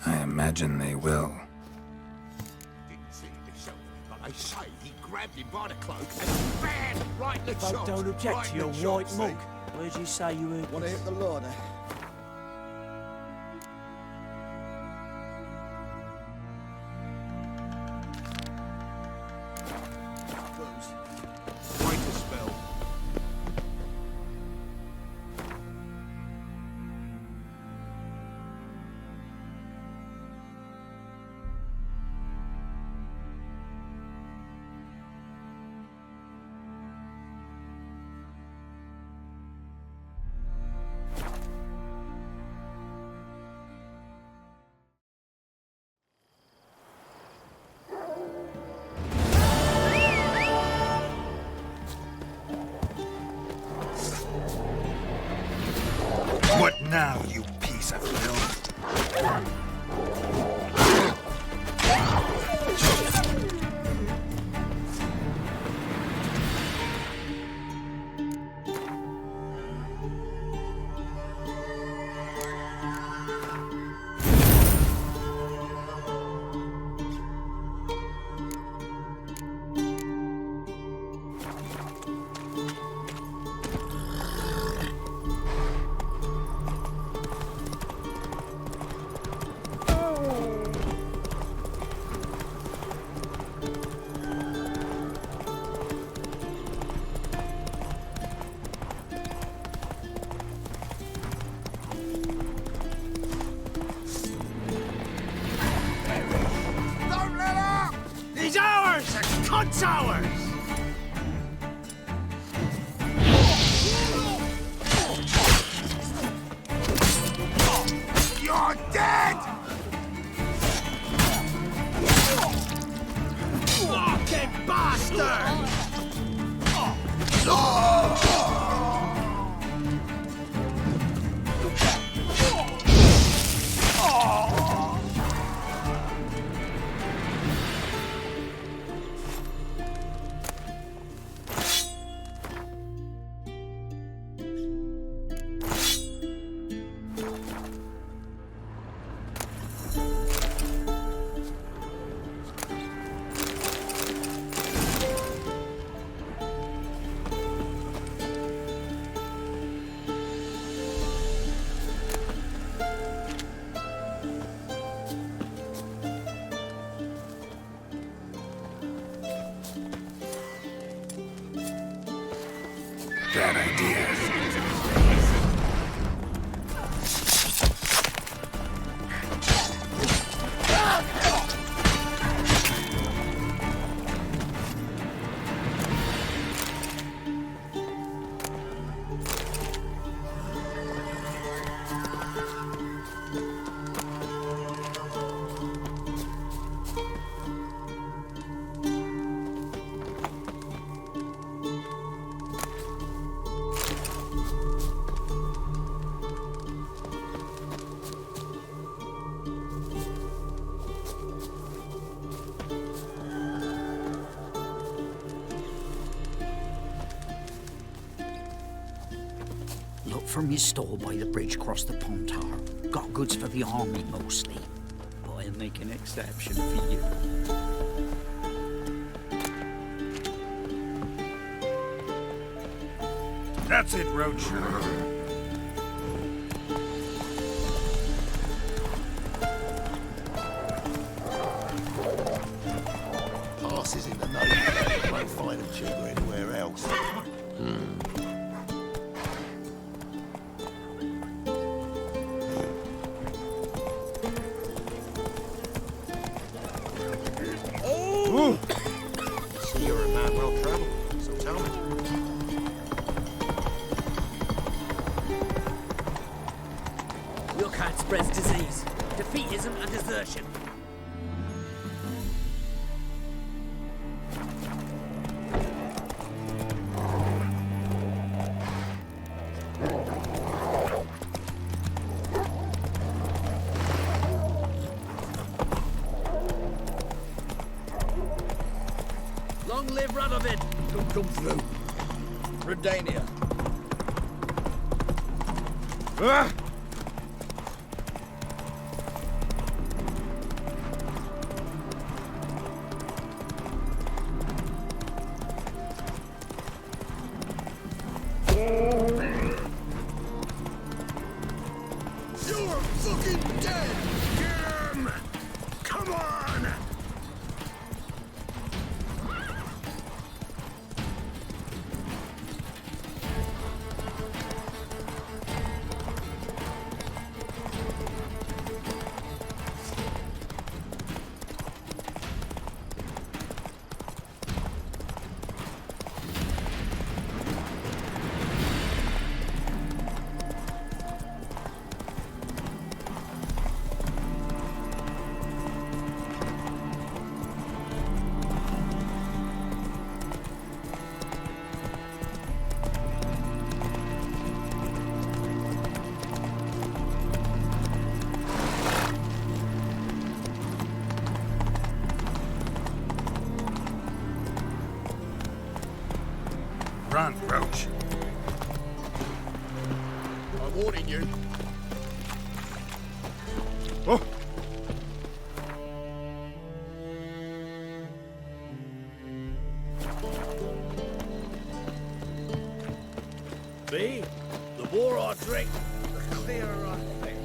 I imagine they will. Didn't see it myself, but I say he grabbed him by the cloak and bam! Right in the Folk chop. don't object Right to in your the chop, white see? monk. Where'd you say you were? Want to hit the larder? Quite a spell. What now, you piece of filth? Don't let up! He's ours! The cunt's ours! You're dead! Fucking bastard! Bad idea. from your store by the bridge across the Pontar. Got goods for the army mostly, but I'll make an exception for you. That's it, Roach. Passes in the nose. You won't find them cheaper anywhere else. Oh! See, you're a man well travelled, so tell me. Your kind spreads disease, defeatism and desertion. Long live Radovid! Come through. Redania. Ah! You're fucking dead! Get him! Come on! Run, Roach. I'm warning you. Oh! See? The more I drink, the clearer I think.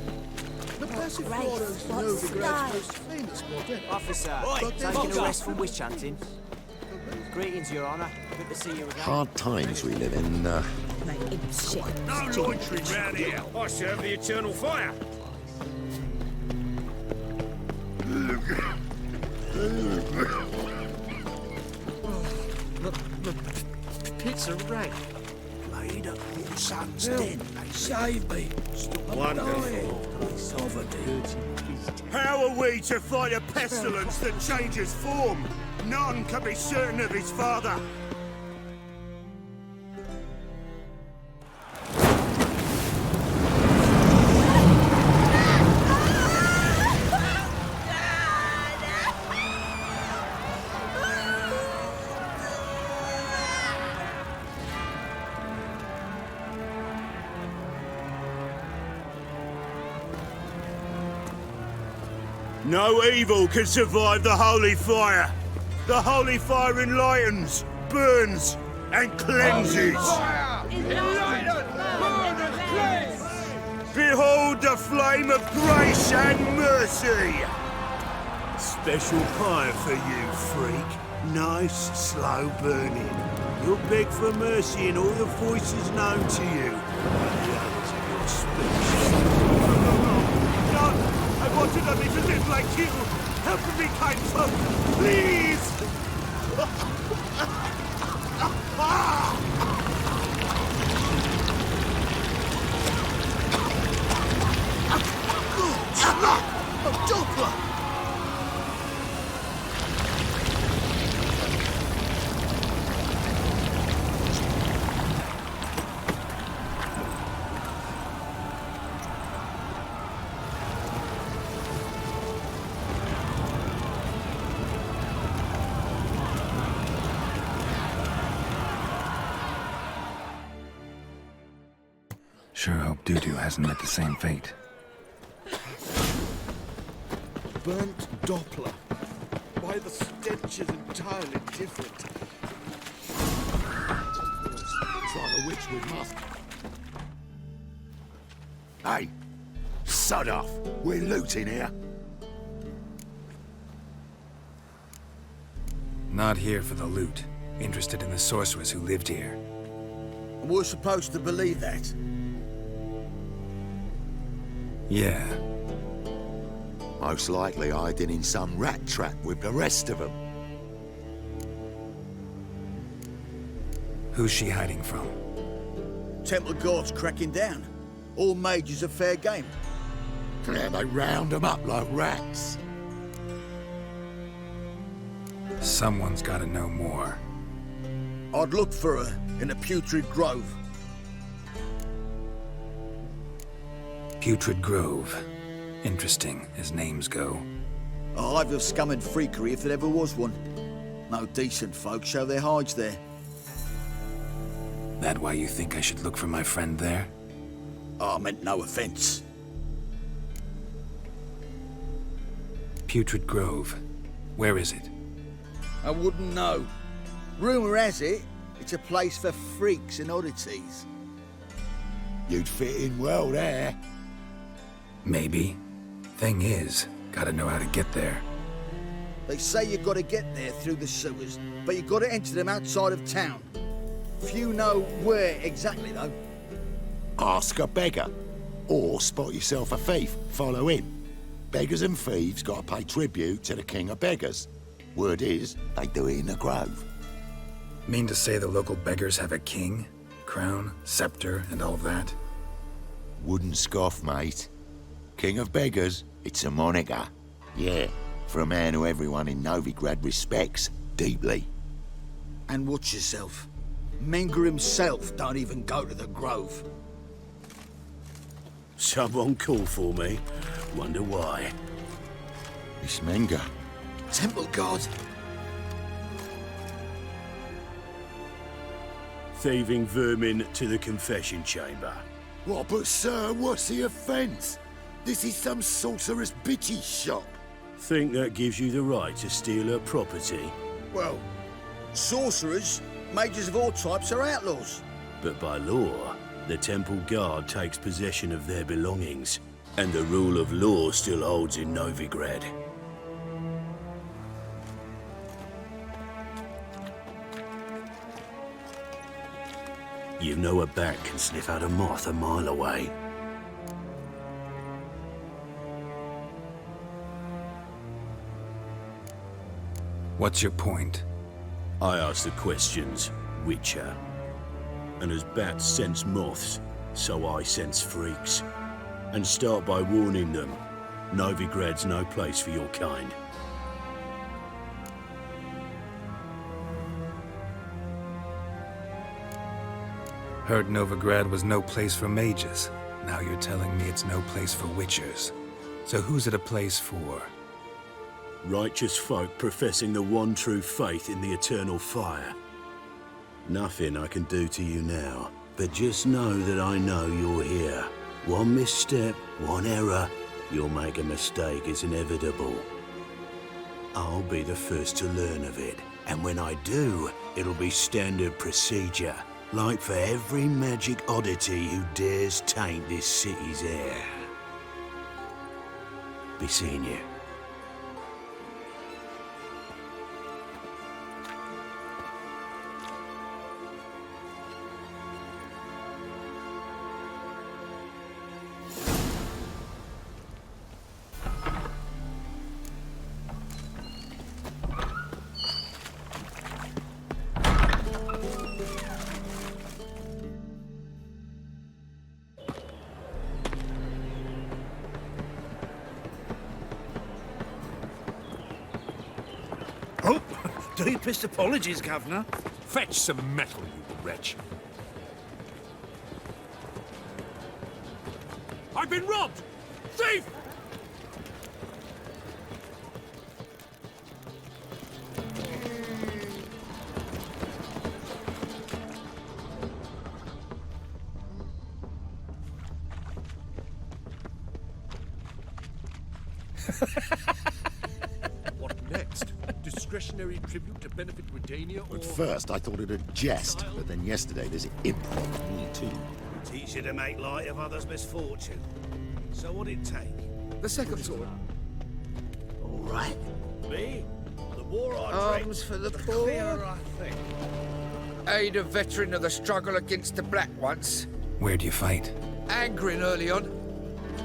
The passive waters no regrets most famous modern. Officer, taking a rest from witch hunting. Greetings, Your Honour. Good to see you again. Hard times we live in. No loitering round here. I serve the eternal fire. The pits are rank. Laid up your son's den. They Save me. Wonderful. How are we to fight a pestilence that changes form? None can be certain of his father. No evil can survive the holy fire. The holy fire enlightens, burns, and cleanses. Behold the flame of grace and mercy. Special fire for you, freak. Nice, slow burning. You'll beg for mercy in all the voices known to you. The others of your speech. No! I wanted only to live like you. Help me, kind folk, please! Sure hope Dudu hasn't met the same fate. Burnt Doppler. Why, the stench is entirely different. It's like a witch with musk. Hey, sod off. We're looting here. Not here for the loot. Interested in the sorcerers who lived here. And we're supposed to believe that? Yeah. Most likely hiding in some rat trap with the rest of them. Who's she hiding from? Temple guards cracking down. All mages are fair game. Yeah, they round them up like rats. Someone's gotta know more. I'd look for her in the Putrid Grove. Putrid Grove. Interesting, as names go. A hive of scum and freakery if there ever was one. No decent folk show their hides there. That why you think I should look for my friend there? I meant no offense. Putrid Grove. Where is it? I wouldn't know. Rumour has it, it's a place for freaks and oddities. You'd fit in well there. Maybe. Thing is, gotta know how to get there. They say you gotta get there through the sewers, but you gotta enter them outside of town. Few know where exactly, though. Ask a beggar. Or spot yourself a thief, follow him. Beggars and thieves gotta pay tribute to the king of beggars. Word is, they do it in the grove. Mean to say the local beggars have a king, crown, scepter, and all that? Wouldn't scoff, mate. King of beggars, it's a moniker. Yeah, for a man who everyone in Novigrad respects deeply. And watch yourself. Menger himself don't even go to the grove. Someone called for me. Wonder why. It's Menger. Temple guard. Thieving vermin to the confession chamber. What, but sir, what's the offence? This is some sorcerer's bitchy shop. Think that gives you the right to steal her property? Well, sorcerers, mages of all types are outlaws. But by law, the temple guard takes possession of their belongings, and the rule of law still holds in Novigrad. You know a bat can sniff out a moth a mile away. What's your point? I ask the questions, Witcher. And as bats sense moths, so I sense freaks. And start by warning them, Novigrad's no place for your kind. Heard Novigrad was no place for mages. Now you're telling me it's no place for witchers. So who's it a place for? Righteous folk professing the one true faith in the eternal fire. Nothing I can do to you now, but just know that I know you're here. One misstep, one error, you'll make a mistake, it's inevitable. I'll be the first to learn of it, and when I do, it'll be standard procedure, like for every magic oddity who dares taint this city's air. Be seeing you. Oh, deepest apologies, Governor. Fetch some metal, you wretch. I've been robbed! Thief! What next? Discretionary tribute to benefit Redania or... At first, I thought it a jest, but then yesterday there's improv. Me too. It's easy to make light of others' misfortune. So what'd it take? The second sword. All right. Me? The war I Arms for the poor. clearer I think. Aid a veteran of the struggle against the Black once. Where do you fight? Angering early on.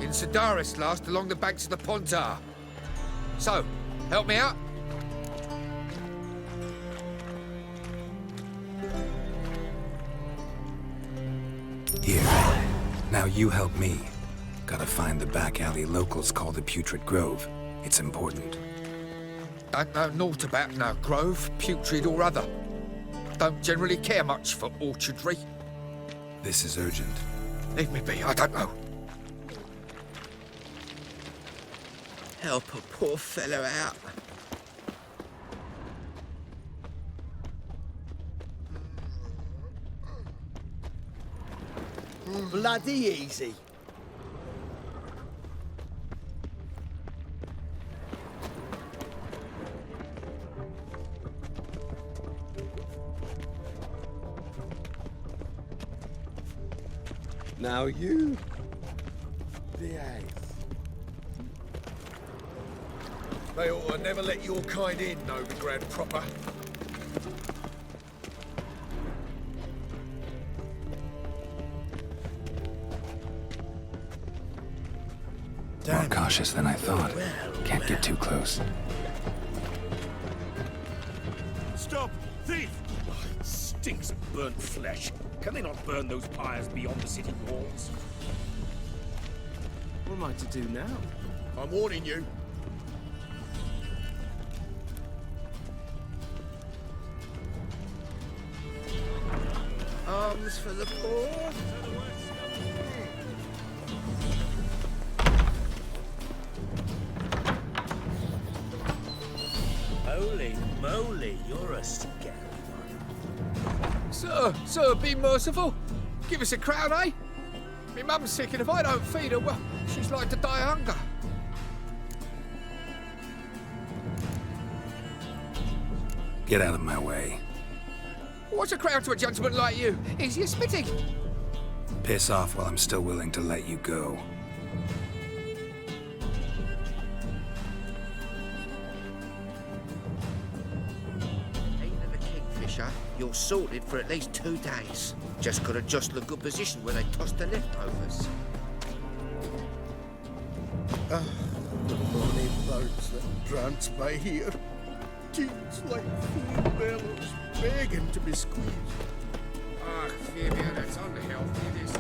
In Sedaris last, along the banks of the Pontar. So, help me out? Here. Now you help me. Gotta find the back alley locals call the Putrid Grove. It's important. Don't know naught about no grove, putrid or other. Don't generally care much for orchardry. This is urgent. Leave me be, I don't know. Help a poor fellow out. Bloody easy. Now you behave. They ought to never let your kind in, Novigrad proper. More cautious than I thought. Can't get too close. Stop! Thief! Oh, it stinks of burnt flesh. Can they not burn those pyres beyond the city walls? What am I to do now? I'm warning you. Arms for the poor. Holy moly, you're a scary one. Sir, be merciful. Give us a crown, eh? Me mum's sick, and if I don't feed her, well, she's like to die of hunger. Get out of my way. What's a crown to a gentleman like you? Easy as spitting. Piss off while I'm still willing to let you go. You're sorted for at least 2 days. Just got to jostle a good position where they toss the leftovers. The money boats that dance by here. Teens like fool bellows, begging to be squeezed. Ah, Fabian, that's unhealthy, this.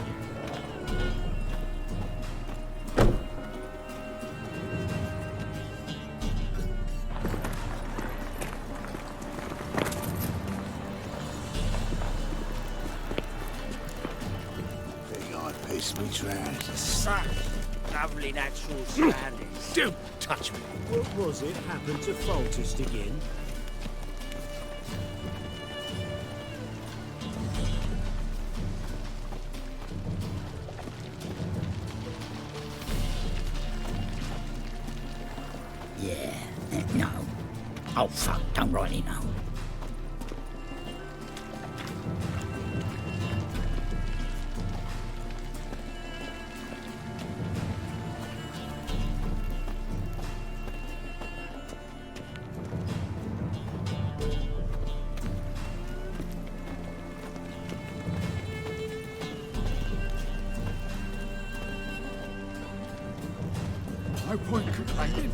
Me drowned. Such lovely natural surroundings. Don't touch me. What was it happened to Foltest again? Yeah, no. Oh, fuck, don't really know. No point complaining.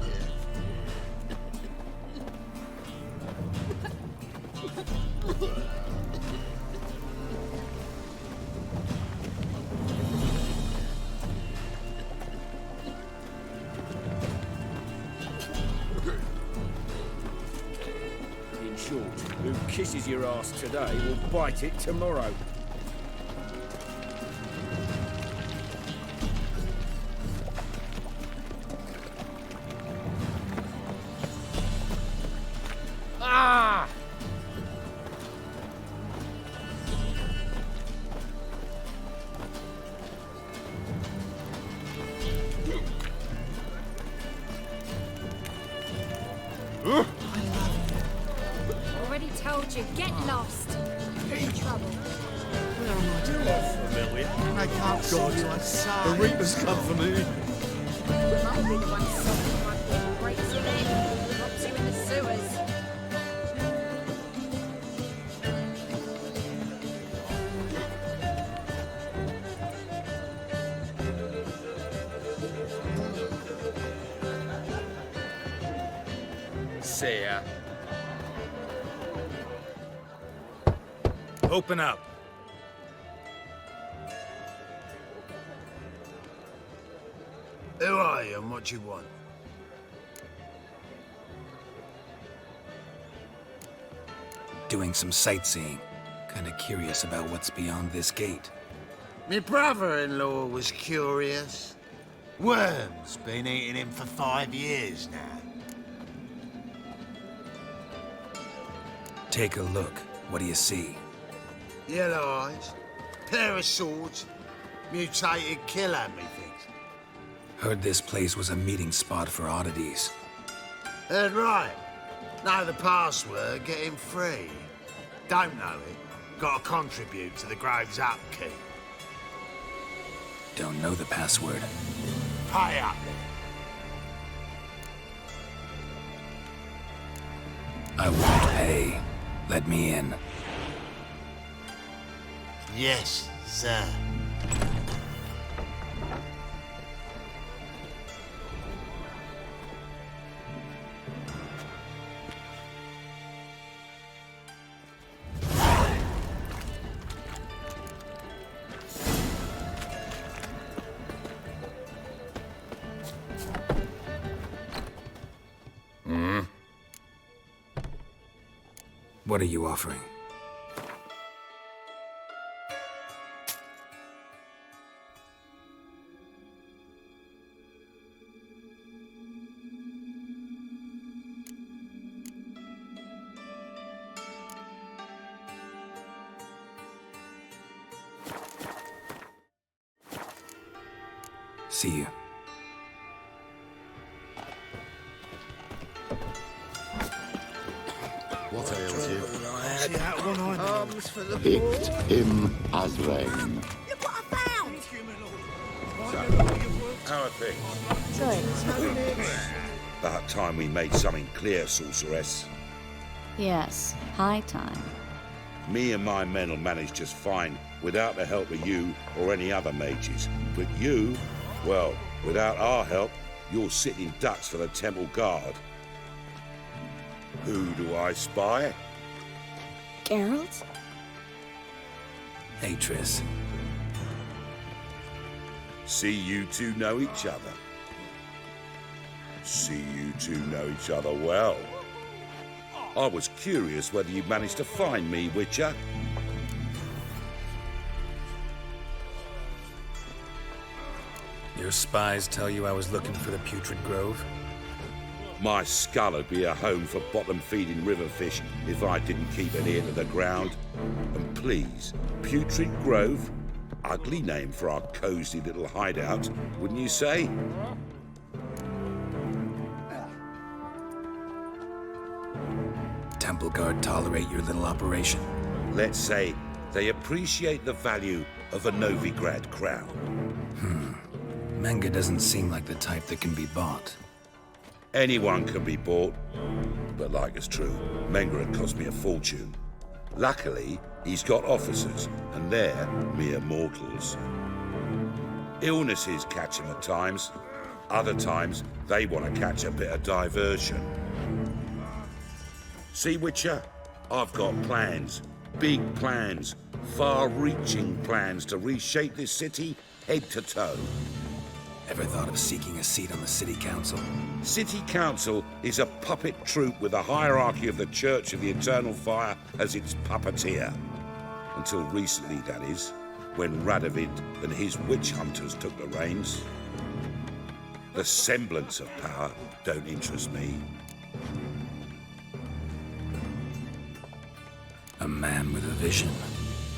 In short, who kisses your ass today will bite it tomorrow. Ah! Get lost. In trouble. Familiar. I can't God, see you outside. the Reapers come for me. Might be the one sucking my big breaks in it. Drops you in the sewers. See ya. Open up. Who are you and what do you want? Doing some sightseeing. Kinda curious about what's beyond this gate. My brother-in-law was curious. Worms been eating him for 5 years now. Take a look. What do you see? Yellow eyes, pair of swords, mutated killer, methinks. Heard this place was a meeting spot for oddities. Heard right. Know the password, get him free. Don't know it, gotta contribute to the Grove's upkeep. Don't know the password. Pay up I won't pay. Let me in. Yes, sir. What are you offering? See you. What ails you? See that one I Arms for the Picked him as rain. Look what I found! How are things? About time we made something clear, sorceress. Yes, high time. Me and my men will manage just fine without the help of you or any other mages. But you, well, without our help, you're sitting ducks for the temple guard. Who do I spy? Geralt? Hey, Triss. See you two know each other. See you two know each other well. I was curious whether you managed to find me, Witcher. Your spies tell you I was looking for the Putrid Grove? My skull would be a home for bottom-feeding river fish if I didn't keep an ear to the ground. And please, Putrid Grove? Ugly name for our cozy little hideout, wouldn't you say? Temple Guard tolerate your little operation? Let's say they appreciate the value of a Novigrad crown. Menga doesn't seem like the type that can be bought. Anyone can be bought, but like it's true, Menga had cost me a fortune. Luckily, he's got officers, and they're mere mortals. Illnesses catch him at times. Other times, they want to catch a bit of diversion. See, Witcher, I've got plans. Big plans. Far-reaching plans to reshape this city head to toe. Ever thought of seeking a seat on the city council? City council is a puppet troupe with a hierarchy of the Church of the Eternal Fire as its puppeteer. Until recently, that is, when Radovid and his witch hunters took the reins. The semblance of power don't interest me. A man with a vision.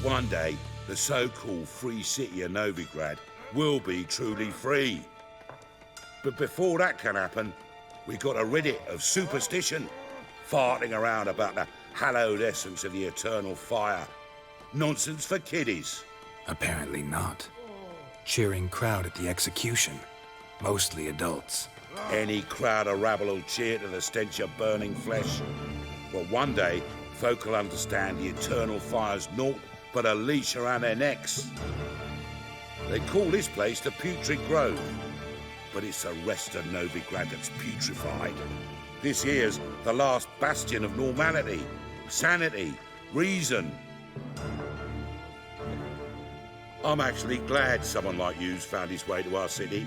One day, the so-called free city of Novigrad will be truly free. But before that can happen, we've got to rid it of superstition, farting around about the hallowed essence of the eternal fire. Nonsense for kiddies. Apparently not. Cheering crowd at the execution. Mostly adults. Any crowd of rabble will cheer to the stench of burning flesh. But one day, folk will understand the eternal fire's naught but a leash around their necks. They call this place the Putrid Grove, but it's the rest of Novigrad that's putrefied. This here's the last bastion of normality, sanity, reason. I'm actually glad someone like you's found his way to our city,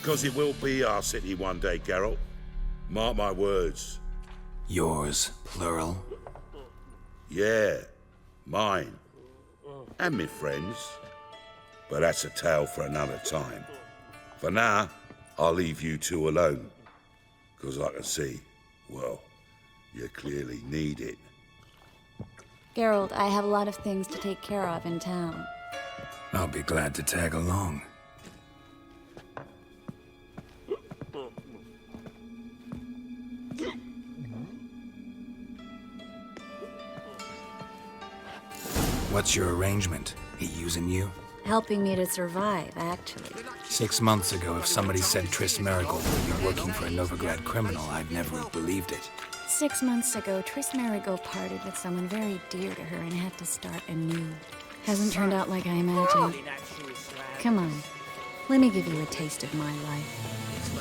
because it will be our city one day, Geralt. Mark my words. Yours, plural? Yeah, mine. And me friends. But that's a tale for another time. For now, I'll leave you two alone. Because I can see, well, you clearly need it. Geralt, I have a lot of things to take care of in town. I'll be glad to tag along. What's your arrangement? He using you? Helping me to survive, actually. 6 months ago, if somebody said Triss Marigold would be working for a Novigrad criminal, I'd never have believed it. 6 months ago, Triss Marigold parted with someone very dear to her and had to start anew. Hasn't turned out like I imagined. Come on, let me give you a taste of my life.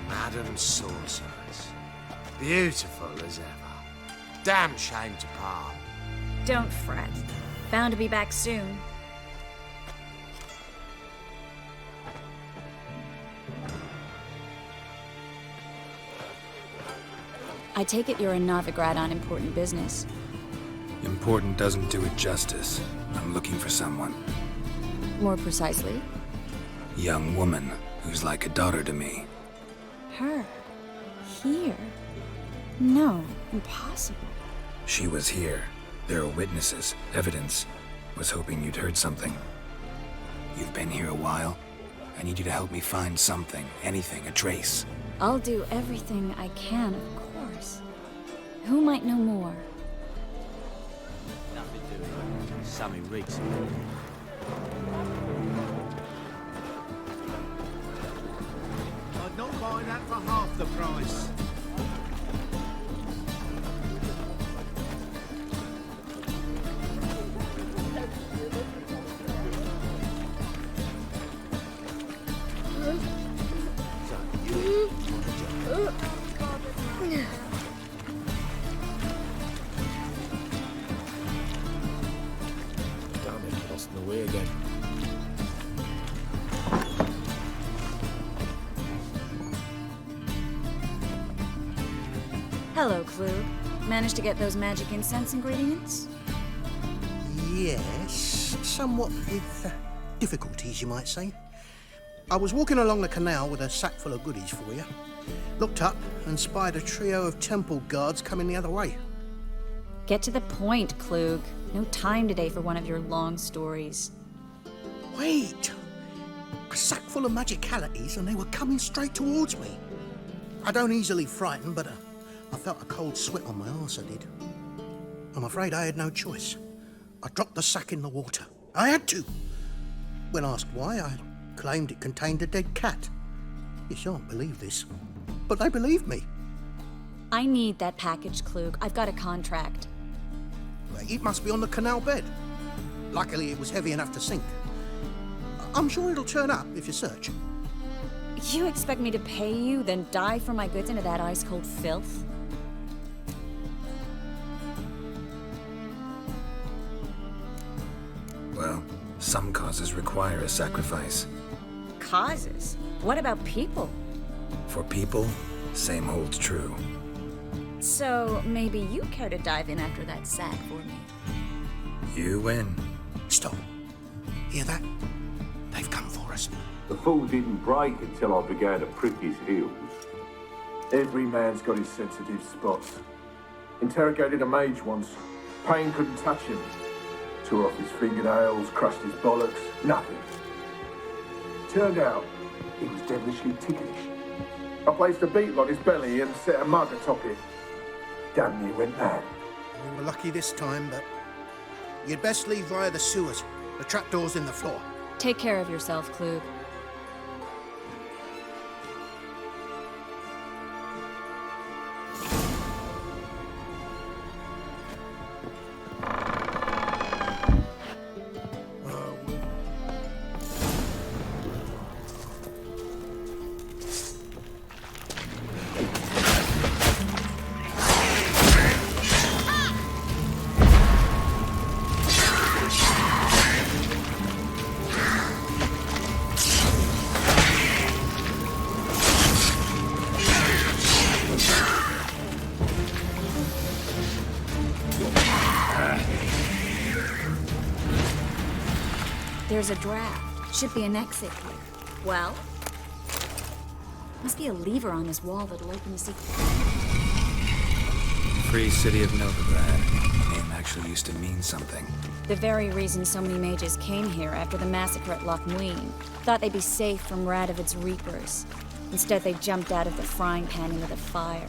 Madam Sorceress. Beautiful as ever. Damn shame to part. Don't fret. Bound to be back soon. I take it you're in Novigrad on important business. Important doesn't do it justice. I'm looking for someone. More precisely? Young woman who's like a daughter to me. Her? Here? No, impossible. She was here. There are witnesses, evidence. Was hoping you'd heard something. You've been here a while. I need you to help me find something, anything, a trace. I'll do everything I can, of course. Who might know more? Nothing doing. Sammy reeks. I'd not buy that for half the price. Hello, Clue. Managed to get those magic incense ingredients? Yes, somewhat with difficulties, you might say. I was walking along the canal with a sack full of goodies for you. Looked up and spied a trio of temple guards coming the other way. Get to the point, Klug. No time today for one of your long stories. Wait! A sack full of magicalities and they were coming straight towards me. I don't easily frighten, but I felt a cold sweat on my arse, I did. I'm afraid I had no choice. I dropped the sack in the water. I had to. When asked why, I claimed it contained a dead cat. You shan't believe this, but they believed me. I need that package, Klug. I've got a contract. It must be on the canal bed. Luckily, it was heavy enough to sink. I'm sure it'll turn up if you search. You expect me to pay you, then dive for my goods into that ice-cold filth? Well, some causes require a sacrifice. Causes? What about people? For people, same holds true. So, maybe you care to dive in after that sack for me? You win. Stop. Hear that? They've come for us. The fall didn't break until I began to prick his heels. Every man's got his sensitive spots. Interrogated a mage once. Pain couldn't touch him. Tore off his fingernails, crushed his bollocks, nothing. Turned out, he was devilishly ticklish. I placed a beetle on his belly and set a mug atop it. Damn near went mad. We were lucky this time, but you'd best leave via the sewers. The trapdoor's in the floor. Take care of yourself, Klug. There's a draft. Should be an exit here. Well? Must be a lever on this wall that'll open the secret. Free city of Novigrad. The name actually used to mean something. The very reason so many mages came here after the massacre at Loch Muin. Thought they'd be safe from Radovid's reapers. Instead, they jumped out of the frying pan into the fire.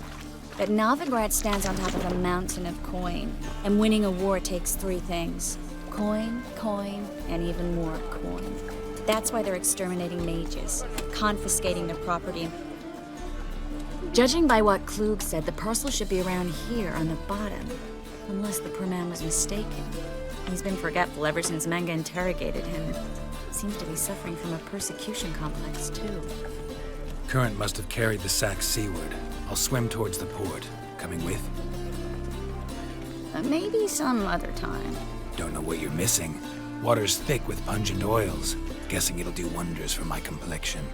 But Novigrad stands on top of a mountain of coin, and winning a war takes three things. Coin, coin, and even more coin. That's why they're exterminating mages, confiscating their property. Judging by what Klug said, the parcel should be around here on the bottom. Unless the poor man was mistaken. He's been forgetful ever since Manga interrogated him. Seems to be suffering from a persecution complex, too. Current must have carried the sack seaward. I'll swim towards the port. Coming with? Maybe some other time. Don't know what you're missing. Water's thick with pungent oils. Guessing it'll do wonders for my complexion.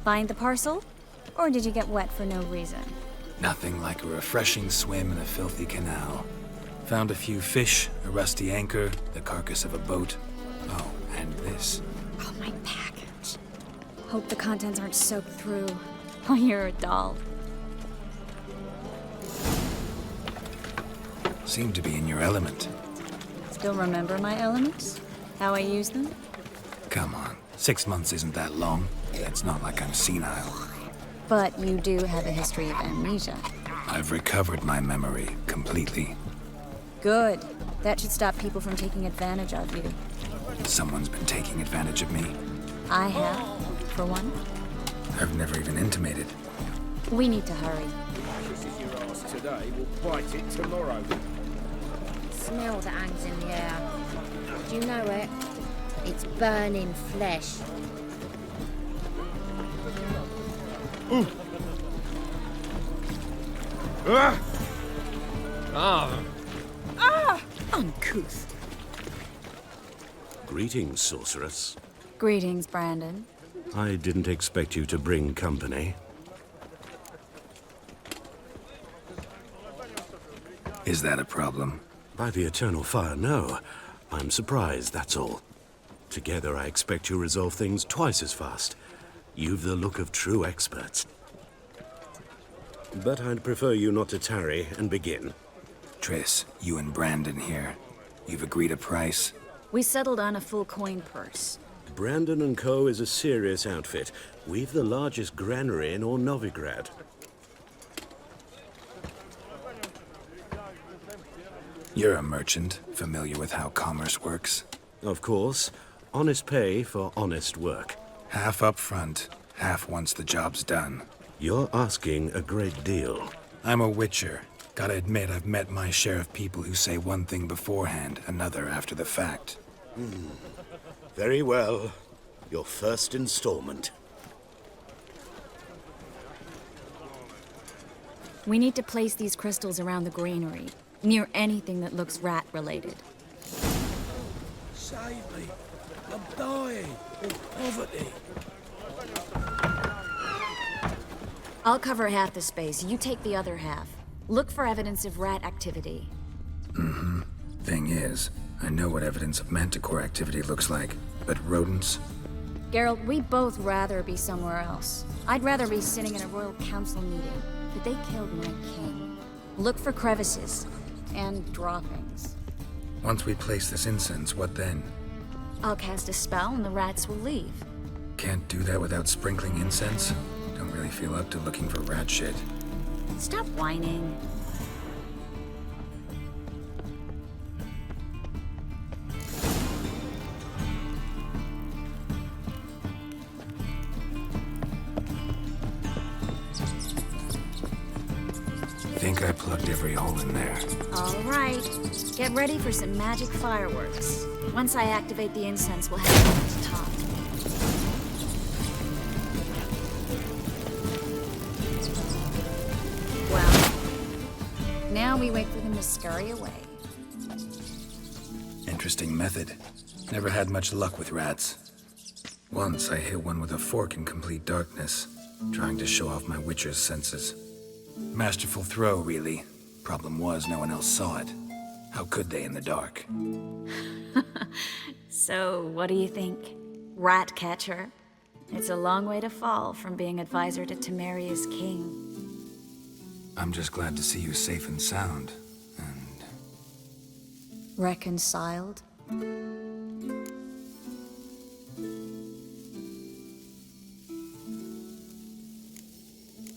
Find the parcel? Or did you get wet for no reason? Nothing like a refreshing swim in a filthy canal. Found a few fish, a rusty anchor, the carcass of a boat. Oh, and this. Oh, my package. Hope the contents aren't soaked through. Oh, you're a doll. Seem to be in your element. Still remember my elements? How I use them? Come on. 6 months isn't that long. It's not like I'm senile. But you do have a history of amnesia. I've recovered my memory completely. Good. That should stop people from taking advantage of you. Someone's been taking advantage of me. I have, for one. I've never even intimated. We need to hurry. Kisses your ass today, will bite it tomorrow. Smell that hangs in the air. Do you know it? It's burning flesh. Uncouth. Greetings, sorceress. Greetings, Brandon. I didn't expect you to bring company. Is that a problem? By the eternal fire, no. I'm surprised, that's all. Together, I expect you resolve things twice as fast. You've the look of true experts. But I'd prefer you not to tarry and begin. Triss, you and Brandon here. You've agreed a price? We settled on a full coin purse. Brandon & Co. is a serious outfit. We've the largest granary in all Novigrad. You're a merchant, familiar with how commerce works. Of course. Honest pay for honest work. Half up front, half once the job's done. You're asking a great deal. I'm a witcher. Gotta admit, I've met my share of people who say one thing beforehand, another after the fact. Very well. Your first installment. We need to place these crystals around the granary, near anything that looks rat-related. Save me. I'm dying of poverty. I'll cover half the space, you take the other half. Look for evidence of rat activity. Thing is, I know what evidence of manticore activity looks like, but rodents? Geralt, we'd both rather be somewhere else. I'd rather be sitting in a royal council meeting, but they killed my king. Look for crevices and droppings. Once we place this incense, what then? I'll cast a spell and the rats will leave. Can't do that without sprinkling incense? Don't really feel up to looking for rat shit. Stop whining. Think I plugged every hole in there. All right. Get ready for some magic fireworks. Once I activate the incense, we'll head up to the top. Well, now we wait for them to scurry away. Interesting method. Never had much luck with rats. Once I hit one with a fork in complete darkness, trying to show off my witcher's senses. Masterful throw, really. Problem was, no one else saw it. How could they in the dark? So, what do you think? Rat catcher? It's a long way to fall from being advisor to Temeria's king. I'm just glad to see you safe and sound. And Reconciled?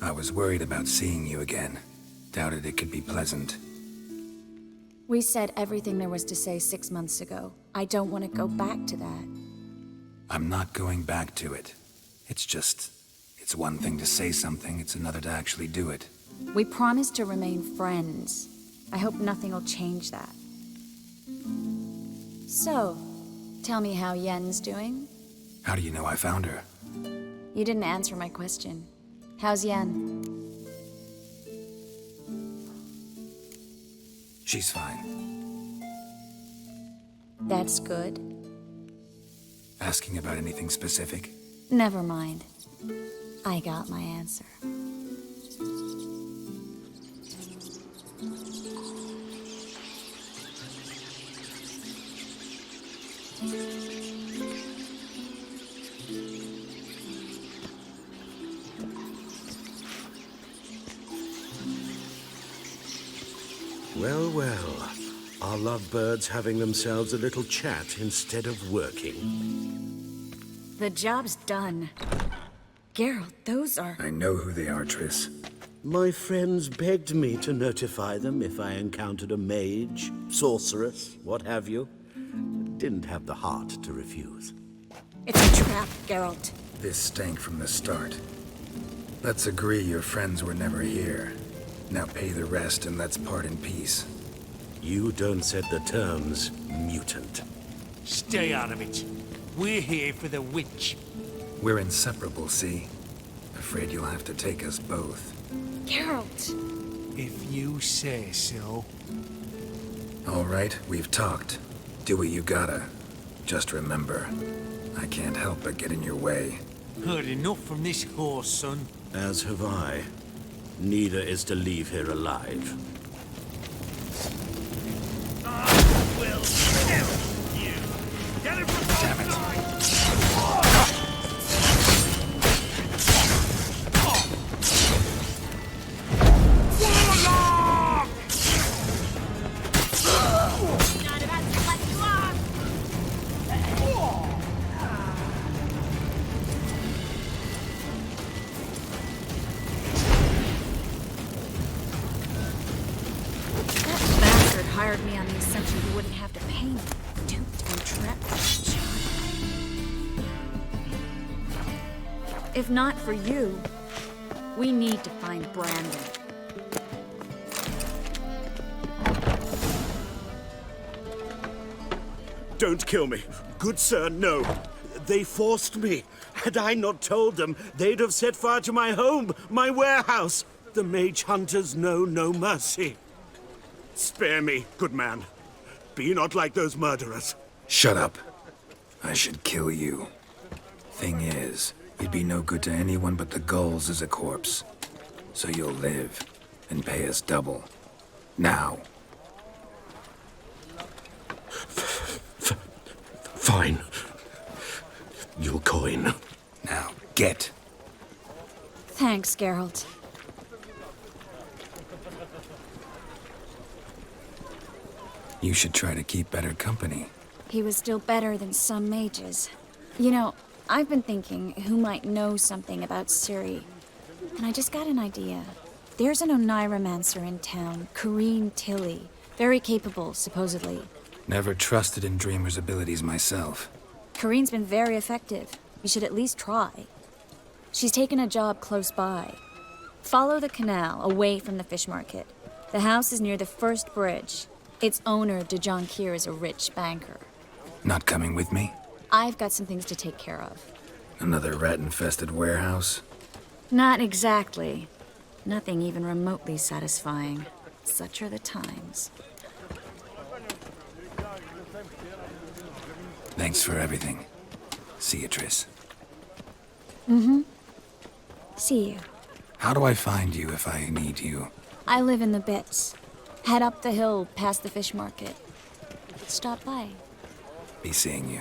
I was worried about seeing you again. Doubted it could be pleasant. We said everything there was to say 6 months ago. I don't want to go back to that. I'm not going back to it. It's one thing to say something, it's another to actually do it. We promised to remain friends. I hope nothing will change that. So, tell me how Yen's doing? How do you know I found her? You didn't answer my question. How's Yen? She's fine. That's good. Asking about anything specific? Never mind. I got my answer. Well, well. Our lovebirds having themselves a little chat instead of working. The job's done. Geralt, those are... I know who they are, Triss. My friends begged me to notify them if I encountered a mage, sorceress, what have you. Didn't have the heart to refuse. It's a trap, Geralt. This stank from the start. Let's agree your friends were never here. Now pay the rest and let's part in peace. You don't set the terms, mutant. Stay out of it. We're here for the witch. We're inseparable, see? Afraid you'll have to take us both. Geralt! If you say so. All right, we've talked. Do what you gotta. Just remember, I can't help but get in your way. Heard enough from this horse, son. As have I. Neither is to leave here alive. I will kill you. Get it from Damn it. hired me on the assumption you wouldn't have to pay me. Duped and trapped by a child. If not for you, we need to find Brandon. Don't kill me. Good sir, no. They forced me. Had I not told them, they'd have set fire to my home, my warehouse. The mage hunters know no mercy. Spare me, good man. Be not like those murderers. Shut up. I should kill you. Thing is, you'd be no good to anyone but the gulls as a corpse. So you'll live and pay us double. Now. Fine. Your coin. Now, get. Thanks, Geralt. You should try to keep better company. He was still better than some mages. You know, I've been thinking who might know something about Ciri. And I just got an idea. There's an Oneiromancer in town, Corrine Tilly. Very capable, supposedly. Never trusted in Dreamer's abilities myself. Corrine's been very effective. We should at least try. She's taken a job close by. Follow the canal, away from the fish market. The house is near the first bridge. Its owner, de Jonquier, is a rich banker. Not coming with me? I've got some things to take care of. Another rat-infested warehouse? Not exactly. Nothing even remotely satisfying. Such are the times. Thanks for everything. See you, Triss. Mm-hmm. See you. How do I find you if I need you? I live in the Bits. Head up the hill past the fish market. Stop by. Be seeing you.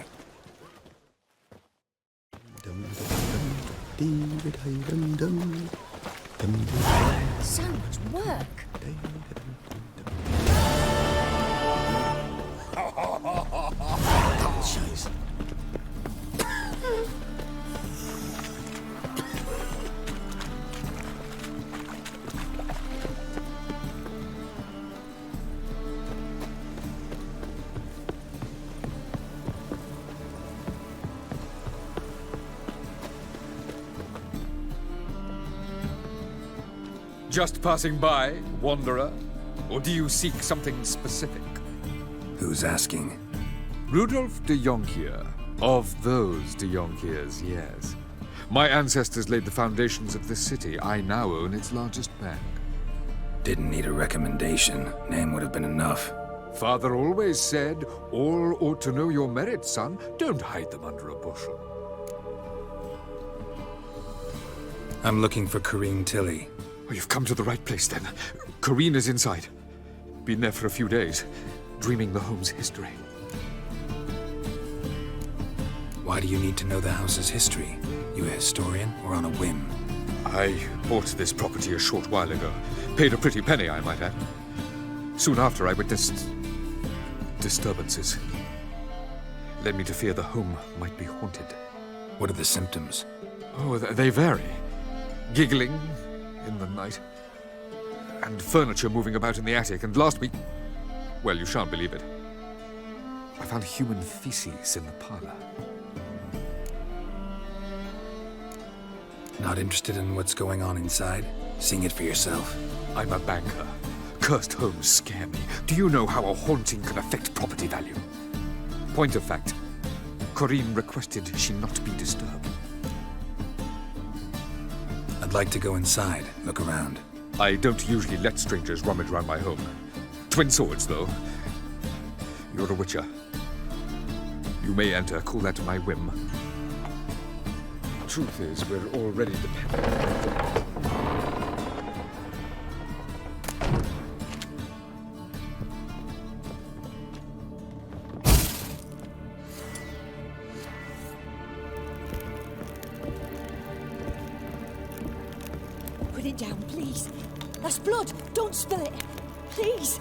So much work. Jeez. Just passing by, wanderer? Or do you seek something specific? Who's asking? Rudolf de Jonquier. Of those de Jonquiers, yes. My ancestors laid the foundations of this city. I now own its largest bank. Didn't need a recommendation. Name would have been enough. Father always said, all ought to know your merits, son. Don't hide them under a bushel. I'm looking for Corrine Tilly. Oh, you've come to the right place, then. Corrine is inside. Been there for a few days, dreaming the home's history. Why do you need to know the house's history? You a historian or on a whim? I bought this property a short while ago. Paid a pretty penny, I might add. Soon after, I witnessed disturbances. Led me to fear the home might be haunted. What are the symptoms? Oh, they vary. Giggling in the night. And furniture moving about in the attic. And last week, well, you shan't believe it, I found human feces in the parlor. Not interested in what's going on inside? Seeing it for yourself? I'm a banker. Cursed homes scare me. Do you know how a haunting can affect property value? Point of fact, Corrine requested she not be disturbed. I'd like to go inside, look around. I don't usually let strangers rummage around my home. Twin swords, though. You're a witcher. You may enter, call that my whim. Truth is, we're already dependent. Put it down, please. That's blood. Don't spill it. Please.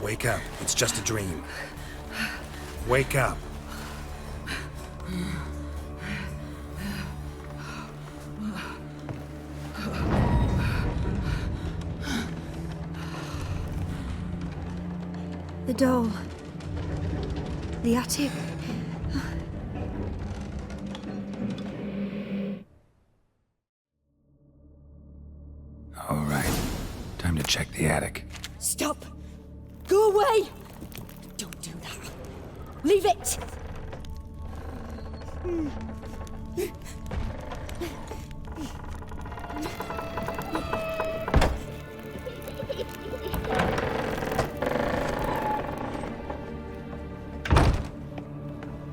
Wake up. It's just a dream. Wake up. The doll. The attic. All right. Time to check the attic. Stop! Go away! Don't do that. Leave it!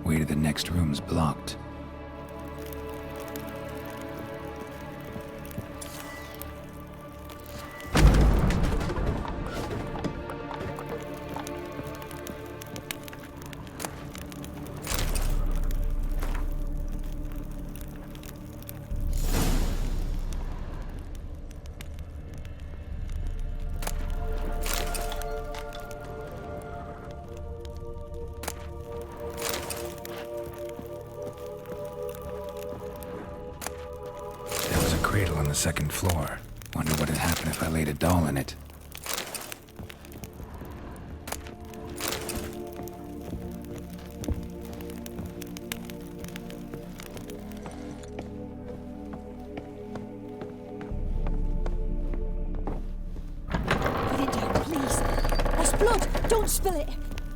Way to the next room's blocked. Cradle on the second floor. Wonder what would happen if I laid a doll in it. Put it down, please. That's blood. Don't spill it.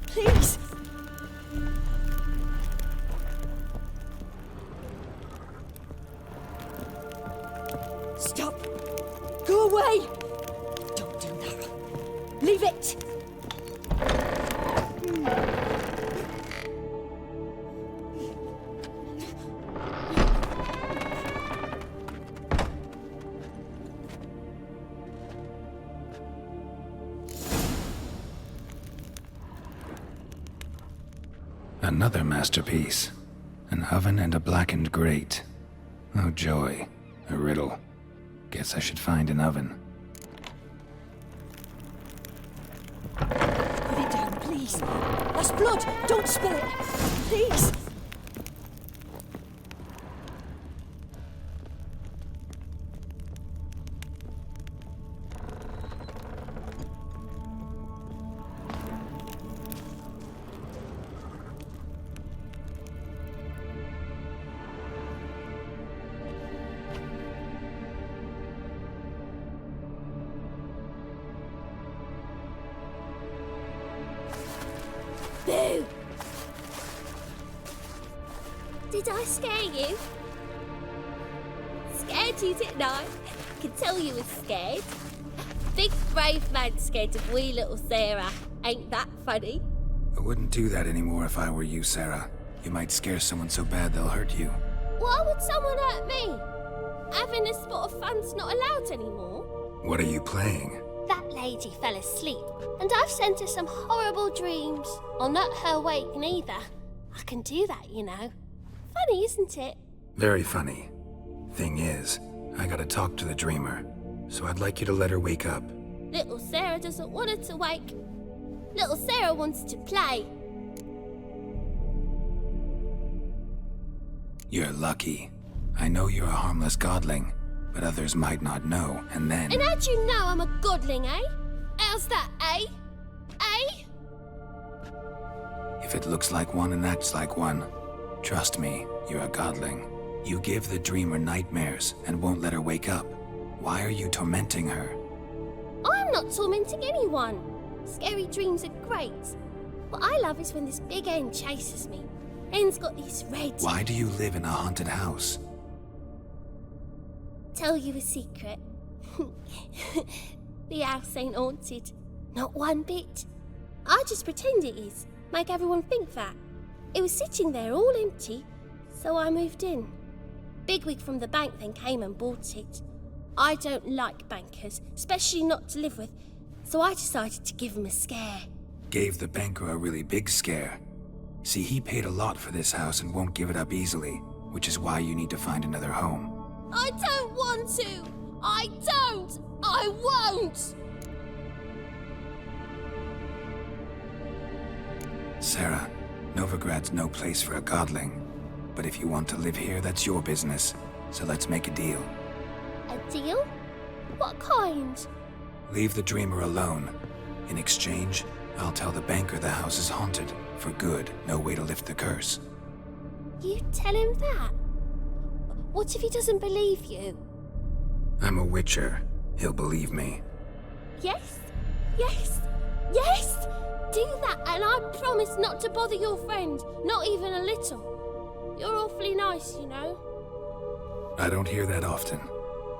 Please. Stop! Go away! Don't do that. Leave it! Another masterpiece. An oven and a blackened grate. Oh joy. A riddle. Guess I should find an oven. Put it down, please. That's blood. Don't spill it. Please. Boo! Did I scare you? Scared you, didn't I? I can tell you was scared. Big brave man scared of wee little Sarah. Ain't that funny? I wouldn't do that anymore if I were you, Sarah. You might scare someone so bad they'll hurt you. Why would someone hurt me? Having a spot of fun's not allowed anymore. What are you playing? That lady fell asleep, and I've sent her some horrible dreams. I'll not her awake neither. I can do that, you know. Funny, isn't it? Very funny. Thing is, I gotta talk to the dreamer, so I'd like you to let her wake up. Little Sarah doesn't want her to wake. Little Sarah wants to play. You're lucky. I know you're a harmless godling, but others might not know, and then... And how'd you know I'm a godling, eh? How's that, eh? Eh? If it looks like one and acts like one, trust me, you're a godling. You give the dreamer nightmares and won't let her wake up. Why are you tormenting her? I'm not tormenting anyone. Scary dreams are great. What I love is when this big hen chases me. Hen's got these red... Why do you live in a haunted house? Tell you a secret. The house ain't haunted. Not one bit. I just pretend it is. Make everyone think that. It was sitting there all empty, so I moved in. Bigwig from the bank then came and bought it. I don't like bankers, especially not to live with, so I decided to give him a scare. Gave the banker a really big scare. See, he paid a lot for this house and won't give it up easily, which is why you need to find another home. I don't want to! I don't! I won't! Sarah, Novigrad's no place for a godling. But if you want to live here, that's your business. So let's make a deal. A deal? What kind? Leave the dreamer alone. In exchange, I'll tell the banker the house is haunted. For good, no way to lift the curse. You tell him that? What if he doesn't believe you? I'm a witcher. He'll believe me. Yes? Yes? Yes! Do that, and I promise not to bother your friend, not even a little. You're awfully nice, you know. I don't hear that often.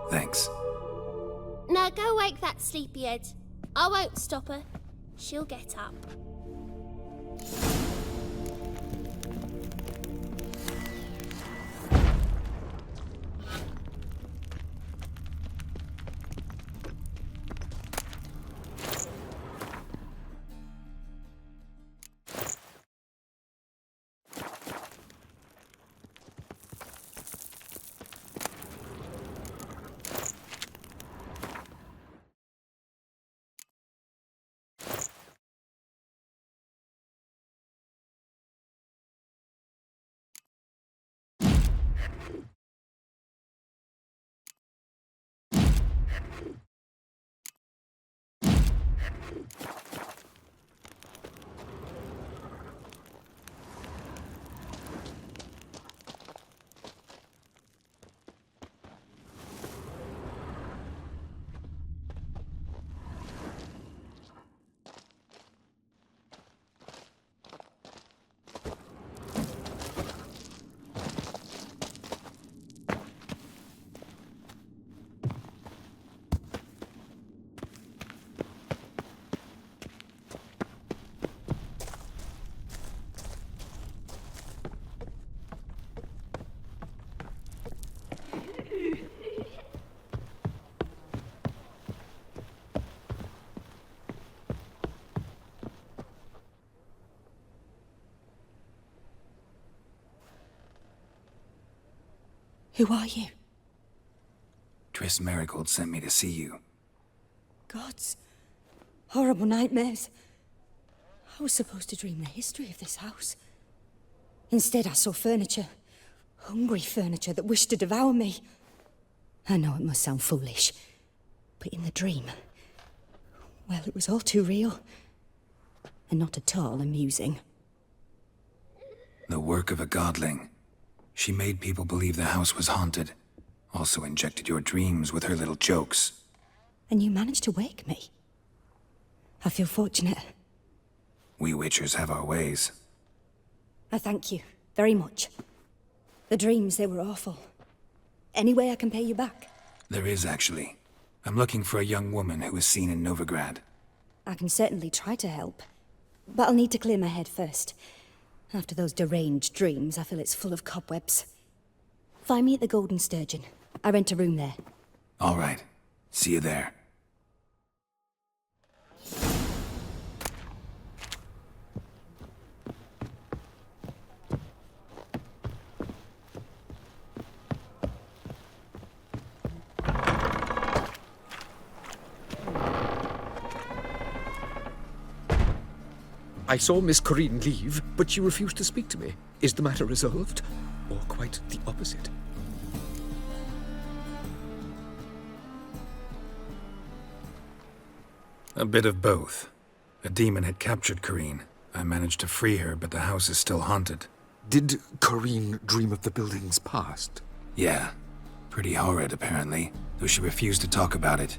Thanks. Now go wake that sleepyhead. I won't stop her. She'll get up. Who are you? Triss Merigold sent me to see you. Gods. Horrible nightmares. I was supposed to dream the history of this house. Instead, I saw furniture. Hungry furniture that wished to devour me. I know it must sound foolish, but in the dream, well, it was all too real. And not at all amusing. The work of a godling. She made people believe the house was haunted. Also injected your dreams with her little jokes. And you managed to wake me. I feel fortunate. We witchers have our ways. I thank you very much. The dreams, they were awful. Any way I can pay you back? There is, actually. I'm looking for a young woman who was seen in Novigrad. I can certainly try to help. But I'll need to clear my head first. After those deranged dreams, I feel it's full of cobwebs. Find me at the Golden Sturgeon. I rent a room there. All right. See you there. I saw Miss Corinne leave, but she refused to speak to me. Is the matter resolved? Or quite the opposite? A bit of both. A demon had captured Corinne. I managed to free her, but the house is still haunted. Did Corinne dream of the building's past? Yeah. Pretty horrid, apparently, though she refused to talk about it.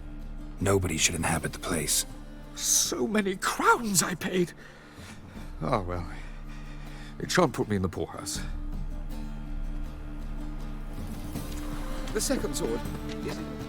Nobody should inhabit the place. So many crowns I paid! Ah, well, it shan't put me in the poorhouse. The second sword, is it?